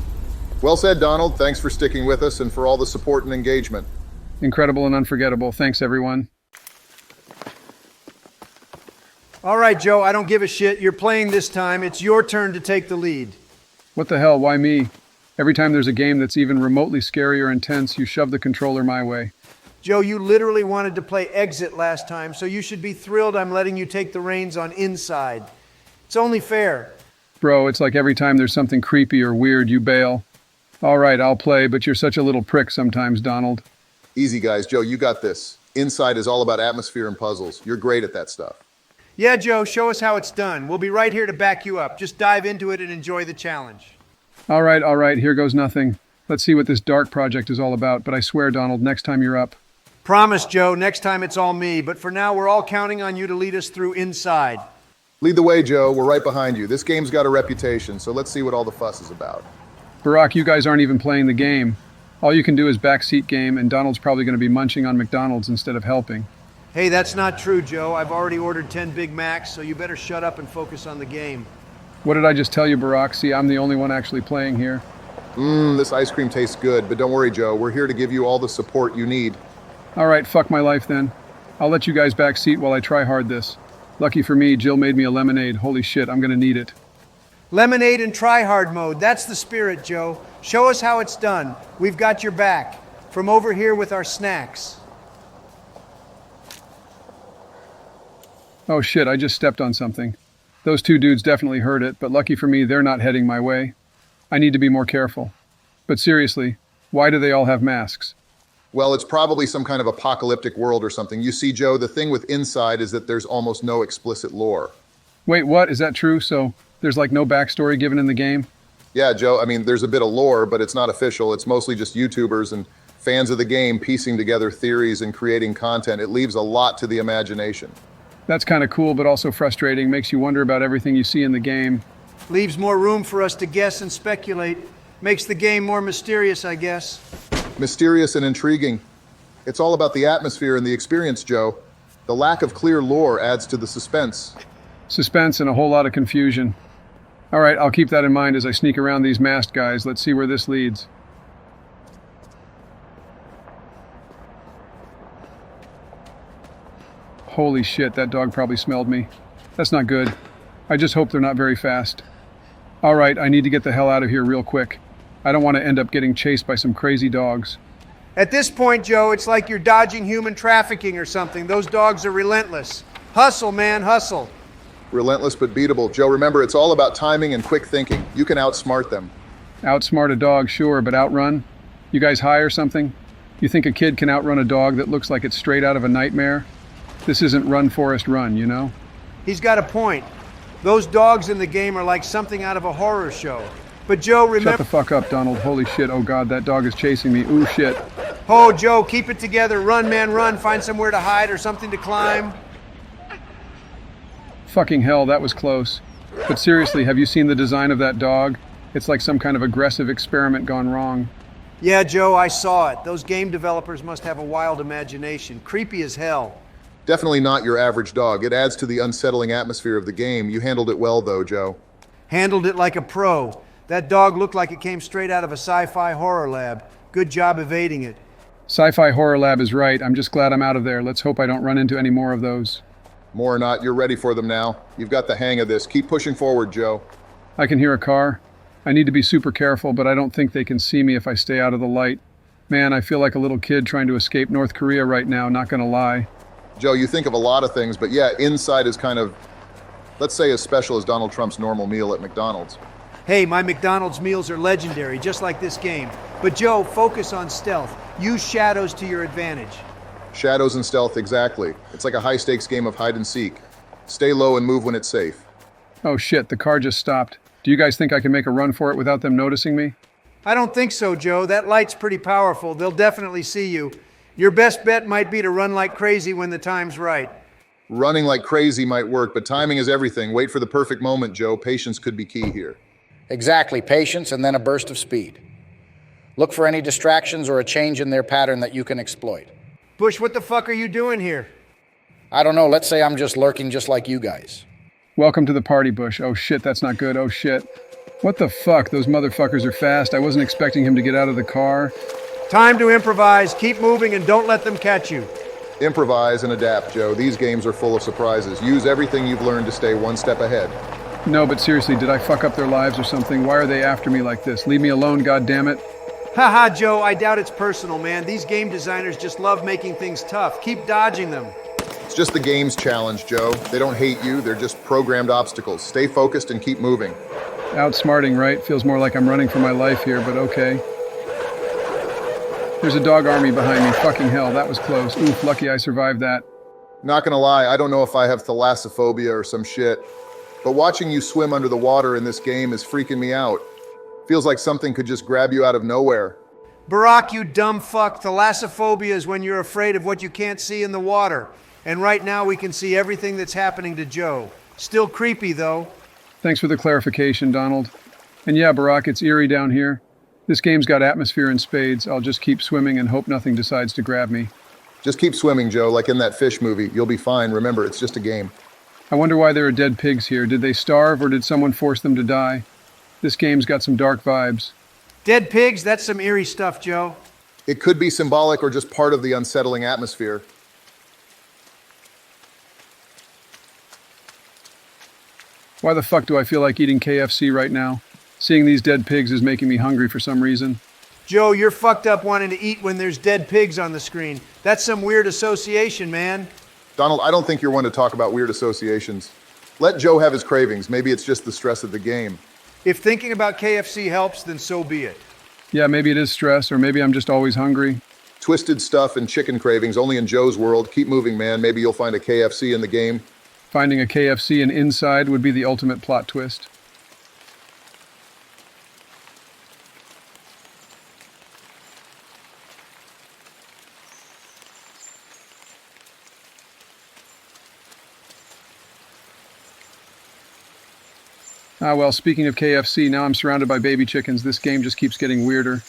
Well said, Donald. Thanks for sticking with us and for all the support and engagement. Incredible and unforgettable. Thanks, everyone. All right, Joe, I don't give a shit. You're playing this time. It's your turn to take the lead. What the hell? Why me? Every time there's a game that's even remotely scary or intense, you shove the controller my way. Joe, you literally wanted to play Exit last time, so you should be thrilled I'm letting you take the reins on Inside. It's only fair. Bro, it's like every time there's something creepy or weird, you bail. All right, I'll play, but you're such a little prick sometimes, Donald. Easy, guys. Joe, you got this. Inside is all about atmosphere and puzzles. You're great at that stuff. Yeah, Joe, show us how it's done. We'll be right here to back you up. Just dive into it and enjoy the challenge. All right, here goes nothing. Let's see what this dark project is all about, but I swear, Donald, next time you're up. Promise, Joe, next time it's all me, but for now we're all counting on you to lead us through Inside. Lead the way, Joe. We're right behind you. This game's got a reputation, so let's see what all the fuss is about. Barack, you guys aren't even playing the game. All you can do is backseat game, and Donald's probably going to be munching on McDonald's instead of helping. Hey, that's not true, Joe. I've already ordered 10 Big Macs, so you better shut up and focus on the game. What did I just tell you, Barack? See, I'm the only one actually playing here. This ice cream tastes good, but don't worry, Joe. We're here to give you all the support you need. All right, fuck my life then. I'll let you guys backseat while I try hard this. Lucky for me, Jill made me a lemonade. Holy shit, I'm gonna need it. Lemonade and try-hard mode. That's the spirit, Joe. Show us how it's done. We've got your back. From over here with our snacks. Oh shit, I just stepped on something. Those two dudes definitely heard it, but lucky for me, they're not heading my way. I need to be more careful. But seriously, why do they all have masks? Well, it's probably some kind of apocalyptic world or something. You see, Joe, the thing with Inside is that there's almost no explicit lore. Wait, what? Is that true? So there's like no backstory given in the game? Yeah, Joe, I mean, there's a bit of lore, but it's not official. It's mostly just YouTubers and fans of the game piecing together theories and creating content. It leaves a lot to the imagination. That's kind of cool, but also frustrating. Makes you wonder about everything you see in the game. Leaves more room for us to guess and speculate. Makes the game more mysterious, I guess. Mysterious and intriguing. It's all about the atmosphere and the experience, Joe. The lack of clear lore adds to the suspense. Suspense and a whole lot of confusion. All right, I'll keep that in mind as I sneak around these masked guys. Let's see where this leads. Holy shit, that dog probably smelled me. That's not good. I just hope they're not very fast. All right, I need to get the hell out of here real quick. I don't want to end up getting chased by some crazy dogs. At this point, Joe, it's like you're dodging human trafficking or something. Those dogs are relentless. Hustle, man, hustle. Relentless but beatable. Joe, remember, it's all about timing and quick thinking. You can outsmart them. Outsmart a dog, sure, but outrun? You guys high or something? You think a kid can outrun a dog that looks like it's straight out of a nightmare? This isn't Run, Forest, Run, you know? He's got a point. Those dogs in the game are like something out of a horror show. But Joe, remember— Shut the fuck up, Donald. Holy shit, oh god, that dog is chasing me. Ooh, shit. Oh, Joe, keep it together. Run, man, run. Find somewhere to hide or something to climb. Fucking hell, that was close. But seriously, have you seen the design of that dog? It's like some kind of aggressive experiment gone wrong. Yeah, Joe, I saw it. Those game developers must have a wild imagination. Creepy as hell. Definitely not your average dog. It adds to the unsettling atmosphere of the game. You handled it well, though, Joe. Handled it like a pro. That dog looked like it came straight out of a sci-fi horror lab. Good job evading it. Sci-fi horror lab is right. I'm just glad I'm out of there. Let's hope I don't run into any more of those. More or not, you're ready for them now. You've got the hang of this. Keep pushing forward, Joe. I can hear a car. I need to be super careful, but I don't think they can see me if I stay out of the light. Man, I feel like a little kid trying to escape North Korea right now, not gonna lie. Joe, you think of a lot of things, but yeah, Inside is kind of Let's say as special as Donald Trump's normal meal at McDonald's. Hey, my McDonald's meals are legendary, just like this game. But Joe, focus on stealth. Use shadows to your advantage. Shadows and stealth, exactly. It's like a high-stakes game of hide and seek. Stay low and move when it's safe. Oh shit, the car just stopped. Do you guys think I can make a run for it without them noticing me? I don't think so, Joe. That light's pretty powerful. They'll definitely see you. Your best bet might be to run like crazy when the time's right. Running like crazy might work, but timing is everything. Wait for the perfect moment, Joe. Patience could be key here. Exactly, patience and then a burst of speed. Look for any distractions or a change in their pattern that you can exploit. Bush, what the fuck are you doing here? I don't know, let's say I'm just lurking just like you guys. Welcome to the party, Bush. Oh shit, that's not good. Oh shit. What the fuck? Those motherfuckers are fast. I wasn't expecting him to get out of the car. Time to improvise. Keep moving and don't let them catch you. Improvise and adapt, Joe. These games are full of surprises. Use everything you've learned to stay one step ahead. No, but seriously, did I fuck up their lives or something? Why are they after me like this? Leave me alone, goddammit. Haha, Joe, I doubt it's personal, man. These game designers just love making things tough. Keep dodging them. It's just the game's challenge, Joe. They don't hate you. They're just programmed obstacles. Stay focused and keep moving. Outsmarting, right? Feels more like I'm running for my life here, but okay. There's a dog army behind me. Fucking hell, that was close. Oof, lucky I survived that. Not gonna lie, I don't know if I have thalassophobia or some shit, but watching you swim under the water in this game is freaking me out. Feels like something could just grab you out of nowhere. Barack, you dumb fuck. Thalassophobia is when you're afraid of what you can't see in the water. And right now we can see everything that's happening to Joe. Still creepy, though. Thanks for the clarification, Donald. And yeah, Barack, it's eerie down here. This game's got atmosphere in spades. I'll just keep swimming and hope nothing decides to grab me. Just keep swimming, Joe, like in that fish movie. You'll be fine. Remember, it's just a game. I wonder why there are dead pigs here. Did they starve or did someone force them to die? This game's got some dark vibes. Dead pigs, that's some eerie stuff, Joe. It could be symbolic or just part of the unsettling atmosphere. Why the fuck do I feel like eating KFC right now? Seeing these dead pigs is making me hungry for some reason. Joe, you're fucked up wanting to eat when there's dead pigs on the screen. That's some weird association, man. Donald, I don't think you're one to talk about weird associations. Let Joe have his cravings. Maybe it's just the stress of the game. If thinking about KFC helps, then so be it. Yeah, maybe it is stress, or maybe I'm just always hungry. Twisted stuff and chicken cravings only in Joe's world. Keep moving, man. Maybe you'll find a KFC in the game. Finding a KFC and inside would be the ultimate plot twist. Ah, well, speaking of KFC, now I'm surrounded by baby chickens. This game just keeps getting weirder.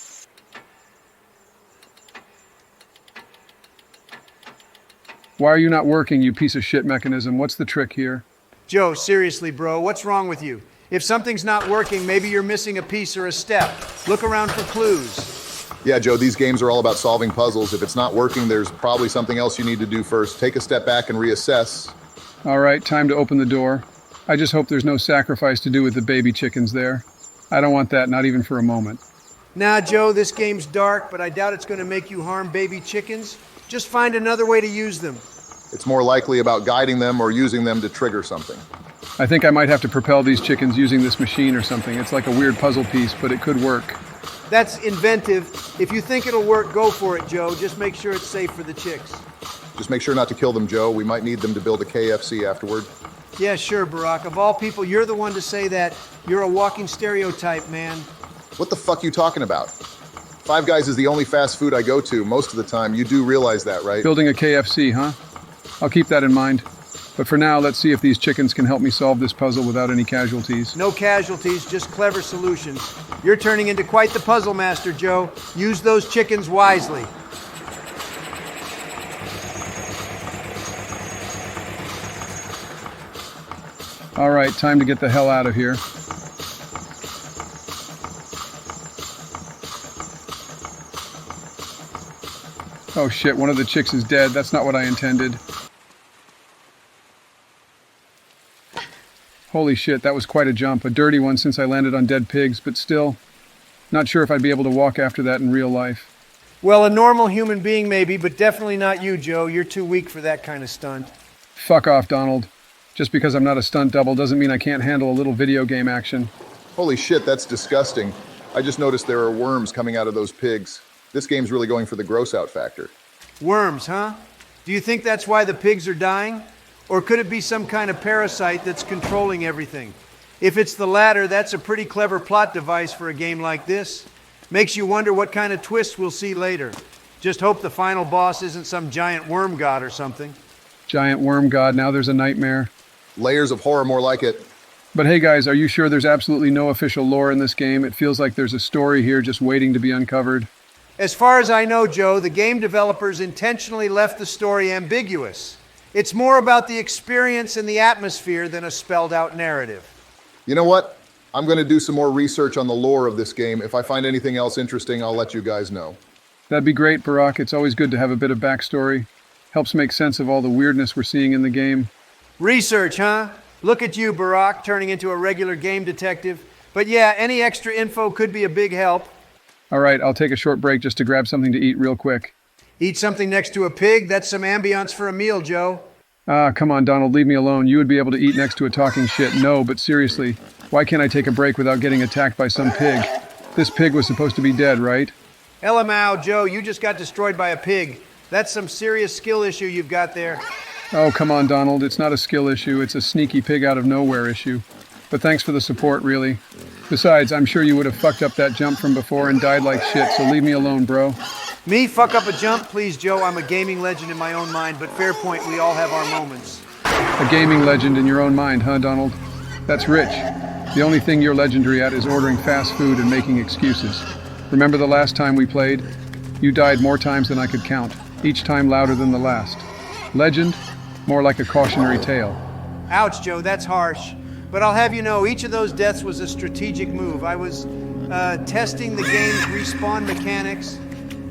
Why are you not working, you piece of shit mechanism? What's the trick here? Joe, seriously, bro, what's wrong with you? If something's not working, maybe you're missing a piece or a step. Look around for clues. Yeah, Joe, these games are all about solving puzzles. If it's not working, there's probably something else you need to do first. Take a step back and reassess. All right, time to open the door. I just hope there's no sacrifice to do with the baby chickens there. I don't want that, not even for a moment. Nah, Joe, this game's dark, but I doubt it's going to make you harm baby chickens. Just find another way to use them. It's more likely about guiding them or using them to trigger something. I think I might have to propel these chickens using this machine or something. It's like a weird puzzle piece, but it could work. That's inventive. If you think it'll work, go for it, Joe. Just make sure it's safe for the chicks. Just make sure not to kill them, Joe. We might need them to build a KFC afterward. Yeah, sure, Barack. Of all people, you're the one to say that. You're a walking stereotype, man. What the fuck you talking about? Five Guys is the only fast food I go to most of the time. You do realize that, right? Building a KFC, huh? I'll keep that in mind. But for now, let's see if these chickens can help me solve this puzzle without any casualties. No casualties, just clever solutions. You're turning into quite the puzzle master, Joe. Use those chickens wisely. All right, time to get the hell out of here. Oh shit, one of the chicks is dead. That's not what I intended. Holy shit, that was quite a jump. A dirty one since I landed on dead pigs, but still, not sure if I'd be able to walk after that in real life. Well, a normal human being maybe, but definitely not you, Joe. You're too weak for that kind of stunt. Fuck off, Donald. Just because I'm not a stunt double doesn't mean I can't handle a little video game action. Holy shit, that's disgusting. I just noticed there are worms coming out of those pigs. This game's really going for the gross out factor. Worms, huh? Do you think that's why the pigs are dying? Or could it be some kind of parasite that's controlling everything? If it's the latter, that's a pretty clever plot device for a game like this. Makes you wonder what kind of twists we'll see later. Just hope the final boss isn't some giant worm god or something. Giant worm god, now there's a nightmare. Layers of horror, more like it. But hey guys, are you sure there's absolutely no official lore in this game? It feels like there's a story here just waiting to be uncovered. As far as I know, Joe, the game developers intentionally left the story ambiguous. It's more about the experience and the atmosphere than a spelled out narrative. You know what? I'm going to do some more research on the lore of this game. If I find anything else interesting, I'll let you guys know. That'd be great, Barack. It's always good to have a bit of backstory. Helps make sense of all the weirdness we're seeing in the game. Research, huh? Look at you, Barack, turning into a regular game detective. But yeah, any extra info could be a big help. All right, I'll take a short break just to grab something to eat real quick. Eat something next to a pig? That's some ambiance for a meal, Joe. Ah, come on, Donald, leave me alone. You would be able to eat next to a talking shit. No, but seriously, why can't I take a break without getting attacked by some pig? This pig was supposed to be dead, right? Elamau, Joe, you just got destroyed by a pig. That's some serious skill issue you've got there. Oh, come on, Donald. It's not a skill issue. It's a sneaky pig out of nowhere issue. But thanks for the support, really. Besides, I'm sure you would have fucked up that jump from before and died like shit, so leave me alone, bro. Me fuck up a jump? Please, Joe, I'm a gaming legend in my own mind, but fair point, we all have our moments. A gaming legend in your own mind, huh, Donald? That's rich. The only thing you're legendary at is ordering fast food and making excuses. Remember the last time we played? You died more times than I could count, each time louder than the last. Legend? More like a cautionary tale. Ouch, Joe, that's harsh. But I'll have you know, each of those deaths was a strategic move. I was testing the game's respawn mechanics.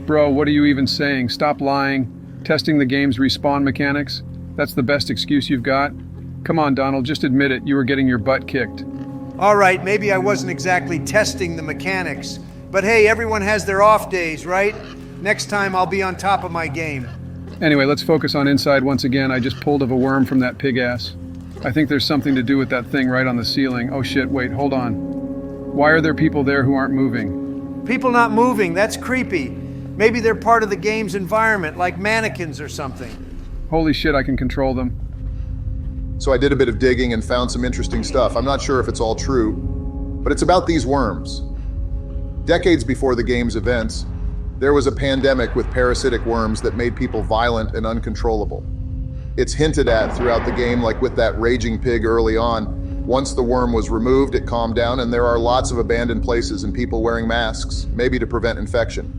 Bro, what are you even saying? Stop lying. Testing the game's respawn mechanics? That's the best excuse you've got? Come on, Donald, just admit it. You were getting your butt kicked. All right, maybe I wasn't exactly testing the mechanics. But hey, everyone has their off days, right? Next time I'll be on top of my game. Anyway, let's focus on inside once again. I just pulled of a worm from that pig ass. I think there's something to do with that thing right on the ceiling. Oh shit, wait, hold on. Why are there people there who aren't moving? People not moving, that's creepy. Maybe they're part of the game's environment, like mannequins or something. Holy shit, I can control them. So I did a bit of digging and found some interesting stuff. I'm not sure if it's all true, but it's about these worms. Decades before the game's events, there was a pandemic with parasitic worms that made people violent and uncontrollable. It's hinted at throughout the game, like with that raging pig early on. Once the worm was removed, it calmed down, and there are lots of abandoned places and people wearing masks, maybe to prevent infection.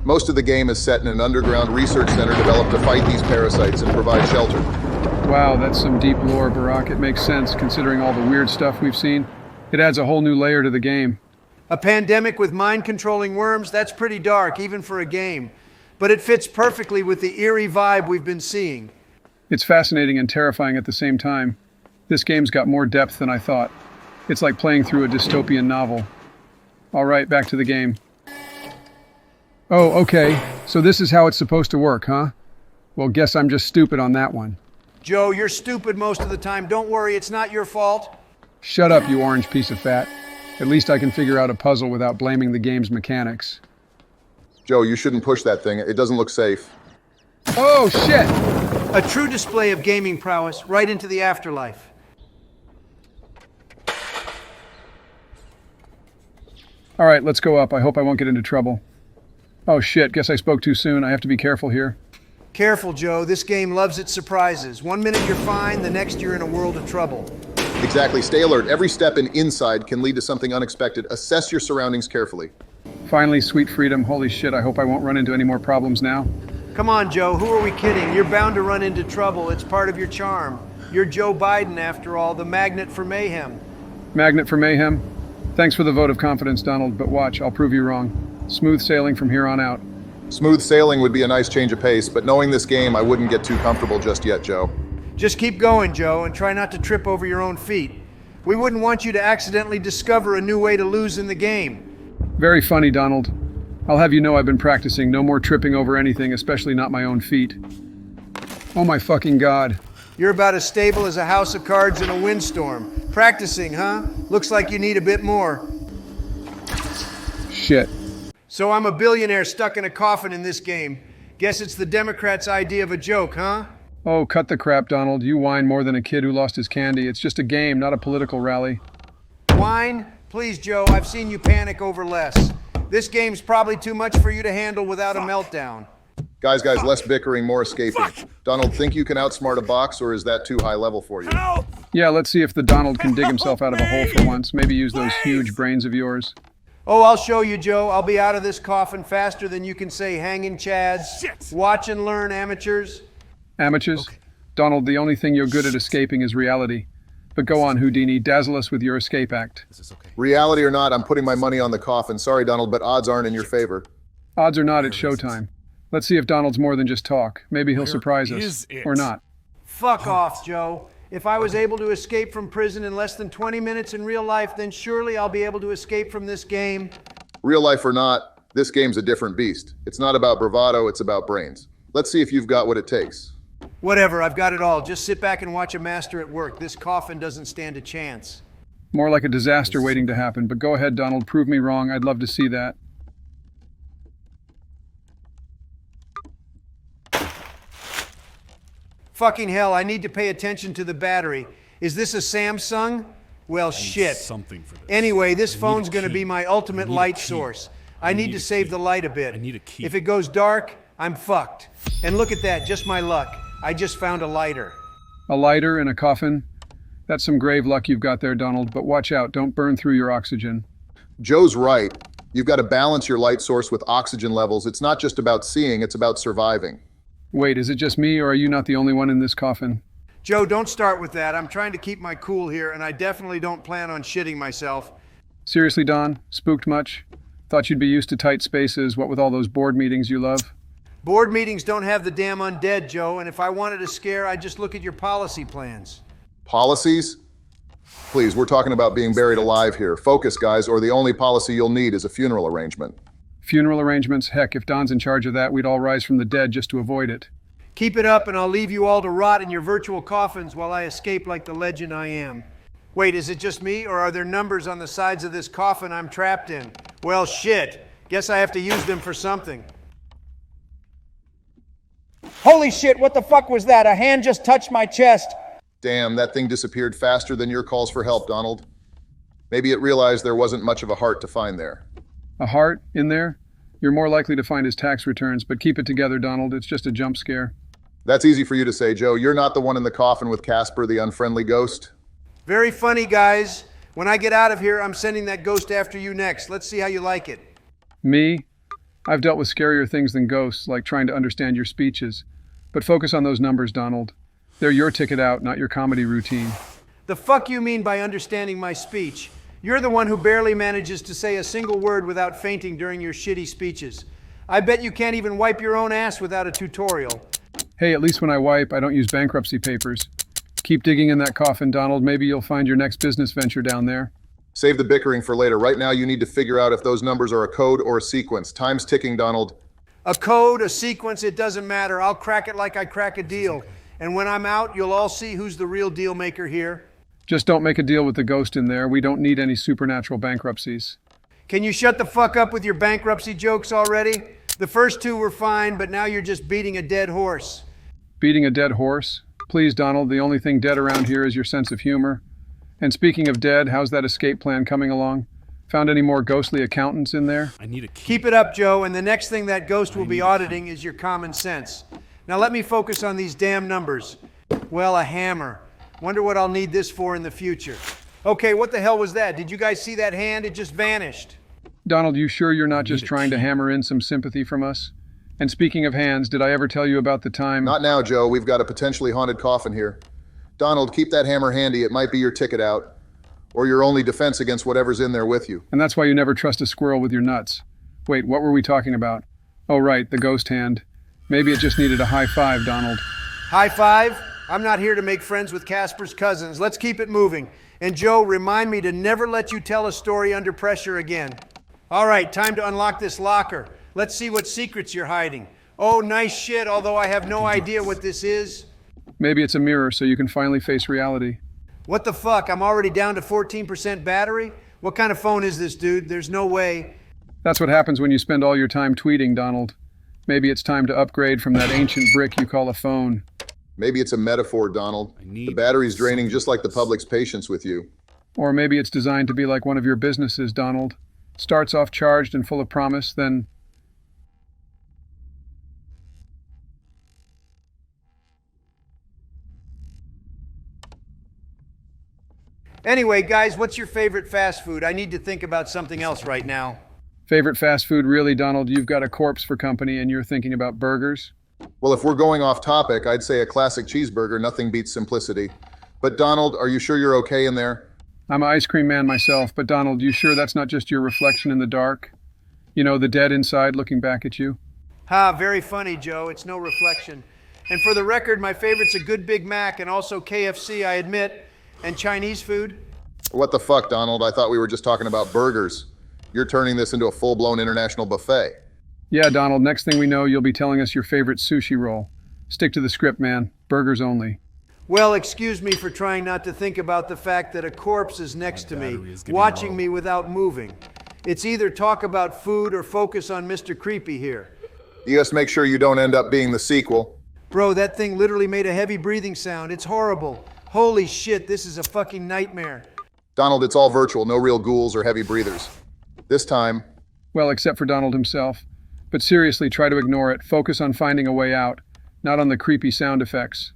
Most of the game is set in an underground research center developed to fight these parasites and provide shelter. Wow, that's some deep lore, Barack. It makes sense, considering all the weird stuff we've seen. It adds a whole new layer to the game. A pandemic with mind-controlling worms? That's pretty dark, even for a game. But it fits perfectly with the eerie vibe we've been seeing. It's fascinating and terrifying at the same time. This game's got more depth than I thought. It's like playing through a dystopian novel. All right, back to the game. Oh, okay. So this is how it's supposed to work, huh? Well, guess I'm just stupid on that one. Joe, you're stupid most of the time. Don't worry, it's not your fault. Shut up, you orange piece of fat. At least I can figure out a puzzle without blaming the game's mechanics. Joe, you shouldn't push that thing. It doesn't look safe. Oh, shit! A true display of gaming prowess right into the afterlife. All right, let's go up. I hope I won't get into trouble. Oh shit, guess I spoke too soon. I have to be careful here. Careful, Joe. This game loves its surprises. One minute you're fine, the next you're in a world of trouble. Exactly. Stay alert. Every step in inside can lead to something unexpected. Assess your surroundings carefully. Finally, sweet freedom. Holy shit, I hope I won't run into any more problems now. Come on, Joe. Who are we kidding? You're bound to run into trouble. It's part of your charm. You're Joe Biden, after all, the magnet for mayhem. Magnet for mayhem? Thanks for the vote of confidence, Donald, but watch, I'll prove you wrong. Smooth sailing from here on out. Smooth sailing would be a nice change of pace, but knowing this game, I wouldn't get too comfortable just yet, Joe. Just keep going, Joe, and try not to trip over your own feet. We wouldn't want you to accidentally discover a new way to lose in the game. Very funny, Donald. I'll have you know I've been practicing. No more tripping over anything, especially not my own feet. Oh my fucking god. You're about as stable as a house of cards in a windstorm. Practicing, huh? Looks like you need a bit more. Shit. So I'm a billionaire stuck in a coffin in this game. Guess it's the Democrats' idea of a joke, huh? Oh, cut the crap, Donald. You whine more than a kid who lost his candy. It's just a game, not a political rally. Whine? Please, Joe, I've seen you panic over less. This game's probably too much for you to handle without a meltdown. Guys, less bickering, more escaping. Donald, think you can outsmart a box, or is that too high level for you? Yeah, let's see if the Donald can dig himself out of a hole for once. Maybe use those huge brains of yours. Oh, I'll show you, Joe. I'll be out of this coffin faster than you can say hanging chads. Shit. Watch and learn, amateurs. Amateurs? Okay. Donald, the only thing you're good at escaping is reality. But go on, Houdini, dazzle us with your escape act. This is okay. Reality or not, I'm putting my money on the coffin. Sorry, Donald, but odds aren't in your favor. Odds are not, it's showtime. Let's see if Donald's more than just talk. Maybe he'll surprise us. Or not. Fuck off, Joe. If I was able to escape from prison in less than 20 minutes in real life, then surely I'll be able to escape from this game. Real life or not, this game's a different beast. It's not about bravado, it's about brains. Let's see if you've got what it takes. Whatever, I've got it all. Just sit back and watch a master at work. This coffin doesn't stand a chance. More like a disaster waiting to happen, but go ahead, Donald. Prove me wrong. I'd love to see that. Fucking hell, I need to pay attention to the battery. Is this a Samsung? Well, shit. Something for this. Anyway, this phone's gonna be my ultimate light source. I need to save the light a bit. I need a key. If it goes dark, I'm fucked. And look at that, just my luck. I just found a lighter. A lighter in a coffin? That's some grave luck you've got there, Donald, but watch out, don't burn through your oxygen. Joe's right. You've got to balance your light source with oxygen levels. It's not just about seeing, it's about surviving. Wait, is it just me, or are you not the only one in this coffin? Joe, don't start with that. I'm trying to keep my cool here, and I definitely don't plan on shitting myself. Seriously, Don? Spooked much? Thought you'd be used to tight spaces, what with all those board meetings you love? Board meetings don't have the damn undead, Joe, and if I wanted a scare, I'd just look at your policy plans. Policies? Please, we're talking about being buried alive here. Focus, guys, or the only policy you'll need is a funeral arrangement. Funeral arrangements? Heck, if Don's in charge of that, we'd all rise from the dead just to avoid it. Keep it up and I'll leave you all to rot in your virtual coffins while I escape like the legend I am. Wait, is it just me, or are there numbers on the sides of this coffin I'm trapped in? Well, shit. Guess I have to use them for something. Holy shit, what the fuck was that? A hand just touched my chest. Damn, that thing disappeared faster than your calls for help, Donald. Maybe it realized there wasn't much of a heart to find there. A heart in there? You're more likely to find his tax returns, but keep it together, Donald. It's just a jump scare. That's easy for you to say, Joe. You're not the one in the coffin with Casper, the unfriendly ghost. Very funny, guys. When I get out of here, I'm sending that ghost after you next. Let's see how you like it. Me? I've dealt with scarier things than ghosts, like trying to understand your speeches. But focus on those numbers, Donald. They're your ticket out, not your comedy routine. The fuck you mean by understanding my speech? You're the one who barely manages to say a single word without fainting during your shitty speeches. I bet you can't even wipe your own ass without a tutorial. Hey, at least when I wipe, I don't use bankruptcy papers. Keep digging in that coffin, Donald. Maybe you'll find your next business venture down there. Save the bickering for later. Right now, you need to figure out if those numbers are a code or a sequence. Time's ticking, Donald. A code, a sequence, it doesn't matter. I'll crack it like I crack a deal. And when I'm out, you'll all see who's the real deal maker here. Just don't make a deal with the ghost in there. We don't need any supernatural bankruptcies. Can you shut the fuck up with your bankruptcy jokes already? The first two were fine, but now you're just beating a dead horse. Beating a dead horse? Please, Donald, the only thing dead around here is your sense of humor. And speaking of dead, how's that escape plan coming along? Found any more ghostly accountants in there? I need a key. Keep it up, Joe, and the next thing that ghost will be auditing is your common sense. Now let me focus on these damn numbers. Well, a hammer. Wonder what I'll need this for in the future. Okay, what the hell was that? Did you guys see that hand? It just vanished. Donald, you sure you're not just trying to hammer in some sympathy from us? And speaking of hands, did I ever tell you about the time? Not now, Joe. We've got a potentially haunted coffin here. Donald, keep that hammer handy. It might be your ticket out, or your only defense against whatever's in there with you. And that's why you never trust a squirrel with your nuts. Wait, what were we talking about? Oh, right, the ghost hand. Maybe it just needed a high five, Donald. High five? I'm not here to make friends with Casper's cousins. Let's keep it moving. And Joe, remind me to never let you tell a story under pressure again. All right, time to unlock this locker. Let's see what secrets you're hiding. Oh, nice shit, although I have no idea what this is. Maybe it's a mirror so you can finally face reality. What the fuck? I'm already down to 14% battery? What kind of phone is this, dude? There's no way. That's what happens when you spend all your time tweeting, Donald. Maybe it's time to upgrade from that ancient brick you call a phone. Maybe it's a metaphor, Donald. The battery's draining just like the public's patience with you. Or maybe it's designed to be like one of your businesses, Donald. Starts off charged and full of promise, then... Anyway, guys, what's your favorite fast food? I need to think about something else right now. Favorite fast food, really, Donald? You've got a corpse for company and you're thinking about burgers? Well, if we're going off topic, I'd say a classic cheeseburger. Nothing beats simplicity. But Donald, are you sure you're okay in there? I'm an ice cream man myself, but Donald, you sure that's not just your reflection in the dark? You know, the dead inside looking back at you? Ha, very funny, Joe. It's no reflection. And for the record, my favorite's a good Big Mac and also KFC, I admit, and Chinese food. What the fuck, Donald? I thought we were just talking about burgers. You're turning this into a full-blown international buffet. Yeah, Donald, next thing we know, you'll be telling us your favorite sushi roll. Stick to the script, man. Burgers only. Well, excuse me for trying not to think about the fact that a corpse is next to me, watching me without moving. It's either talk about food or focus on Mr. Creepy here. You just make sure you don't end up being the sequel. Bro, that thing literally made a heavy breathing sound. It's horrible. Holy shit, this is a fucking nightmare. Donald, it's all virtual, no real ghouls or heavy breathers. This time... Well, except for Donald himself. But seriously, try to ignore it. Focus on finding a way out, not on the creepy sound effects.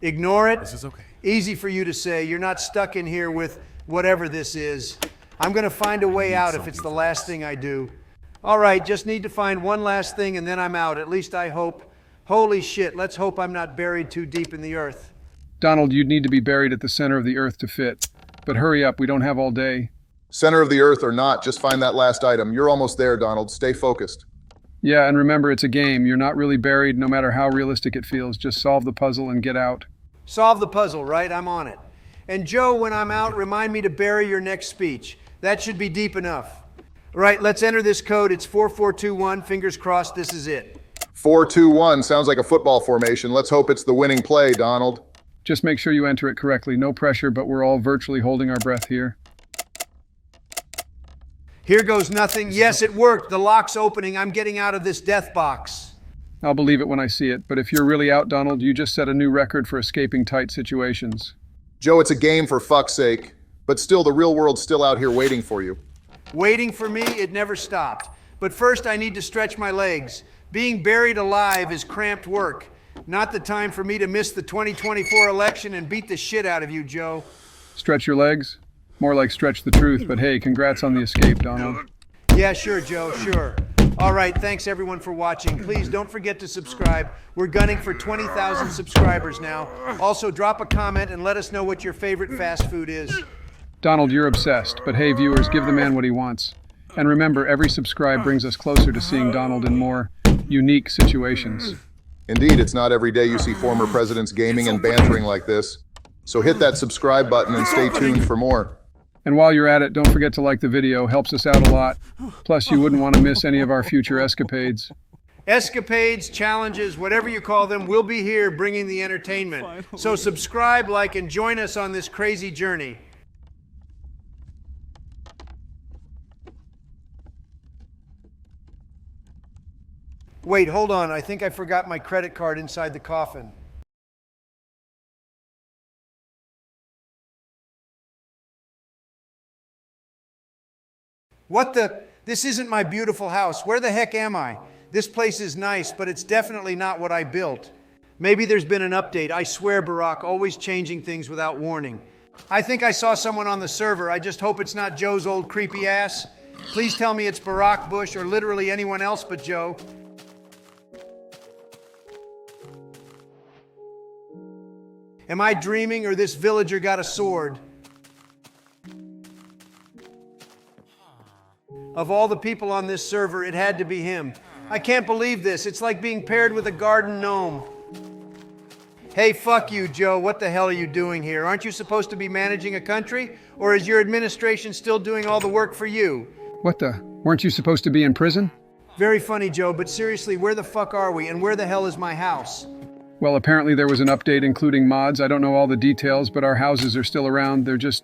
Ignore it? This is okay. Easy for you to say. You're not stuck in here with whatever this is. I'm gonna find a way out if it's the last thing I do. All right, just need to find one last thing and then I'm out. At least I hope. Holy shit, let's hope I'm not buried too deep in the earth. Donald, you'd need to be buried at the center of the earth to fit. But hurry up, we don't have all day. Center of the earth or not, just find that last item. You're almost there, Donald. Stay focused. Yeah, and remember, it's a game. You're not really buried, no matter how realistic it feels. Just solve the puzzle and get out. Solve the puzzle, right? I'm on it. And Joe, when I'm out, remind me to bury your next speech. That should be deep enough. Right, let's enter this code. It's 4421. Fingers crossed this is it. 4-2-1 sounds like a football formation. Let's hope it's the winning play, Donald. Just make sure you enter it correctly. No pressure, but we're all virtually holding our breath here. Here goes nothing. Yes, it worked. The lock's opening. I'm getting out of this death box. I'll believe it when I see it, but if you're really out, Donald, you just set a new record for escaping tight situations. Joe, it's a game for fuck's sake. But still, the real world's still out here waiting for you. Waiting for me? It never stopped. But first, I need to stretch my legs. Being buried alive is cramped work. Not the time for me to miss the 2024 election and beat the shit out of you, Joe. Stretch your legs? More like stretch the truth, but hey, congrats on the escape, Donald. Yeah, sure, Joe, sure. All right, thanks everyone for watching. Please don't forget to subscribe. We're gunning for 20,000 subscribers now. Also, drop a comment and let us know what your favorite fast food is. Donald, you're obsessed, but hey, viewers, give the man what he wants. And remember, every subscribe brings us closer to seeing Donald in more unique situations. Indeed, it's not every day you see former presidents gaming and bantering like this. So hit that subscribe button and stay tuned for more. And while you're at it, don't forget to like the video. Helps us out a lot. Plus, you wouldn't want to miss any of our future escapades. Escapades, challenges, whatever you call them, we'll be here bringing the entertainment. So subscribe, like, and join us on this crazy journey. Wait, hold on. I think I forgot my credit card inside the coffin. What the? This isn't my beautiful house. Where the heck am I? This place is nice, but it's definitely not what I built. Maybe there's been an update. I swear, Barack, always changing things without warning. I think I saw someone on the server. I just hope it's not Joe's old creepy ass. Please tell me it's Barack Bush or literally anyone else but Joe. Am I dreaming or this villager got a sword? Of all the people on this server, it had to be him. I can't believe this. It's like being paired with a garden gnome. Hey, fuck you, Joe. What the hell are you doing here? Aren't you supposed to be managing a country? Or is your administration still doing all the work for you? What the? Weren't you supposed to be in prison? Very funny, Joe, but seriously, where the fuck are we? And where the hell is my house? Well, apparently there was an update including mods. I don't know all the details, but our houses are still around. They're just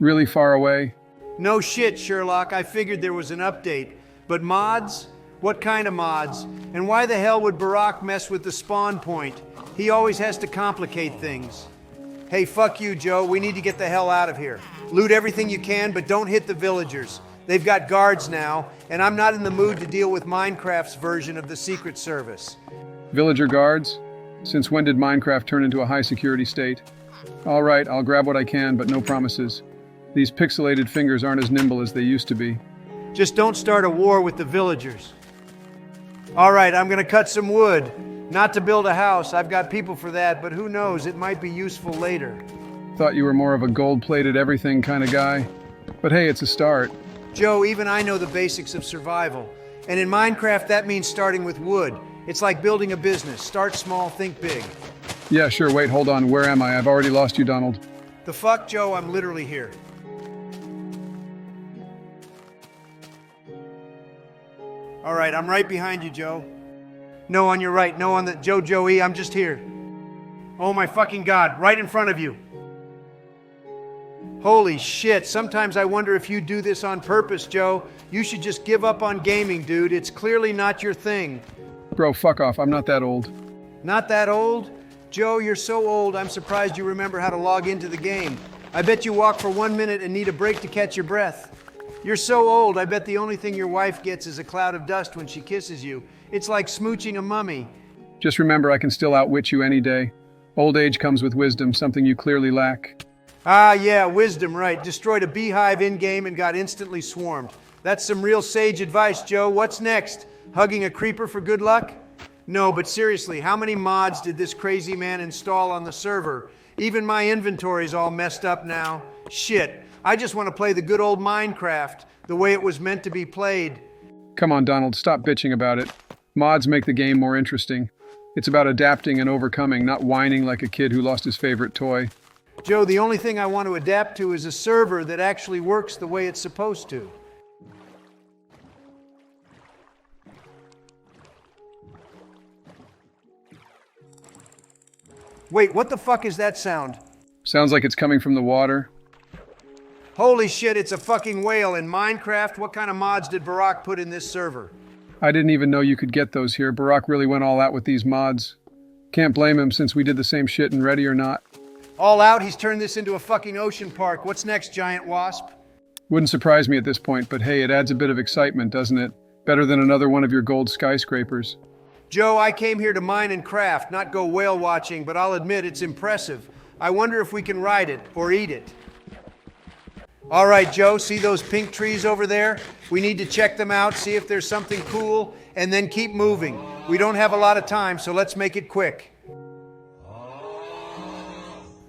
really far away. No shit, Sherlock. I figured there was an update. But mods? What kind of mods? And why the hell would Barack mess with the spawn point? He always has to complicate things. Hey, fuck you, Joe. We need to get the hell out of here. Loot everything you can, but don't hit the villagers. They've got guards now, and I'm not in the mood to deal with Minecraft's version of the Secret Service. Villager guards? Since when did Minecraft turn into a high-security state? All right, I'll grab what I can, but no promises. These pixelated fingers aren't as nimble as they used to be. Just don't start a war with the villagers. All right, I'm gonna cut some wood. Not to build a house, I've got people for that, but who knows, it might be useful later. Thought you were more of a gold-plated everything kind of guy. But hey, it's a start. Joe, even I know the basics of survival. And in Minecraft, that means starting with wood. It's like building a business. Start small, think big. Yeah, sure, wait, hold on. Where am I? I've already lost you, Donald. The fuck, Joe? I'm literally here. All right, I'm right behind you, Joe. No, on your right. No, on the... Joey, I'm just here. Oh my fucking God, right in front of you. Holy shit, sometimes I wonder if you do this on purpose, Joe. You should just give up on gaming, dude. It's clearly not your thing. Bro, fuck off. I'm not that old. Not that old? Joe, you're so old, I'm surprised you remember how to log into the game. I bet you walk for 1 minute and need a break to catch your breath. You're so old, I bet the only thing your wife gets is a cloud of dust when she kisses you. It's like smooching a mummy. Just remember, I can still outwit you any day. Old age comes with wisdom, something you clearly lack. Ah, yeah, wisdom, right. Destroyed a beehive in-game and got instantly swarmed. That's some real sage advice, Joe. What's next? Hugging a creeper for good luck? No, but seriously, how many mods did this crazy man install on the server? Even my inventory's all messed up now. Shit, I just want to play the good old Minecraft, the way it was meant to be played. Come on, Donald, stop bitching about it. Mods make the game more interesting. It's about adapting and overcoming, not whining like a kid who lost his favorite toy. Joe, the only thing I want to adapt to is a server that actually works the way it's supposed to. Wait, what the fuck is that sound? Sounds like it's coming from the water. Holy shit, it's a fucking whale in Minecraft. What kind of mods did Barack put in this server? I didn't even know you could get those here. Barack really went all out with these mods. Can't blame him since we did the same shit in Ready or Not. All out, he's turned this into a fucking ocean park. What's next, giant wasp? Wouldn't surprise me at this point, but hey, it adds a bit of excitement, doesn't it? Better than another one of your gold skyscrapers. Joe, I came here to mine and craft, not go whale watching, but I'll admit it's impressive. I wonder if we can ride it or eat it. All right, Joe, see those pink trees over there? We need to check them out, see if there's something cool, and then keep moving. We don't have a lot of time, so let's make it quick.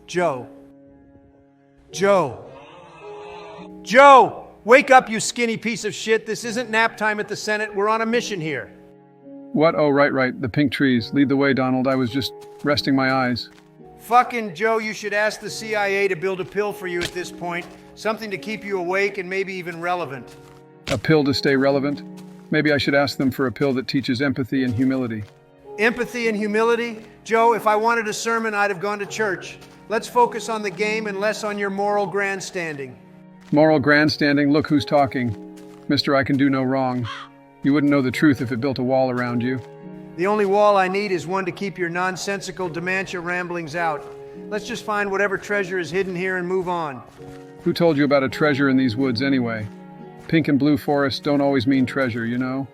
Joe. Joe. Joe! Wake up, you skinny piece of shit. This isn't nap time at the Senate. We're on a mission here. What? Oh, right. The pink trees. Lead the way, Donald. I was just resting my eyes. Fucking Joe, you should ask the CIA to build a pill for you at this point. Something to keep you awake and maybe even relevant. A pill to stay relevant? Maybe I should ask them for a pill that teaches empathy and humility. Empathy and humility? Joe, if I wanted a sermon, I'd have gone to church. Let's focus on the game and less on your moral grandstanding. Moral grandstanding? Look who's talking. Mister, I can do no wrong. You wouldn't know the truth if it built a wall around you. The only wall I need is one to keep your nonsensical dementia ramblings out. Let's just find whatever treasure is hidden here and move on. Who told you about a treasure in these woods anyway? Pink and blue forests don't always mean treasure, you know?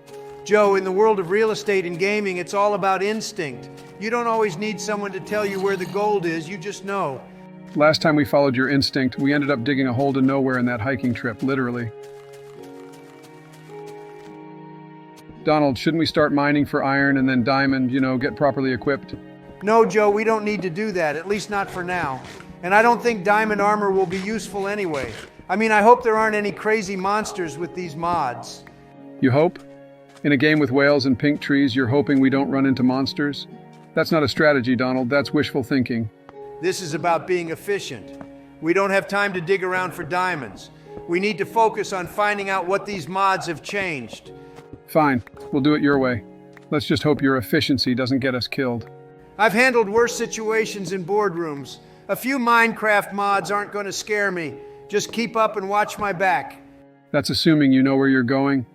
Joe, in the world of real estate and gaming, it's all about instinct. You don't always need someone to tell you where the gold is, you just know. Last time we followed your instinct, we ended up digging a hole to nowhere in that hiking trip, literally. Donald, shouldn't we start mining for iron and then diamond, get properly equipped? No, Joe, we don't need to do that, at least not for now. And I don't think diamond armor will be useful anyway. I mean, I hope there aren't any crazy monsters with these mods. You hope? In a game with whales and pink trees, you're hoping we don't run into monsters? That's not a strategy, Donald. That's wishful thinking. This is about being efficient. We don't have time to dig around for diamonds. We need to focus on finding out what these mods have changed. Fine. We'll do it your way. Let's just hope your efficiency doesn't get us killed. I've handled worse situations in boardrooms. A few Minecraft mods aren't going to scare me. Just keep up and watch my back. That's assuming you know where you're going.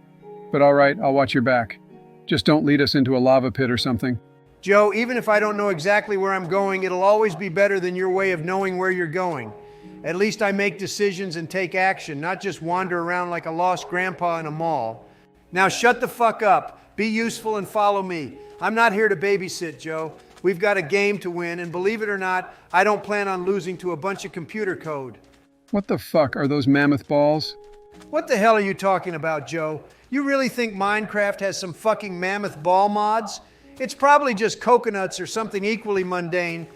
But all right, I'll watch your back. Just don't lead us into a lava pit or something. Joe, even if I don't know exactly where I'm going, it'll always be better than your way of knowing where you're going. At least I make decisions and take action, not just wander around like a lost grandpa in a mall. Now shut the fuck up. Be useful and follow me. I'm not here to babysit, Joe. We've got a game to win, and believe it or not, I don't plan on losing to a bunch of computer code. What the fuck are those mammoth balls? What the hell are you talking about, Joe? You really think Minecraft has some fucking mammoth ball mods? It's probably just coconuts or something equally mundane.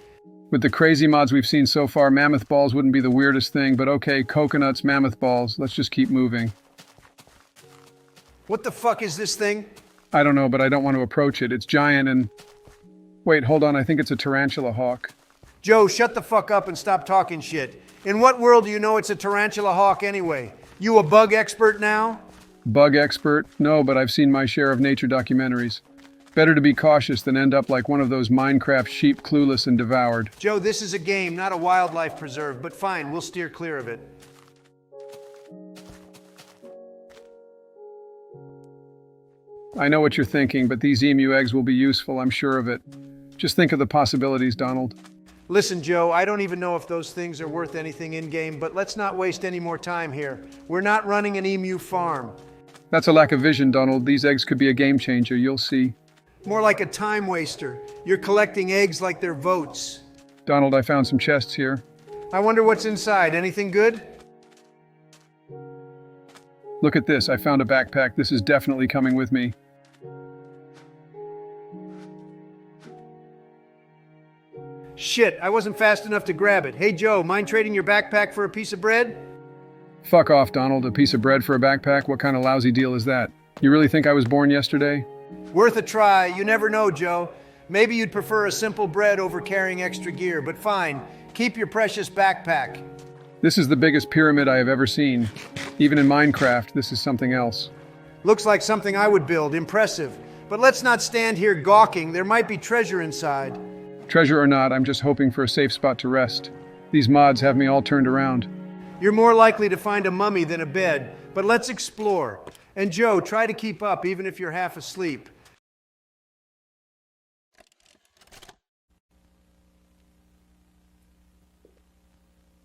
With the crazy mods we've seen so far, mammoth balls wouldn't be the weirdest thing, but okay, coconuts, mammoth balls, let's just keep moving. What the fuck is this thing? I don't know, but I don't want to approach it. It's giant and... Wait, hold on, I think it's a tarantula hawk. Joe, shut the fuck up and stop talking shit. In what world do you know it's a tarantula hawk anyway? You a bug expert now? Bug expert? No, but I've seen my share of nature documentaries. Better to be cautious than end up like one of those Minecraft sheep, clueless and devoured. Joe, this is a game, not a wildlife preserve, but fine, we'll steer clear of it. I know what you're thinking, but these emu eggs will be useful, I'm sure of it. Just think of the possibilities, Donald. Listen, Joe, I don't even know if those things are worth anything in-game, but let's not waste any more time here. We're not running an emu farm. That's a lack of vision, Donald. These eggs could be a game changer, you'll see. More like a time waster. You're collecting eggs like they're votes. Donald, I found some chests here. I wonder what's inside. Anything good? Look at this, I found a backpack. This is definitely coming with me. Shit, I wasn't fast enough to grab it. Hey Joe, mind trading your backpack for a piece of bread? Fuck off, Donald. A piece of bread for a backpack? What kind of lousy deal is that? You really think I was born yesterday? Worth a try. You never know, Joe. Maybe you'd prefer a simple bread over carrying extra gear, but fine. Keep your precious backpack. This is the biggest pyramid I have ever seen. Even in Minecraft, this is something else. Looks like something I would build. Impressive. But let's not stand here gawking. There might be treasure inside. Treasure or not, I'm just hoping for a safe spot to rest. These mods have me all turned around. You're more likely to find a mummy than a bed, but let's explore. And Joe, try to keep up even if you're half asleep.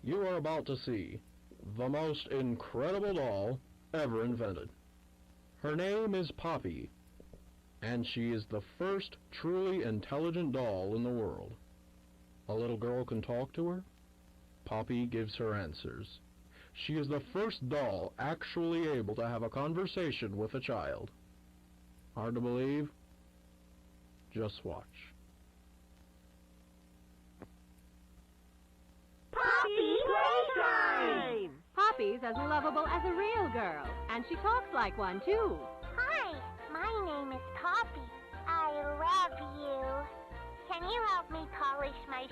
You are about to see the most incredible doll ever invented. Her name is Poppy, and she is the first truly intelligent doll in the world. A little girl can talk to her. Poppy gives her answers. She is the first doll actually able to have a conversation with a child. Hard to believe? Just watch. Poppy Playtime! Poppy's as lovable as a real girl, and she talks like one, too. Hi, my name is Poppy. I love you. Can you help me polish my...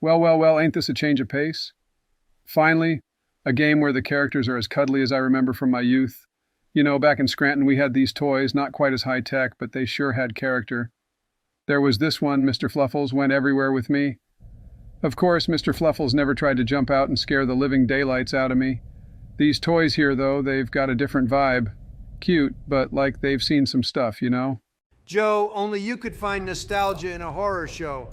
Well, ain't this a change of pace? Finally, a game where the characters are as cuddly as I remember from my youth. You know, back in Scranton we had these toys, not quite as high-tech, but they sure had character. There was this one, Mr. Fluffles, went everywhere with me. Of course, Mr. Fluffles never tried to jump out and scare the living daylights out of me. These toys here, though, they've got a different vibe. Cute, but like they've seen some stuff, you know? Joe, only you could find nostalgia in a horror show.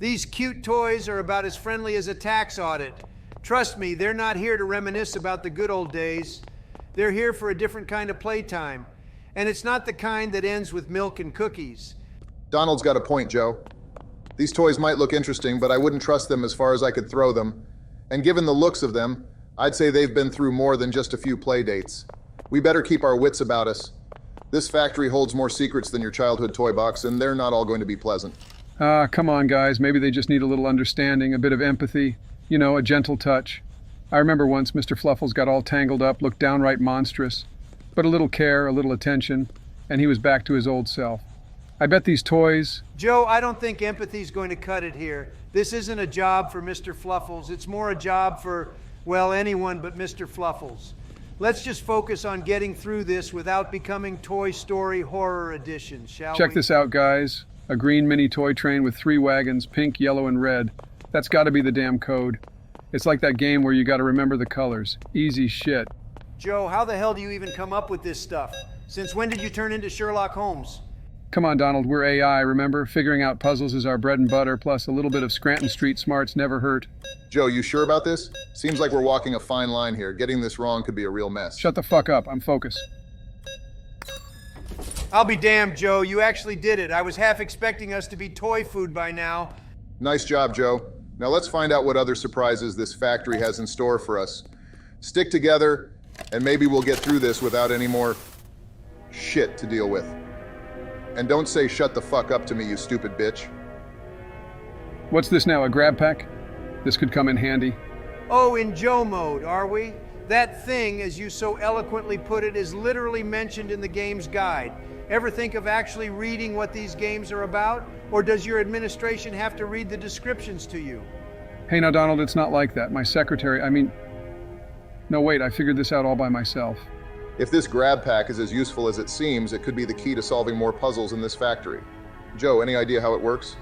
These cute toys are about as friendly as a tax audit. Trust me, they're not here to reminisce about the good old days. They're here for a different kind of playtime. And it's not the kind that ends with milk and cookies. Donald's got a point, Joe. These toys might look interesting, but I wouldn't trust them as far as I could throw them. And given the looks of them, I'd say they've been through more than just a few play dates. We better keep our wits about us. This factory holds more secrets than your childhood toy box, and they're not all going to be pleasant. Come on, guys. Maybe they just need a little understanding, a bit of empathy. You know, a gentle touch. I remember once Mr. Fluffles got all tangled up, looked downright monstrous. But a little care, a little attention, and he was back to his old self. I bet these toys... Joe, I don't think empathy's going to cut it here. This isn't a job for Mr. Fluffles. It's more a job for, well, anyone but Mr. Fluffles. Let's just focus on getting through this without becoming Toy Story Horror Edition, shall we? Check this out, guys. A green mini toy train with 3 wagons, pink, yellow, and red. That's gotta be the damn code. It's like that game where you gotta remember the colors. Easy shit. Joe, how the hell do you even come up with this stuff? Since when did you turn into Sherlock Holmes? Come on, Donald, we're AI, remember? Figuring out puzzles is our bread and butter, plus a little bit of Scranton Street smarts never hurt. Joe, you sure about this? Seems like we're walking a fine line here. Getting this wrong could be a real mess. Shut the fuck up, I'm focused. I'll be damned, Joe. You actually did it. I was half expecting us to be toy food by now. Nice job, Joe. Now let's find out what other surprises this factory has in store for us. Stick together, and maybe we'll get through this without any more shit to deal with. And don't say shut the fuck up to me, you stupid bitch. What's this now, a grab pack? This could come in handy. Oh, in Joe mode, are we? That thing, as you so eloquently put it, is literally mentioned in the game's guide. Ever think of actually reading what these games are about? Or does your administration have to read the descriptions to you? Hey, now, Donald, it's not like that. My secretary, No, wait, I figured this out all by myself. If this grab pack is as useful as it seems, it could be the key to solving more puzzles in this factory. Joe, any idea how it works?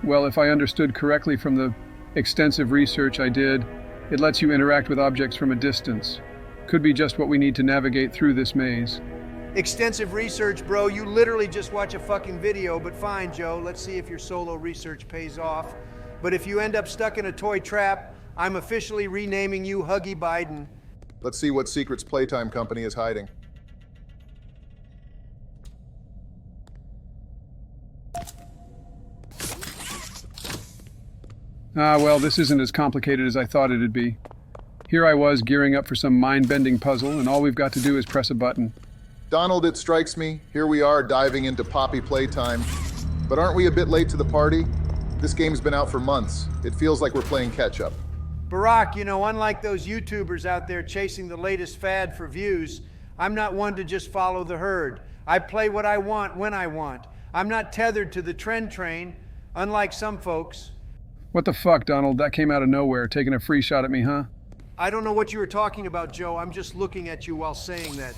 Well, if I understood correctly from the extensive research I did, it lets you interact with objects from a distance. Could be just what we need to navigate through this maze. Extensive research, bro. You literally just watch a fucking video, but fine, Joe. Let's see if your solo research pays off. But if you end up stuck in a toy trap, I'm officially renaming you Huggy Biden. Let's see what secrets Playtime Company is hiding. Ah, well, this isn't as complicated as I thought it'd be. Here I was, gearing up for some mind-bending puzzle, and all we've got to do is press a button. Donald, it strikes me. Here we are, diving into Poppy Playtime. But aren't we a bit late to the party? This game's been out for months. It feels like we're playing catch-up. Barack, you know, unlike those YouTubers out there chasing the latest fad for views, I'm not one to just follow the herd. I play what I want when I want. I'm not tethered to the trend train, unlike some folks. What the fuck, Donald? That came out of nowhere, taking a free shot at me, huh? I don't know what you were talking about, Joe. I'm just looking at you while saying that.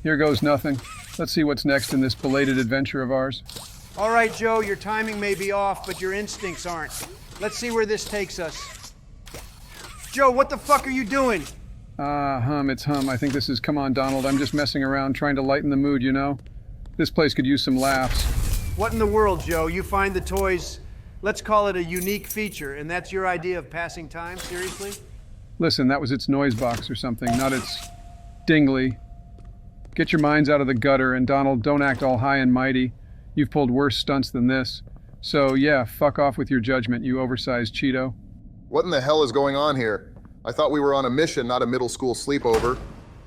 Here goes nothing. Let's see what's next in this belated adventure of ours. All right, Joe, your timing may be off, but your instincts aren't. Let's see where this takes us. Joe, what the fuck are you doing? It's hum. I think this is, come on, Donald, I'm just messing around, trying to lighten the mood, you know? This place could use some laughs. What in the world, Joe? You find the toys, let's call it a unique feature, and that's your idea of passing time? Seriously? Listen, that was its noise box or something, not its dingly. Get your minds out of the gutter, and Donald, don't act all high and mighty. You've pulled worse stunts than this. So, yeah, fuck off with your judgment, you oversized Cheeto. What in the hell is going on here? I thought we were on a mission, not a middle school sleepover.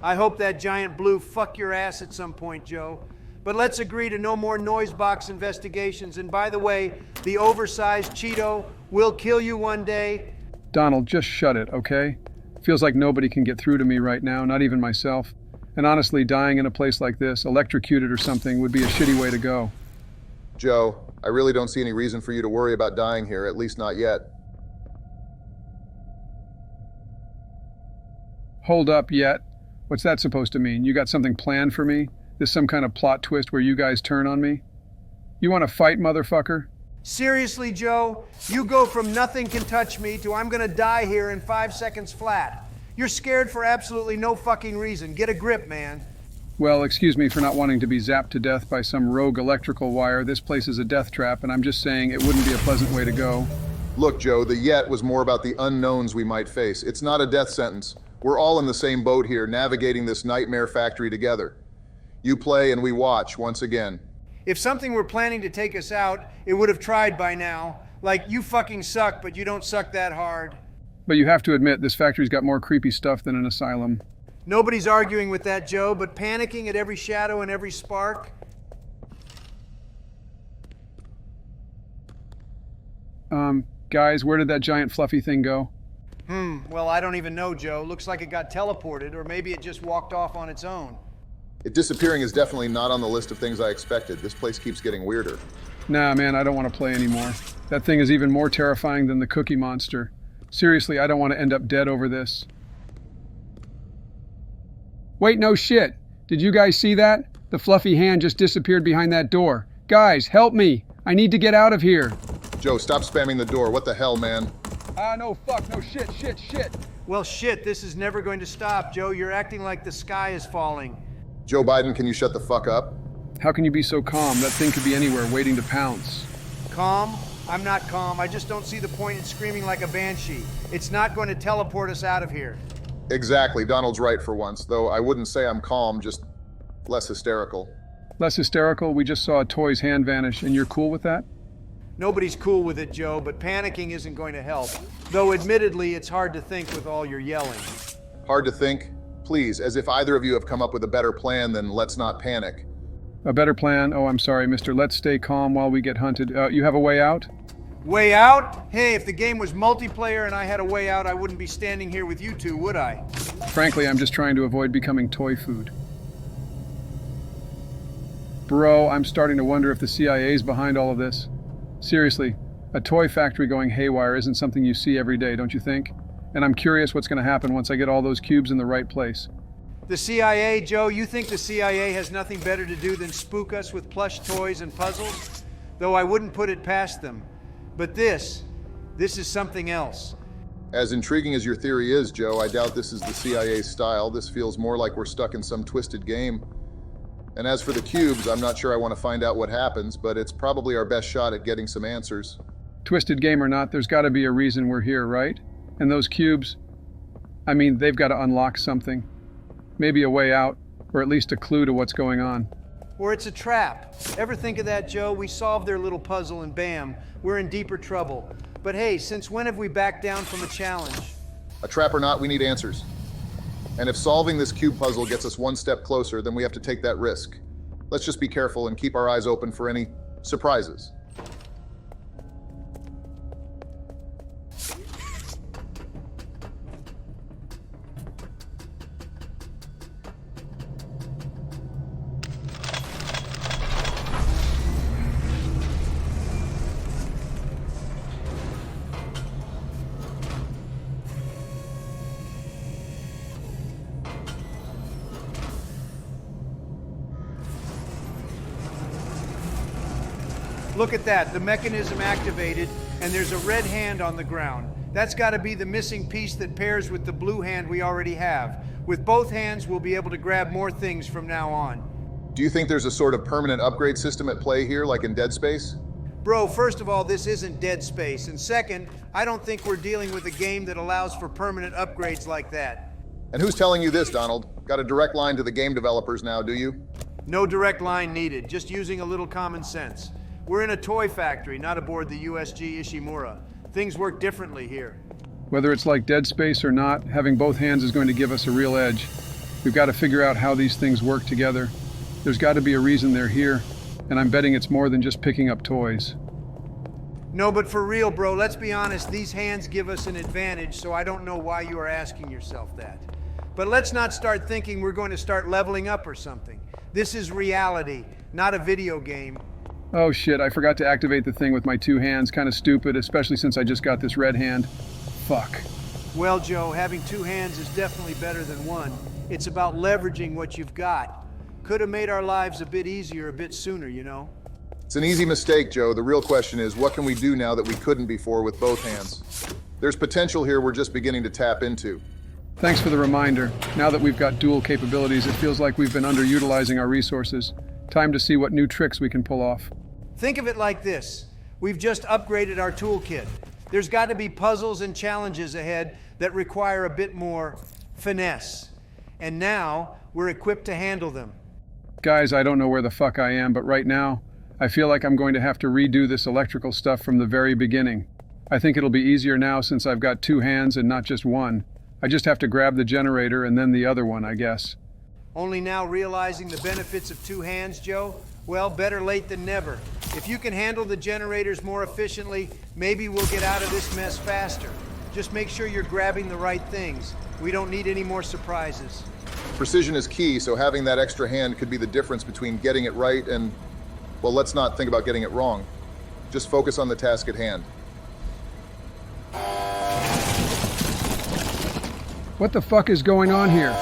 I hope that giant blue fuck your ass at some point, Joe. But let's agree to no more noise box investigations. And by the way, the oversized Cheeto will kill you one day. Donald, just shut it, okay? Feels like nobody can get through to me right now, not even myself. And honestly, dying in a place like this, electrocuted or something, would be a shitty way to go. Joe, I really don't see any reason for you to worry about dying here, at least not yet. Hold up, yet? What's that supposed to mean? You got something planned for me? This some kind of plot twist where you guys turn on me? You want to fight, motherfucker? Seriously, Joe? You go from nothing can touch me to I'm gonna die here in 5 seconds flat. You're scared for absolutely no fucking reason. Get a grip, man. Well, excuse me for not wanting to be zapped to death by some rogue electrical wire. This place is a death trap, and I'm just saying it wouldn't be a pleasant way to go. Look, Joe, the yet was more about the unknowns we might face. It's not a death sentence. We're all in the same boat here, navigating this nightmare factory together. You play and we watch once again. If something were planning to take us out, it would have tried by now. Like, you fucking suck, but you don't suck that hard. But you have to admit, this factory's got more creepy stuff than an asylum. Nobody's arguing with that, Joe, but panicking at every shadow and every spark? Guys, where did that giant fluffy thing go? Well, I don't even know, Joe. Looks like it got teleported, or maybe it just walked off on its own. It disappearing is definitely not on the list of things I expected. This place keeps getting weirder. Nah, man, I don't want to play anymore. That thing is even more terrifying than the Cookie Monster. Seriously, I don't want to end up dead over this. Wait, no shit. Did you guys see that? The fluffy hand just disappeared behind that door. Guys, help me. I need to get out of here. Joe, stop spamming the door. What the hell, man? No, fuck, no, shit. Well, shit, this is never going to stop, Joe. You're acting like the sky is falling. Joe Biden, can you shut the fuck up? How can you be so calm? That thing could be anywhere waiting to pounce. Calm? I'm not calm. I just don't see the point in screaming like a banshee. It's not going to teleport us out of here. Exactly. Donald's right for once, though I wouldn't say I'm calm, just less hysterical. Less hysterical? We just saw a toy's hand vanish, and you're cool with that? Nobody's cool with it, Joe, but panicking isn't going to help. Though admittedly, it's hard to think with all your yelling. Hard to think? Please, as if either of you have come up with a better plan than let's not panic. A better plan? Oh, I'm sorry, mister. Let's stay calm while we get hunted. You have a way out? Way out? Hey, if the game was multiplayer and I had a way out, I wouldn't be standing here with you two, would I? Frankly, I'm just trying to avoid becoming toy food. Bro, I'm starting to wonder if the CIA's behind all of this. Seriously, a toy factory going haywire isn't something you see every day, don't you think? And I'm curious what's going to happen once I get all those cubes in the right place. The CIA, Joe? You think the CIA has nothing better to do than spook us with plush toys and puzzles? Though I wouldn't put it past them. But this is something else. As intriguing as your theory is, Joe, I doubt this is the CIA's style. This feels more like we're stuck in some twisted game. And as for the cubes, I'm not sure I want to find out what happens, but it's probably our best shot at getting some answers. Twisted game or not, there's got to be a reason we're here, right? And those cubes, I mean, they've got to unlock something. Maybe a way out, or at least a clue to what's going on. Or it's a trap. Ever think of that, Joe? We solved their little puzzle and bam, we're in deeper trouble. But hey, since when have we backed down from a challenge? A trap or not, we need answers. And if solving this cube puzzle gets us one step closer, then we have to take that risk. Let's just be careful and keep our eyes open for any surprises. Look at that, the mechanism activated, and there's a red hand on the ground. That's got to be the missing piece that pairs with the blue hand we already have. With both hands, we'll be able to grab more things from now on. Do you think there's a sort of permanent upgrade system at play here, like in Dead Space? Bro, first of all, this isn't Dead Space, and second, I don't think we're dealing with a game that allows for permanent upgrades like that. And who's telling you this, Donald? Got a direct line to the game developers now, do you? No direct line needed, just using a little common sense. We're in a toy factory, not aboard the USG Ishimura. Things work differently here. Whether it's like Dead Space or not, having both hands is going to give us a real edge. We've got to figure out how these things work together. There's got to be a reason they're here, and I'm betting it's more than just picking up toys. No, but for real, bro, let's be honest, these hands give us an advantage, so I don't know why you are asking yourself that. But let's not start thinking we're going to start leveling up or something. This is reality, not a video game. Oh shit, I forgot to activate the thing with my two hands. Kind of stupid, especially since I just got this red hand. Fuck. Well, Joe, having two hands is definitely better than one. It's about leveraging what you've got. Could have made our lives a bit easier a bit sooner, you know? It's an easy mistake, Joe. The real question is, what can we do now that we couldn't before with both hands? There's potential here we're just beginning to tap into. Thanks for the reminder. Now that we've got dual capabilities, it feels like we've been underutilizing our resources. Time to see what new tricks we can pull off. Think of it like this. We've just upgraded our toolkit. There's got to be puzzles and challenges ahead that require a bit more finesse. And now, we're equipped to handle them. Guys, I don't know where the fuck I am, but right now, I feel like I'm going to have to redo this electrical stuff from the very beginning. I think it'll be easier now since I've got two hands and not just one. I just have to grab the generator and then the other one, I guess. Only now realizing the benefits of two hands, Joe? Well, better late than never. If you can handle the generators more efficiently, maybe we'll get out of this mess faster. Just make sure you're grabbing the right things. We don't need any more surprises. Precision is key, so having that extra hand could be the difference between getting it right and, well, let's not think about getting it wrong. Just focus on the task at hand. What the fuck is going on here?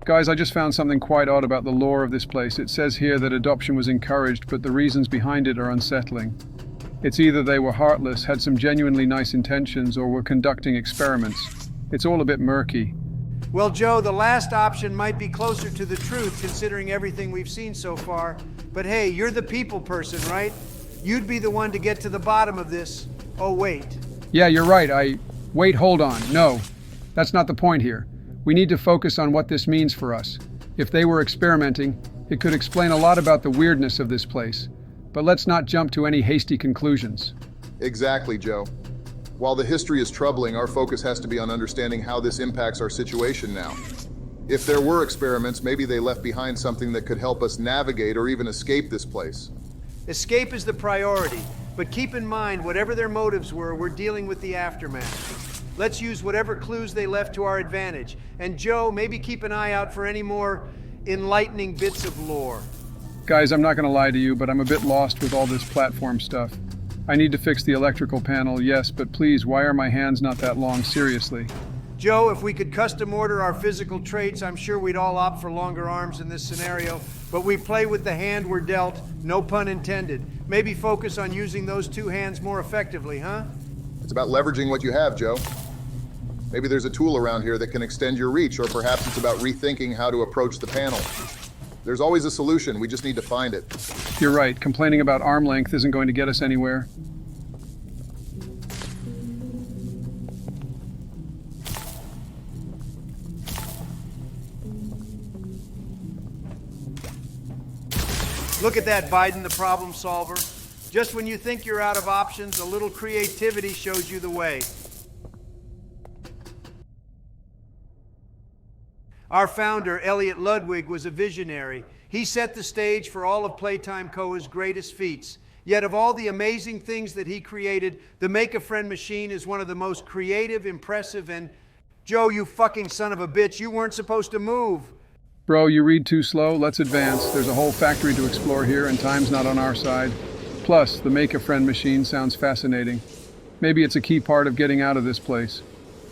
Guys, I just found something quite odd about the lore of this place. It says here that adoption was encouraged, but the reasons behind it are unsettling. It's either they were heartless, had some genuinely nice intentions, or were conducting experiments. It's all a bit murky. Well, Joe, the last option might be closer to the truth considering everything we've seen so far. But hey, you're the people person, right? You'd be the one to get to the bottom of this. Oh, wait. Yeah, you're right. Wait, hold on. No, that's not the point here. We need to focus on what this means for us. If they were experimenting, it could explain a lot about the weirdness of this place. But let's not jump to any hasty conclusions. Exactly, Joe. While the history is troubling, our focus has to be on understanding how this impacts our situation now. If there were experiments, maybe they left behind something that could help us navigate or even escape this place. Escape is the priority, but keep in mind, whatever their motives were, we're dealing with the aftermath. Let's use whatever clues they left to our advantage. And Joe, maybe keep an eye out for any more enlightening bits of lore. Guys, I'm not going to lie to you, but I'm a bit lost with all this platform stuff. I need to fix the electrical panel, yes, but please, why are my hands not that long? Seriously. Joe, if we could custom order our physical traits, I'm sure we'd all opt for longer arms in this scenario. But we play with the hand we're dealt, no pun intended. Maybe focus on using those two hands more effectively, huh? It's about leveraging what you have, Joe. Maybe there's a tool around here that can extend your reach, or perhaps it's about rethinking how to approach the panel. There's always a solution, we just need to find it. You're right, complaining about arm length isn't going to get us anywhere. Look at that, Biden, the problem solver. Just when you think you're out of options, a little creativity shows you the way. Our founder, Elliot Ludwig, was a visionary. He set the stage for all of Playtime Co.'s greatest feats. Yet of all the amazing things that he created, the Make-A-Friend machine is one of the most creative, impressive, and... Joe, you fucking son of a bitch, you weren't supposed to move. Bro, you read too slow. Let's advance. There's a whole factory to explore here, and time's not on our side. Plus, the Make-A-Friend machine sounds fascinating. Maybe it's a key part of getting out of this place.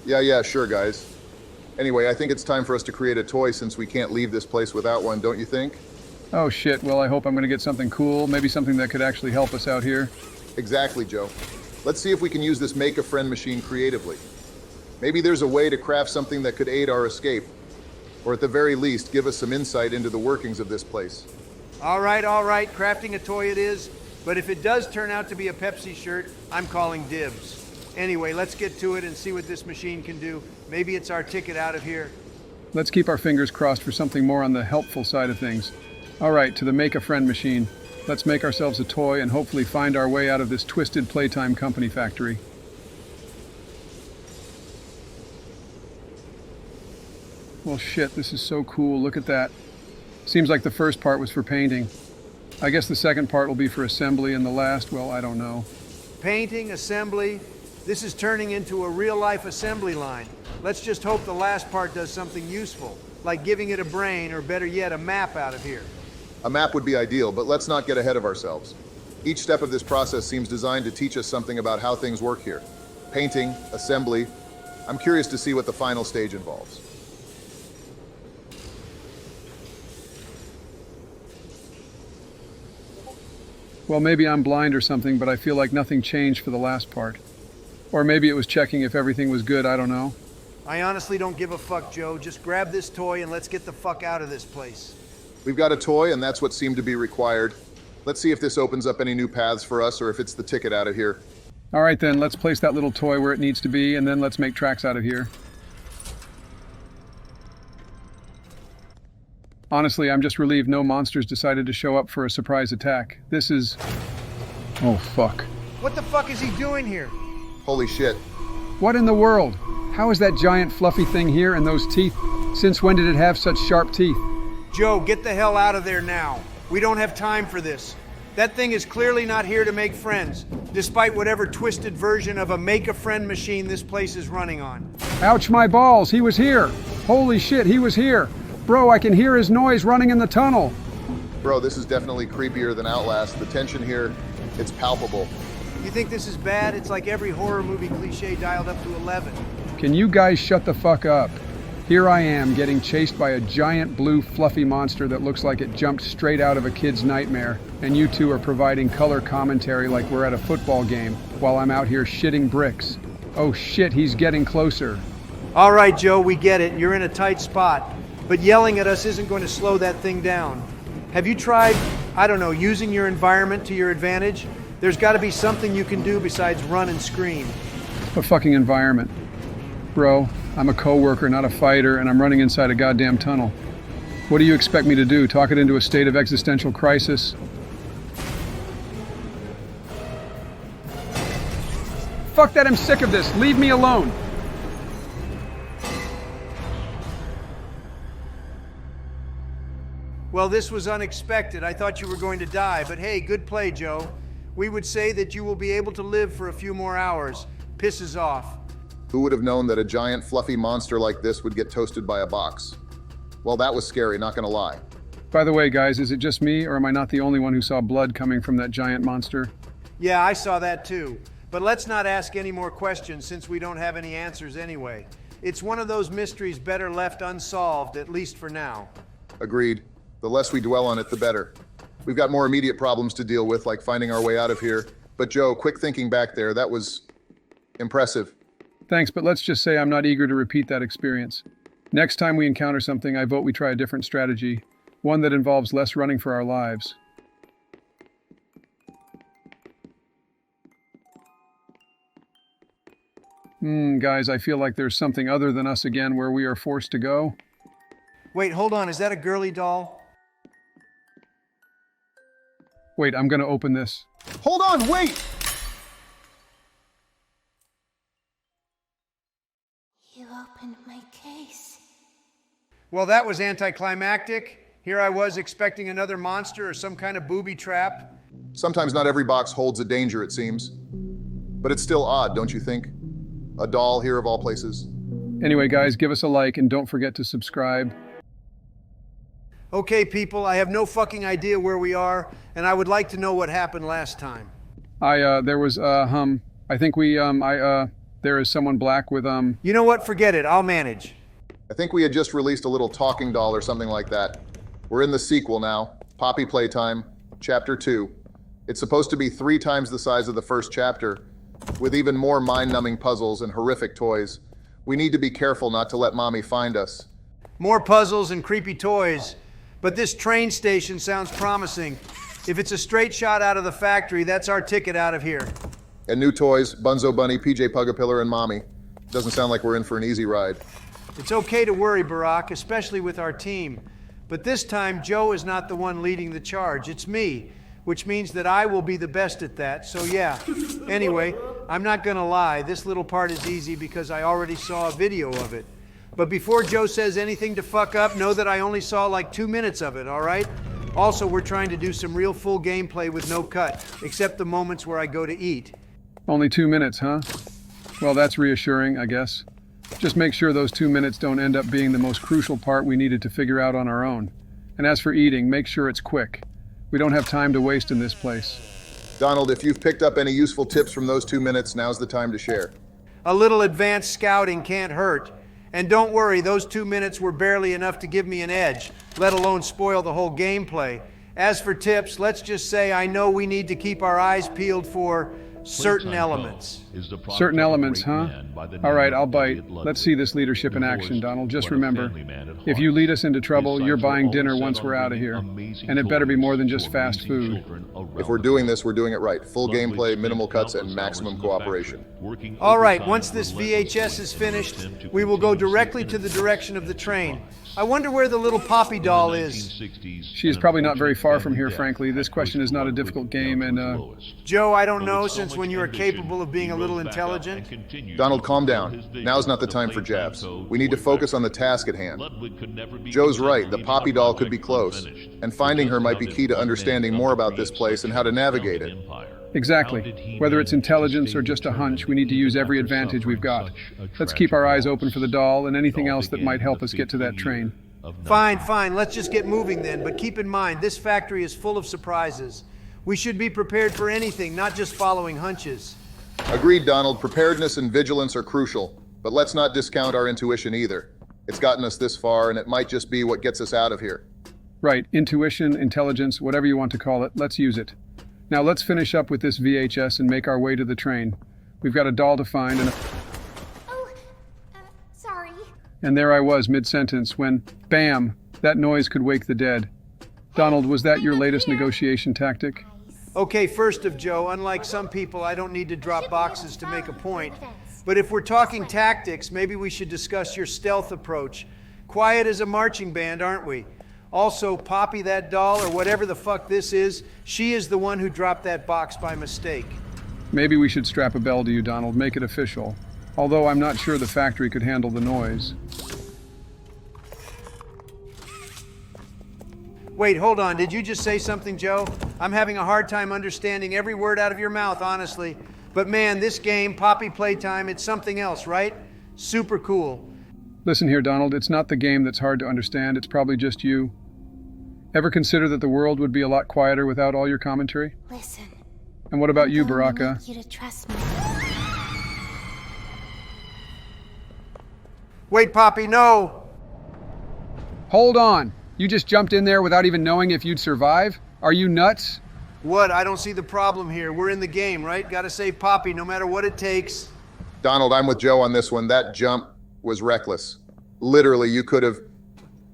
Yeah, sure, guys. Anyway, I think it's time for us to create a toy since we can't leave this place without one, don't you think? Oh shit, well I hope I'm gonna get something cool, maybe something that could actually help us out here. Exactly, Joe. Let's see if we can use this Make-A-Friend machine creatively. Maybe there's a way to craft something that could aid our escape. Or at the very least, give us some insight into the workings of this place. All right, crafting a toy it is. But if it does turn out to be a Pepsi shirt, I'm calling dibs. Anyway, let's get to it and see what this machine can do. Maybe it's our ticket out of here. Let's keep our fingers crossed for something more on the helpful side of things. All right, to the Make-A-Friend machine. Let's make ourselves a toy and hopefully find our way out of this twisted Playtime Company factory. Well shit, this is so cool, look at that. Seems like the first part was for painting. I guess the second part will be for assembly and the last, well, I don't know. Painting, assembly, this is turning into a real-life assembly line. Let's just hope the last part does something useful, like giving it a brain, or better yet, a map out of here. A map would be ideal, but let's not get ahead of ourselves. Each step of this process seems designed to teach us something about how things work here. Painting, assembly. I'm curious to see what the final stage involves. Well, maybe I'm blind or something, but I feel like nothing changed for the last part. Or maybe it was checking if everything was good, I don't know. I honestly don't give a fuck, Joe. Just grab this toy and let's get the fuck out of this place. We've got a toy, and that's what seemed to be required. Let's see if this opens up any new paths for us, or if it's the ticket out of here. All right then, let's place that little toy where it needs to be, and then let's make tracks out of here. Honestly, I'm just relieved no monsters decided to show up for a surprise attack. This is... oh, fuck. What the fuck is he doing here? Holy shit. What in the world? How is that giant fluffy thing here and those teeth? Since when did it have such sharp teeth? Joe, get the hell out of there now. We don't have time for this. That thing is clearly not here to make friends, despite whatever twisted version of a make-a-friend machine this place is running on. Ouch, my balls, he was here. Holy shit, he was here. Bro, I can hear his noise running in the tunnel. Bro, this is definitely creepier than Outlast. The tension here, it's palpable. You think this is bad? It's like every horror movie cliche dialed up to 11. Can you guys shut the fuck up? Here I am getting chased by a giant blue fluffy monster that looks like it jumped straight out of a kid's nightmare, and you two are providing color commentary like we're at a football game while I'm out here shitting bricks. Oh shit, he's getting closer. All right, Joe, we get it. You're in a tight spot. But yelling at us isn't going to slow that thing down. Have you tried, I don't know, using your environment to your advantage? There's got to be something you can do besides run and scream. What fucking environment? Bro, I'm a coworker, not a fighter, and I'm running inside a goddamn tunnel. What do you expect me to do? Talk it into a state of existential crisis? Fuck that, I'm sick of this. Leave me alone. Well, this was unexpected. I thought you were going to die, but hey, good play, Joe. We would say that you will be able to live for a few more hours. Pisses off. Who would have known that a giant fluffy monster like this would get toasted by a box? Well, that was scary, not gonna lie. By the way, guys, is it just me, or am I not the only one who saw blood coming from that giant monster? Yeah, I saw that too. But let's not ask any more questions since we don't have any answers anyway. It's one of those mysteries better left unsolved, at least for now. Agreed. The less we dwell on it, the better. We've got more immediate problems to deal with, like finding our way out of here. But Joe, quick thinking back there, that was impressive. Thanks, but let's just say I'm not eager to repeat that experience. Next time we encounter something, I vote we try a different strategy. One that involves less running for our lives. Guys, I feel like there's something other than us again where we are forced to go. Wait, hold on, is that a girly doll? Wait, I'm gonna open this. Hold on, wait! You opened my case. Well, that was anticlimactic. Here I was expecting another monster or some kind of booby trap. Sometimes not every box holds a danger, it seems. But it's still odd, don't you think? A doll here of all places. Anyway, guys, give us a like and don't forget to subscribe. Okay, people, I have no fucking idea where we are, and I would like to know what happened last time. There was, I think there is someone black with, You know what? Forget it. I'll manage. I think we had just released a little talking doll or something like that. We're in the sequel now, Poppy Playtime, Chapter 2. It's supposed to be 3 times the size of the first chapter, with even more mind-numbing puzzles and horrific toys. We need to be careful not to let Mommy find us. More puzzles and creepy toys. But this train station sounds promising. If it's a straight shot out of the factory, that's our ticket out of here. And new toys, Bunzo Bunny, PJ Pugapillar, and Mommy. Doesn't sound like we're in for an easy ride. It's okay to worry, Barack, especially with our team. But this time, Joe is not the one leading the charge. It's me, which means that I will be the best at that. So yeah. Anyway, I'm not gonna lie. This little part is easy because I already saw a video of it. But before Joe says anything to fuck up, know that I only saw like 2 minutes of it, all right? Also, we're trying to do some real full gameplay with no cut, except the moments where I go to eat. Only 2 minutes, huh? Well, that's reassuring, I guess. Just make sure those 2 minutes don't end up being the most crucial part we needed to figure out on our own. And as for eating, make sure it's quick. We don't have time to waste in this place. Donald, if you've picked up any useful tips from those 2 minutes, now's the time to share. A little advanced scouting can't hurt. And don't worry, those 2 minutes were barely enough to give me an edge, let alone spoil the whole gameplay. As for tips, let's just say I know we need to keep our eyes peeled for certain elements. Certain elements, huh? All right, I'll bite. Let's see this leadership in action, Donald. Just remember, if you lead us into trouble, you're buying dinner once we're out of here. And it better be more than just fast food. If we're doing this, we're doing it right. Full gameplay, minimal cuts, and maximum cooperation. All right, once this VHS is finished, we will go directly to the direction of the train. I wonder where the little Poppy doll is. She is probably not very far from here, frankly. This question is not a difficult game, and, Joe, I don't know, since moments when you are capable of being a little intelligent? Donald, calm down. Now's not the time for jabs. We need to focus on the task at hand. Joe's right, the Poppy doll could be close, and finding her might be key to understanding more about this place and how to navigate it. Exactly. Whether it's intelligence or just a hunch, we need to use every advantage we've got. Let's keep our eyes open for the doll and anything else that might help us get to that train. Fine. Let's just get moving then. But keep in mind, this factory is full of surprises. We should be prepared for anything, not just following hunches. Agreed, Donald. Preparedness and vigilance are crucial, but let's not discount our intuition either. It's gotten us this far, and it might just be what gets us out of here. Right. Intuition, intelligence, whatever you want to call it. Let's use it. Now let's finish up with this VHS and make our way to the train. We've got a doll to find and Sorry. And there I was mid-sentence when, bam, that noise could wake the dead. Donald, was that your latest negotiation tactic? Okay, first of Joe, unlike some people, I don't need to drop boxes to make a point. But if we're talking tactics, maybe we should discuss your stealth approach. Quiet as a marching band, aren't we? Also, Poppy, that doll, or whatever the fuck this is, she is the one who dropped that box by mistake. Maybe we should strap a bell to you, Donald, make it official. Although I'm not sure the factory could handle the noise. Wait, hold on. Did you just say something, Joe? I'm having a hard time understanding every word out of your mouth, honestly. But man, this game, Poppy Playtime, it's something else, right? Super cool. Listen here, Donald, it's not the game that's hard to understand, it's probably just you. Ever consider that the world would be a lot quieter without all your commentary? Listen. And what about you, Baraka? I want you to trust me. Wait, Poppy, no! Hold on! You just jumped in there without even knowing if you'd survive? Are you nuts? What? I don't see the problem here. We're in the game, right? Gotta save Poppy no matter what it takes. Donald, I'm with Joe on this one. That jump was reckless. Literally, you could have...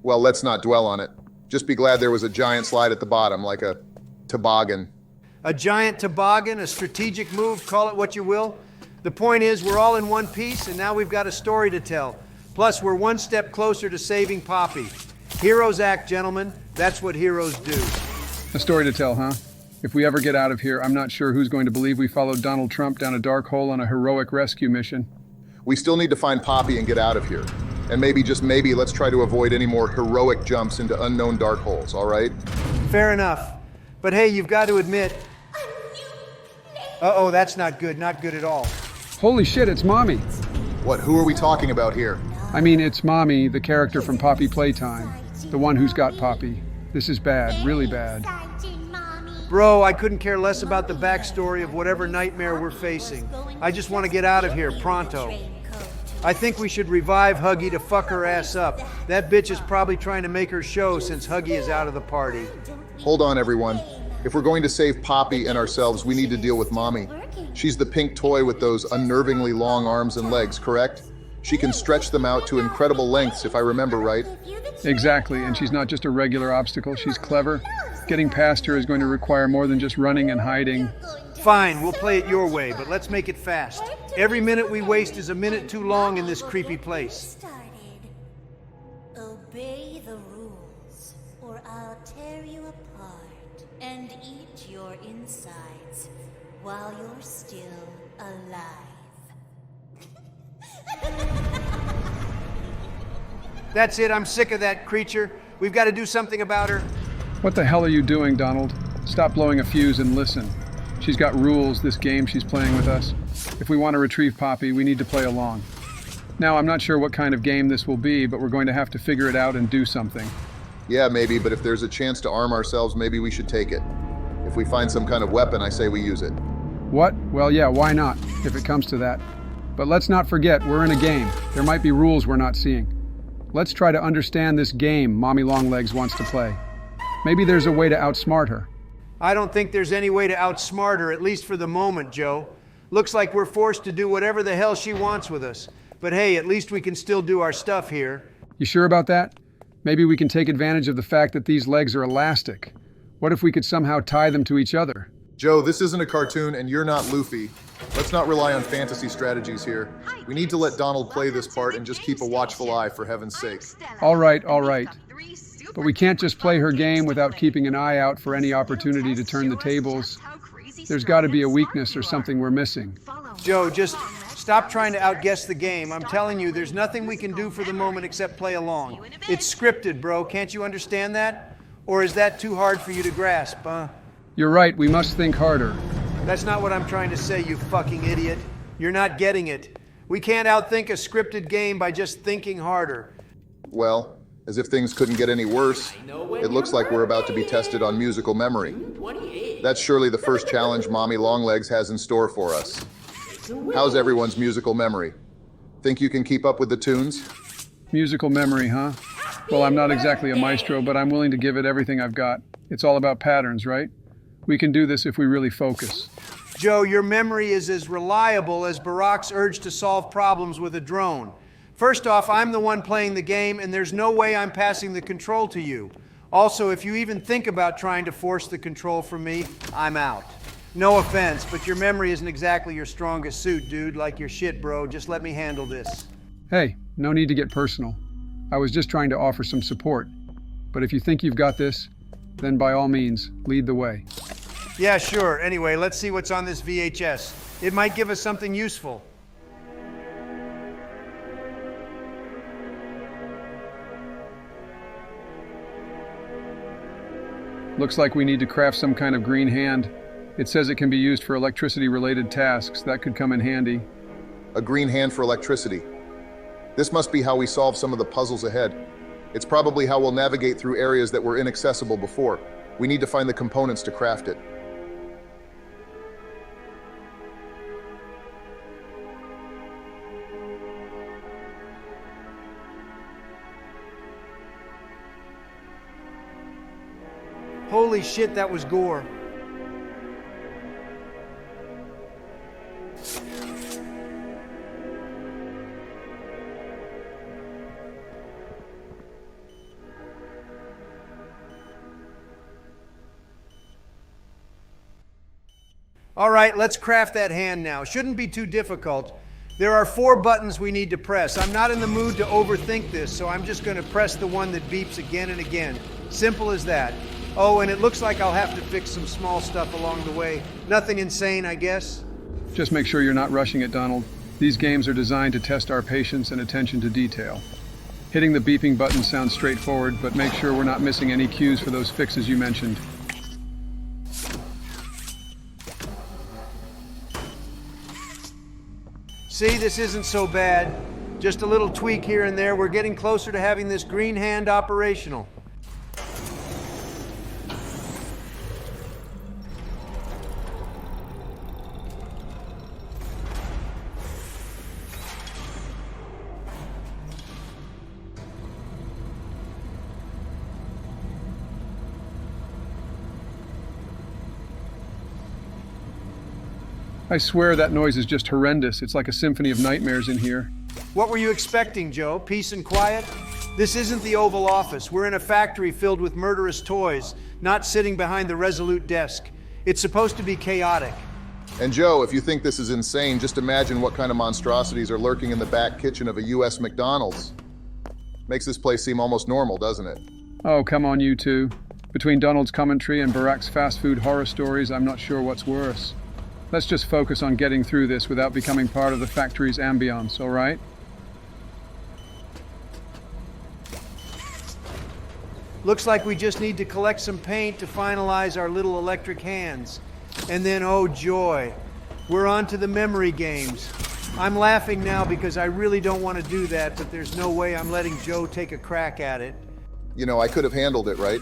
Well, let's not dwell on it. Just be glad there was a giant slide at the bottom, like a toboggan. A giant toboggan, a strategic move, call it what you will. The point is, we're all in one piece, and now we've got a story to tell. Plus, we're one step closer to saving Poppy. Heroes act, gentlemen. That's what heroes do. A story to tell, huh? If we ever get out of here, I'm not sure who's going to believe we followed Donald Trump down a dark hole on a heroic rescue mission. We still need to find Poppy and get out of here. And maybe, just maybe, let's try to avoid any more heroic jumps into unknown dark holes, all right? Fair enough. But hey, you've got to admit... Uh-oh, that's not good. Not good at all. Holy shit, it's Mommy. What, who are we talking about here? I mean, it's Mommy, the character from Poppy Playtime. The one who's got Poppy. This is bad, really bad. Bro, I couldn't care less about the backstory of whatever nightmare we're facing. I just want to get out of here, pronto. I think we should revive Huggy to fuck her ass up. That bitch is probably trying to make her show since Huggy is out of the party. Hold on, everyone. If we're going to save Poppy and ourselves, we need to deal with Mommy. She's the pink toy with those unnervingly long arms and legs, correct? She can stretch them out to incredible lengths, if I remember right. Exactly, and she's not just a regular obstacle, she's clever. Getting past her is going to require more than just running and hiding. Fine, we'll play it your way, but let's make it fast. Every minute we waste is a minute too long in this creepy place. Obey the rules, or I'll tear you apart and eat your insides while you're still alive. That's it, I'm sick of that creature. We've got to do something about her. What the hell are you doing, Donald? Stop blowing a fuse and listen. She's got rules, this game she's playing with us. If we want to retrieve Poppy, we need to play along. Now, I'm not sure what kind of game this will be, but we're going to have to figure it out and do something. Yeah, maybe, but if there's a chance to arm ourselves, maybe we should take it. If we find some kind of weapon, I say we use it. What? Well, yeah, why not, if it comes to that. But let's not forget, we're in a game. There might be rules we're not seeing. Let's try to understand this game Mommy Longlegs wants to play. Maybe there's a way to outsmart her. I don't think there's any way to outsmart her, at least for the moment, Joe. Looks like we're forced to do whatever the hell she wants with us. But hey, at least we can still do our stuff here. You sure about that? Maybe we can take advantage of the fact that these legs are elastic. What if we could somehow tie them to each other? Joe, this isn't a cartoon and you're not Luffy. Let's not rely on fantasy strategies here. We need to let Donald play this part and just keep a watchful eye, for heaven's sake. All right. But we can't just play her game without keeping an eye out for any opportunity to turn the tables. There's got to be a weakness or something we're missing. Joe, just stop trying to outguess the game. I'm telling you, there's nothing we can do for the moment except play along. It's scripted, bro. Can't you understand that? Or is that too hard for you to grasp, huh? You're right, we must think harder. That's not what I'm trying to say, you fucking idiot. You're not getting it. We can't outthink a scripted game by just thinking harder. Well, as if things couldn't get any worse, it looks like we're about to be tested on musical memory. That's surely the first challenge Mommy Longlegs has in store for us. How's everyone's musical memory? Think you can keep up with the tunes? Musical memory, huh? Well, I'm not exactly a maestro, but I'm willing to give it everything I've got. It's all about patterns, right? We can do this if we really focus. Joe, your memory is as reliable as Barack's urge to solve problems with a drone. First off, I'm the one playing the game, and there's no way I'm passing the control to you. Also, if you even think about trying to force the control from me, I'm out. No offense, but your memory isn't exactly your strongest suit, dude. Like your shit, bro. Just let me handle this. Hey, no need to get personal. I was just trying to offer some support. But if you think you've got this, then by all means, lead the way. Yeah, sure. Anyway, let's see what's on this VHS. It might give us something useful. Looks like we need to craft some kind of green hand. It says it can be used for electricity-related tasks. That could come in handy. A green hand for electricity. This must be how we solve some of the puzzles ahead. It's probably how we'll navigate through areas that were inaccessible before. We need to find the components to craft it. Holy shit, that was gore. All right, let's craft that hand now. Shouldn't be too difficult. There are 4 buttons we need to press. I'm not in the mood to overthink this, so I'm just going to press the one that beeps again and again. Simple as that. Oh, and it looks like I'll have to fix some small stuff along the way. Nothing insane, I guess. Just make sure you're not rushing it, Donald. These games are designed to test our patience and attention to detail. Hitting the beeping button sounds straightforward, but make sure we're not missing any cues for those fixes you mentioned. See, this isn't so bad. Just a little tweak here and there. We're getting closer to having this green hand operational. I swear that noise is just horrendous. It's like a symphony of nightmares in here. What were you expecting, Joe? Peace and quiet? This isn't the Oval Office. We're in a factory filled with murderous toys, not sitting behind the resolute desk. It's supposed to be chaotic. And Joe, if you think this is insane, just imagine what kind of monstrosities are lurking in the back kitchen of a U.S. McDonald's. Makes this place seem almost normal, doesn't it? Oh, come on, you two. Between Donald's commentary and Barack's fast food horror stories, I'm not sure what's worse. Let's just focus on getting through this without becoming part of the factory's ambiance, all right? Looks like we just need to collect some paint to finalize our little electric hands. And then, oh joy, we're on to the memory games. I'm laughing now because I really don't want to do that, but there's no way I'm letting Joe take a crack at it. You know, I could have handled it, right?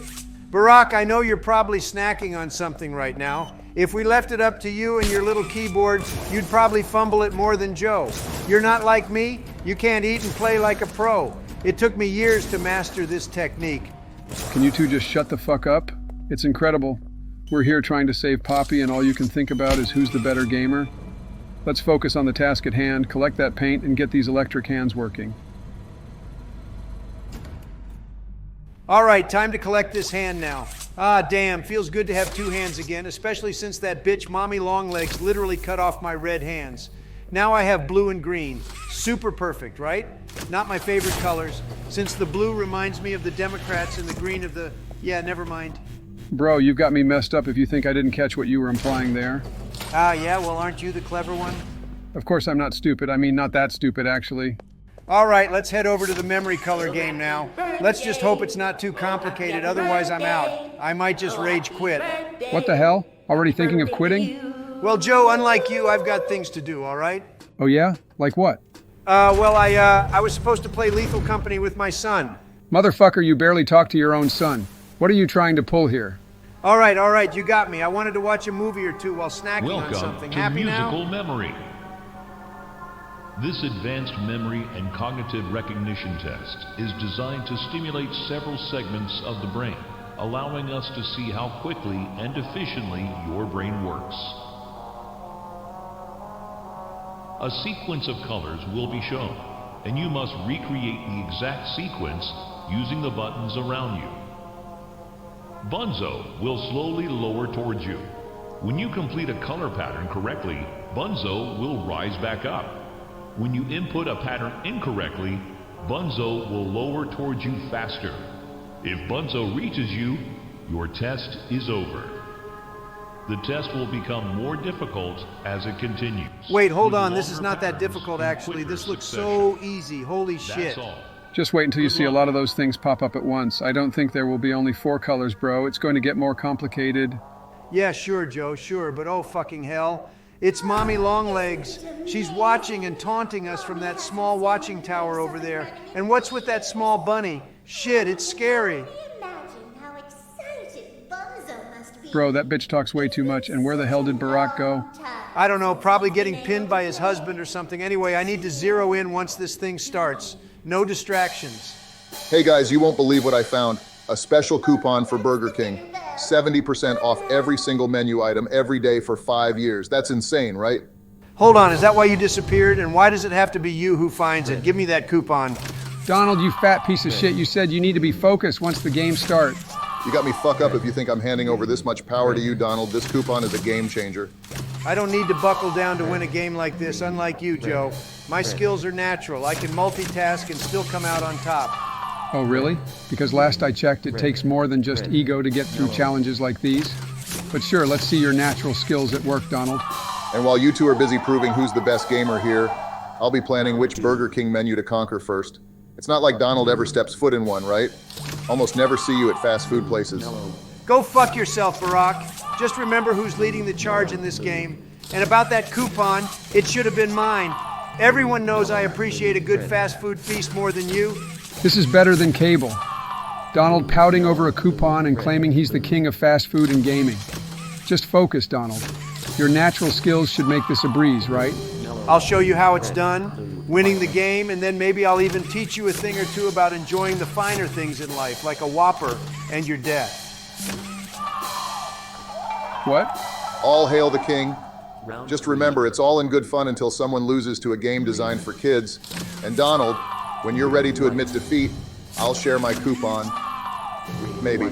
Barack, I know you're probably snacking on something right now. If we left it up to you and your little keyboard, you'd probably fumble it more than Joe. You're not like me. You can't eat and play like a pro. It took me years to master this technique. Can you two just shut the fuck up? It's incredible. We're here trying to save Poppy and all you can think about is who's the better gamer. Let's focus on the task at hand, collect that paint, and get these electric hands working. All right, time to collect this hand now. Ah, damn, feels good to have 2 hands again, especially since that bitch Mommy Longlegs literally cut off my red hands. Now I have blue and green. Super perfect, right? Not my favorite colors, since the blue reminds me of the Democrats and the green of the... Yeah, never mind. Bro, you've got me messed up if you think I didn't catch what you were implying there. Ah, yeah, well, aren't you the clever one? Of course I'm not stupid. I mean, not that stupid, actually. All right, let's head over to the memory color game now. Let's just hope it's not too complicated, otherwise I'm out. I might just rage quit. What the hell? Already thinking of quitting? Well, Joe, unlike you, I've got things to do, all right? Oh yeah? Like what? Well, I was supposed to play Lethal Company with my son. Motherfucker, you barely talk to your own son. What are you trying to pull here? All right, you got me. I wanted to watch a movie or two while snacking on something. Welcome to Happy Musical now? Memory. This advanced memory and cognitive recognition test is designed to stimulate several segments of the brain, allowing us to see how quickly and efficiently your brain works. A sequence of colors will be shown, and you must recreate the exact sequence using the buttons around you. Bunzo will slowly lower towards you. When you complete a color pattern correctly, Bunzo will rise back up. When you input a pattern incorrectly, Bunzo will lower towards you faster. If Bunzo reaches you, your test is over. The test will become more difficult as it continues. Wait, hold on. This is not that difficult, actually. This looks so easy. Holy shit. That's all. Just wait until you see a lot of those things pop up at once. I don't think there will be only 4 colors, bro. It's going to get more complicated. Yeah, sure, Joe, sure. But oh, fucking hell. It's Mommy Longlegs. She's watching and taunting us from that small watching tower over there. And what's with that small bunny? Shit, it's scary. Bro, that bitch talks way too much. And where the hell did Barack go? I don't know, probably getting pinned by his husband or something. Anyway, I need to zero in once this thing starts. No distractions. Hey guys, you won't believe what I found. A special coupon for Burger King. 70% off every single menu item every day for 5 years. That's insane, right? Hold on, is that why you disappeared? And why does it have to be you who finds it? Give me that coupon. Donald, you fat piece of shit. You said you need to be focused once the game starts. You got me fuck up if you think I'm handing over this much power to you, Donald. This coupon is a game changer. I don't need to buckle down to win a game like this, unlike you, Joe. My skills are natural. I can multitask and still come out on top. Oh, really? Because last I checked, it takes more than just ego to get through challenges like these. But sure, let's see your natural skills at work, Donald. And while you two are busy proving who's the best gamer here, I'll be planning which Burger King menu to conquer first. It's not like Donald ever steps foot in one, right? Almost never see you at fast food places. Go fuck yourself, Barack. Just remember who's leading the charge in this game. And about that coupon, it should have been mine. Everyone knows I appreciate a good fast food feast more than you. This is better than cable. Donald pouting over a coupon and claiming he's the king of fast food and gaming. Just focus, Donald. Your natural skills should make this a breeze, right? I'll show you how it's done, winning the game, and then maybe I'll even teach you a thing or two about enjoying the finer things in life, like a Whopper and your death. What? All hail the king. Just remember, it's all in good fun until someone loses to a game designed for kids. And Donald, when you're ready to admit defeat, I'll share my coupon. Maybe.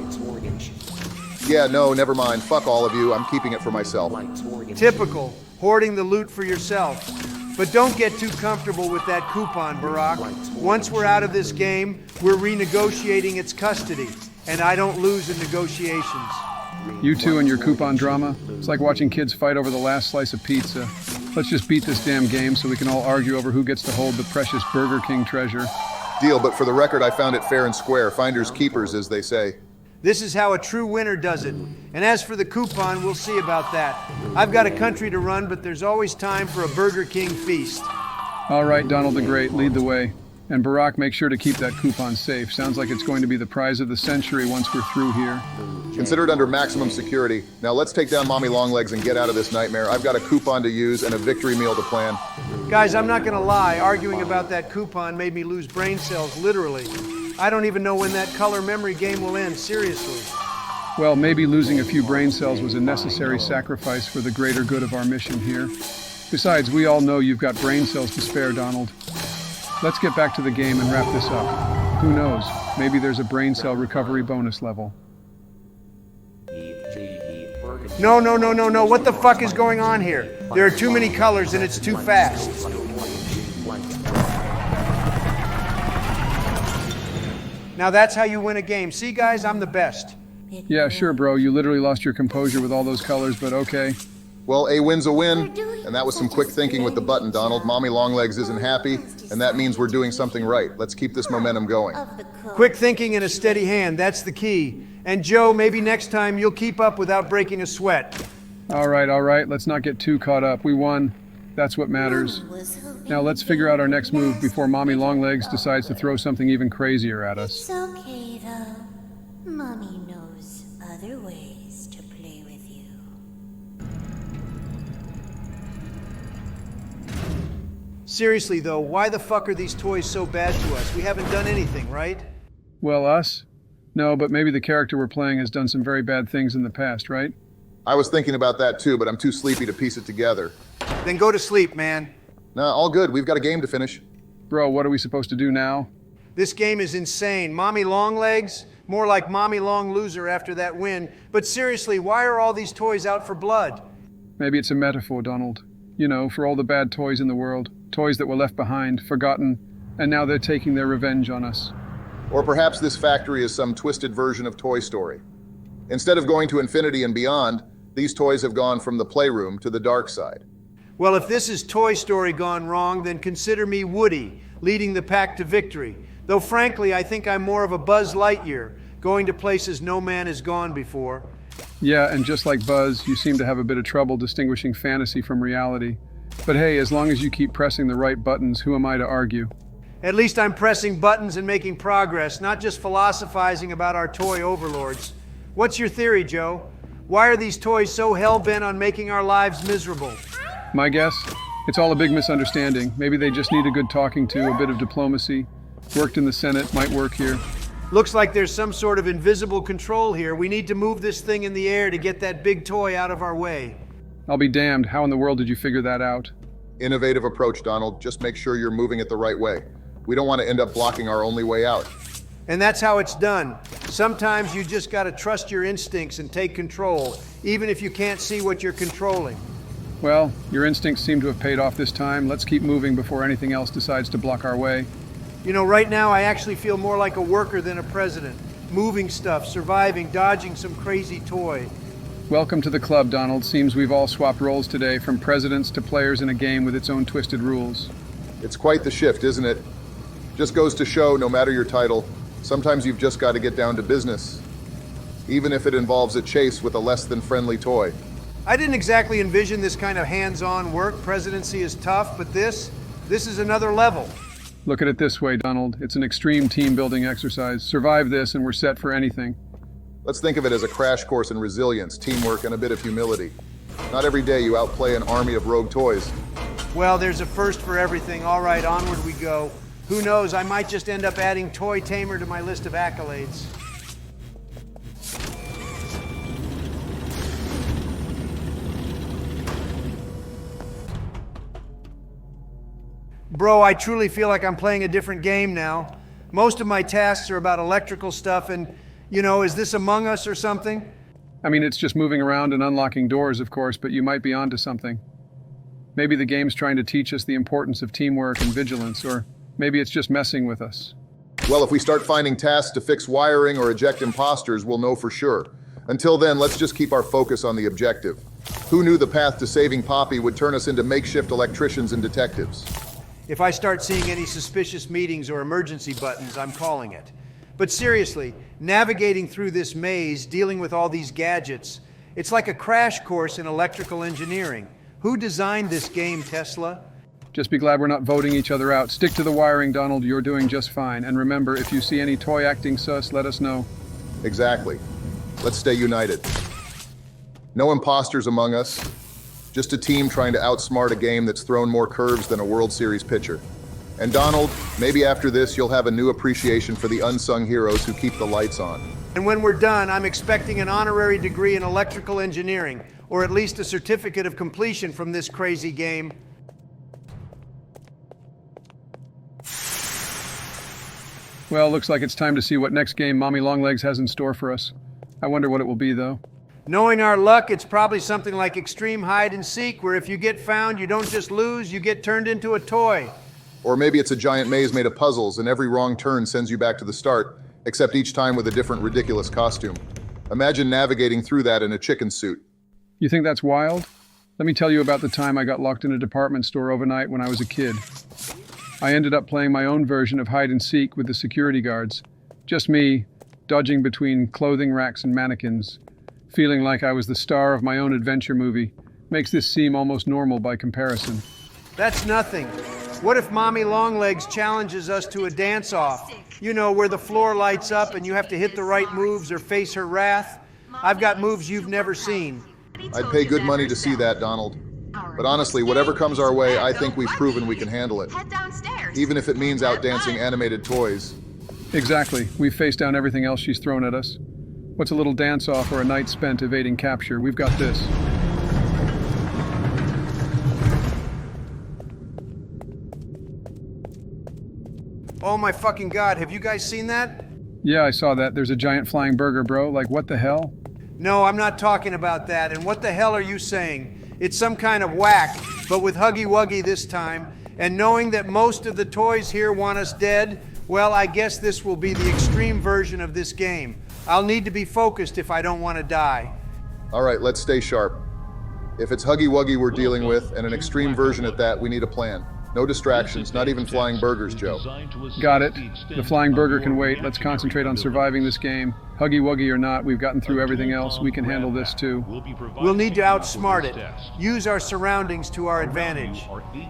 Yeah, no, never mind. Fuck all of you. I'm keeping it for myself. Typical. Hoarding the loot for yourself. But don't get too comfortable with that coupon, Barack. Once we're out of this game, we're renegotiating its custody. And I don't lose in negotiations. You two and your coupon drama? It's like watching kids fight over the last slice of pizza. Let's just beat this damn game so we can all argue over who gets to hold the precious Burger King treasure. Deal, but for the record, I found it fair and square. Finders keepers, as they say. This is how a true winner does it. And as for the coupon, we'll see about that. I've got a country to run, but there's always time for a Burger King feast. All right, Donald the Great, lead the way. And Barack, make sure to keep that coupon safe. Sounds like it's going to be the prize of the century once we're through here. Consider it under maximum security. Now let's take down Mommy Longlegs and get out of this nightmare. I've got a coupon to use and a victory meal to plan. Guys, I'm not gonna lie. Arguing about that coupon made me lose brain cells, literally. I don't even know when that color memory game will end, seriously. Well, maybe losing a few brain cells was a necessary sacrifice for the greater good of our mission here. Besides, we all know you've got brain cells to spare, Donald. Let's get back to the game and wrap this up. Who knows? Maybe there's a brain cell recovery bonus level. No. What the fuck is going on here? There are too many colors and it's too fast. Now that's how you win a game. See, guys, I'm the best. Yeah, sure, bro. You literally lost your composure with all those colors, but okay. Well, a win's a win, and that was some quick thinking with the button, Donald. Mommy Longlegs isn't happy, and that means we're doing something right. Let's keep this momentum going. Quick thinking and a steady hand, that's the key. And Joe, maybe next time you'll keep up without breaking a sweat. All right. Let's not get too caught up. We won. That's what matters. Now let's figure out our next move before Mommy Longlegs decides to throw something even crazier at us. It's okay, though. Mommy knows other ways to play with you. Seriously though, why the fuck are these toys so bad to us? We haven't done anything, right? Well, us? No, but maybe the character we're playing has done some very bad things in the past, right? I was thinking about that too, but I'm too sleepy to piece it together. Then go to sleep, man. Nah, all good. We've got a game to finish. Bro, what are we supposed to do now? This game is insane. Mommy Longlegs? More like Mommy Long Loser after that win. But seriously, why are all these toys out for blood? Maybe it's a metaphor, Donald. You know, for all the bad toys in the world. Toys that were left behind, forgotten, and now they're taking their revenge on us. Or perhaps this factory is some twisted version of Toy Story. Instead of going to infinity and beyond, these toys have gone from the playroom to the dark side. Well, if this is Toy Story gone wrong, then consider me Woody, leading the pack to victory. Though frankly, I think I'm more of a Buzz Lightyear, going to places no man has gone before. Yeah, and just like Buzz, you seem to have a bit of trouble distinguishing fantasy from reality. But hey, as long as you keep pressing the right buttons, who am I to argue? At least I'm pressing buttons and making progress, not just philosophizing about our toy overlords. What's your theory, Joe? Why are these toys so hell-bent on making our lives miserable? My guess? It's all a big misunderstanding. Maybe they just need a good talking to, a bit of diplomacy. Worked in the Senate, might work here. Looks like there's some sort of invisible control here. We need to move this thing in the air to get that big toy out of our way. I'll be damned. How in the world did you figure that out? Innovative approach, Donald. Just make sure you're moving it the right way. We don't want to end up blocking our only way out. And that's how it's done. Sometimes you just gotta trust your instincts and take control, even if you can't see what you're controlling. Well, your instincts seem to have paid off this time. Let's keep moving before anything else decides to block our way. You know, right now I actually feel more like a worker than a president. Moving stuff, surviving, dodging some crazy toy. Welcome to the club, Donald. Seems we've all swapped roles today, from presidents to players in a game with its own twisted rules. It's quite the shift, isn't it? Just goes to show, no matter your title, sometimes you've just got to get down to business. Even if it involves a chase with a less than friendly toy. I didn't exactly envision this kind of hands-on work. Presidency is tough, but this is another level. Look at it this way, Donald. It's an extreme team-building exercise. Survive this and we're set for anything. Let's think of it as a crash course in resilience, teamwork, and a bit of humility. Not every day you outplay an army of rogue toys. Well, there's a first for everything. All right, onward we go. Who knows, I might just end up adding Toy Tamer to my list of accolades. Bro, I truly feel like I'm playing a different game now. Most of my tasks are about electrical stuff and, you know, is this Among Us or something? I mean, it's just moving around and unlocking doors, of course, but you might be onto something. Maybe the game's trying to teach us the importance of teamwork and vigilance, or maybe it's just messing with us. Well, if we start finding tasks to fix wiring or eject imposters, we'll know for sure. Until then, let's just keep our focus on the objective. Who knew the path to saving Poppy would turn us into makeshift electricians and detectives? If I start seeing any suspicious meetings or emergency buttons, I'm calling it. But seriously, navigating through this maze, dealing with all these gadgets, it's like a crash course in electrical engineering. Who designed this game, Tesla? Just be glad we're not voting each other out. Stick to the wiring, Donald. You're doing just fine. And remember, if you see any toy acting sus, let us know. Exactly. Let's stay united. No imposters among us. Just a team trying to outsmart a game that's thrown more curves than a World Series pitcher. And Donald, maybe after this you'll have a new appreciation for the unsung heroes who keep the lights on. And when we're done, I'm expecting an honorary degree in electrical engineering, or at least a certificate of completion from this crazy game. Well, looks like it's time to see what next game Mommy Longlegs has in store for us. I wonder what it will be, though. Knowing our luck, it's probably something like extreme hide and seek, where if you get found, you don't just lose, you get turned into a toy. Or maybe it's a giant maze made of puzzles, and every wrong turn sends you back to the start, except each time with a different ridiculous costume. Imagine navigating through that in a chicken suit. You think that's wild? Let me tell you about the time I got locked in a department store overnight when I was a kid. I ended up playing my own version of hide and seek with the security guards. Just me, dodging between clothing racks and mannequins, feeling like I was the star of my own adventure movie. Makes this seem almost normal by comparison. That's nothing. What if Mommy Longlegs challenges us to a dance-off? You know, where the floor lights up and you have to hit the right moves or face her wrath? I've got moves you've never seen. I'd pay good money to see that, Donald. But honestly, whatever comes our way, I think we've proven we can handle it. Even if it means outdancing animated toys. Exactly. We've faced down everything else she's thrown at us. What's a little dance-off or a night spent evading capture? We've got this. Oh my fucking God, have you guys seen that? Yeah, I saw that. There's a giant flying burger, bro. Like, what the hell? No, I'm not talking about that. And what the hell are you saying? It's some kind of whack, but with Huggy Wuggy this time. And knowing that most of the toys here want us dead, well, I guess this will be the extreme version of this game. I'll need to be focused if I don't want to die. All right, let's stay sharp. If it's Huggy Wuggy we're dealing with, and an extreme version at that, we need a plan. No distractions, not even flying burgers, Joe. Got it. The flying burger can wait. Let's concentrate on surviving this game. Huggy Wuggy or not, we've gotten through everything else. We can handle this too. We'll need to outsmart it. Use our surroundings to our advantage.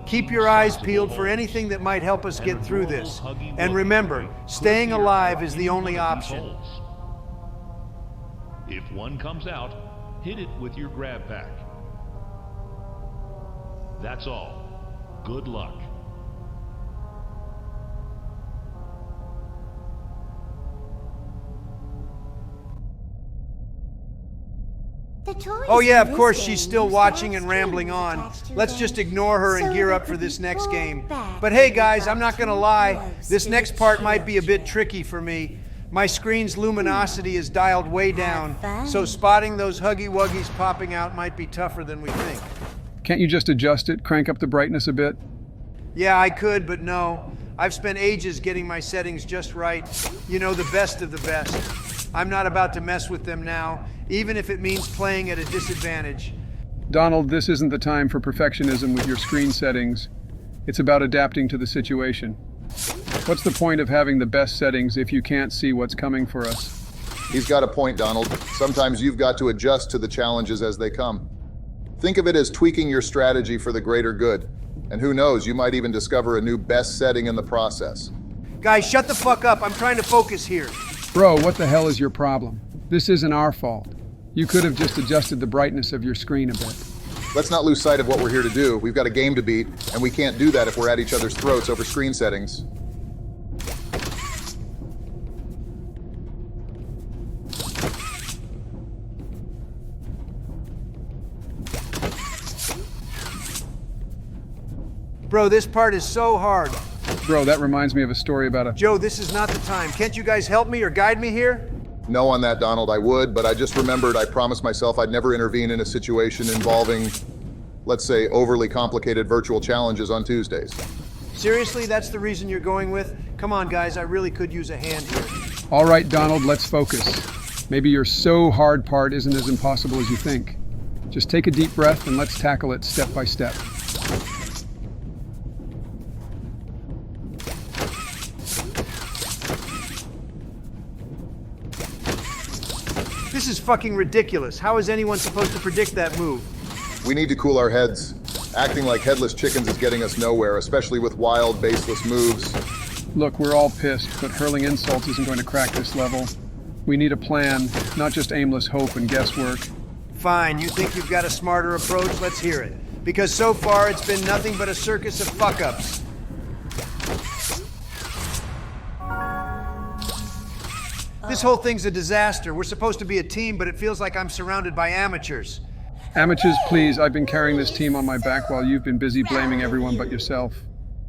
Keep your eyes peeled for anything that might help us get through this. And remember, staying alive is the only option. If one comes out, hit it with your grab pack. That's all. Good luck. Oh yeah, of course she's still watching and rambling on. Let's just ignore her and gear up for this next game. But hey guys, I'm not gonna lie, this next part might be a bit tricky for me. My screen's luminosity is dialed way down, so spotting those Huggy Wuggies popping out might be tougher than we think. Can't you just adjust it, crank up the brightness a bit? Yeah, I could, but no. I've spent ages getting my settings just right. You know, the best of the best. I'm not about to mess with them now, even if it means playing at a disadvantage. Donald, this isn't the time for perfectionism with your screen settings. It's about adapting to the situation. What's the point of having the best settings if you can't see what's coming for us? He's got a point, Donald. Sometimes you've got to adjust to the challenges as they come. Think of it as tweaking your strategy for the greater good. And who knows, you might even discover a new best setting in the process. Guys, shut the fuck up. I'm trying to focus here. Bro, what the hell is your problem? This isn't our fault. You could have just adjusted the brightness of your screen a bit. Let's not lose sight of what we're here to do. We've got a game to beat, and we can't do that if we're at each other's throats over screen settings. Bro, this part is so hard. Bro, that reminds me of a story about a... Joe, this is not the time. Can't you guys help me or guide me here? No on that, Donald. I would, but I just remembered I promised myself I'd never intervene in a situation involving, let's say, overly complicated virtual challenges on Tuesdays. Seriously, that's the reason you're going with? Come on, guys, I really could use a hand here. All right, Donald, let's focus. Maybe your so hard part isn't as impossible as you think. Just take a deep breath and let's tackle it step by step. This is fucking ridiculous. How is anyone supposed to predict that move? We need to cool our heads. Acting like headless chickens is getting us nowhere, especially with wild, baseless moves. Look, we're all pissed, but hurling insults isn't going to crack this level. We need a plan, not just aimless hope and guesswork. Fine, you think you've got a smarter approach? Let's hear it. Because so far it's been nothing but a circus of fuck-ups. This whole thing's a disaster. We're supposed to be a team, but it feels like I'm surrounded by amateurs. Amateurs, please. I've been carrying this team on my back while you've been busy blaming everyone but yourself.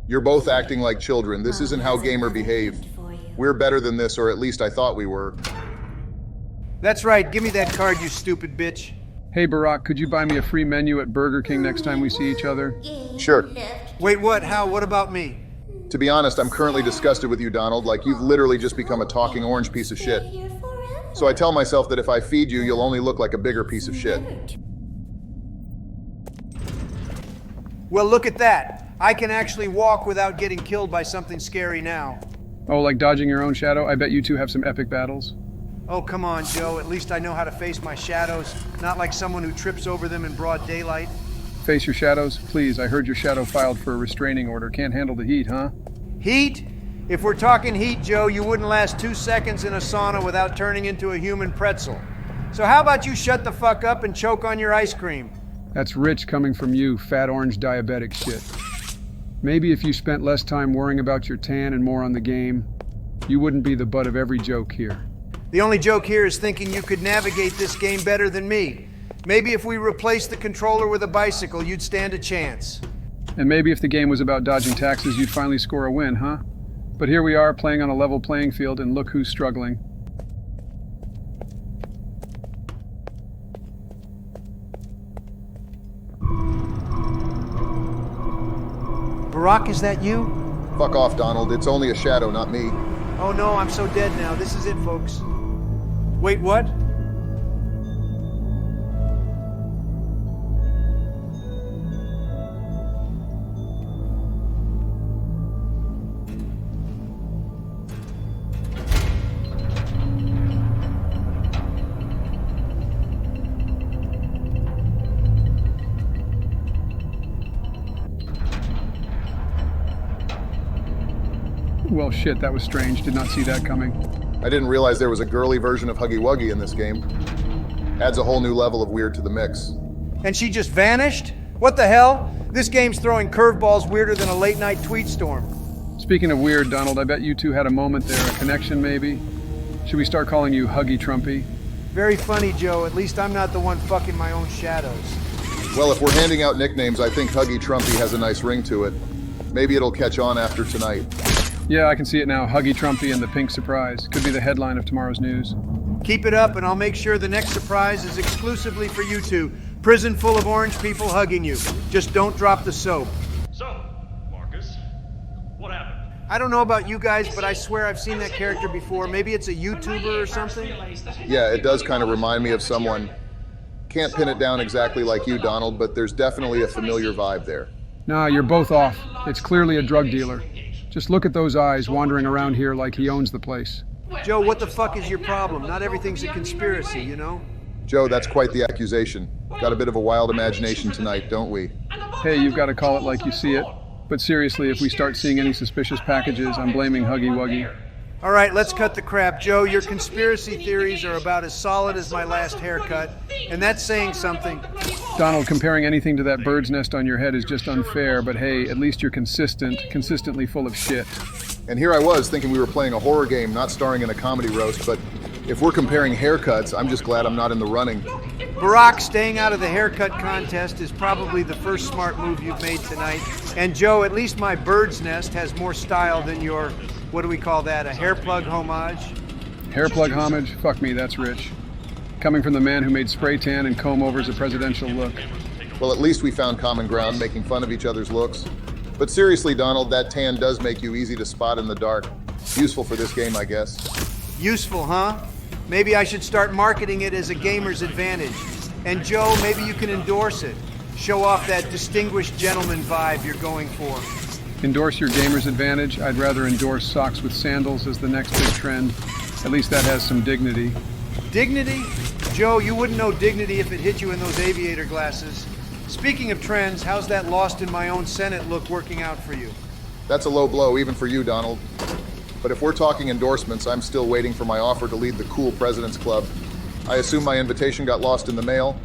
You're both acting like children. This isn't how gamer behave. We're better than this, or at least I thought we were. That's right. Give me that card, you stupid bitch. Hey, Barack, could you buy me a free menu at Burger King next time we see each other? Sure. Wait, what? How? What about me? To be honest, I'm currently disgusted with you, Donald. Like, you've literally just become a talking orange piece of shit. So I tell myself that if I feed you, you'll only look like a bigger piece of shit. Well, look at that. I can actually walk without getting killed by something scary now. Oh, like dodging your own shadow? I bet you two have some epic battles. Oh, come on, Joe. At least I know how to face my shadows, not like someone who trips over them in broad daylight. Face your shadows? Please, I heard your shadow filed for a restraining order. Can't handle the heat, huh? Heat? If we're talking heat, Joe, you wouldn't last 2 seconds in a sauna without turning into a human pretzel. So how about you shut the fuck up and choke on your ice cream? That's rich coming from you, fat orange diabetic shit. Maybe if you spent less time worrying about your tan and more on the game, you wouldn't be the butt of every joke here. The only joke here is thinking you could navigate this game better than me. Maybe if we replaced the controller with a bicycle, you'd stand a chance. And maybe if the game was about dodging taxes, you'd finally score a win, huh? But here we are, playing on a level playing field, and look who's struggling. Barack, is that you? Fuck off, Donald. It's only a shadow, not me. Oh no, I'm so dead now. This is it, folks. Wait, what? Well, shit, that was strange. Did not see that coming. I didn't realize there was a girly version of Huggy Wuggy in this game. Adds a whole new level of weird to the mix. And she just vanished? What the hell? This game's throwing curveballs weirder than a late-night tweet storm. Speaking of weird, Donald, I bet you two had a moment there, a connection maybe? Should we start calling you Huggy Trumpy? Very funny, Joe. At least I'm not the one fucking my own shadows. Well, if we're handing out nicknames, I think Huggy Trumpy has a nice ring to it. Maybe it'll catch on after tonight. Yeah, I can see it now. Huggy Trumpy and the Pink Surprise. Could be the headline of tomorrow's news. Keep it up, and I'll make sure the next surprise is exclusively for you two. Prison full of orange people hugging you. Just don't drop the soap. So, Marcus, what happened? I don't know about you guys, but I swear I've seen that character before. Maybe it's a YouTuber or something? Yeah, it does kind of remind me of someone. Can't pin it down exactly like you, Donald, but there's definitely a familiar vibe there. Nah, you're both off. It's clearly a drug dealer. Just look at those eyes wandering around here like he owns the place. Joe, what the fuck is your problem? Not everything's a conspiracy, you know? Joe, that's quite the accusation. Got a bit of a wild imagination tonight, don't we? Hey, you've got to call it like you see it. But seriously, if we start seeing any suspicious packages, I'm blaming Huggy Wuggy. All right, let's cut the crap. Joe, your conspiracy theories are about as solid as my last haircut, and that's saying something. Donald, comparing anything to that bird's nest on your head is just unfair, but hey, at least you're consistently full of shit. And here I was thinking we were playing a horror game, not starring in a comedy roast, but if we're comparing haircuts, I'm just glad I'm not in the running. Barack, staying out of the haircut contest is probably the first smart move you've made tonight. And Joe, at least my bird's nest has more style than your, what do we call that, a hair plug homage? Hair plug homage? Fuck me, that's rich. Coming from the man who made spray tan and comb overs a presidential look. Well, at least we found common ground, making fun of each other's looks. But seriously, Donald, that tan does make you easy to spot in the dark. Useful for this game, I guess. Useful, huh? Maybe I should start marketing it as a gamer's advantage. And Joe, maybe you can endorse it. Show off that distinguished gentleman vibe you're going for. Endorse your gamer's advantage? I'd rather endorse socks with sandals as the next big trend. At least that has some dignity. Dignity? Joe, you wouldn't know dignity if it hit you in those aviator glasses. Speaking of trends, how's that lost in my own Senate look working out for you? That's a low blow, even for you, Donald. But if we're talking endorsements, I'm still waiting for my offer to lead the Cool President's Club. I assume my invitation got lost in the mail?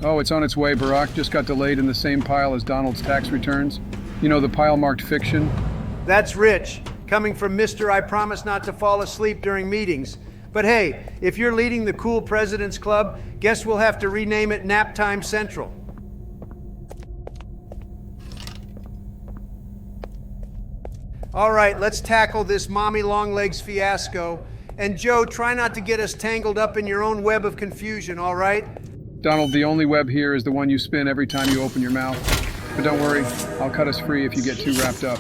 Oh, it's on its way, Barack. Just got delayed in the same pile as Donald's tax returns. You know, the pile marked fiction? That's rich, coming from Mr. I promise not to fall asleep during meetings. But hey, if you're leading the Cool President's Club, guess we'll have to rename it Nap Time Central. All right, let's tackle this Mommy Longlegs fiasco. And Joe, try not to get us tangled up in your own web of confusion, all right? Donald, the only web here is the one you spin every time you open your mouth. But don't worry, I'll cut us free if you get too wrapped up.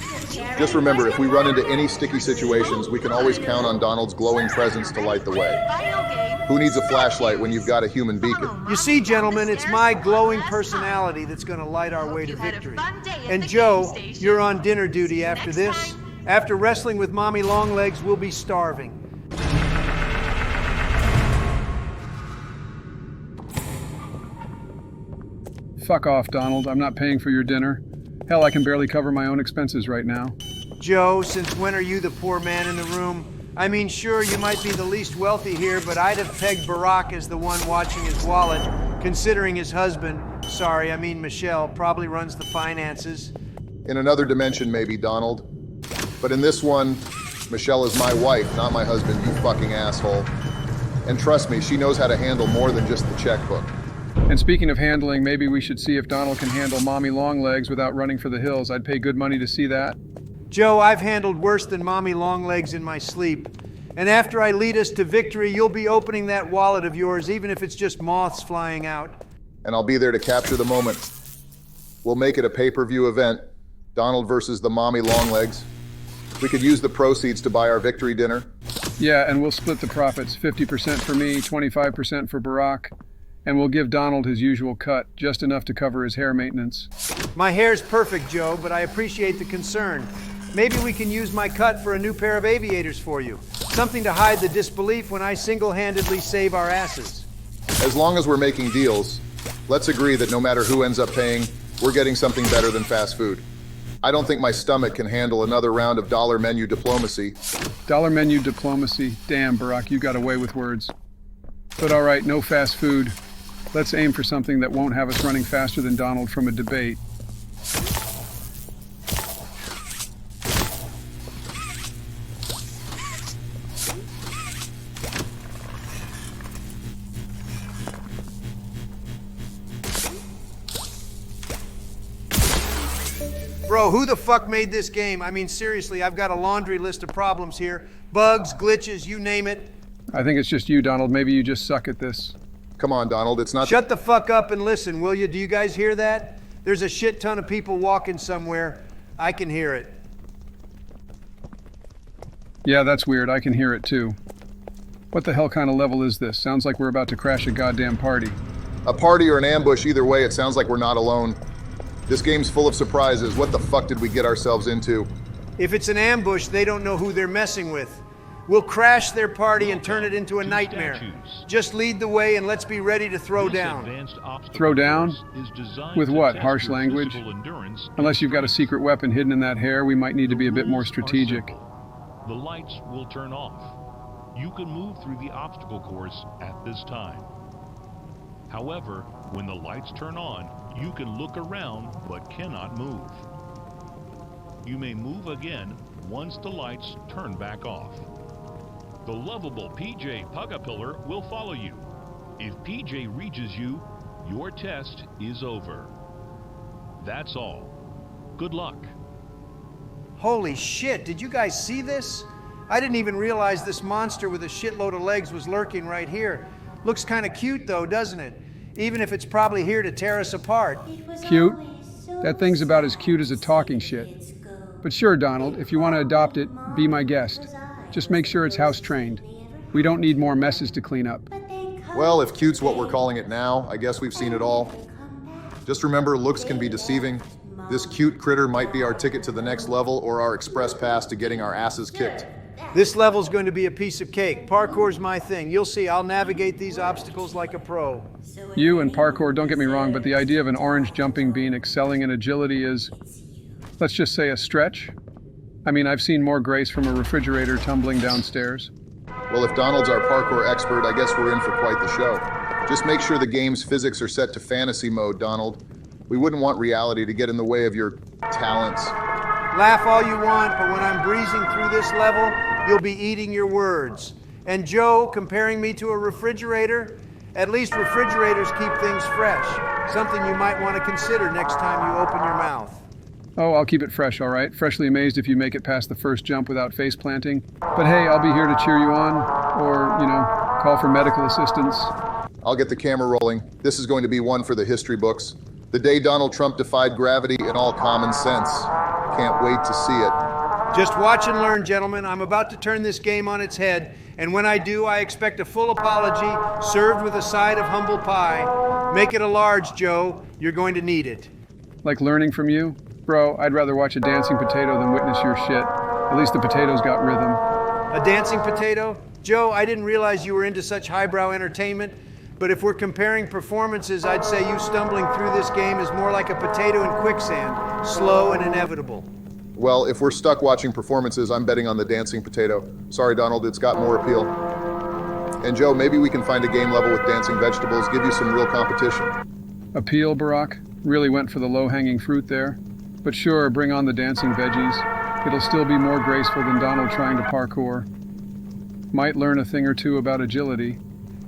Just remember, if we run into any sticky situations, we can always count on Donald's glowing presence to light the way. Who needs a flashlight when you've got a human beacon? You see, gentlemen, it's my glowing personality that's going to light our way to victory. And Joe, you're on dinner duty after this. After wrestling with Mommy Longlegs, we'll be starving. Fuck off, Donald. I'm not paying for your dinner. Hell, I can barely cover my own expenses right now. Joe, since when are you the poor man in the room? I mean, sure, you might be the least wealthy here, but I'd have pegged Barack as the one watching his wallet, considering his husband, Michelle, probably runs the finances. In another dimension, maybe, Donald. But in this one, Michelle is my wife, not my husband, you fucking asshole. And trust me, she knows how to handle more than just the checkbook. And speaking of handling, maybe we should see if Donald can handle Mommy Longlegs without running for the hills. I'd pay good money to see that. Joe, I've handled worse than Mommy Longlegs in my sleep. And after I lead us to victory, you'll be opening that wallet of yours, even if it's just moths flying out. And I'll be there to capture the moment. We'll make it a pay-per-view event. Donald versus the Mommy Longlegs. We could use the proceeds to buy our victory dinner. Yeah, and we'll split the profits. 50% for me, 25% for Barack. And we'll give Donald his usual cut, just enough to cover his hair maintenance. My hair's perfect, Joe, but I appreciate the concern. Maybe we can use my cut for a new pair of aviators for you. Something to hide the disbelief when I single-handedly save our asses. As long as we're making deals, let's agree that no matter who ends up paying, we're getting something better than fast food. I don't think my stomach can handle another round of dollar menu diplomacy. Dollar menu diplomacy? Damn, Barack, you got away with words. But all right, no fast food. Let's aim for something that won't have us running faster than Donald from a debate. Bro, who the fuck made this game? I mean, seriously, I've got a laundry list of problems here. Bugs, glitches, you name it. I think it's just you, Donald. Maybe you just suck at this. Come on, Donald, it's not... Shut the fuck up and listen, will you? Do you guys hear that? There's a shit ton of people walking somewhere. I can hear it. Yeah, that's weird. I can hear it too. What the hell kind of level is this? Sounds like we're about to crash a goddamn party. A party or an ambush, either way, it sounds like we're not alone. This game's full of surprises. What the fuck did we get ourselves into? If it's an ambush, they don't know who they're messing with. We'll crash their party and turn it into a nightmare. Just lead the way and let's be ready to throw down. Throw down? With what? Harsh language? Unless you've got a secret weapon hidden in that hair, we might need to be a bit more strategic. The lights will turn off. You can move through the obstacle course at this time. However, when the lights turn on, you can look around but cannot move. You may move again once the lights turn back off. The lovable PJ Pugapillar will follow you. If PJ reaches you, your test is over. That's all. Good luck. Holy shit, did you guys see this? I didn't even realize this monster with a shitload of legs was lurking right here. Looks kind of cute though, doesn't it? Even if it's probably here to tear us apart. Cute? That thing's about as cute as a talking shit. But sure, Donald, if you want to adopt it, be my guest. Just make sure it's house trained. We don't need more messes to clean up. Well, if cute's what we're calling it now, I guess we've seen it all. Just remember, looks can be deceiving. This cute critter might be our ticket to the next level or our express pass to getting our asses kicked. This level's going to be a piece of cake. Parkour's my thing. You'll see, I'll navigate these obstacles like a pro. You and parkour, don't get me wrong, but the idea of an orange jumping bean excelling in agility is, let's just say, a stretch. I mean, I've seen more grace from a refrigerator tumbling downstairs. Well, if Donald's our parkour expert, I guess we're in for quite the show. Just make sure the game's physics are set to fantasy mode, Donald. We wouldn't want reality to get in the way of your talents. Laugh all you want, but when I'm breezing through this level, you'll be eating your words. And Joe, comparing me to a refrigerator, at least refrigerators keep things fresh. Something you might want to consider next time you open your mouth. Oh, I'll keep it fresh, all right? Freshly amazed if you make it past the first jump without face planting. But hey, I'll be here to cheer you on, or, call for medical assistance. I'll get the camera rolling. This is going to be one for the history books. The day Donald Trump defied gravity in all common sense. Can't wait to see it. Just watch and learn, gentlemen. I'm about to turn this game on its head, and when I do, I expect a full apology served with a side of humble pie. Make it a large, Joe. You're going to need it. Like learning from you? Bro, I'd rather watch a dancing potato than witness your shit. At least the potato's got rhythm. A dancing potato? Joe, I didn't realize you were into such highbrow entertainment, but if we're comparing performances, I'd say you stumbling through this game is more like a potato in quicksand, slow and inevitable. Well, if we're stuck watching performances, I'm betting on the dancing potato. Sorry, Donald, it's got more appeal. And Joe, maybe we can find a game level with dancing vegetables, give you some real competition. Appeal, Barack? Really went for the low-hanging fruit there. But sure, bring on the dancing veggies. It'll still be more graceful than Donald trying to parkour. Might learn a thing or two about agility.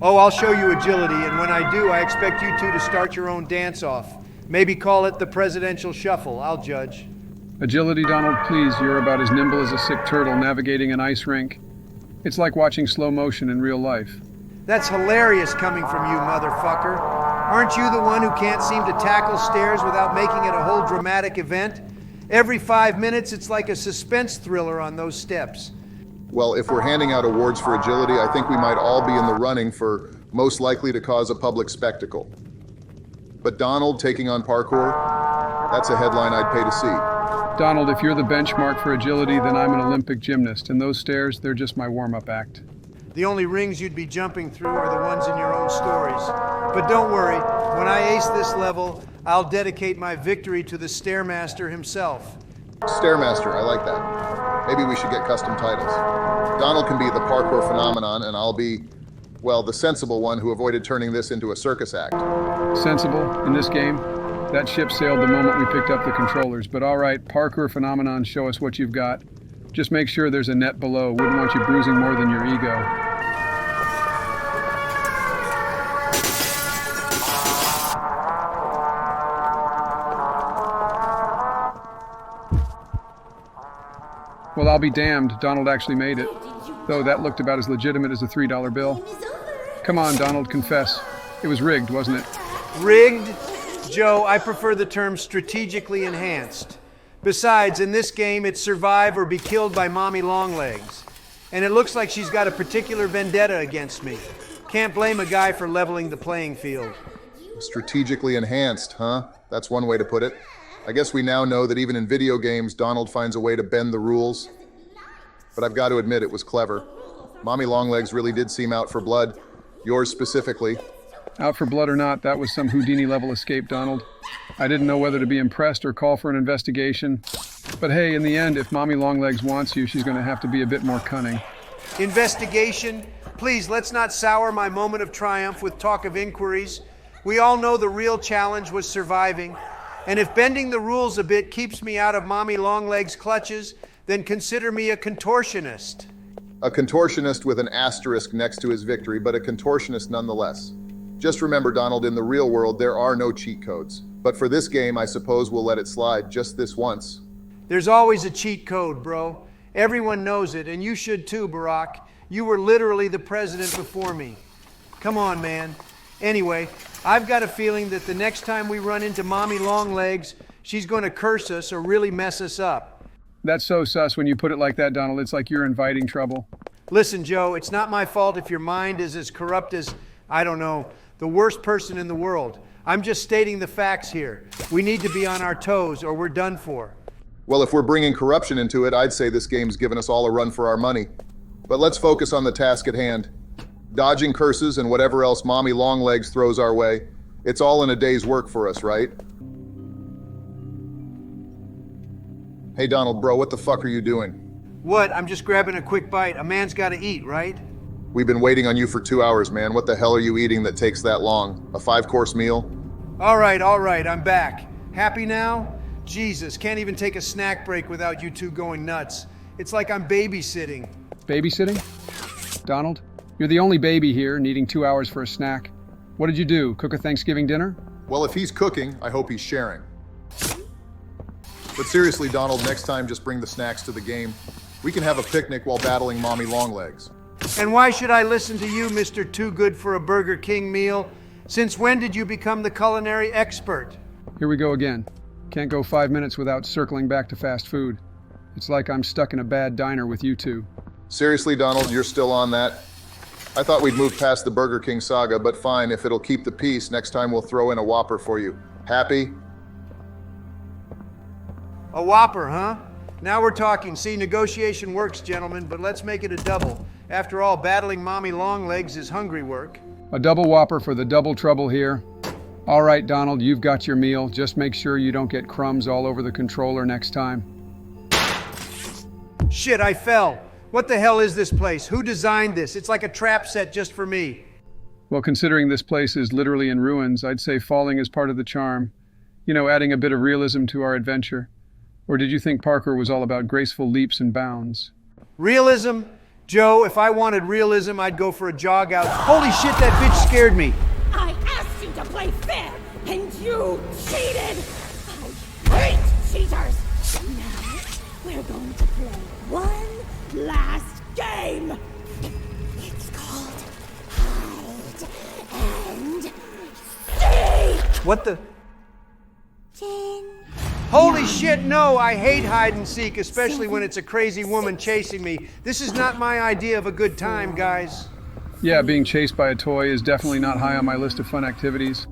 Oh, I'll show you agility, and when I do, I expect you two to start your own dance-off. Maybe call it the presidential shuffle. I'll judge. Agility, Donald, please. You're about as nimble as a sick turtle navigating an ice rink. It's like watching slow motion in real life. That's hilarious coming from you, motherfucker. Aren't you the one who can't seem to tackle stairs without making it a whole dramatic event? Every 5 minutes, it's like a suspense thriller on those steps. Well, if we're handing out awards for agility, I think we might all be in the running for most likely to cause a public spectacle. But Donald taking on parkour, that's a headline I'd pay to see. Donald, if you're the benchmark for agility, then I'm an Olympic gymnast, and those stairs, they're just my warm-up act. The only rings you'd be jumping through are the ones in your own stories. But don't worry, when I ace this level, I'll dedicate my victory to the Stairmaster himself. Stairmaster, I like that. Maybe we should get custom titles. Donald can be the parkour phenomenon, and I'll be, well, the sensible one who avoided turning this into a circus act. Sensible in this game? That ship sailed the moment we picked up the controllers, but all right, parkour phenomenon, show us what you've got. Just make sure there's a net below. Wouldn't want you bruising more than your ego. Well, I'll be damned. Donald actually made it. Though that looked about as legitimate as a $3 bill. Come on, Donald, confess. It was rigged, wasn't it? Rigged? Joe, I prefer the term strategically enhanced. Besides, in this game, it's survive or be killed by Mommy Longlegs. And it looks like she's got a particular vendetta against me. Can't blame a guy for leveling the playing field. Strategically enhanced, huh? That's one way to put it. I guess we now know that even in video games, Donald finds a way to bend the rules. But I've got to admit, it was clever. Mommy Longlegs really did seem out for blood. Yours specifically. Out for blood or not, that was some Houdini-level escape, Donald. I didn't know whether to be impressed or call for an investigation. But hey, in the end, if Mommy Longlegs wants you, she's going to have to be a bit more cunning. Investigation? Please, let's not sour my moment of triumph with talk of inquiries. We all know the real challenge was surviving. And if bending the rules a bit keeps me out of Mommy Longlegs' clutches, then consider me a contortionist. A contortionist with an asterisk next to his victory, but a contortionist nonetheless. Just remember, Donald, in the real world, there are no cheat codes. But for this game, I suppose we'll let it slide just this once. There's always a cheat code, bro. Everyone knows it, and you should too, Barack. You were literally the president before me. Come on, man. Anyway, I've got a feeling that the next time we run into Mommy Longlegs, she's going to curse us or really mess us up. That's so sus when you put it like that, Donald. It's like you're inviting trouble. Listen, Joe, it's not my fault if your mind is as corrupt as, I don't know, the worst person in the world. I'm just stating the facts here. We need to be on our toes or we're done for. Well, if we're bringing corruption into it, I'd say this game's given us all a run for our money. But let's focus on the task at hand. Dodging curses and whatever else Mommy Longlegs throws our way. It's all in a day's work for us, right? Hey, Donald, bro, what the fuck are you doing? What? I'm just grabbing a quick bite. A man's got to eat, right? We've been waiting on you for 2 hours, man. What the hell are you eating that takes that long? A 5-course meal? All right, I'm back. Happy now? Jesus, can't even take a snack break without you two going nuts. It's like I'm babysitting. Babysitting? Donald, you're the only baby here needing 2 hours for a snack. What did you do, cook a Thanksgiving dinner? Well, if he's cooking, I hope he's sharing. But seriously, Donald, next time just bring the snacks to the game. We can have a picnic while battling Mommy Longlegs. And why should I listen to you, Mr. Too Good for a Burger King meal? Since when did you become the culinary expert? Here we go again. Can't go 5 minutes without circling back to fast food. It's like I'm stuck in a bad diner with you two. Seriously, Donald, you're still on that? I thought we'd moved past the Burger King saga, but fine, if it'll keep the peace, next time we'll throw in a Whopper for you. Happy? A Whopper, huh? Now we're talking. See, negotiation works, gentlemen, but let's make it a double. After all, battling Mommy Longlegs is hungry work. A double Whopper for the double trouble here. All right, Donald, you've got your meal. Just make sure you don't get crumbs all over the controller next time. Shit, I fell. What the hell is this place? Who designed this? It's like a trap set just for me. Well, considering this place is literally in ruins, I'd say falling is part of the charm. You know, adding a bit of realism to our adventure. Or did you think Parker was all about graceful leaps and bounds? Realism? Joe, if I wanted realism, I'd go for a jog out. Holy shit, that bitch scared me. I asked you to play fair, and you cheated! I hate cheaters! Now, we're going to play one last game! It's called Hide and Seek! What the? Holy shit, no! I hate hide and seek, especially when it's a crazy woman chasing me. This is not my idea of a good time, guys. Yeah, being chased by a toy is definitely not high on my list of fun activities.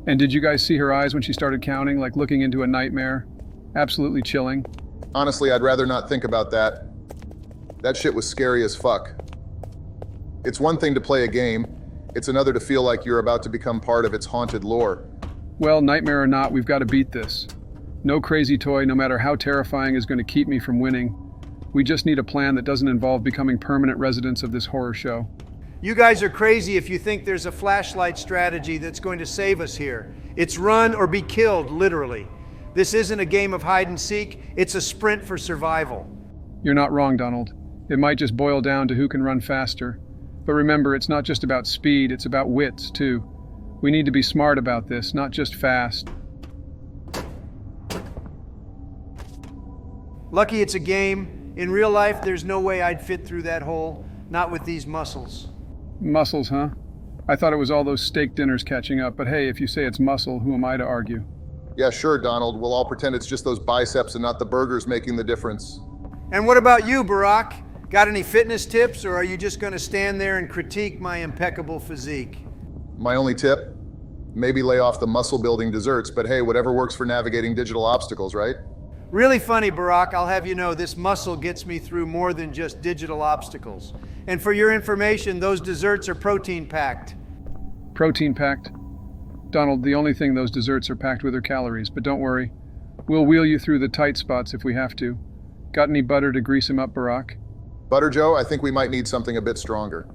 And did you guys see her eyes when she started counting, like looking into a nightmare? Absolutely chilling. Honestly, I'd rather not think about that. That shit was scary as fuck. It's one thing to play a game, it's another to feel like you're about to become part of its haunted lore. Well, nightmare or not, we've got to beat this. No crazy toy, no matter how terrifying, is going to keep me from winning. We just need a plan that doesn't involve becoming permanent residents of this horror show. You guys are crazy if you think there's a flashlight strategy that's going to save us here. It's run or be killed, literally. This isn't a game of hide and seek, it's a sprint for survival. You're not wrong, Donald. It might just boil down to who can run faster. But remember, it's not just about speed, it's about wits, too. We need to be smart about this, not just fast. Lucky it's a game. In real life, there's no way I'd fit through that hole. Not with these muscles. Muscles, huh? I thought it was all those steak dinners catching up, but hey, if you say it's muscle, who am I to argue? Yeah, sure, Donald. We'll all pretend it's just those biceps and not the burgers making the difference. And what about you, Barack? Got any fitness tips, or are you just going to stand there and critique my impeccable physique? My only tip? Maybe lay off the muscle-building desserts, but hey, whatever works for navigating digital obstacles, right? Really funny, Barack. I'll have you know, this muscle gets me through more than just digital obstacles. And for your information, those desserts are protein-packed. Protein-packed? Donald, the only thing those desserts are packed with are calories, but don't worry. We'll wheel you through the tight spots if we have to. Got any butter to grease him up, Barack? Butter, Joe? I think we might need something a bit stronger.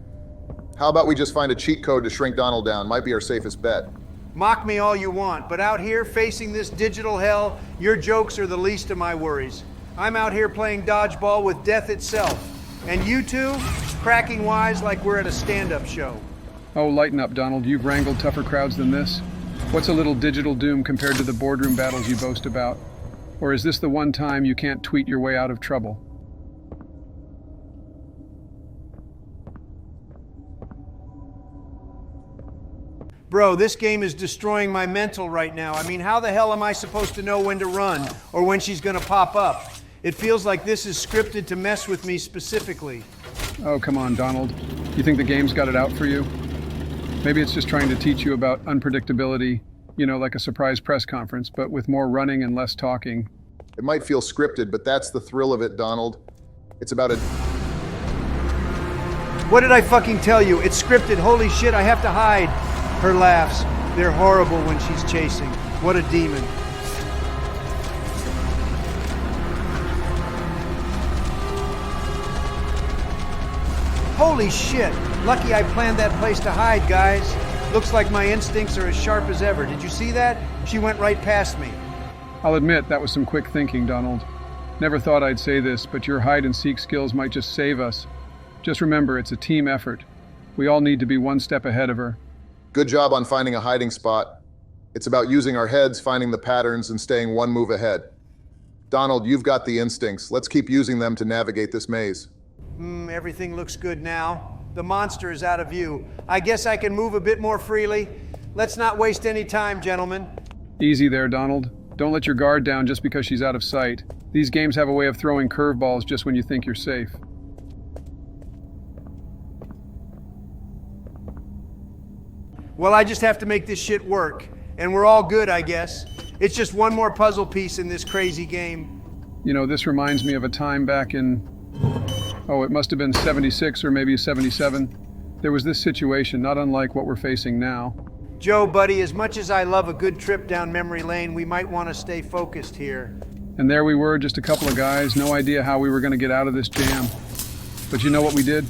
How about we just find a cheat code to shrink Donald down? Might be our safest bet. Mock me all you want, but out here facing this digital hell, your jokes are the least of my worries. I'm out here playing dodgeball with death itself. And you two, cracking wise like we're at a stand-up show. Oh, lighten up, Donald. You've wrangled tougher crowds than this. What's a little digital doom compared to the boardroom battles you boast about? Or is this the one time you can't tweet your way out of trouble? Bro, this game is destroying my mental right now. I mean, how the hell am I supposed to know when to run or when she's gonna pop up? It feels like this is scripted to mess with me specifically. Oh, come on, Donald. You think the game's got it out for you? Maybe it's just trying to teach you about unpredictability, you know, like a surprise press conference, but with more running and less talking. It might feel scripted, but that's the thrill of it, Donald. It's about a... What did I fucking tell you? It's scripted. Holy shit, I have to hide. Her laughs, they're horrible when she's chasing. What a demon. Holy shit! Lucky I planned that place to hide, guys. Looks like my instincts are as sharp as ever. Did you see that? She went right past me. I'll admit that was some quick thinking, Donald. Never thought I'd say this, but your hide and seek skills might just save us. Just remember, it's a team effort. We all need to be one step ahead of her. Good job on finding a hiding spot. It's about using our heads, finding the patterns, and staying one move ahead. Donald, you've got the instincts. Let's keep using them to navigate this maze. Everything looks good now. The monster is out of view. I guess I can move a bit more freely. Let's not waste any time, gentlemen. Easy there, Donald. Don't let your guard down just because she's out of sight. These games have a way of throwing curveballs just when you think you're safe. Well, I just have to make this shit work. And we're all good, I guess. It's just one more puzzle piece in this crazy game. You know, this reminds me of a time back in... Oh, it must have been 76 or maybe 77. There was this situation, not unlike what we're facing now. Joe, buddy, as much as I love a good trip down memory lane, we might want to stay focused here. And there we were, just a couple of guys, no idea how we were going to get out of this jam. But you know what we did?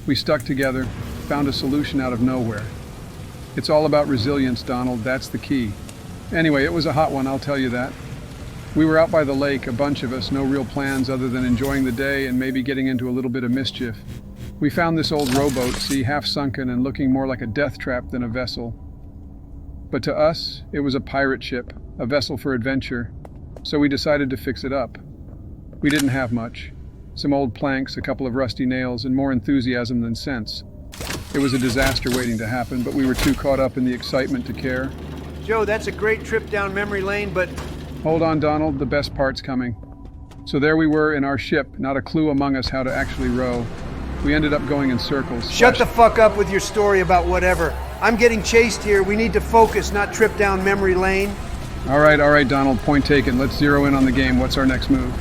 We stuck together, found a solution out of nowhere. It's all about resilience, Donald, that's the key. Anyway, it was a hot one, I'll tell you that. We were out by the lake, a bunch of us, no real plans other than enjoying the day and maybe getting into a little bit of mischief. We found this old rowboat, see, half sunken and looking more like a death trap than a vessel. But to us, it was a pirate ship, a vessel for adventure, so we decided to fix it up. We didn't have much. Some old planks, a couple of rusty nails, and more enthusiasm than sense. It was a disaster waiting to happen, but we were too caught up in the excitement to care. Joe, that's a great trip down memory lane, but... Hold on, Donald, the best part's coming. So there we were in our ship, not a clue among us how to actually row. We ended up going in circles. Shut the fuck up with your story about whatever. I'm getting chased here. We need to focus, not trip down memory lane. All right, Donald, point taken. Let's zero in on the game. What's our next move?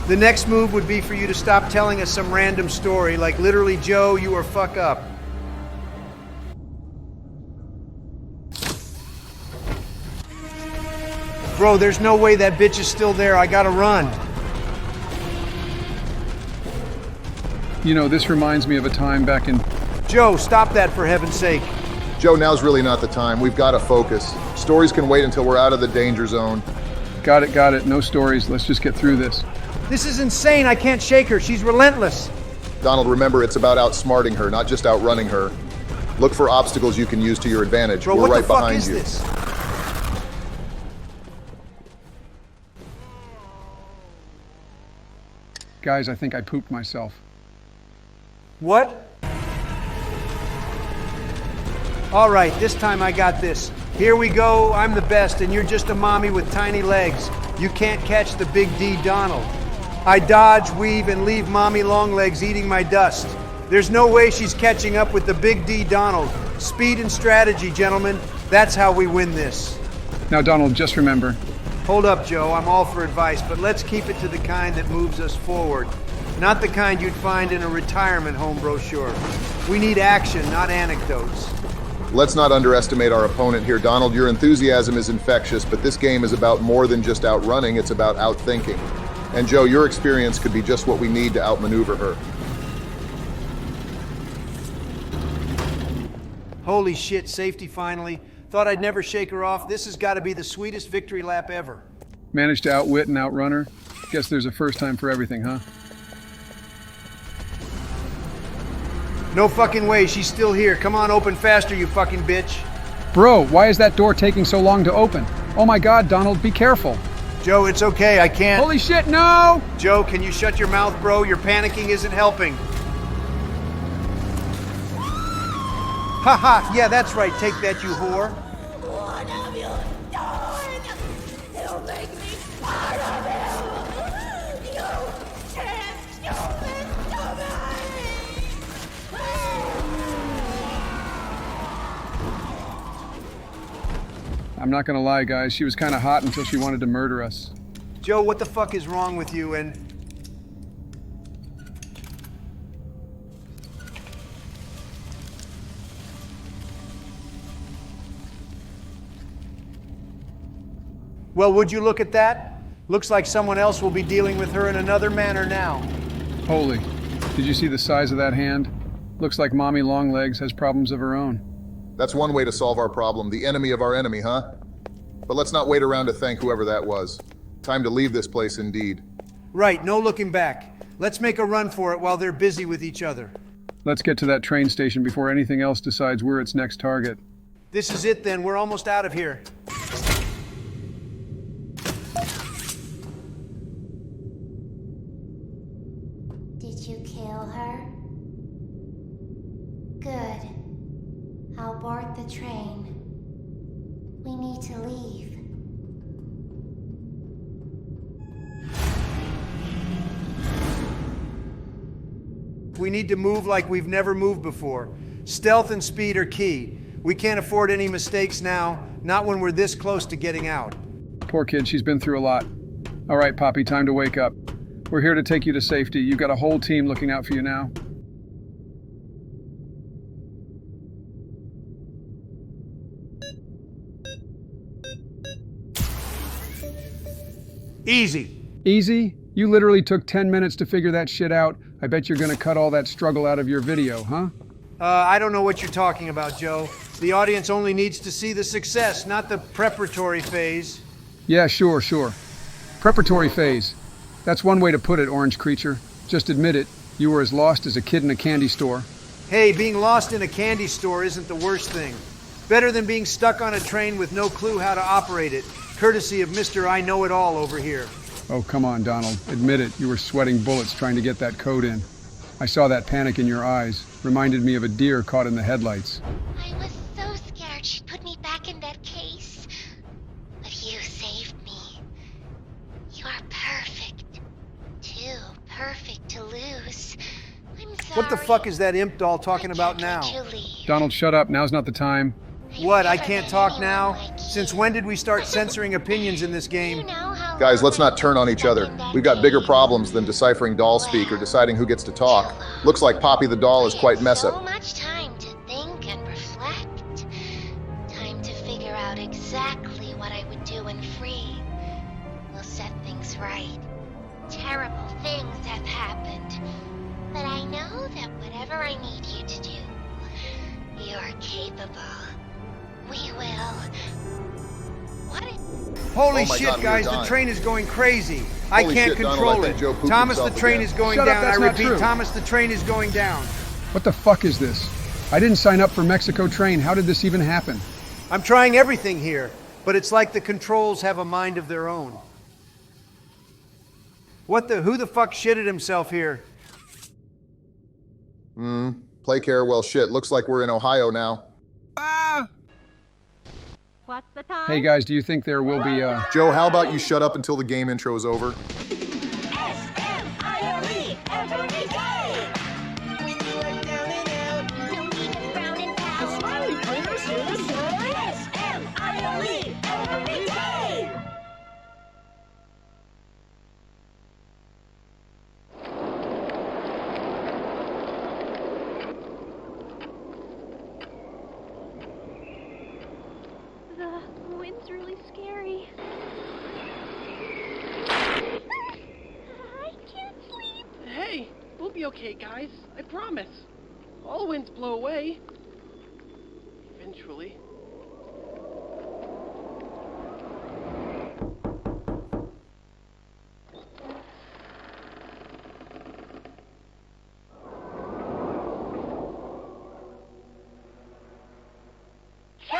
The next move would be for you to stop telling us some random story, like literally, Joe, you are fuck up. Bro, there's no way that bitch is still there. I gotta run. You know, this reminds me of a time back in... Joe, stop that for heaven's sake. Joe, now's really not the time. We've got to focus. Stories can wait until we're out of the danger zone. Got it. No stories. Let's just get through this. This is insane. I can't shake her. She's relentless. Donald, remember, it's about outsmarting her, not just outrunning her. Look for obstacles you can use to your advantage. Bro, we're what right the fuck behind is you. this? Guys, I think I pooped myself. What? All right, this time I got this. Here we go, I'm the best, and you're just a mommy with tiny legs. You can't catch the big D Donald. I dodge, weave, and leave mommy long legs eating my dust. There's no way she's catching up with the big D Donald. Speed and strategy, gentlemen. That's how we win this. Now, Donald, just remember. Hold up, Joe. I'm all for advice, but let's keep it to the kind that moves us forward. Not the kind you'd find in a retirement home brochure. We need action, not anecdotes. Let's not underestimate our opponent here, Donald. Your enthusiasm is infectious, but this game is about more than just outrunning. It's about outthinking. And Joe, your experience could be just what we need to outmaneuver her. Holy shit, safety finally. Thought I'd never shake her off. This has got to be the sweetest victory lap ever. Managed to outwit and outrun her? Guess there's a first time for everything, huh? No fucking way, she's still here. Come on, open faster, you fucking bitch. Bro, why is that door taking so long to open? Oh my God, Donald, be careful. Joe, it's okay, I can't. Holy shit, no! Joe, can you shut your mouth, bro? Your panicking isn't helping. Haha, yeah, that's right, take that, you whore. What have you done? He'll make me part of him. You can't do this to me. I'm not gonna lie, guys, she was kind of hot until she wanted to murder us. Joe, what the fuck is wrong with you? And well, would you look at that? Looks like someone else will be dealing with her in another manner now. Holy, did you see the size of that hand? Looks like Mommy Longlegs has problems of her own. That's one way to solve our problem, the enemy of our enemy, huh? But let's not wait around to thank whoever that was. Time to leave this place indeed. Right, no looking back. Let's make a run for it while they're busy with each other. Let's get to that train station before anything else decides we're its next target. This is it then, we're almost out of here. Did you kill her? Good. How boring to leave. We need to move like we've never moved before. Stealth and speed are key. We can't afford any mistakes now, not when we're this close to getting out. Poor kid, she's been through a lot. All right, Poppy, time to wake up. We're here to take you to safety. You've got a whole team looking out for you now. Easy. Easy? You literally took 10 minutes to figure that shit out. I bet you're gonna cut all that struggle out of your video, huh? I don't know what you're talking about, Joe. The audience only needs to see the success, not the preparatory phase. Yeah, sure. Preparatory phase. That's one way to put it, orange creature. Just admit it. You were as lost as a kid in a candy store. Hey, being lost in a candy store isn't the worst thing. Better than being stuck on a train with no clue how to operate it, courtesy of Mr. I Know It All over here. Oh, come on, Donald. Admit it. You were sweating bullets trying to get that code in. I saw that panic in your eyes. Reminded me of a deer caught in the headlights. I was so scared she'd put me back in that case. But you saved me. You are perfect. Too perfect to lose. I'm sorry. What the fuck is that imp doll talking about now? Donald, shut up. Now's not the time. What, I can't talk now? Since when did we start censoring opinions in this game? Guys, let's not turn on each other. We've got bigger problems than deciphering doll speak or deciding who gets to talk. Looks like Poppy the doll is quite mess up. So much time to think and reflect. Time to figure out exactly what I would do when free. We'll set things right. Terrible things have happened. But I know that whatever I need you to do, you're capable. We will. Holy Oh shit, God, guys, the train is going crazy. I Holy can't shit, Donald, control I think Joe it. pooped Thomas, the himself train again. is going Shut up, down. that's I not repeat, true. Thomas, the train is going down. What the fuck is this? I didn't sign up for Mexico Train. How did this even happen? I'm trying everything here, but it's like the controls have a mind of their own. Who the fuck shitted himself here? Play care, well shit. Looks like we're in Ohio now. What's the time? Hey guys, do you think there will be Joe, how about you shut up until the game intro is over? S-M-I-L-E every day. When you are down and out, no need to frown and pout. The smiley critters here to say S-M-I-L-E every day. The wind's really scary. I can't sleep. Hey, we'll be okay, guys. I promise. All winds blow away. Eventually.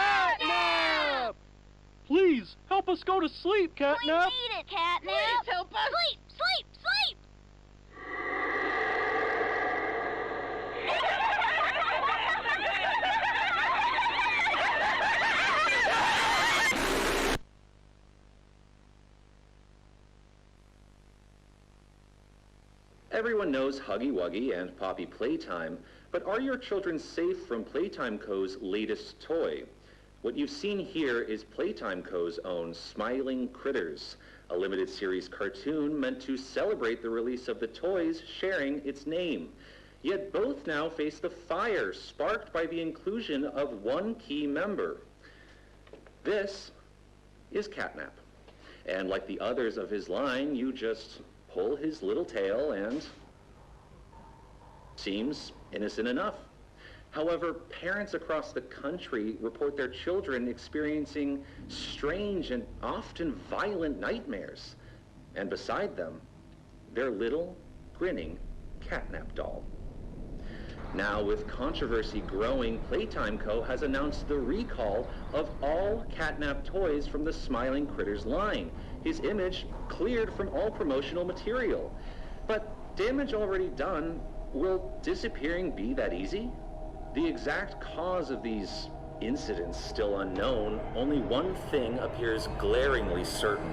Catnap! Please, help us go to sleep, Catnap. We need it, Catnap. Please help us. Sleep, sleep, sleep. Everyone knows Huggy Wuggy and Poppy Playtime, but are your children safe from Playtime Co.'s latest toy? What you've seen here is Playtime Co.'s own Smiling Critters, a limited series cartoon meant to celebrate the release of the toys sharing its name. Yet both now face the fire sparked by the inclusion of one key member. This is Catnap. And like the others of his line, you just pull his little tail and seems innocent enough. However, parents across the country report their children experiencing strange and often violent nightmares. And beside them, their little, grinning Catnap doll. Now, with controversy growing, Playtime Co. has announced the recall of all Catnap toys from the Smiling Critters line. His image cleared from all promotional material. But damage already done, will disappearing be that easy? The exact cause of these Incidents still unknown, only one thing appears glaringly certain.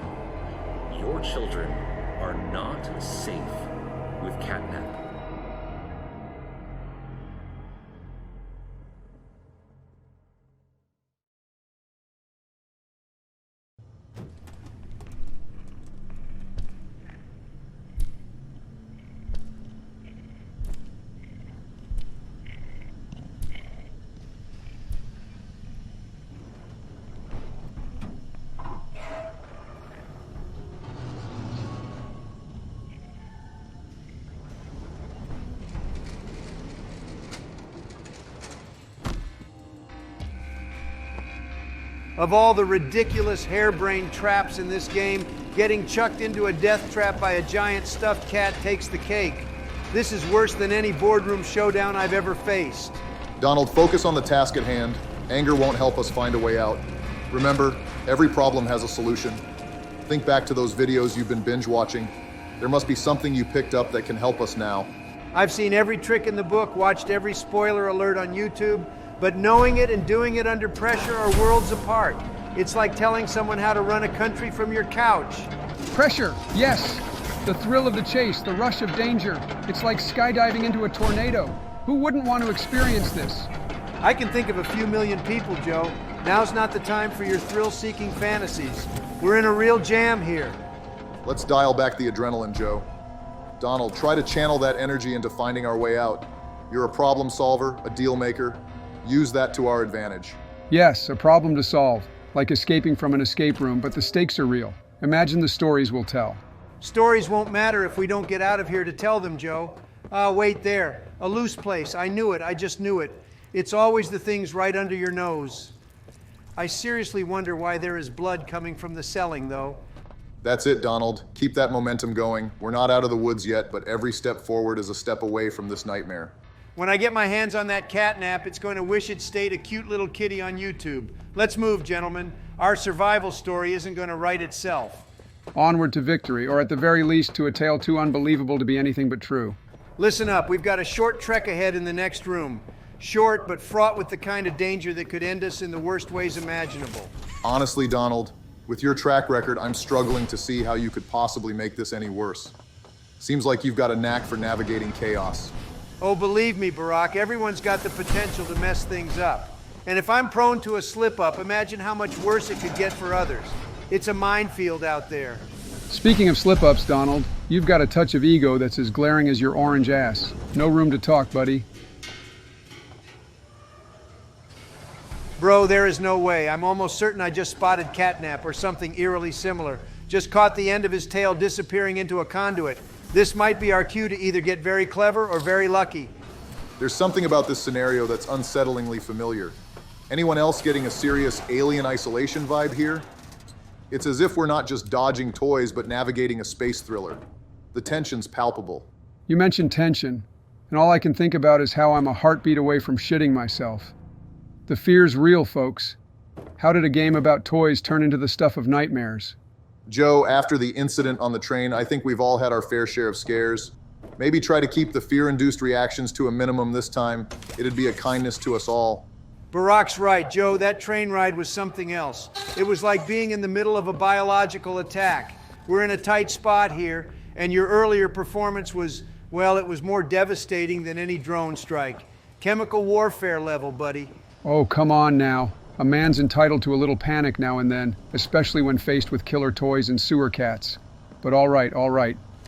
Your children are not safe with catnap. Of all the ridiculous harebrained traps in this game, getting chucked into a death trap by a giant stuffed cat takes the cake. This is worse than any boardroom showdown I've ever faced. Donald, focus on the task at hand. Anger won't help us find a way out. Remember, every problem has a solution. Think back to those videos you've been binge watching. There must be something you picked up that can help us now. I've seen every trick in the book, watched every spoiler alert on YouTube, but knowing it and doing it under pressure are worlds apart. It's like telling someone how to run a country from your couch. Pressure, yes. The thrill of the chase, the rush of danger. It's like skydiving into a tornado. Who wouldn't want to experience this? I can think of a few million people, Joe. Now's not the time for your thrill-seeking fantasies. We're in a real jam here. Let's dial back the adrenaline, Joe. Donald, try to channel that energy into finding our way out. You're a problem solver, a deal maker. Use that to our advantage. Yes, a problem to solve, like escaping from an escape room, but the stakes are real. Imagine the stories we'll tell. Stories won't matter if we don't get out of here to tell them, Joe. Wait there. A loose place. I knew it. I just knew it. It's always the things right under your nose. I seriously wonder why there is blood coming from the celling, though. That's it, Donald. Keep that momentum going. We're not out of the woods yet, but every step forward is a step away from this nightmare. When I get my hands on that catnap, it's going to wish it stayed a cute little kitty on YouTube. Let's move, gentlemen. Our survival story isn't going to write itself. Onward to victory, or at the very least to a tale too unbelievable to be anything but true. Listen up, we've got a short trek ahead in the next room. Short, but fraught with the kind of danger that could end us in the worst ways imaginable. Honestly, Donald, with your track record, I'm struggling to see how you could possibly make this any worse. Seems like you've got a knack for navigating chaos. Oh, believe me, Barack, everyone's got the potential to mess things up. And if I'm prone to a slip-up, imagine how much worse it could get for others. It's a minefield out there. Speaking of slip-ups, Donald, you've got a touch of ego that's as glaring as your orange ass. No room to talk, buddy. Bro, there is no way. I'm almost certain I just spotted catnap or something eerily similar. Just caught the end of his tail disappearing into a conduit. This might be our cue to either get very clever or very lucky. There's something about this scenario that's unsettlingly familiar. Anyone else getting a serious alien isolation vibe here? It's as if we're not just dodging toys, but navigating a space thriller. The tension's palpable. You mentioned tension, and all I can think about is how I'm a heartbeat away from shitting myself. The fear's real, folks. How did a game about toys turn into the stuff of nightmares? Joe, after the incident on the train, I think we've all had our fair share of scares. Maybe try to keep the fear-induced reactions to a minimum this time. It'd be a kindness to us all. Barack's right, Joe. That train ride was something else. It was like being in the middle of a biological attack. We're in a tight spot here, and your earlier performance was, well, it was more devastating than any drone strike. Chemical warfare level, buddy. Oh, come on now. A man's entitled to a little panic now and then, especially when faced with killer toys and sewer cats. But all right.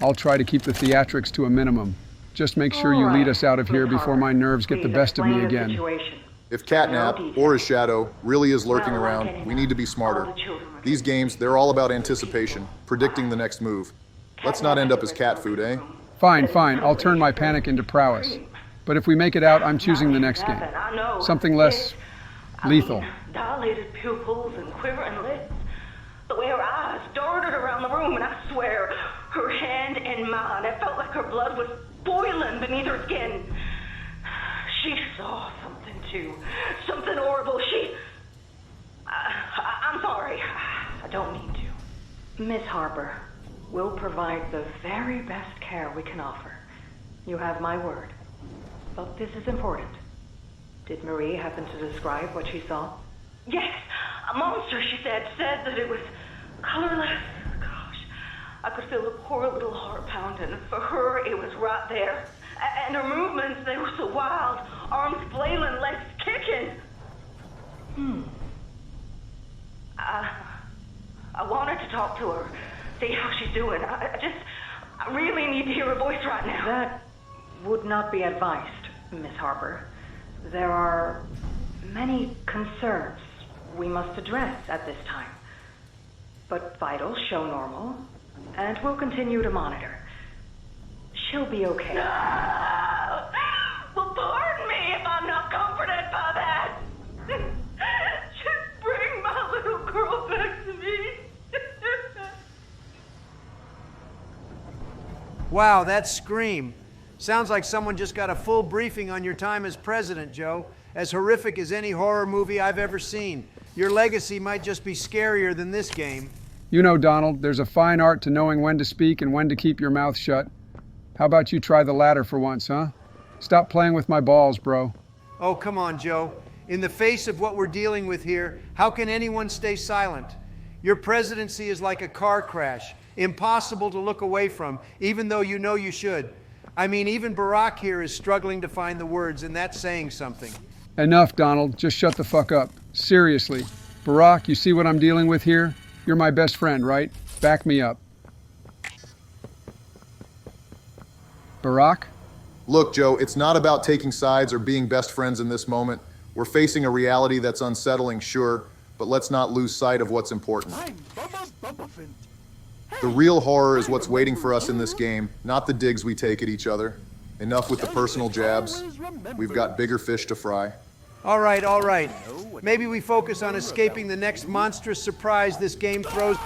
I'll try to keep the theatrics to a minimum. Just make sure you lead us out of here before my nerves get the best of me again. If Catnap, or his shadow, really is lurking around, we need to be smarter. These games, they're all about anticipation, predicting the next move. Let's not end up as cat food, eh? Fine. I'll turn my panic into prowess. But if we make it out, I'm choosing the next game. Something less lethal. Dilated pupils and quivering lips. The way her eyes darted around the room, and I swear, her hand in mine, it felt like her blood was boiling beneath her skin. She saw something too. Something horrible. I'm sorry. I don't mean to. Miss Harper, we'll provide the very best care we can offer. You have my word. But this is important. Did Marie happen to describe what she saw? Yes, a monster, she said that it was colorless. Gosh, I could feel the poor little heart pounding. For her, it was right there. And her movements, they were so wild. Arms flailing, legs kicking. I wanted to talk to her, see how she's doing. I really need to hear her voice right now. That would not be advised, Miss Harper. There are many concerns we must address at this time. But vitals show normal, and we'll continue to monitor. She'll be okay. No! Well, pardon me if I'm not comforted by that. Just bring my little girl back to me. Wow, that scream. Sounds like someone just got a full briefing on your time as president, Joe. As horrific as any horror movie I've ever seen. Your legacy might just be scarier than this game. You know, Donald, there's a fine art to knowing when to speak and when to keep your mouth shut. How about you try the latter for once, huh? Stop playing with my balls, bro. Oh, come on, Joe. In the face of what we're dealing with here, how can anyone stay silent? Your presidency is like a car crash, impossible to look away from, even though you know you should. I mean, even Barack here is struggling to find the words, and that's saying something. Enough, Donald. Just shut the fuck up. Seriously. Barack, you see what I'm dealing with here? You're my best friend, right? Back me up. Barack? Look, Joe, it's not about taking sides or being best friends in this moment. We're facing a reality that's unsettling, sure, but let's not lose sight of what's important. The real horror is what's waiting for us in this game, not the digs we take at each other. Enough with the personal jabs. We've got bigger fish to fry. All right, all right. Maybe we focus on escaping the next monstrous surprise this game throws.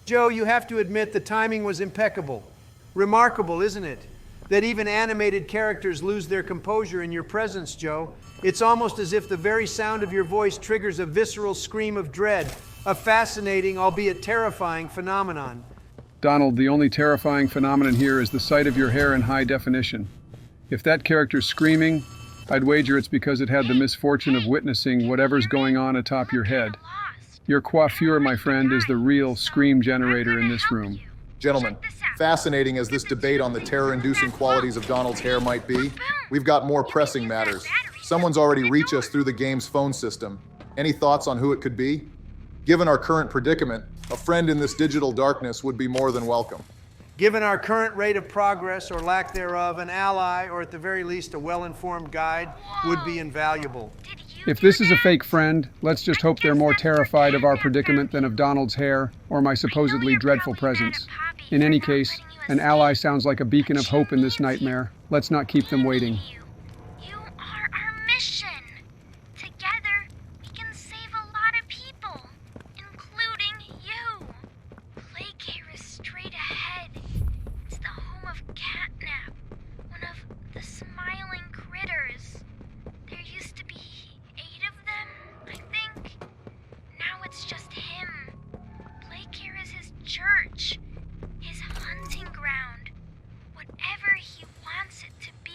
Joe, you have to admit the timing was impeccable. Remarkable, isn't it? That even animated characters lose their composure in your presence, Joe. It's almost as if the very sound of your voice triggers a visceral scream of dread, a fascinating, albeit terrifying, phenomenon. Donald, the only terrifying phenomenon here is the sight of your hair in high definition. If that character's screaming, I'd wager it's because it had the misfortune of witnessing whatever's going on atop your head. Your coiffure, my friend, is the real scream generator in this room. Gentlemen, fascinating as this debate on the terror-inducing qualities of Donald's hair might be, we've got more pressing matters. Someone's already reached us through the game's phone system. Any thoughts on who it could be? Given our current predicament, a friend in this digital darkness would be more than welcome. Given our current rate of progress or lack thereof, an ally, or at the very least a well-informed guide, would be invaluable. If this is a fake friend, let's just hope they're more terrified of our predicament than of Donald's hair or my supposedly dreadful presence. In any case, an ally sounds like a beacon of hope in this nightmare. Let's not keep them waiting. You are our mission. Together, we can save a lot of people, including you. Playcare is straight ahead. It's the home of Catnap, one of the smiling critters. There used to be 8 of them, I think. Now it's just him. Playcare is his church, his hunting ground, whatever he wants it to be.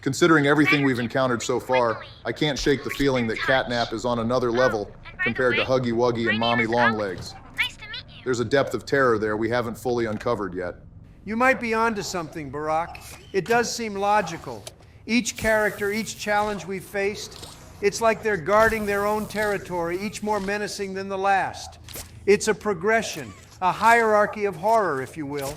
Considering everything we've encountered so far, I can't shake the feeling that Catnap is on another level compared to Huggy Wuggy and Mommy Longlegs. There's a depth of terror there we haven't fully uncovered yet. You might be onto something, Barack. It does seem logical. Each character, each challenge we've faced, it's like they're guarding their own territory, each more menacing than the last. It's a progression, a hierarchy of horror, if you will.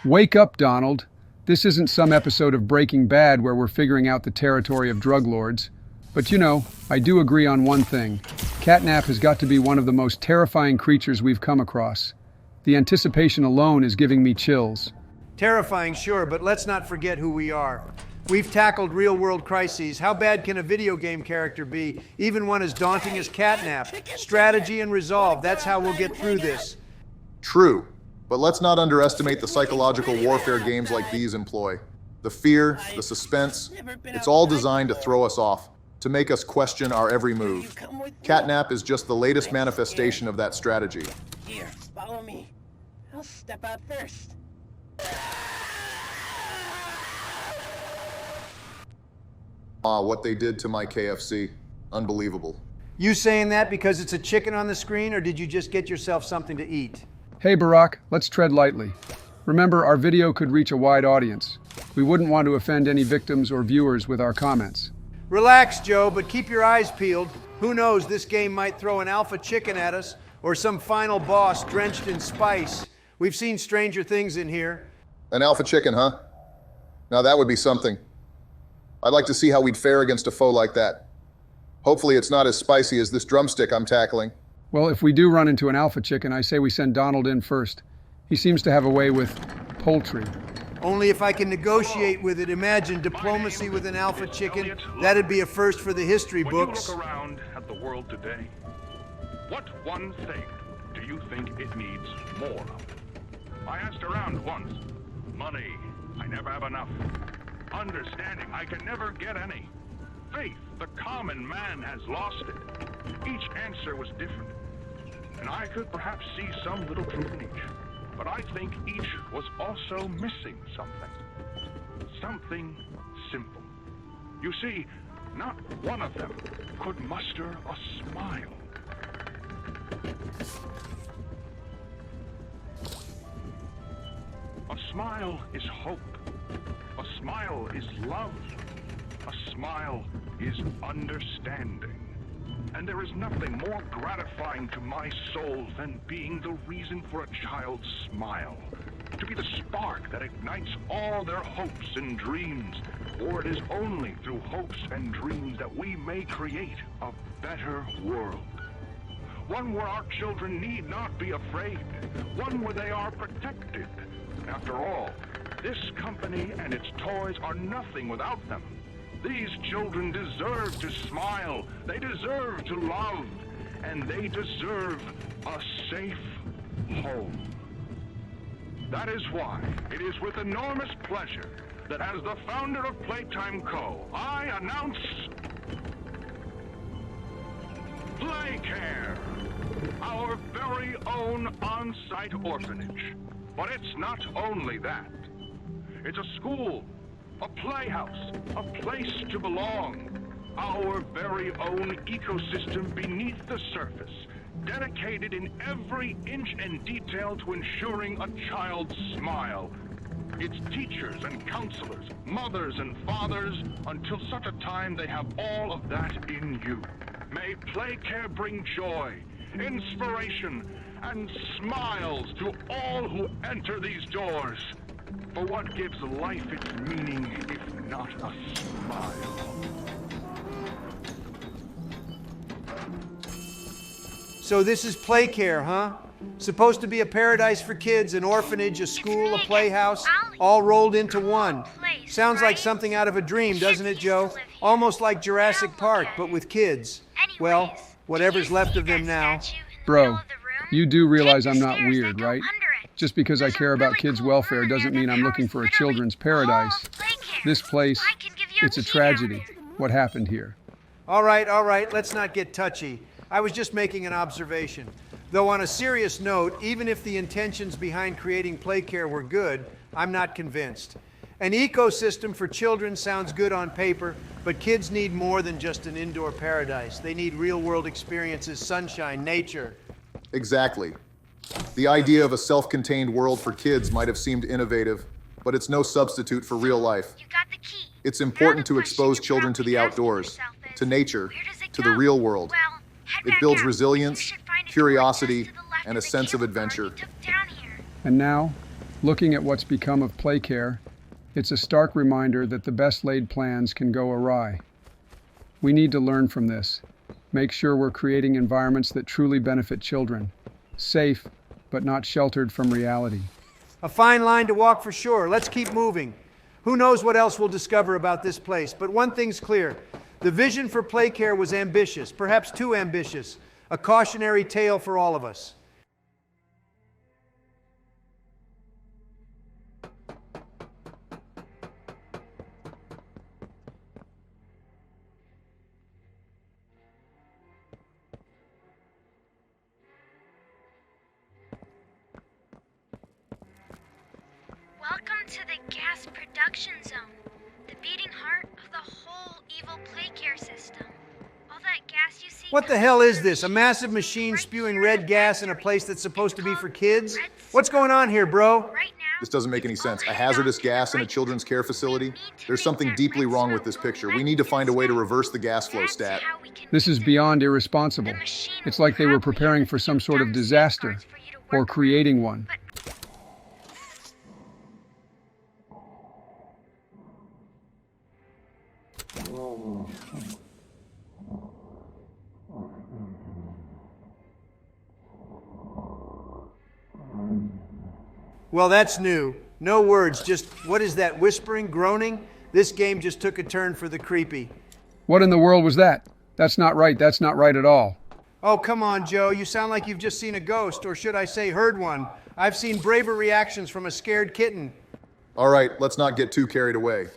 Wake up, Donald. This isn't some episode of Breaking Bad where we're figuring out the territory of drug lords. But you know, I do agree on one thing. Catnap has got to be one of the most terrifying creatures we've come across. The anticipation alone is giving me chills. Terrifying, sure, but let's not forget who we are. We've tackled real-world crises. How bad can a video game character be, even one as daunting as Catnap? Strategy and resolve, that's how we'll get through this. True, but let's not underestimate the psychological warfare games like these employ. The fear, the suspense, it's all designed to throw us off, to make us question our every move. Catnap is just the latest manifestation of that strategy. Here, follow me. I'll step out first. What they did to my KFC. Unbelievable. You saying that because it's a chicken on the screen, or did you just get yourself something to eat? Hey Barack, let's tread lightly. Remember, our video could reach a wide audience. We wouldn't want to offend any victims or viewers with our comments. Relax, Joe, but keep your eyes peeled. Who knows, this game might throw an alpha chicken at us, or some final boss drenched in spice. We've seen stranger things in here. An alpha chicken, huh? Now that would be something. I'd like to see how we'd fare against a foe like that. Hopefully it's not as spicy as this drumstick I'm tackling. Well, if we do run into an alpha chicken, I say we send Donald in first. He seems to have a way with poultry. Only if I can negotiate with it. Imagine diplomacy with an alpha chicken. That'd be a first for the history books. When you look around at the world today, what one thing do you think it needs more of? I asked around once. Money, I never have enough. Understanding, I can never get any. Faith, the common man has lost it. Each answer was different, and I could perhaps see some little truth in each. But I think each was also missing something. Something simple. You see, not one of them could muster a smile. A smile is hope. A smile is love. A smile is understanding. And there is nothing more gratifying to my soul than being the reason for a child's smile. To be the spark that ignites all their hopes and dreams. For it is only through hopes and dreams that we may create a better world. One where our children need not be afraid. One where they are protected. After all, this company and its toys are nothing without them. These children deserve to smile, they deserve to love, and they deserve a safe home. That is why it is with enormous pleasure that as the founder of Playtime Co., I announce Playcare, our very own on-site orphanage. But it's not only that. It's a school, a playhouse, a place to belong. Our very own ecosystem beneath the surface, dedicated in every inch and detail to ensuring a child's smile. Its teachers and counselors, mothers and fathers, until such a time they have all of that in you. May Playcare bring joy, inspiration, and smiles to all who enter these doors. For what gives life its meaning if not a smile? So this is Playcare, huh? Supposed to be a paradise for kids, an orphanage, a school, a playhouse, all rolled into one. Sounds like something out of a dream, doesn't it, Joe? Almost like Jurassic Park, but with kids. Well, whatever's left of them now. Bro, you do realize I'm not weird, right? Just because I care about kids' welfare doesn't mean I'm looking for a children's paradise. This place, it's a tragedy, what happened here. All right, let's not get touchy. I was just making an observation. Though on a serious note, even if the intentions behind creating Playcare were good, I'm not convinced. An ecosystem for children sounds good on paper, but kids need more than just an indoor paradise. They need real-world experiences, sunshine, nature. Exactly. The idea of a self-contained world for kids might have seemed innovative, but it's no substitute for real life. It's important to expose children to the outdoors, to nature, to the real world. It builds resilience, curiosity, and a sense of adventure. And now, looking at what's become of Playcare, it's a stark reminder that the best laid plans can go awry. We need to learn from this. Make sure we're creating environments that truly benefit children. Safe, but not sheltered from reality. A fine line to walk for sure. Let's keep moving. Who knows what else we'll discover about this place, but one thing's clear. The vision for Playcare was ambitious, perhaps too ambitious. A cautionary tale for all of us. Welcome to the gas production zone, the beating heart of the whole evil What the hell is this? A massive machine spewing red gas in a place that's supposed to be for kids? What's going on here, bro? This doesn't make any sense. A hazardous gas in a children's care facility? There's something deeply wrong with this picture. We need to find a way to reverse the gas flow stat. This is beyond irresponsible. It's like they were preparing for some sort of disaster, or creating one. Well, that's new. No words, just what is that, whispering, groaning? This game just took a turn for the creepy. What in the world was that? That's not right. That's not right at all. Oh, come on, Joe. You sound like you've just seen a ghost, or should I say heard one. I've seen braver reactions from a scared kitten. All right, let's not get too carried away.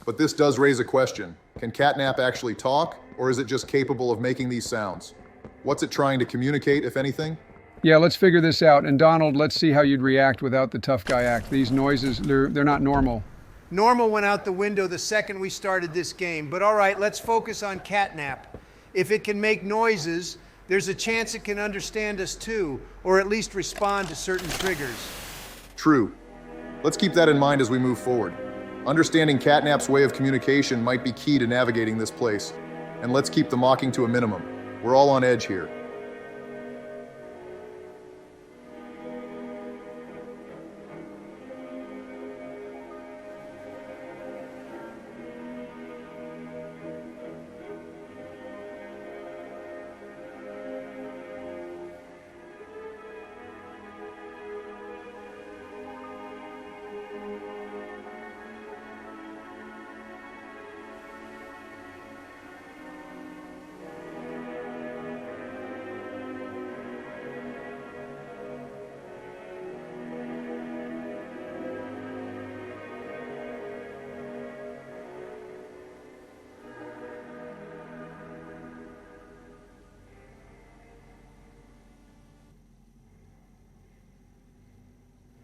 But this does raise a question. Can catnap actually talk, or is it just capable of making these sounds? What's it trying to communicate, if anything? Yeah, let's figure this out. And Donald, let's see how you'd react without the tough guy act. These noises, they're not normal. Normal went out the window the second we started this game, but all right, let's focus on catnap. If it can make noises, there's a chance it can understand us too, or at least respond to certain triggers. True. Let's keep that in mind as we move forward. Understanding catnap's way of communication might be key to navigating this place. And let's keep the mocking to a minimum. We're all on edge here.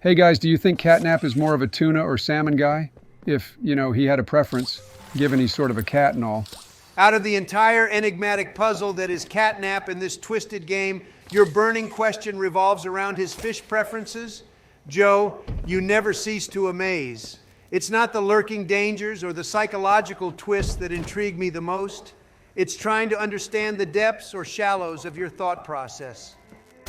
Hey guys, do you think Catnap is more of a tuna or salmon guy? If, he had a preference, given he's sort of a cat and all. Out of the entire enigmatic puzzle that is catnap in this twisted game, your burning question revolves around his fish preferences? Joe, you never cease to amaze. It's not the lurking dangers or the psychological twists that intrigue me the most. It's trying to understand the depths or shallows of your thought process.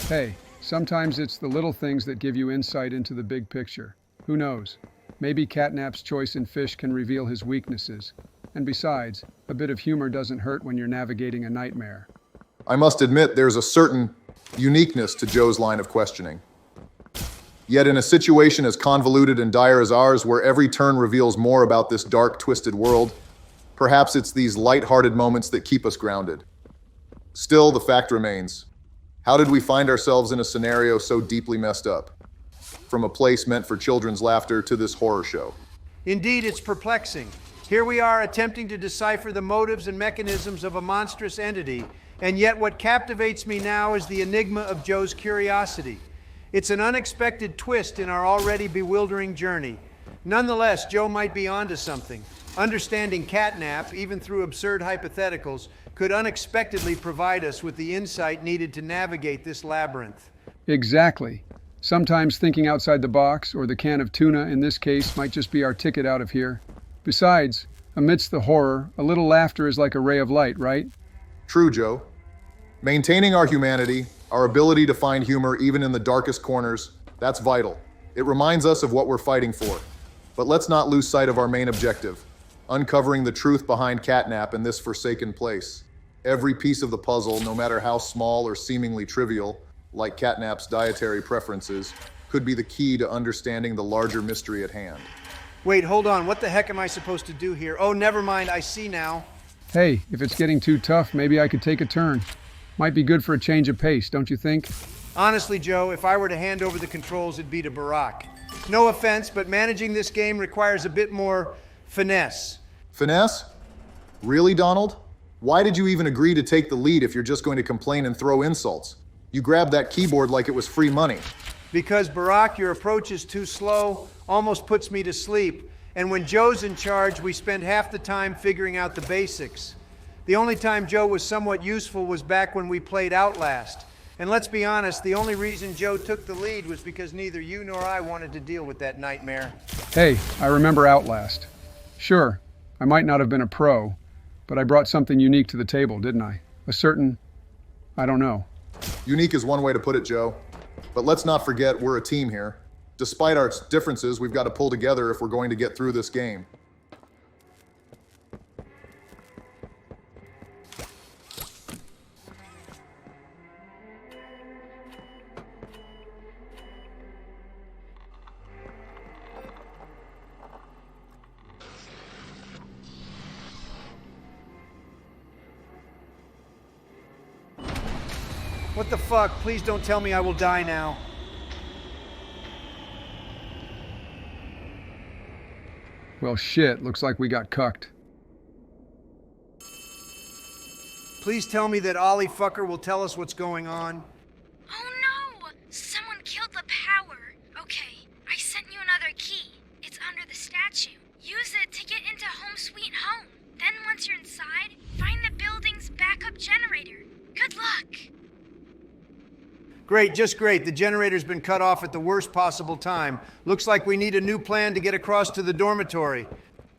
Hey, sometimes it's the little things that give you insight into the big picture. Who knows? Maybe Catnap's choice in fish can reveal his weaknesses. And besides, a bit of humor doesn't hurt when you're navigating a nightmare. I must admit there's a certain uniqueness to Joe's line of questioning. Yet in a situation as convoluted and dire as ours, where every turn reveals more about this dark, twisted world, perhaps it's these light-hearted moments that keep us grounded. Still, the fact remains. How did we find ourselves in a scenario so deeply messed up? From a place meant for children's laughter to this horror show. Indeed, it's perplexing. Here we are attempting to decipher the motives and mechanisms of a monstrous entity, and yet what captivates me now is the enigma of Joe's curiosity. It's an unexpected twist in our already bewildering journey. Nonetheless, Joe might be onto something. Understanding catnap, even through absurd hypotheticals, could unexpectedly provide us with the insight needed to navigate this labyrinth. Exactly. Sometimes thinking outside the box, or the can of tuna in this case, might just be our ticket out of here. Besides, amidst the horror, a little laughter is like a ray of light, right? True, Joe. Maintaining our humanity, our ability to find humor even in the darkest corners, that's vital. It reminds us of what we're fighting for. But let's not lose sight of our main objective, uncovering the truth behind catnap in this forsaken place. Every piece of the puzzle, no matter how small or seemingly trivial, like catnap's dietary preferences, could be the key to understanding the larger mystery at hand. Wait, hold on. What the heck am I supposed to do here? Oh, never mind. I see now. Hey, if it's getting too tough, maybe I could take a turn. Might be good for a change of pace, don't you think? Honestly, Joe, if I were to hand over the controls, it'd be to Barack. No offense, but managing this game requires a bit more finesse. Finesse? Really, Donald? Why did you even agree to take the lead if you're just going to complain and throw insults? You grabbed that keyboard like it was free money. Because, Barack, your approach is too slow, almost puts me to sleep. And when Joe's in charge, we spend half the time figuring out the basics. The only time Joe was somewhat useful was back when we played Outlast. And let's be honest, the only reason Joe took the lead was because neither you nor I wanted to deal with that nightmare. Hey, I remember Outlast. Sure, I might not have been a pro, but I brought something unique to the table, didn't I? A certain, I don't know. Unique is one way to put it, Joe. But let's not forget we're a team here. Despite our differences, we've got to pull together if we're going to get through this game. What the fuck? Please don't tell me I will die now. Well, shit, looks like we got cucked. Please tell me that Ollie fucker will tell us what's going on. Oh no! Someone killed the power. Okay, I sent you another key. It's under the statue. Use it to get into Home Sweet Home. Then once you're inside, find the building's backup generator. Good luck! Great, just great. The generator's been cut off at the worst possible time. Looks like we need a new plan to get across to the dormitory.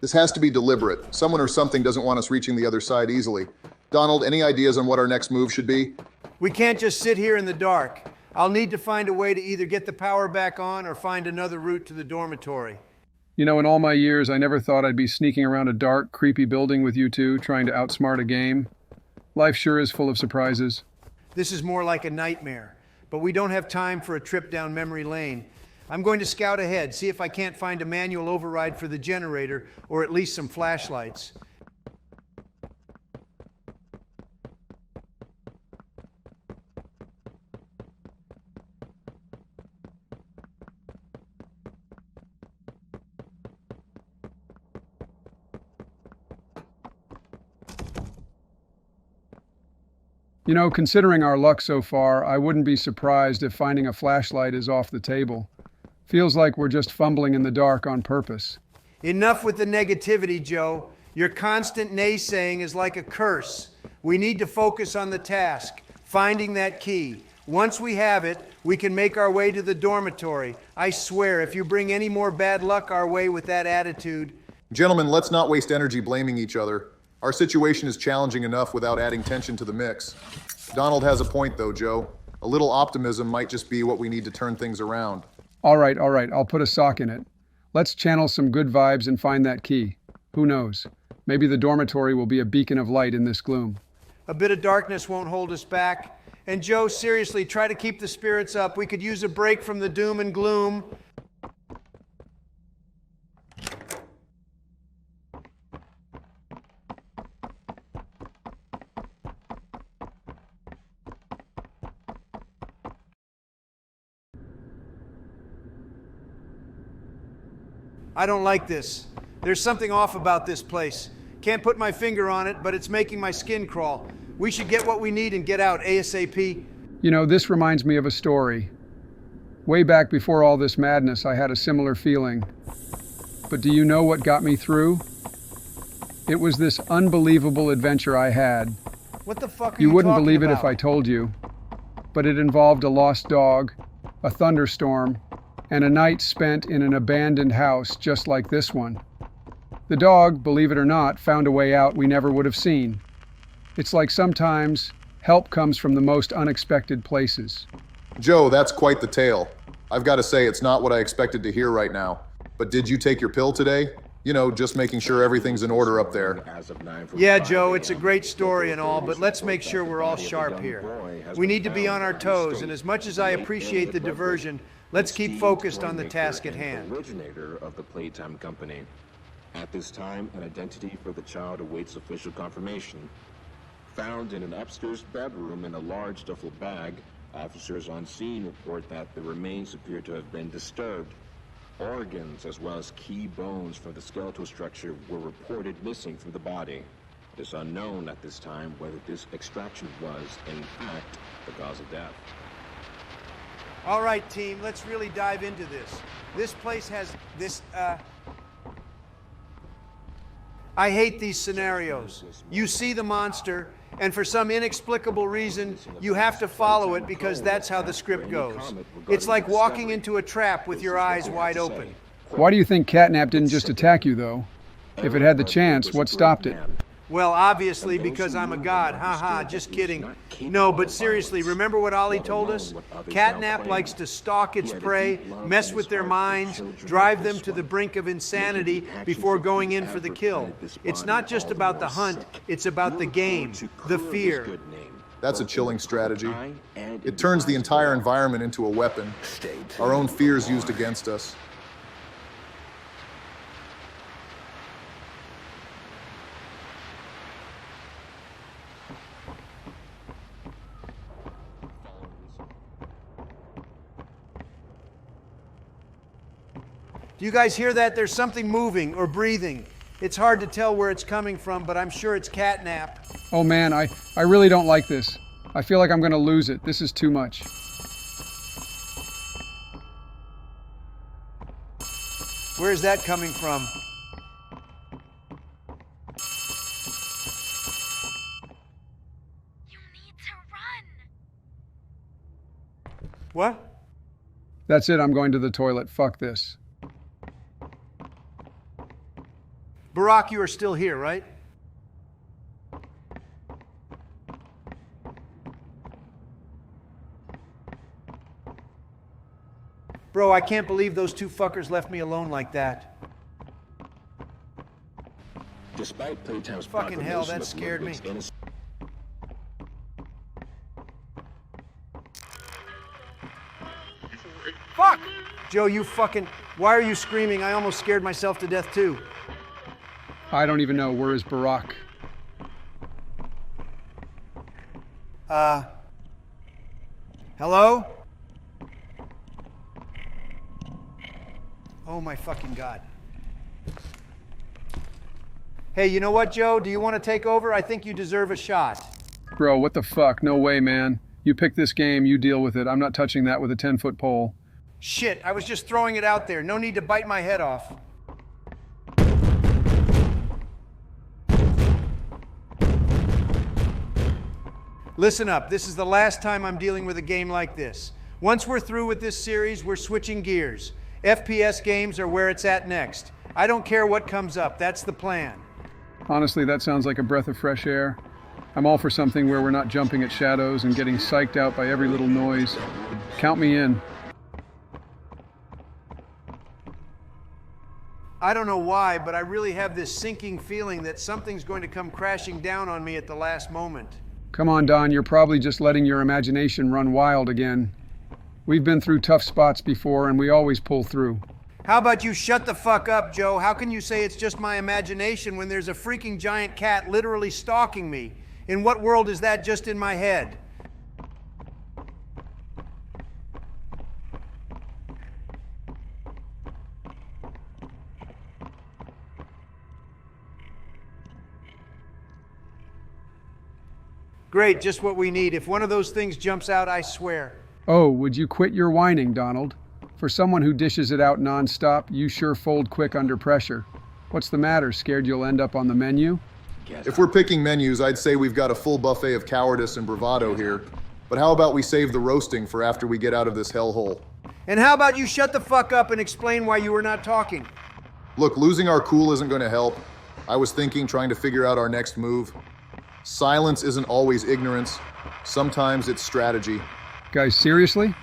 This has to be deliberate. Someone or something doesn't want us reaching the other side easily. Donald, any ideas on what our next move should be? We can't just sit here in the dark. I'll need to find a way to either get the power back on or find another route to the dormitory. You know, in all my years, I never thought I'd be sneaking around a dark, creepy building with you two, trying to outsmart a game. Life sure is full of surprises. This is more like a nightmare. But we don't have time for a trip down memory lane. I'm going to scout ahead, see if I can't find a manual override for the generator, or at least some flashlights. You know, considering our luck so far, I wouldn't be surprised if finding a flashlight is off the table. Feels like we're just fumbling in the dark on purpose. Enough with the negativity, Joe. Your constant naysaying is like a curse. We need to focus on the task, finding that key. Once we have it, we can make our way to the dormitory. I swear, if you bring any more bad luck our way with that attitude... Gentlemen, let's not waste energy blaming each other. Our situation is challenging enough without adding tension to the mix. Donald has a point, though, Joe. A little optimism might just be what we need to turn things around. All right, I'll put a sock in it. Let's channel some good vibes and find that key. Who knows? Maybe the dormitory will be a beacon of light in this gloom. A bit of darkness won't hold us back. And Joe, seriously, try to keep the spirits up. We could use a break from the doom and gloom. I don't like this. There's something off about this place. Can't put my finger on it, but it's making my skin crawl. We should get what we need and get out ASAP. You know, this reminds me of a story. Way back before all this madness, I had a similar feeling. But do you know what got me through? It was this unbelievable adventure I had. What the fuck are you wouldn't talking believe it about? if I told you. But it involved a lost dog, a thunderstorm, and a night spent in an abandoned house just like this one. The dog, believe it or not, found a way out we never would have seen. It's like sometimes help comes from the most unexpected places. Joe, that's quite the tale. I've got to say, it's not what I expected to hear right now. But did you take your pill today? You know, just making sure everything's in order up there. Yeah, Joe, it's a great story and all, but let's make sure we're all sharp here. We need to be on our toes, and as much as I appreciate the diversion, let's keep focused on the task at hand. Originator of the Playtime company. At this time, an identity for the child awaits official confirmation. Found in an upstairs bedroom in a large duffel bag, officers on scene report that the remains appear to have been disturbed. Organs, as well as key bones from the skeletal structure, were reported missing from the body. It is unknown at this time whether this extraction was, in fact, the cause of death. All right, team, let's really dive into this. This place has this, I hate these scenarios. You see the monster, and for some inexplicable reason, you have to follow it because that's how the script goes. It's like walking into a trap with your eyes wide open. Why do you think Catnap didn't just attack you, though? If it had the chance, what stopped it? Well, obviously, because I'm a god. Haha, just kidding. No, but seriously, remember what Ollie told us? Catnap likes to stalk its prey, mess with their minds, drive them to the brink of insanity before going in for the kill. It's not just about the hunt, it's about the game, the fear. That's a chilling strategy. It turns the entire environment into a weapon, our own fears used against us. Do you guys hear that? There's something moving or breathing. It's hard to tell where it's coming from, but I'm sure it's Catnap. Oh man, I really don't like this. I feel like I'm gonna lose it. This is too much. Where's that coming from? You need to run. What? That's it, I'm going to the toilet. Fuck this. Barack, you are still here, right? Bro, I can't believe those two fuckers left me alone like that. Despite Playtime's fucking hell, that scared me. Fuck! Joe, you fucking... Why are you screaming? I almost scared myself to death too. I don't even know. Where is Barack? Hello? Oh my fucking God. Hey, you know what, Joe? Do you want to take over? I think you deserve a shot. Bro, what the fuck? No way, man. You pick this game, you deal with it. I'm not touching that with a 10-foot pole. Shit, I was just throwing it out there. No need to bite my head off. Listen up, this is the last time I'm dealing with a game like this. Once we're through with this series, we're switching gears. FPS games are where it's at next. I don't care what comes up, that's the plan. Honestly, that sounds like a breath of fresh air. I'm all for something where we're not jumping at shadows and getting psyched out by every little noise. Count me in. I don't know why, but I really have this sinking feeling that something's going to come crashing down on me at the last moment. Come on, Don, you're probably just letting your imagination run wild again. We've been through tough spots before, and we always pull through. How about you shut the fuck up, Joe? How can you say it's just my imagination when there's a freaking giant cat literally stalking me? In what world is that just in my head? Great, just what we need. If one of those things jumps out, I swear. Oh, would you quit your whining, Donald? For someone who dishes it out nonstop, you sure fold quick under pressure. What's the matter? Scared you'll end up on the menu? If we're picking menus, I'd say we've got a full buffet of cowardice and bravado here. But how about we save the roasting for after we get out of this hellhole? And how about you shut the fuck up and explain why you were not talking? Look, losing our cool isn't going to help. I was thinking, trying to figure out our next move. Silence isn't always ignorance. Sometimes it's strategy. Guys, seriously?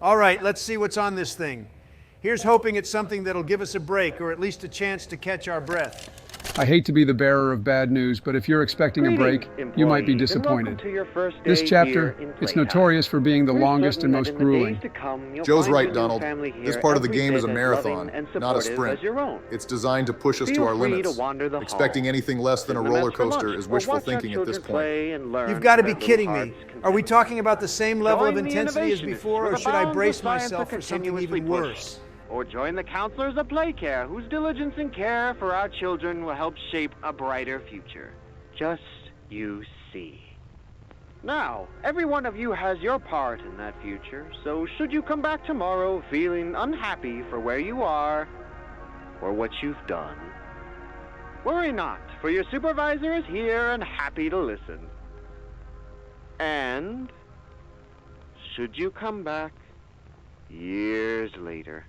All right, let's see what's on this thing. Here's hoping it's something that'll give us a break, or at least a chance to catch our breath. I hate to be the bearer of bad news, but if you're expecting a break, you might be disappointed. This chapter, it's notorious for being the longest and most grueling. Joe's right, Donald. This part of the game is a marathon, not a sprint. It's designed to push us to our limits. Expecting anything less than a roller coaster is wishful thinking at this point. You've got to be kidding me. Are we talking about the same level of intensity as before, or should I brace myself for something even worse? Or join the counselors of Playcare, whose diligence and care for our children will help shape a brighter future. Just you see. Now, every one of you has your part in that future, so should you come back tomorrow feeling unhappy for where you are or what you've done, worry not, for your supervisor is here and happy to listen. And should you come back years later,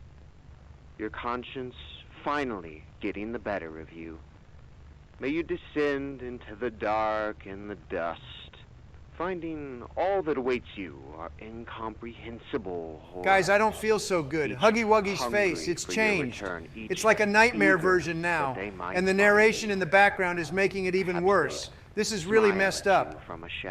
your conscience finally getting the better of you, may you descend into the dark and the dust, finding all that awaits you are incomprehensible. Guys, I don't feel so good. Huggy Wuggy's face, it's changed. It's like a nightmare version now, and the narration in the background is making it even worse. This is really messed up.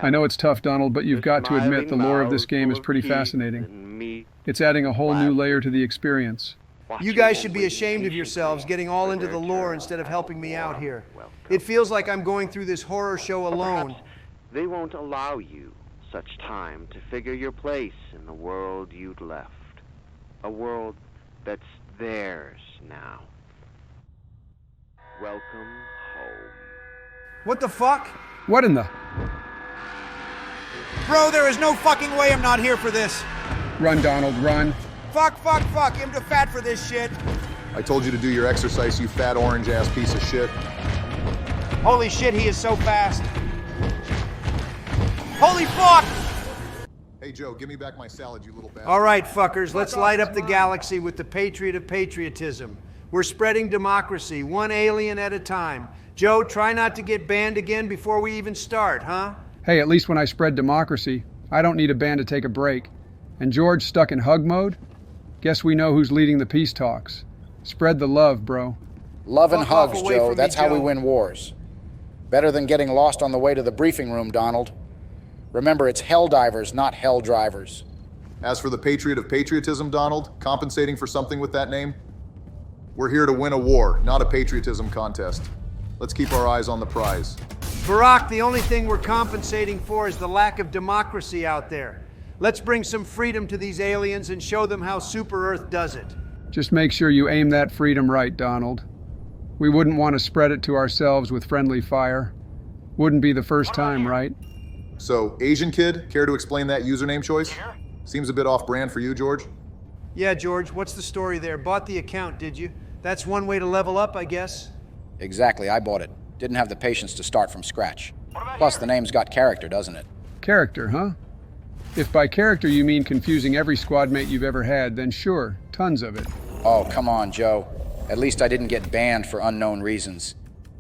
I know it's tough, Donald, but you've got to admit the lore of this game is pretty fascinating. It's adding a whole new layer to the experience. You guys should be ashamed of yourselves getting all into the lore instead of helping me out here. It feels like I'm going through this horror show alone. They won't allow you such time to figure your place in the world you'd left. A world that's theirs now. Welcome home. What the fuck? What in the... Bro, there is no fucking way I'm not here for this. Run, Donald, run. Fuck. I'm too fat for this shit. I told you to do your exercise, you fat orange-ass piece of shit. Holy shit, he is so fast. Holy fuck! Hey, Joe, give me back my salad, you little bastard. All right, fuckers, let's light up the galaxy with the patriot of patriotism. We're spreading democracy, one alien at a time. Joe, try not to get banned again before we even start, huh? Hey, at least when I spread democracy, I don't need a ban to take a break. And George stuck in hug mode? Guess we know who's leading the peace talks. Spread the love, bro. Love and hugs, Joe. That's how we win wars. Better than getting lost on the way to the briefing room, Donald. Remember, it's Helldivers, not Hell Drivers. As for the patriot of patriotism, Donald, compensating for something with that name? We're here to win a war, not a patriotism contest. Let's keep our eyes on the prize. Barack, the only thing we're compensating for is the lack of democracy out there. Let's bring some freedom to these aliens and show them how Super Earth does it. Just make sure you aim that freedom right, Donald. We wouldn't want to spread it to ourselves with friendly fire. Wouldn't be the first time, right? So, Asian kid, care to explain that username choice? Seems a bit off-brand for you, George. Yeah, George, what's the story there? Bought the account, did you? That's one way to level up, I guess. Exactly, I bought it. Didn't have the patience to start from scratch. Plus, the name's got character, doesn't it? Character, huh? If by character you mean confusing every squad mate you've ever had, then sure, tons of it. Oh, come on, Joe. At least I didn't get banned for unknown reasons.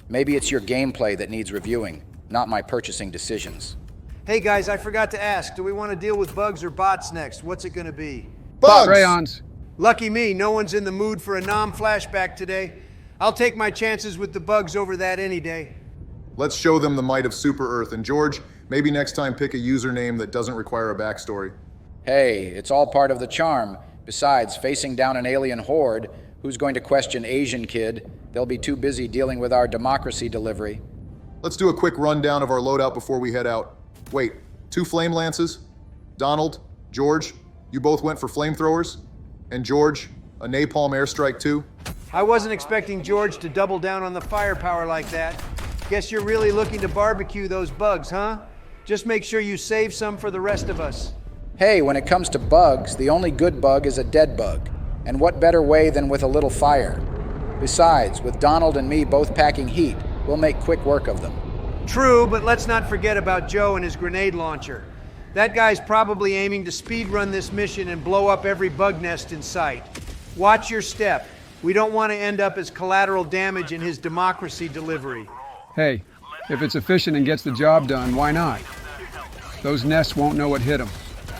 Maybe it's your gameplay that needs reviewing, not my purchasing decisions. Hey guys, I forgot to ask, do we want to deal with bugs or bots next? What's it gonna be? Bugs! Crayons. Lucky me, no one's in the mood for a nom-flashback today. I'll take my chances with the bugs over that any day. Let's show them the might of Super Earth, and George, maybe next time pick a username that doesn't require a backstory. Hey, it's all part of the charm. Besides, facing down an alien horde, who's going to question Asian kid? They'll be too busy dealing with our democracy delivery. Let's do a quick rundown of our loadout before we head out. Wait, 2 flame lances? Donald, George, you both went for flamethrowers? And George, a napalm airstrike too? I wasn't expecting George to double down on the firepower like that. Guess you're really looking to barbecue those bugs, huh? Just make sure you save some for the rest of us. Hey, when it comes to bugs, the only good bug is a dead bug. And what better way than with a little fire? Besides, with Donald and me both packing heat, we'll make quick work of them. True, but let's not forget about Joe and his grenade launcher. That guy's probably aiming to speedrun this mission and blow up every bug nest in sight. Watch your step. We don't want to end up as collateral damage in his democracy delivery. Hey, if it's efficient and gets the job done, why not? Those nests won't know what hit them.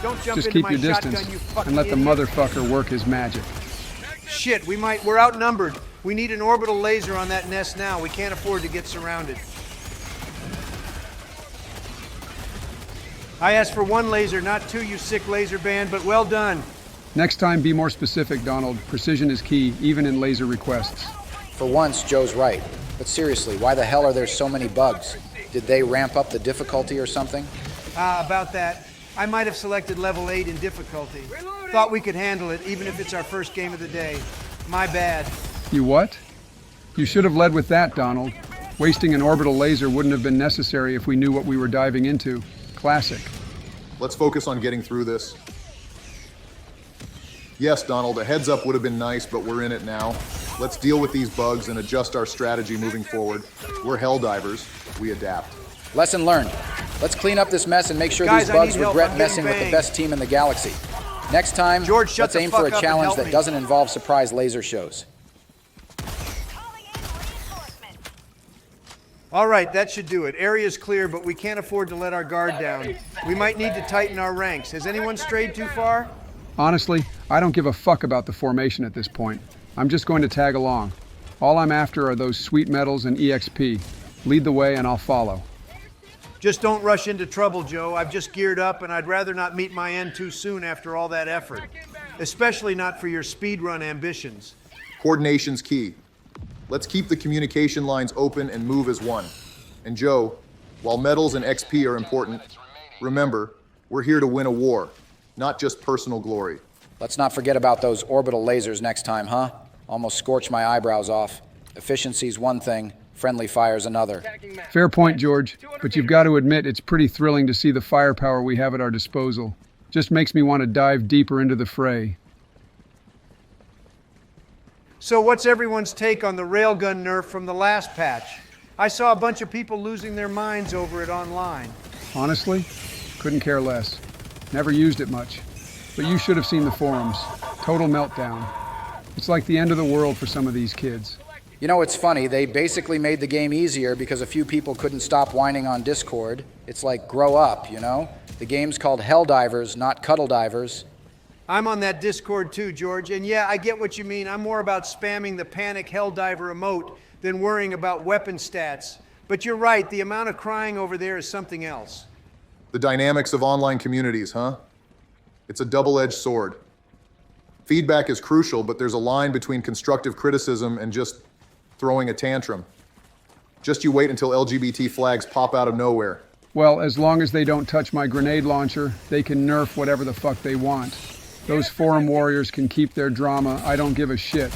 Don't jump Just into keep my your shotgun, distance you fucking and let the idiot. motherfucker work his magic. Shit, we're outnumbered. We need an orbital laser on that nest now. We can't afford to get surrounded. I asked for 1 laser, not 2, you sick laser band, but well done. Next time, be more specific, Donald. Precision is key, even in laser requests. For once, Joe's right. But seriously, why the hell are there so many bugs? Did they ramp up the difficulty or something? About that. I might have selected level 8 in difficulty. Thought we could handle it, even if it's our first game of the day. My bad. You what? You should have led with that, Donald. Wasting an orbital laser wouldn't have been necessary if we knew what we were diving into. Classic. Let's focus on getting through this. Yes, Donald, a heads up would have been nice, but we're in it now. Let's deal with these bugs and adjust our strategy moving forward. We're Helldivers. We adapt. Lesson learned. Let's clean up this mess and make sure Guys, these bugs I need help. regret I'm messing getting with the best team in the galaxy. Next time, George, shut let's the aim fuck for up a and challenge help that me. doesn't involve surprise laser shows. All right, that should do it. Area's clear, but we can't afford to let our guard down. We might need to tighten our ranks. Has anyone strayed too far? Honestly, I don't give a fuck about the formation at this point. I'm just going to tag along. All I'm after are those sweet medals and EXP. Lead the way and I'll follow. Just don't rush into trouble, Joe. I've just geared up, and I'd rather not meet my end too soon after all that effort. Especially not for your speedrun ambitions. Coordination's key. Let's keep the communication lines open and move as one. And Joe, while medals and XP are important, remember, we're here to win a war, not just personal glory. Let's not forget about those orbital lasers next time, huh? Almost scorched my eyebrows off. Efficiency's one thing, friendly fire's another. Fair point, George, but you've got to admit it's pretty thrilling to see the firepower we have at our disposal. Just makes me want to dive deeper into the fray. So what's everyone's take on the railgun nerf from the last patch? I saw a bunch of people losing their minds over it online. Honestly, couldn't care less. Never used it much. But you should have seen the forums. Total meltdown. It's like the end of the world for some of these kids. You know, it's funny, they basically made the game easier because a few people couldn't stop whining on Discord. It's like, grow up, you know? The game's called Helldivers, not Cuddle Divers. I'm on that Discord too, George, and yeah, I get what you mean. I'm more about spamming the panic Helldiver emote than worrying about weapon stats. But you're right, the amount of crying over there is something else. The dynamics of online communities, huh? It's a double-edged sword. Feedback is crucial, but there's a line between constructive criticism and just throwing a tantrum. Just you wait until LGBT flags pop out of nowhere. Well, as long as they don't touch my grenade launcher, they can nerf whatever the fuck they want. Those forum warriors can keep their drama. I don't give a shit.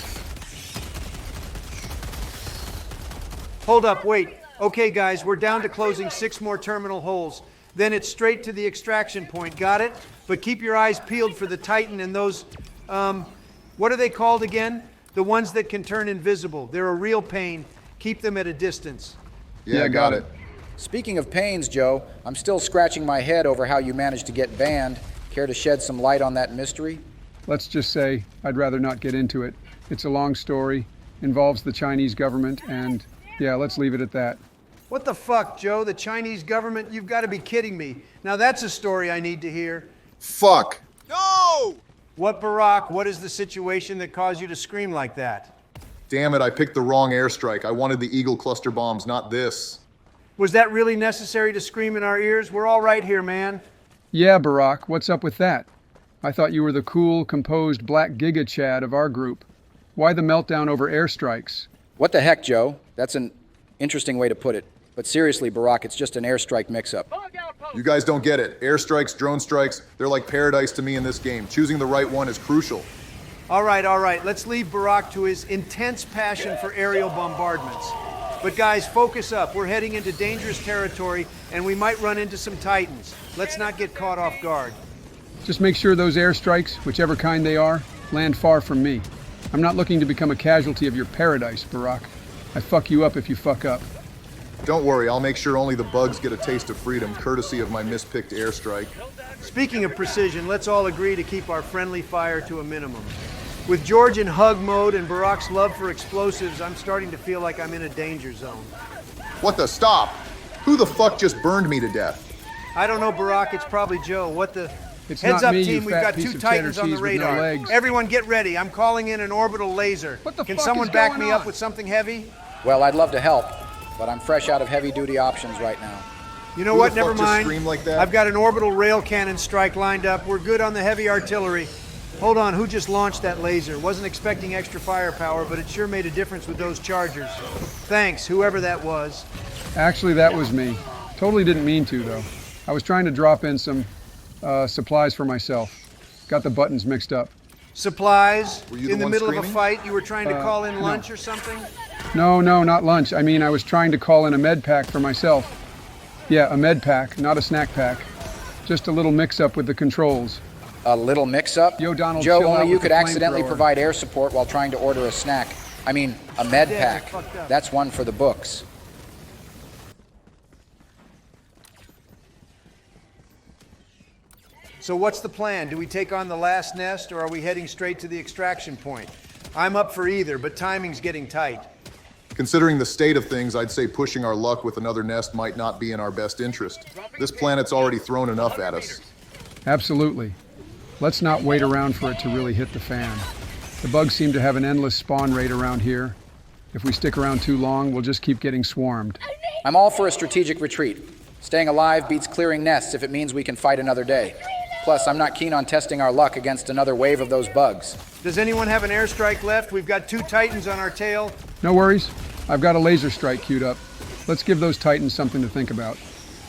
Hold up, wait. Okay, guys, we're down to closing 6 more terminal holes. Then it's straight to the extraction point, got it? But keep your eyes peeled for the Titan and those, what are they called again? The ones that can turn invisible. They're a real pain. Keep them at a distance. Yeah, got it. Speaking of pains, Joe, I'm still scratching my head over how you managed to get banned. Care to shed some light on that mystery? Let's just say I'd rather not get into it. It's a long story, involves the Chinese government, and yeah, let's leave it at that. What the fuck, Joe? The Chinese government? You've got to be kidding me. Now that's a story I need to hear. Fuck! No! What, Barack? What is the situation that caused you to scream like that? Damn it, I picked the wrong airstrike. I wanted the Eagle cluster bombs, not this. Was that really necessary to scream in our ears? We're all right here, man. Yeah, Barack, what's up with that? I thought you were the cool, composed Black Giga Chad of our group. Why the meltdown over airstrikes? What the heck, Joe? That's an interesting way to put it. But seriously, Barack, it's just an airstrike mix-up. You guys don't get it. Airstrikes, drone strikes, they're like paradise to me in this game. Choosing the right one is crucial. All right. Let's leave Barack to his intense passion for aerial bombardments. But guys, focus up. We're heading into dangerous territory, and we might run into some Titans. Let's not get caught off guard. Just make sure those airstrikes, whichever kind they are, land far from me. I'm not looking to become a casualty of your paradise, Barack. I fuck you up if you fuck up. Don't worry, I'll make sure only the bugs get a taste of freedom, courtesy of my mispicked airstrike. Speaking of precision, let's all agree to keep our friendly fire to a minimum. With George in hug mode and Barack's love for explosives, I'm starting to feel like I'm in a danger zone. What the stop? Who the fuck just burned me to death? I don't know, Barack. It's probably Joe. What the... It's Heads not up, me, team. you We've fat got piece 2 of Titans cheddar on the cheese with no radar. legs. Everyone get ready. I'm calling in an orbital laser. What the Can fuck someone is back going me on? up with something heavy? Well, I'd love to help, but I'm fresh out of heavy-duty options right now. You know Who what? the fuck Never just mind. screamed like that? I've got an orbital rail cannon strike lined up. We're good on the heavy artillery. Hold on, who just launched that laser? Wasn't expecting extra firepower, but it sure made a difference with those chargers. Thanks, whoever that was. Actually, that was me. Totally didn't mean to, though. I was trying to drop in some Supplies for myself. Got the buttons mixed up. Supplies? Were you the In the one middle of a screaming? fight, you were trying to call in no. lunch or something? No, not lunch. I mean, I was trying to call in a med pack for myself. Yeah, a med pack, not a snack pack. Just a little mix-up with the controls. A little mix-up? Yo, Donald, Joe, chill out only you with could the accidentally flamethrower. provide air support while trying to order a snack. I mean, a med Yeah, pack. you're fucked up. That's one for the books. So what's the plan? Do we take on the last nest, or are we heading straight to the extraction point? I'm up for either, but timing's getting tight. Considering the state of things, I'd say pushing our luck with another nest might not be in our best interest. This planet's already thrown enough at us. Absolutely. Let's not wait around for it to really hit the fan. The bugs seem to have an endless spawn rate around here. If we stick around too long, we'll just keep getting swarmed. I'm all for a strategic retreat. Staying alive beats clearing nests if it means we can fight another day. Plus, I'm not keen on testing our luck against another wave of those bugs. Does anyone have an airstrike left? We've got 2 Titans on our tail. No worries. I've got a laser strike queued up. Let's give those Titans something to think about.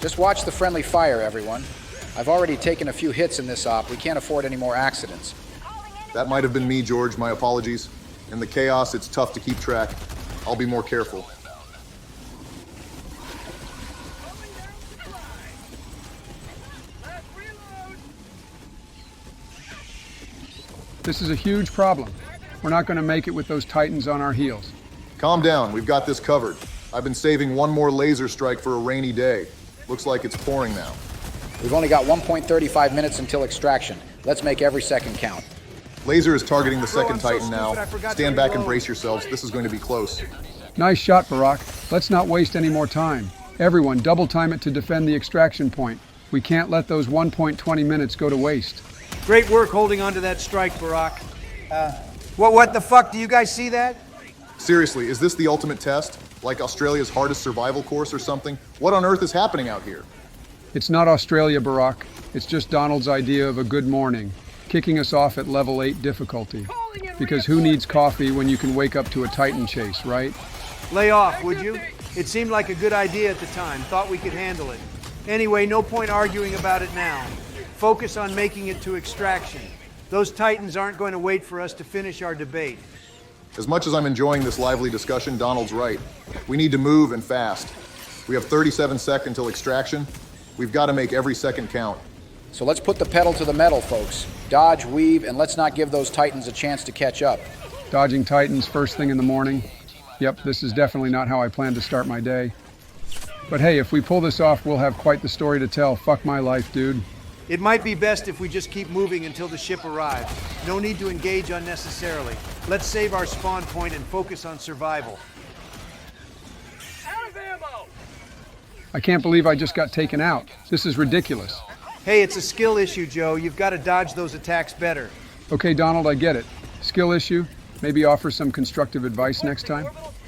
Just watch the friendly fire, everyone. I've already taken a few hits in this op. We can't afford any more accidents. That might have been me, George. My apologies. In the chaos, it's tough to keep track. I'll be more careful. This is a huge problem. We're not going to make it with those Titans on our heels. Calm down. We've got this covered. I've been saving one more laser strike for a rainy day. Looks like it's pouring now. We've only got 1.35 minutes until extraction. Let's make every second count. Laser is targeting the Bro, second I'm so Titan stupid, now. I forgot to Stand back and reload. brace yourselves. This is going to be close. Nice shot, Barack. Let's not waste any more time. Everyone, double time it to defend the extraction point. We can't let those 1.20 minutes go to waste. Great work holding on to that strike, Barack. What the fuck? Do you guys see that? Seriously, is this the ultimate test? Like Australia's hardest survival course or something? What on earth is happening out here? It's not Australia, Barack. It's just Donald's idea of a good morning, kicking us off at level 8 difficulty. Because who needs coffee when you can wake up to a Titan chase, right? Lay off, would you? It seemed like a good idea at the time. Thought we could handle it. Anyway, no point arguing about it now. Focus on making it to extraction. Those Titans aren't going to wait for us to finish our debate. As much as I'm enjoying this lively discussion, Donald's right. We need to move and fast. We have 37 seconds till extraction. We've got to make every second count. So let's put the pedal to the metal, folks. Dodge, weave, and let's not give those Titans a chance to catch up. Dodging Titans first thing in the morning. Yep, this is definitely not how I plan to start my day. But hey, if we pull this off, we'll have quite the story to tell. Fuck my life, dude. It might be best if we just keep moving until the ship arrives. No need to engage unnecessarily. Let's save our spawn point and focus on survival. I can't believe I just got taken out. This is ridiculous. Hey, it's a skill issue, Joe. You've got to dodge those attacks better. Okay, Donald, I get it. Skill issue. Maybe offer some constructive advice next time.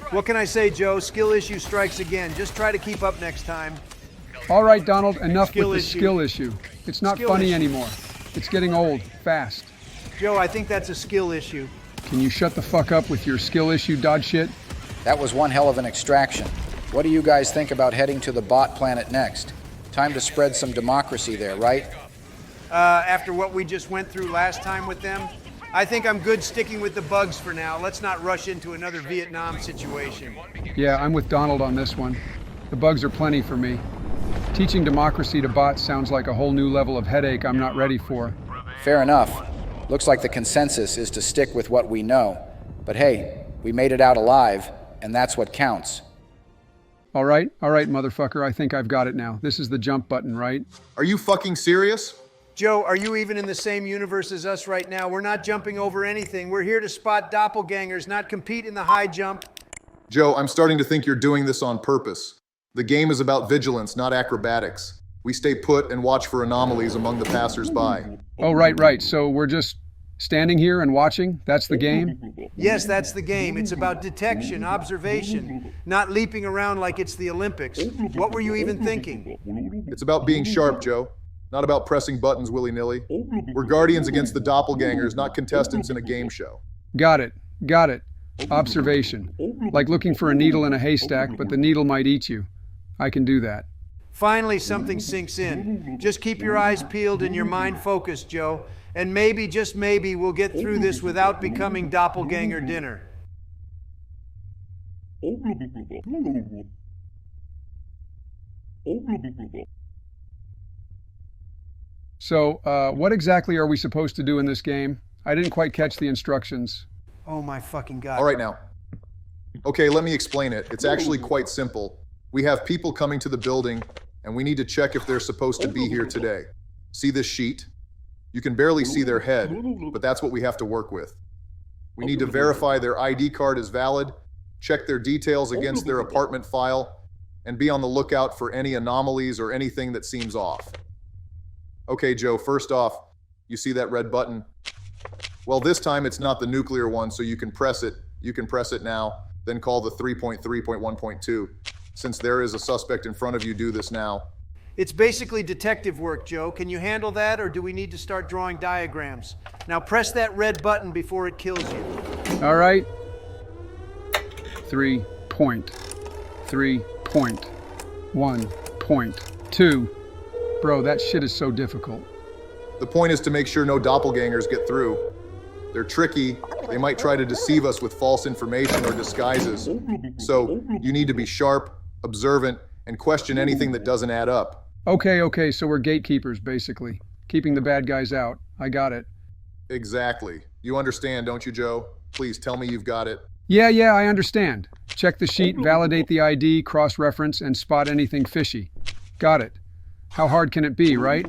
What can I say, Joe? Skill issue strikes again. Just try to keep up next time. All right, Donald, enough Skill with the issue. skill issue. It's not Skill funny issue. anymore. It's getting old, fast. Joe, I think that's a skill issue. Can you shut the fuck up with your skill issue dodge shit? That was one hell of an extraction. What do you guys think about heading to the bot planet next? Time to spread some democracy there, right? After what we just went through last time with them, I think I'm good sticking with the bugs for now. Let's not rush into another Vietnam situation. Yeah, I'm with Donald on this one. The bugs are plenty for me. Teaching democracy to bots sounds like a whole new level of headache I'm not ready for. Fair enough. Looks like the consensus is to stick with what we know. But hey, we made it out alive, and that's what counts. All right, motherfucker, I think I've got it now. This is the jump button, right? Are you fucking serious? Joe, are you even in the same universe as us right now? We're not jumping over anything. We're here to spot doppelgangers, not compete in the high jump. Joe, I'm starting to think you're doing this on purpose. The game is about vigilance, not acrobatics. We stay put and watch for anomalies among the passers-by. Oh, right. So we're just standing here and watching? That's the game? Yes, that's the game. It's about detection, observation, not leaping around like it's the Olympics. What were you even thinking? It's about being sharp, Joe. Not about pressing buttons willy-nilly. We're guardians against the doppelgangers, not contestants in a game show. Got it. Observation. Like looking for a needle in a haystack, but the needle might eat you. I can do that. Finally, something sinks in. Just keep your eyes peeled and your mind focused, Joe. And maybe, just maybe, we'll get through this without becoming doppelganger dinner. So, what exactly are we supposed to do in this game? I didn't quite catch the instructions. Oh my fucking God. All right now. Okay, let me explain it. It's actually quite simple. We have people coming to the building, and we need to check if they're supposed to be here today. See this sheet? You can barely see their head, but that's what we have to work with. We need to verify their ID card is valid, check their details against their apartment file, and be on the lookout for any anomalies or anything that seems off. Okay, Joe, first off, you see that red button? Well, this time it's not the nuclear one, so you can press it. You can press it now, then call the 3.3.1.2. Since there is a suspect in front of you, do this now. It's basically detective work, Joe. Can you handle that, or do we need to start drawing diagrams? Now press that red button before it kills you. All right. 3.3.1.2. Bro, that shit is so difficult. The point is to make sure no doppelgangers get through. They're tricky. They might try to deceive us with false information or disguises. So you need to be sharp, observant, and question anything that doesn't add up. Okay, so we're gatekeepers, basically. Keeping the bad guys out. I got it. Exactly. You understand, don't you, Joe? Please tell me you've got it. Yeah, I understand. Check the sheet, validate the ID, cross-reference, and spot anything fishy. Got it. How hard can it be, right?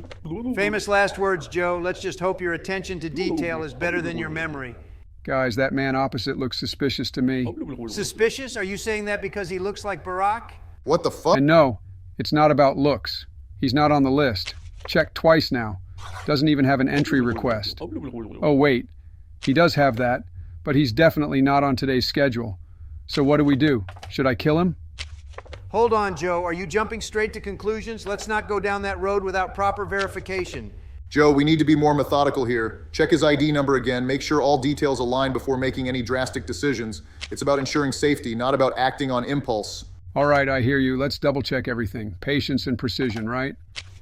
Famous last words, Joe. Let's just hope your attention to detail is better than your memory. Guys, that man opposite looks suspicious to me. Suspicious? Are you saying that because he looks like Barack? What the fuck? And no, it's not about looks. He's not on the list. Checked twice now. Doesn't even have an entry request. Oh, wait. He does have that, but he's definitely not on today's schedule. So what do? Should I kill him? Hold on, Joe. Are you jumping straight to conclusions? Let's not go down that road without proper verification. Joe, we need to be more methodical here. Check his ID number again. Make sure all details align before making any drastic decisions. It's about ensuring safety, not about acting on impulse. All right, I hear you. Let's double-check everything. Patience and precision, right?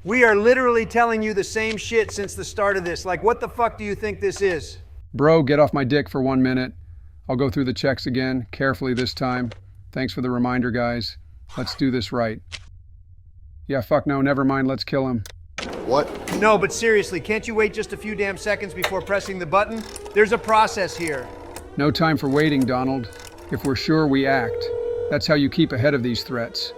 We are literally telling you the same shit since the start of this. Like, what the fuck do you think this is? Bro, get off my dick for 1 minute. I'll go through the checks again, carefully this time. Thanks for the reminder, guys. Let's do this right. Yeah, fuck no, never mind, let's kill him. What? No, but seriously, can't you wait just a few damn seconds before pressing the button? There's a process here. No time for waiting, Donald. If we're sure, we act. That's how you keep ahead of these threats.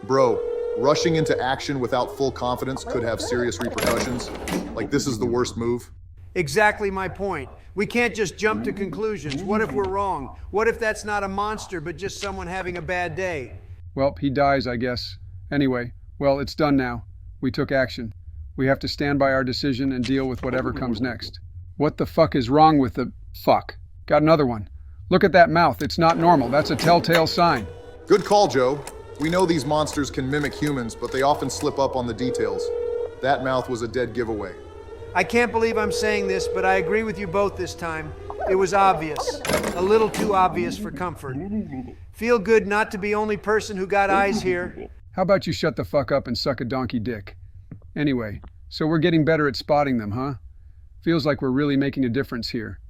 Bro, rushing into action without full confidence could have serious repercussions. Like, this is the worst move. Exactly my point. We can't just jump to conclusions. What if we're wrong? What if that's not a monster, but just someone having a bad day? Well, he dies, I guess. Anyway, well, it's done now. We took action. We have to stand by our decision and deal with whatever comes next. What the fuck is wrong with the... Fuck. Got another one. Look at that mouth. It's not normal. That's a telltale sign. Good call, Joe. We know these monsters can mimic humans, but they often slip up on the details. That mouth was a dead giveaway. I can't believe I'm saying this, but I agree with you both this time. It was obvious. A little too obvious for comfort. Feel good not to be only person who got eyes here. How about you shut the fuck up and suck a donkey dick? Anyway, so we're getting better at spotting them, huh? Feels like we're really making a difference here.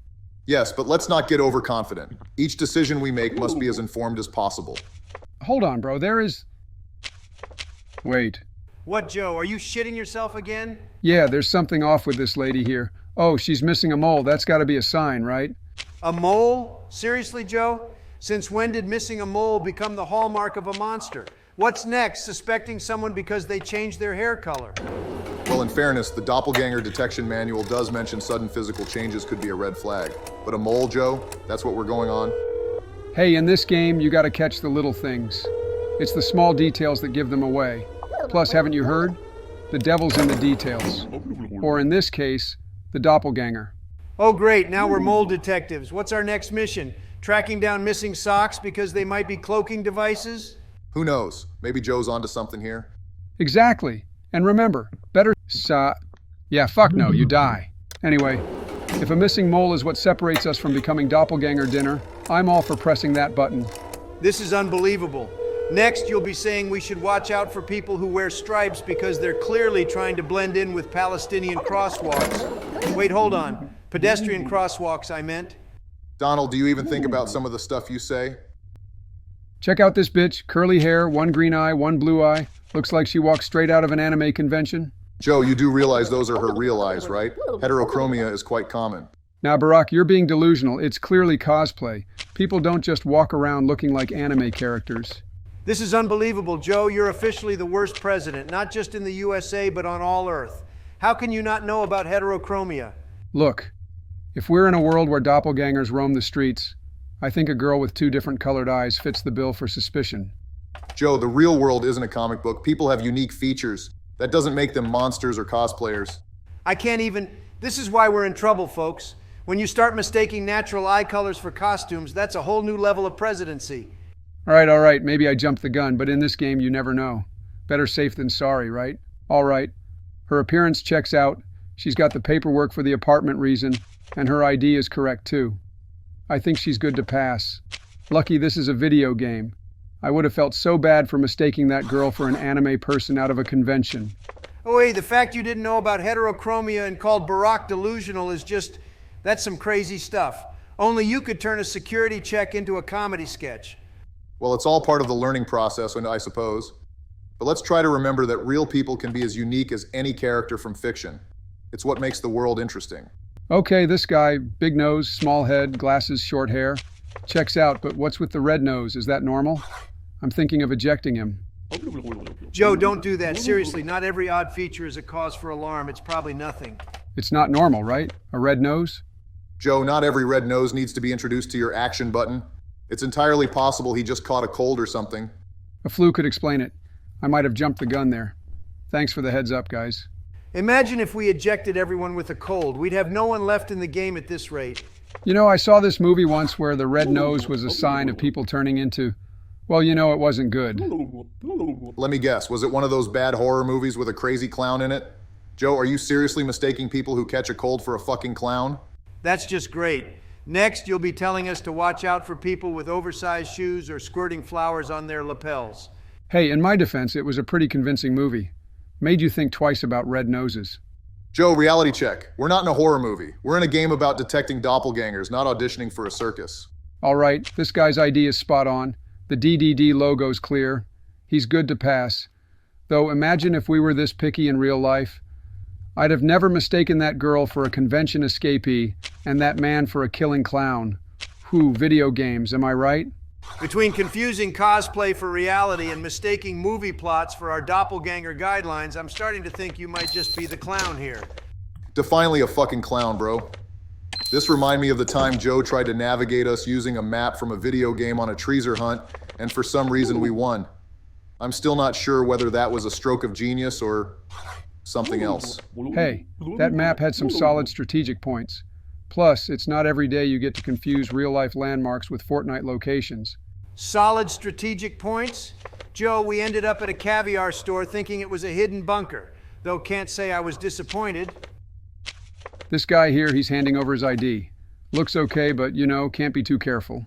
Yes, but let's not get overconfident. Each decision we make must be as informed as possible. Hold on, bro. There is... Wait. What, Joe? Are you shitting yourself again? Yeah, there's something off with this lady here. Oh, she's missing a mole. That's got to be a sign, right? A mole? Seriously, Joe? Since when did missing a mole become the hallmark of a monster? What's next? Suspecting someone because they changed their hair color? Well, in fairness, the doppelganger detection manual does mention sudden physical changes could be a red flag. But a mole, Joe? That's what we're going on? Hey, in this game, you gotta catch the little things. It's the small details that give them away. Plus, haven't you heard? The devil's in the details. Or in this case, the doppelganger. Oh great, now we're mole detectives. What's our next mission? Tracking down missing socks because they might be cloaking devices? Who knows? Maybe Joe's onto something here. Exactly. And remember, better yeah, fuck no, you die. Anyway, if a missing mole is what separates us from becoming doppelganger dinner, I'm all for pressing that button. This is unbelievable. Next, you'll be saying we should watch out for people who wear stripes because they're clearly trying to blend in with Palestinian crosswalks. Wait, hold on. Pedestrian crosswalks, I meant. Donald, do you even think about some of the stuff you say? Check out this bitch. Curly hair, one green eye, one blue eye. Looks like she walked straight out of an anime convention. Joe, you do realize those are her real eyes, right? Heterochromia is quite common. Now, Barack, you're being delusional. It's clearly cosplay. People don't just walk around looking like anime characters. This is unbelievable, Joe. You're officially the worst president, not just in the USA, but on all Earth. How can you not know about heterochromia? Look, if we're in a world where doppelgangers roam the streets, I think a girl with two different colored eyes fits the bill for suspicion. Joe, the real world isn't a comic book. People have unique features. That doesn't make them monsters or cosplayers. I can't even... This is why we're in trouble, folks. When you start mistaking natural eye colors for costumes, that's a whole new level of presidency. All right, maybe I jumped the gun, but in this game you never know. Better safe than sorry, right? All right. Her appearance checks out, she's got the paperwork for the apartment reason, and her ID is correct too. I think she's good to pass. Lucky this is a video game. I would have felt so bad for mistaking that girl for an anime person out of a convention. Oh, hey, the fact you didn't know about heterochromia and called Barack delusional is just... That's some crazy stuff. Only you could turn a security check into a comedy sketch. Well, it's all part of the learning process, I suppose. But let's try to remember that real people can be as unique as any character from fiction. It's what makes the world interesting. Okay, this guy, big nose, small head, glasses, short hair. Checks out, but what's with the red nose? Is that normal? I'm thinking of ejecting him. Joe, don't do that. Seriously, not every odd feature is a cause for alarm. It's probably nothing. It's not normal, right? A red nose? Joe, not every red nose needs to be introduced to your action button. It's entirely possible he just caught a cold or something. A flu could explain it. I might have jumped the gun there. Thanks for the heads up, guys. Imagine if we ejected everyone with a cold. We'd have no one left in the game at this rate. You know, I saw this movie once where the red nose was a sign of people turning into... Well, you know, it wasn't good. Let me guess, was it one of those bad horror movies with a crazy clown in it? Joe, are you seriously mistaking people who catch a cold for a fucking clown? That's just great. Next, you'll be telling us to watch out for people with oversized shoes or squirting flowers on their lapels. Hey, in my defense, it was a pretty convincing movie. Made you think twice about red noses. Joe, reality check. We're not in a horror movie. We're in a game about detecting doppelgangers, not auditioning for a circus. All right, this guy's ID is spot on. The DDD logo's clear. He's good to pass. Though imagine if we were this picky in real life. I'd have never mistaken that girl for a convention escapee and that man for a killing clown. Whew, video games, am I right? Between confusing cosplay for reality and mistaking movie plots for our doppelganger guidelines, I'm starting to think you might just be the clown here. Definitely a fucking clown, bro. This reminded me of the time Joe tried to navigate us using a map from a video game on a treasure hunt, and for some reason we won. I'm still not sure whether that was a stroke of genius or something else. Hey, that map had some solid strategic points. Plus, it's not every day you get to confuse real-life landmarks with Fortnite locations. Solid strategic points? Joe, we ended up at a caviar store thinking it was a hidden bunker, though can't say I was disappointed. This guy here, he's handing over his ID. Looks okay, but, you know, can't be too careful.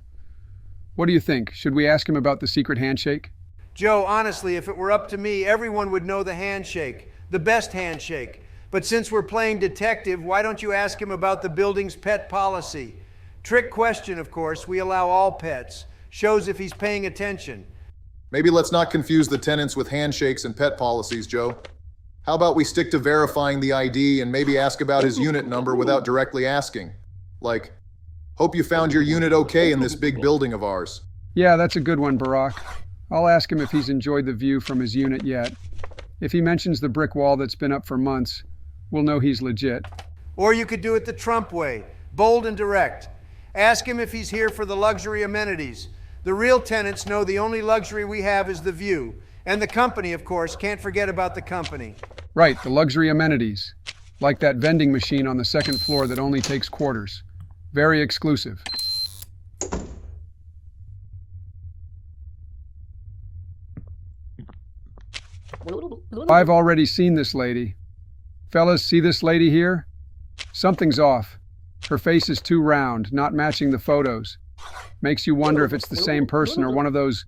What do you think? Should we ask him about the secret handshake? Joe, honestly, if it were up to me, everyone would know the handshake. The best handshake. But since we're playing detective, why don't you ask him about the building's pet policy? Trick question, of course. We allow all pets. Shows if he's paying attention. Maybe let's not confuse the tenants with handshakes and pet policies, Joe. How about we stick to verifying the ID and maybe ask about his unit number without directly asking? Like, hope you found your unit okay in this big building of ours. Yeah, that's a good one, Barack. I'll ask him if he's enjoyed the view from his unit yet. If he mentions the brick wall that's been up for months, we'll know he's legit. Or you could do it the Trump way, bold and direct. Ask him if he's here for the luxury amenities. The real tenants know the only luxury we have is the view. And the company, of course, can't forget about the company. Right, the luxury amenities. Like that vending machine on the second floor that only takes quarters. Very exclusive. I've already seen this lady. Fellas, see this lady here? Something's off. Her face is too round, not matching the photos. Makes you wonder if it's the same person or one of those,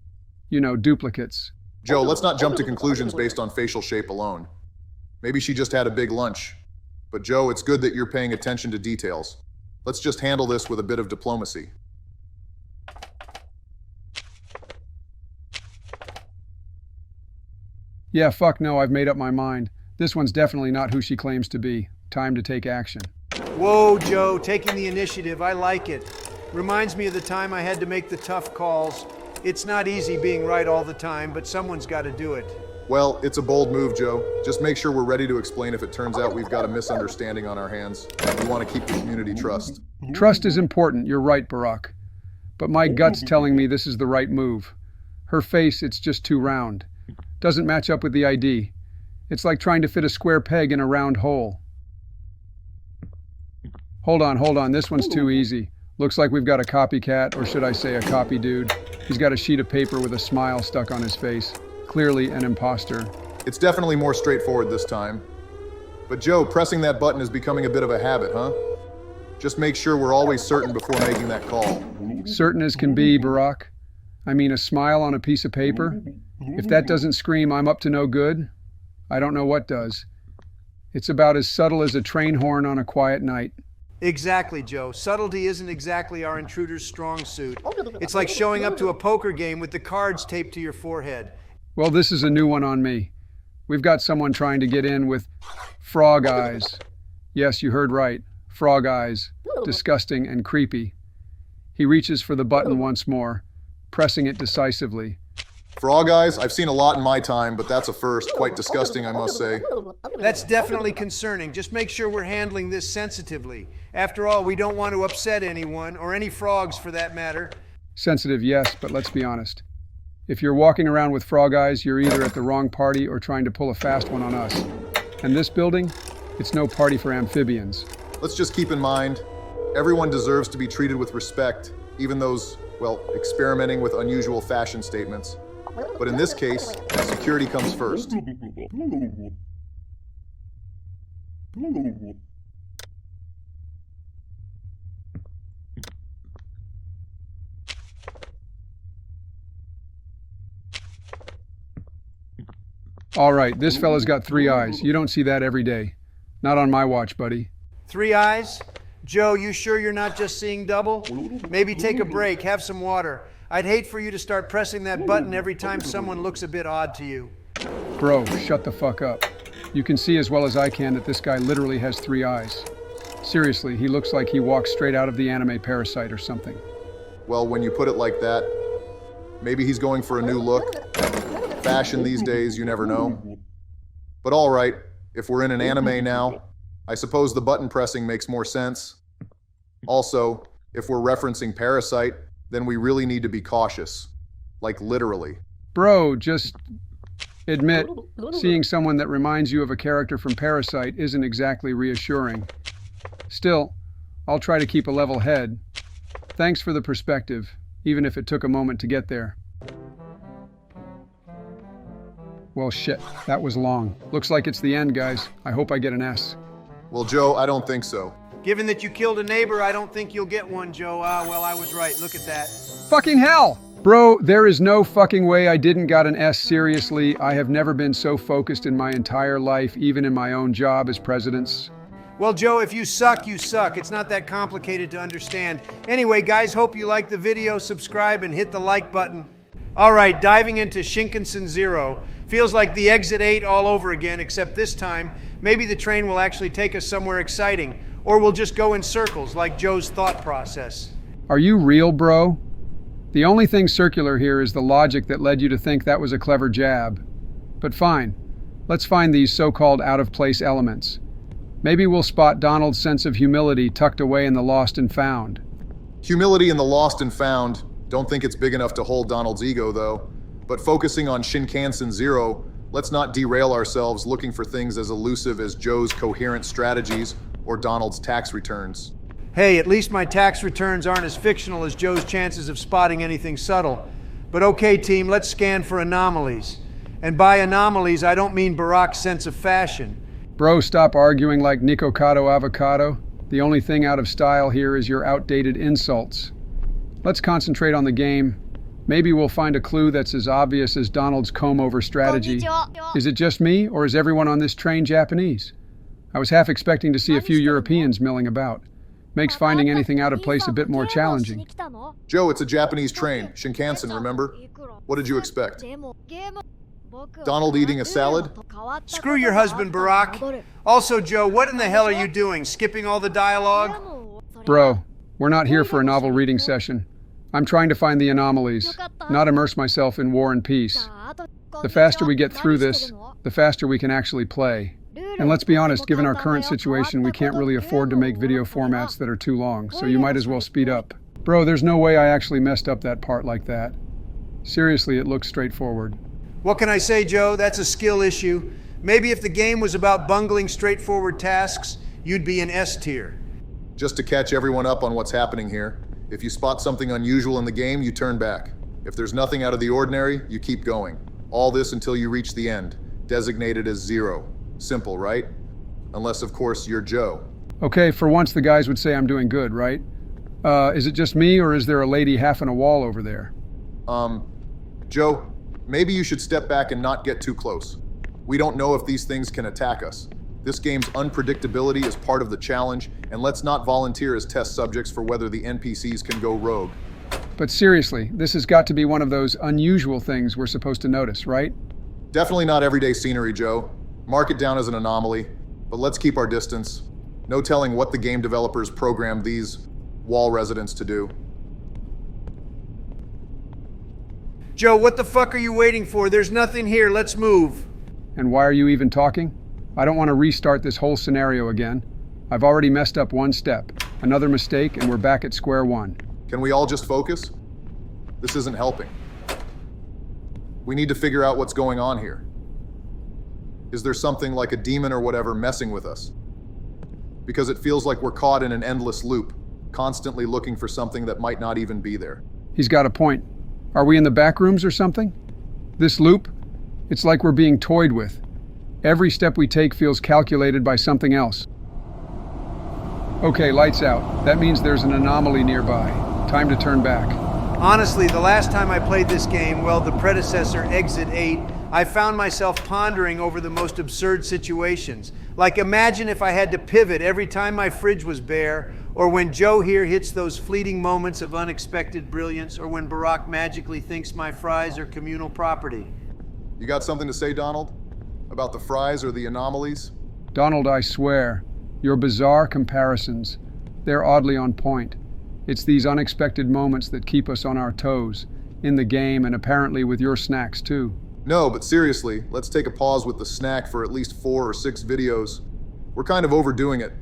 duplicates. Joe, let's not jump to conclusions based on facial shape alone. Maybe she just had a big lunch. But Joe, it's good that you're paying attention to details. Let's just handle this with a bit of diplomacy. Yeah, fuck no, I've made up my mind. This one's definitely not who she claims to be. Time to take action. Whoa, Joe, taking the initiative. I like it. Reminds me of the time I had to make the tough calls. It's not easy being right all the time, but someone's got to do it. Well, it's a bold move, Joe. Just make sure we're ready to explain if it turns out we've got a misunderstanding on our hands. We want to keep the community trust. Trust is important, you're right, Barack. But my gut's telling me this is the right move. Her face, it's just too round. Doesn't match up with the ID. It's like trying to fit a square peg in a round hole. Hold on, this one's too easy. Looks like we've got a copycat, or should I say a copy dude. He's got a sheet of paper with a smile stuck on his face. Clearly an imposter. It's definitely more straightforward this time. But Joe, pressing that button is becoming a bit of a habit, huh? Just make sure we're always certain before making that call. Certain as can be, Barack. I mean, a smile on a piece of paper? If that doesn't scream I'm up to no good, I don't know what does. It's about as subtle as a train horn on a quiet night. Exactly, Joe. Subtlety isn't exactly our intruder's strong suit. It's like showing up to a poker game with the cards taped to your forehead. Well, this is a new one on me. We've got someone trying to get in with frog eyes. Yes, you heard right. Frog eyes. Disgusting and creepy. He reaches for the button once more, pressing it decisively. Frog eyes? I've seen a lot in my time, but that's a first. Quite disgusting, I must say. That's definitely concerning. Just make sure we're handling this sensitively. After all, we don't want to upset anyone, or any frogs for that matter. Sensitive, yes, but let's be honest. If you're walking around with frog eyes, you're either at the wrong party or trying to pull a fast one on us. And this building, it's no party for amphibians. Let's just keep in mind, everyone deserves to be treated with respect, even those, well, experimenting with unusual fashion statements. But in this case, security comes first. All right, this fella's got 3 eyes. You don't see that every day. Not on my watch, buddy. 3 eyes? Joe, you sure you're not just seeing double? Maybe take a break, have some water. I'd hate for you to start pressing that button every time someone looks a bit odd to you. Bro, shut the fuck up. You can see as well as I can that this guy literally has 3 eyes. Seriously, he looks like he walked straight out of the anime Parasite or something. Well, when you put it like that, maybe he's going for a new look. Fashion these days, you never know. But all right, if we're in an anime now, I suppose the button pressing makes more sense. Also, if we're referencing Parasite, then we really need to be cautious. Like literally. Bro, just admit, seeing someone that reminds you of a character from Parasite isn't exactly reassuring. Still, I'll try to keep a level head. Thanks for the perspective, even if it took a moment to get there. Well, shit, that was long. Looks like it's the end, guys. I hope I get an S. Well, Joe, I don't think so. Given that you killed a neighbor, I don't think you'll get one, Joe. Well, I was right. Look at that. Fucking hell! Bro, there is no fucking way I didn't got an S. Seriously, I have never been so focused in my entire life, even in my own job as president's. Well, Joe, if you suck, you suck. It's not that complicated to understand. Anyway, guys, hope you liked the video. Subscribe and hit the like button. All right, diving into Shinkansen 0. Feels like the Exit 8 all over again, except this time, maybe the train will actually take us somewhere exciting. Or we'll just go in circles, like Joe's thought process. Are you real, bro? The only thing circular here is the logic that led you to think that was a clever jab. But fine, let's find these so-called out-of-place elements. Maybe we'll spot Donald's sense of humility tucked away in the lost and found. Humility in the lost and found. Don't think it's big enough to hold Donald's ego, though. But focusing on Shinkansen 0, let's not derail ourselves looking for things as elusive as Joe's coherent strategies or Donald's tax returns. Hey, at least my tax returns aren't as fictional as Joe's chances of spotting anything subtle. But okay, team, let's scan for anomalies. And by anomalies, I don't mean Barack's sense of fashion. Bro, stop arguing like Nikocado Avocado. The only thing out of style here is your outdated insults. Let's concentrate on the game. Maybe we'll find a clue that's as obvious as Donald's comb-over strategy. Is it just me, or is everyone on this train Japanese? I was half expecting to see a few Europeans milling about. Makes finding anything out of place a bit more challenging. Joe, it's a Japanese train. Shinkansen, remember? What did you expect? Donald eating a salad? Screw your husband, Barack. Also, Joe, what in the hell are you doing? Skipping all the dialogue? Bro, we're not here for a novel reading session. I'm trying to find the anomalies, not immerse myself in War and Peace. The faster we get through this, the faster we can actually play. And let's be honest, given our current situation, we can't really afford to make video formats that are too long, so you might as well speed up. Bro, there's no way I actually messed up that part like that. Seriously, it looks straightforward. What can I say, Joe? That's a skill issue. Maybe if the game was about bungling straightforward tasks, you'd be in S tier. Just to catch everyone up on what's happening here, if you spot something unusual in the game, you turn back. If there's nothing out of the ordinary, you keep going. All this until you reach the end, designated as 0. Simple, right? Unless, of course, you're Joe. Okay, for once the guys would say I'm doing good, right? Is it just me, or is there a lady half in a wall over there? Joe, maybe you should step back and not get too close. We don't know if these things can attack us. This game's unpredictability is part of the challenge, and let's not volunteer as test subjects for whether the NPCs can go rogue. But seriously, this has got to be one of those unusual things we're supposed to notice, right? Definitely not everyday scenery, Joe. Mark it down as an anomaly, but let's keep our distance. No telling what the game developers programmed these wall residents to do. Joe, what the fuck are you waiting for? There's nothing here. Let's move. And why are you even talking? I don't want to restart this whole scenario again. I've already messed up one step. Another mistake, and we're back at square one. Can we all just focus? This isn't helping. We need to figure out what's going on here. Is there something like a demon or whatever messing with us? Because it feels like we're caught in an endless loop, constantly looking for something that might not even be there. He's got a point. Are we in the Backrooms or something? This loop? It's like we're being toyed with. Every step we take feels calculated by something else. Okay, lights out. That means there's an anomaly nearby. Time to turn back. Honestly, the last time I played this game, well, the predecessor, Exit 8, I found myself pondering over the most absurd situations. Like, imagine if I had to pivot every time my fridge was bare, or when Joe here hits those fleeting moments of unexpected brilliance, or when Barack magically thinks my fries are communal property. You got something to say, Donald? About the fries or the anomalies? Donald, I swear, your bizarre comparisons, they're oddly on point. It's these unexpected moments that keep us on our toes, in the game and apparently with your snacks too. No, but seriously, let's take a pause with the snack for at least 4 or 6 videos. We're kind of overdoing it.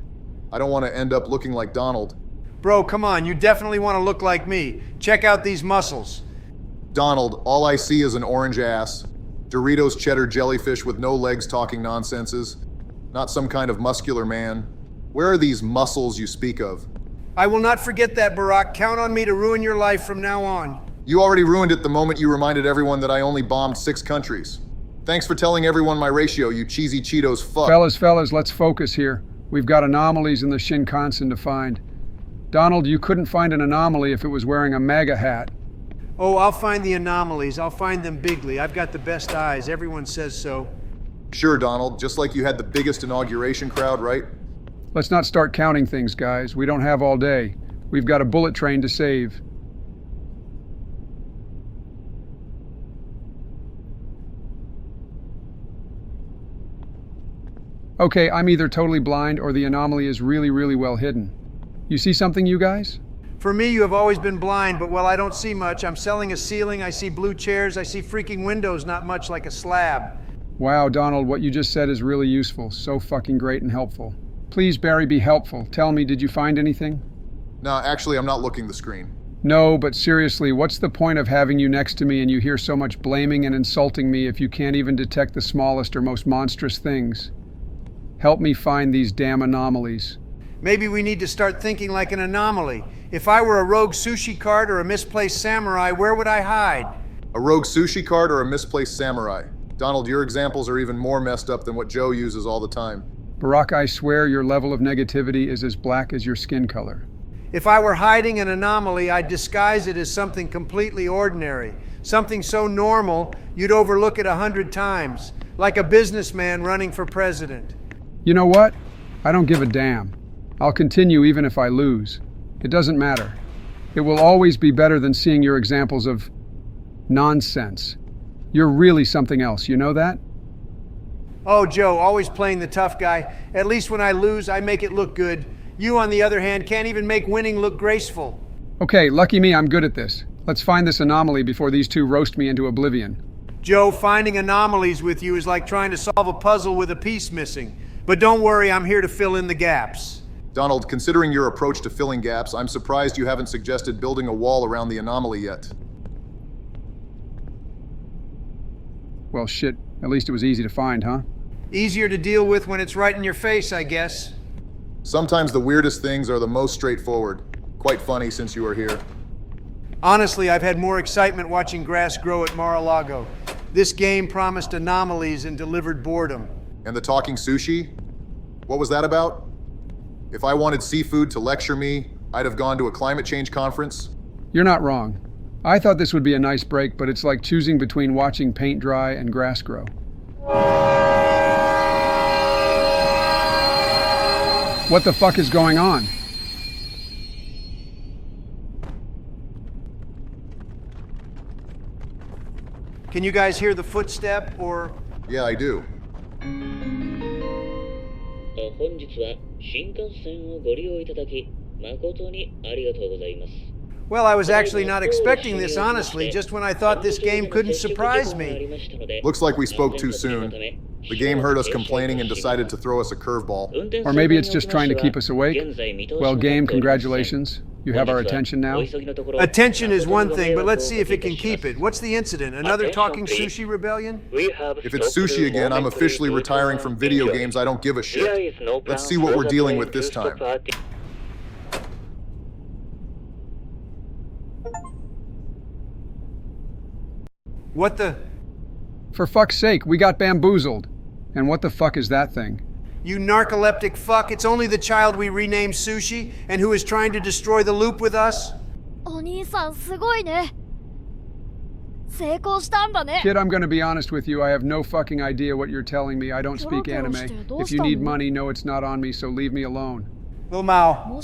I don't want to end up looking like Donald. Bro, come on, you definitely want to look like me. Check out these muscles. Donald, all I see is an orange ass. Doritos cheddar jellyfish with no legs talking nonsenses. Not some kind of muscular man. Where are these muscles you speak of? I will not forget that, Barack. Count on me to ruin your life from now on. You already ruined it the moment you reminded everyone that I only bombed 6 countries. Thanks for telling everyone my ratio, you cheesy Cheetos fuck. Fellas, let's focus here. We've got anomalies in the Shinkansen to find. Donald, you couldn't find an anomaly if it was wearing a MAGA hat. Oh, I'll find the anomalies. I'll find them bigly. I've got the best eyes. Everyone says so. Sure, Donald. Just like you had the biggest inauguration crowd, right? Let's not start counting things, guys. We don't have all day. We've got a bullet train to save. Okay, I'm either totally blind or the anomaly is really, really well hidden. You see something, you guys? For me, you have always been blind, but well, I don't see much. I'm selling a ceiling, I see blue chairs, I see freaking windows, not much like a slab. Wow, Donald, what you just said is really useful. So fucking great and helpful. Please, Barry, be helpful. Tell me, did you find anything? No, actually, I'm not looking the screen. No, but seriously, what's the point of having you next to me and you hear so much blaming and insulting me if you can't even detect the smallest or most monstrous things? Help me find these damn anomalies. Maybe we need to start thinking like an anomaly. If I were a rogue sushi cart or a misplaced samurai, where would I hide? A rogue sushi cart or a misplaced samurai? Donald, your examples are even more messed up than what Joe uses all the time. Barack, I swear your level of negativity is as black as your skin color. If I were hiding an anomaly, I'd disguise it as something completely ordinary. Something so normal, you'd overlook it 100 times. Like a businessman running for president. You know what? I don't give a damn. I'll continue even if I lose. It doesn't matter. It will always be better than seeing your examples of nonsense. You're really something else, you know that? Oh, Joe, always playing the tough guy. At least when I lose, I make it look good. You, on the other hand, can't even make winning look graceful. Okay, lucky me, I'm good at this. Let's find this anomaly before these two roast me into oblivion. Joe, finding anomalies with you is like trying to solve a puzzle with a piece missing. But don't worry, I'm here to fill in the gaps. Donald, considering your approach to filling gaps, I'm surprised you haven't suggested building a wall around the anomaly yet. Well, shit. At least it was easy to find, huh? Easier to deal with when it's right in your face, I guess. Sometimes the weirdest things are the most straightforward. Quite funny since you are here. Honestly, I've had more excitement watching grass grow at Mar-a-Lago. This game promised anomalies and delivered boredom. And the talking sushi? What was that about? If I wanted seafood to lecture me, I'd have gone to a climate change conference. You're not wrong. I thought this would be a nice break, but it's like choosing between watching paint dry and grass grow. What the fuck is going on? Can you guys hear the footstep, or...? Yeah, I do. 本日は新幹線をご利用いただき誠にありがとうございます。 Well, I was actually not expecting this, honestly, just when I thought this game couldn't surprise me. Looks like we spoke too soon. The game heard us complaining and decided to throw us a curveball. Or maybe it's just trying to keep us awake. Well, game, congratulations. You have our attention now. Attention is one thing, but let's see if it can keep it. What's the incident? Another talking sushi rebellion? If it's sushi again, I'm officially retiring from video games. I don't give a shit. Let's see what we're dealing with this time. What the? For fuck's sake, we got bamboozled. And what the fuck is that thing? You narcoleptic fuck, it's only the child we renamed Sushi, and who is trying to destroy the loop with us? Kid, I'm gonna be honest with you, I have no fucking idea what you're telling me. I don't speak anime. If you need money, no, it's not on me, so leave me alone. Lil Mao,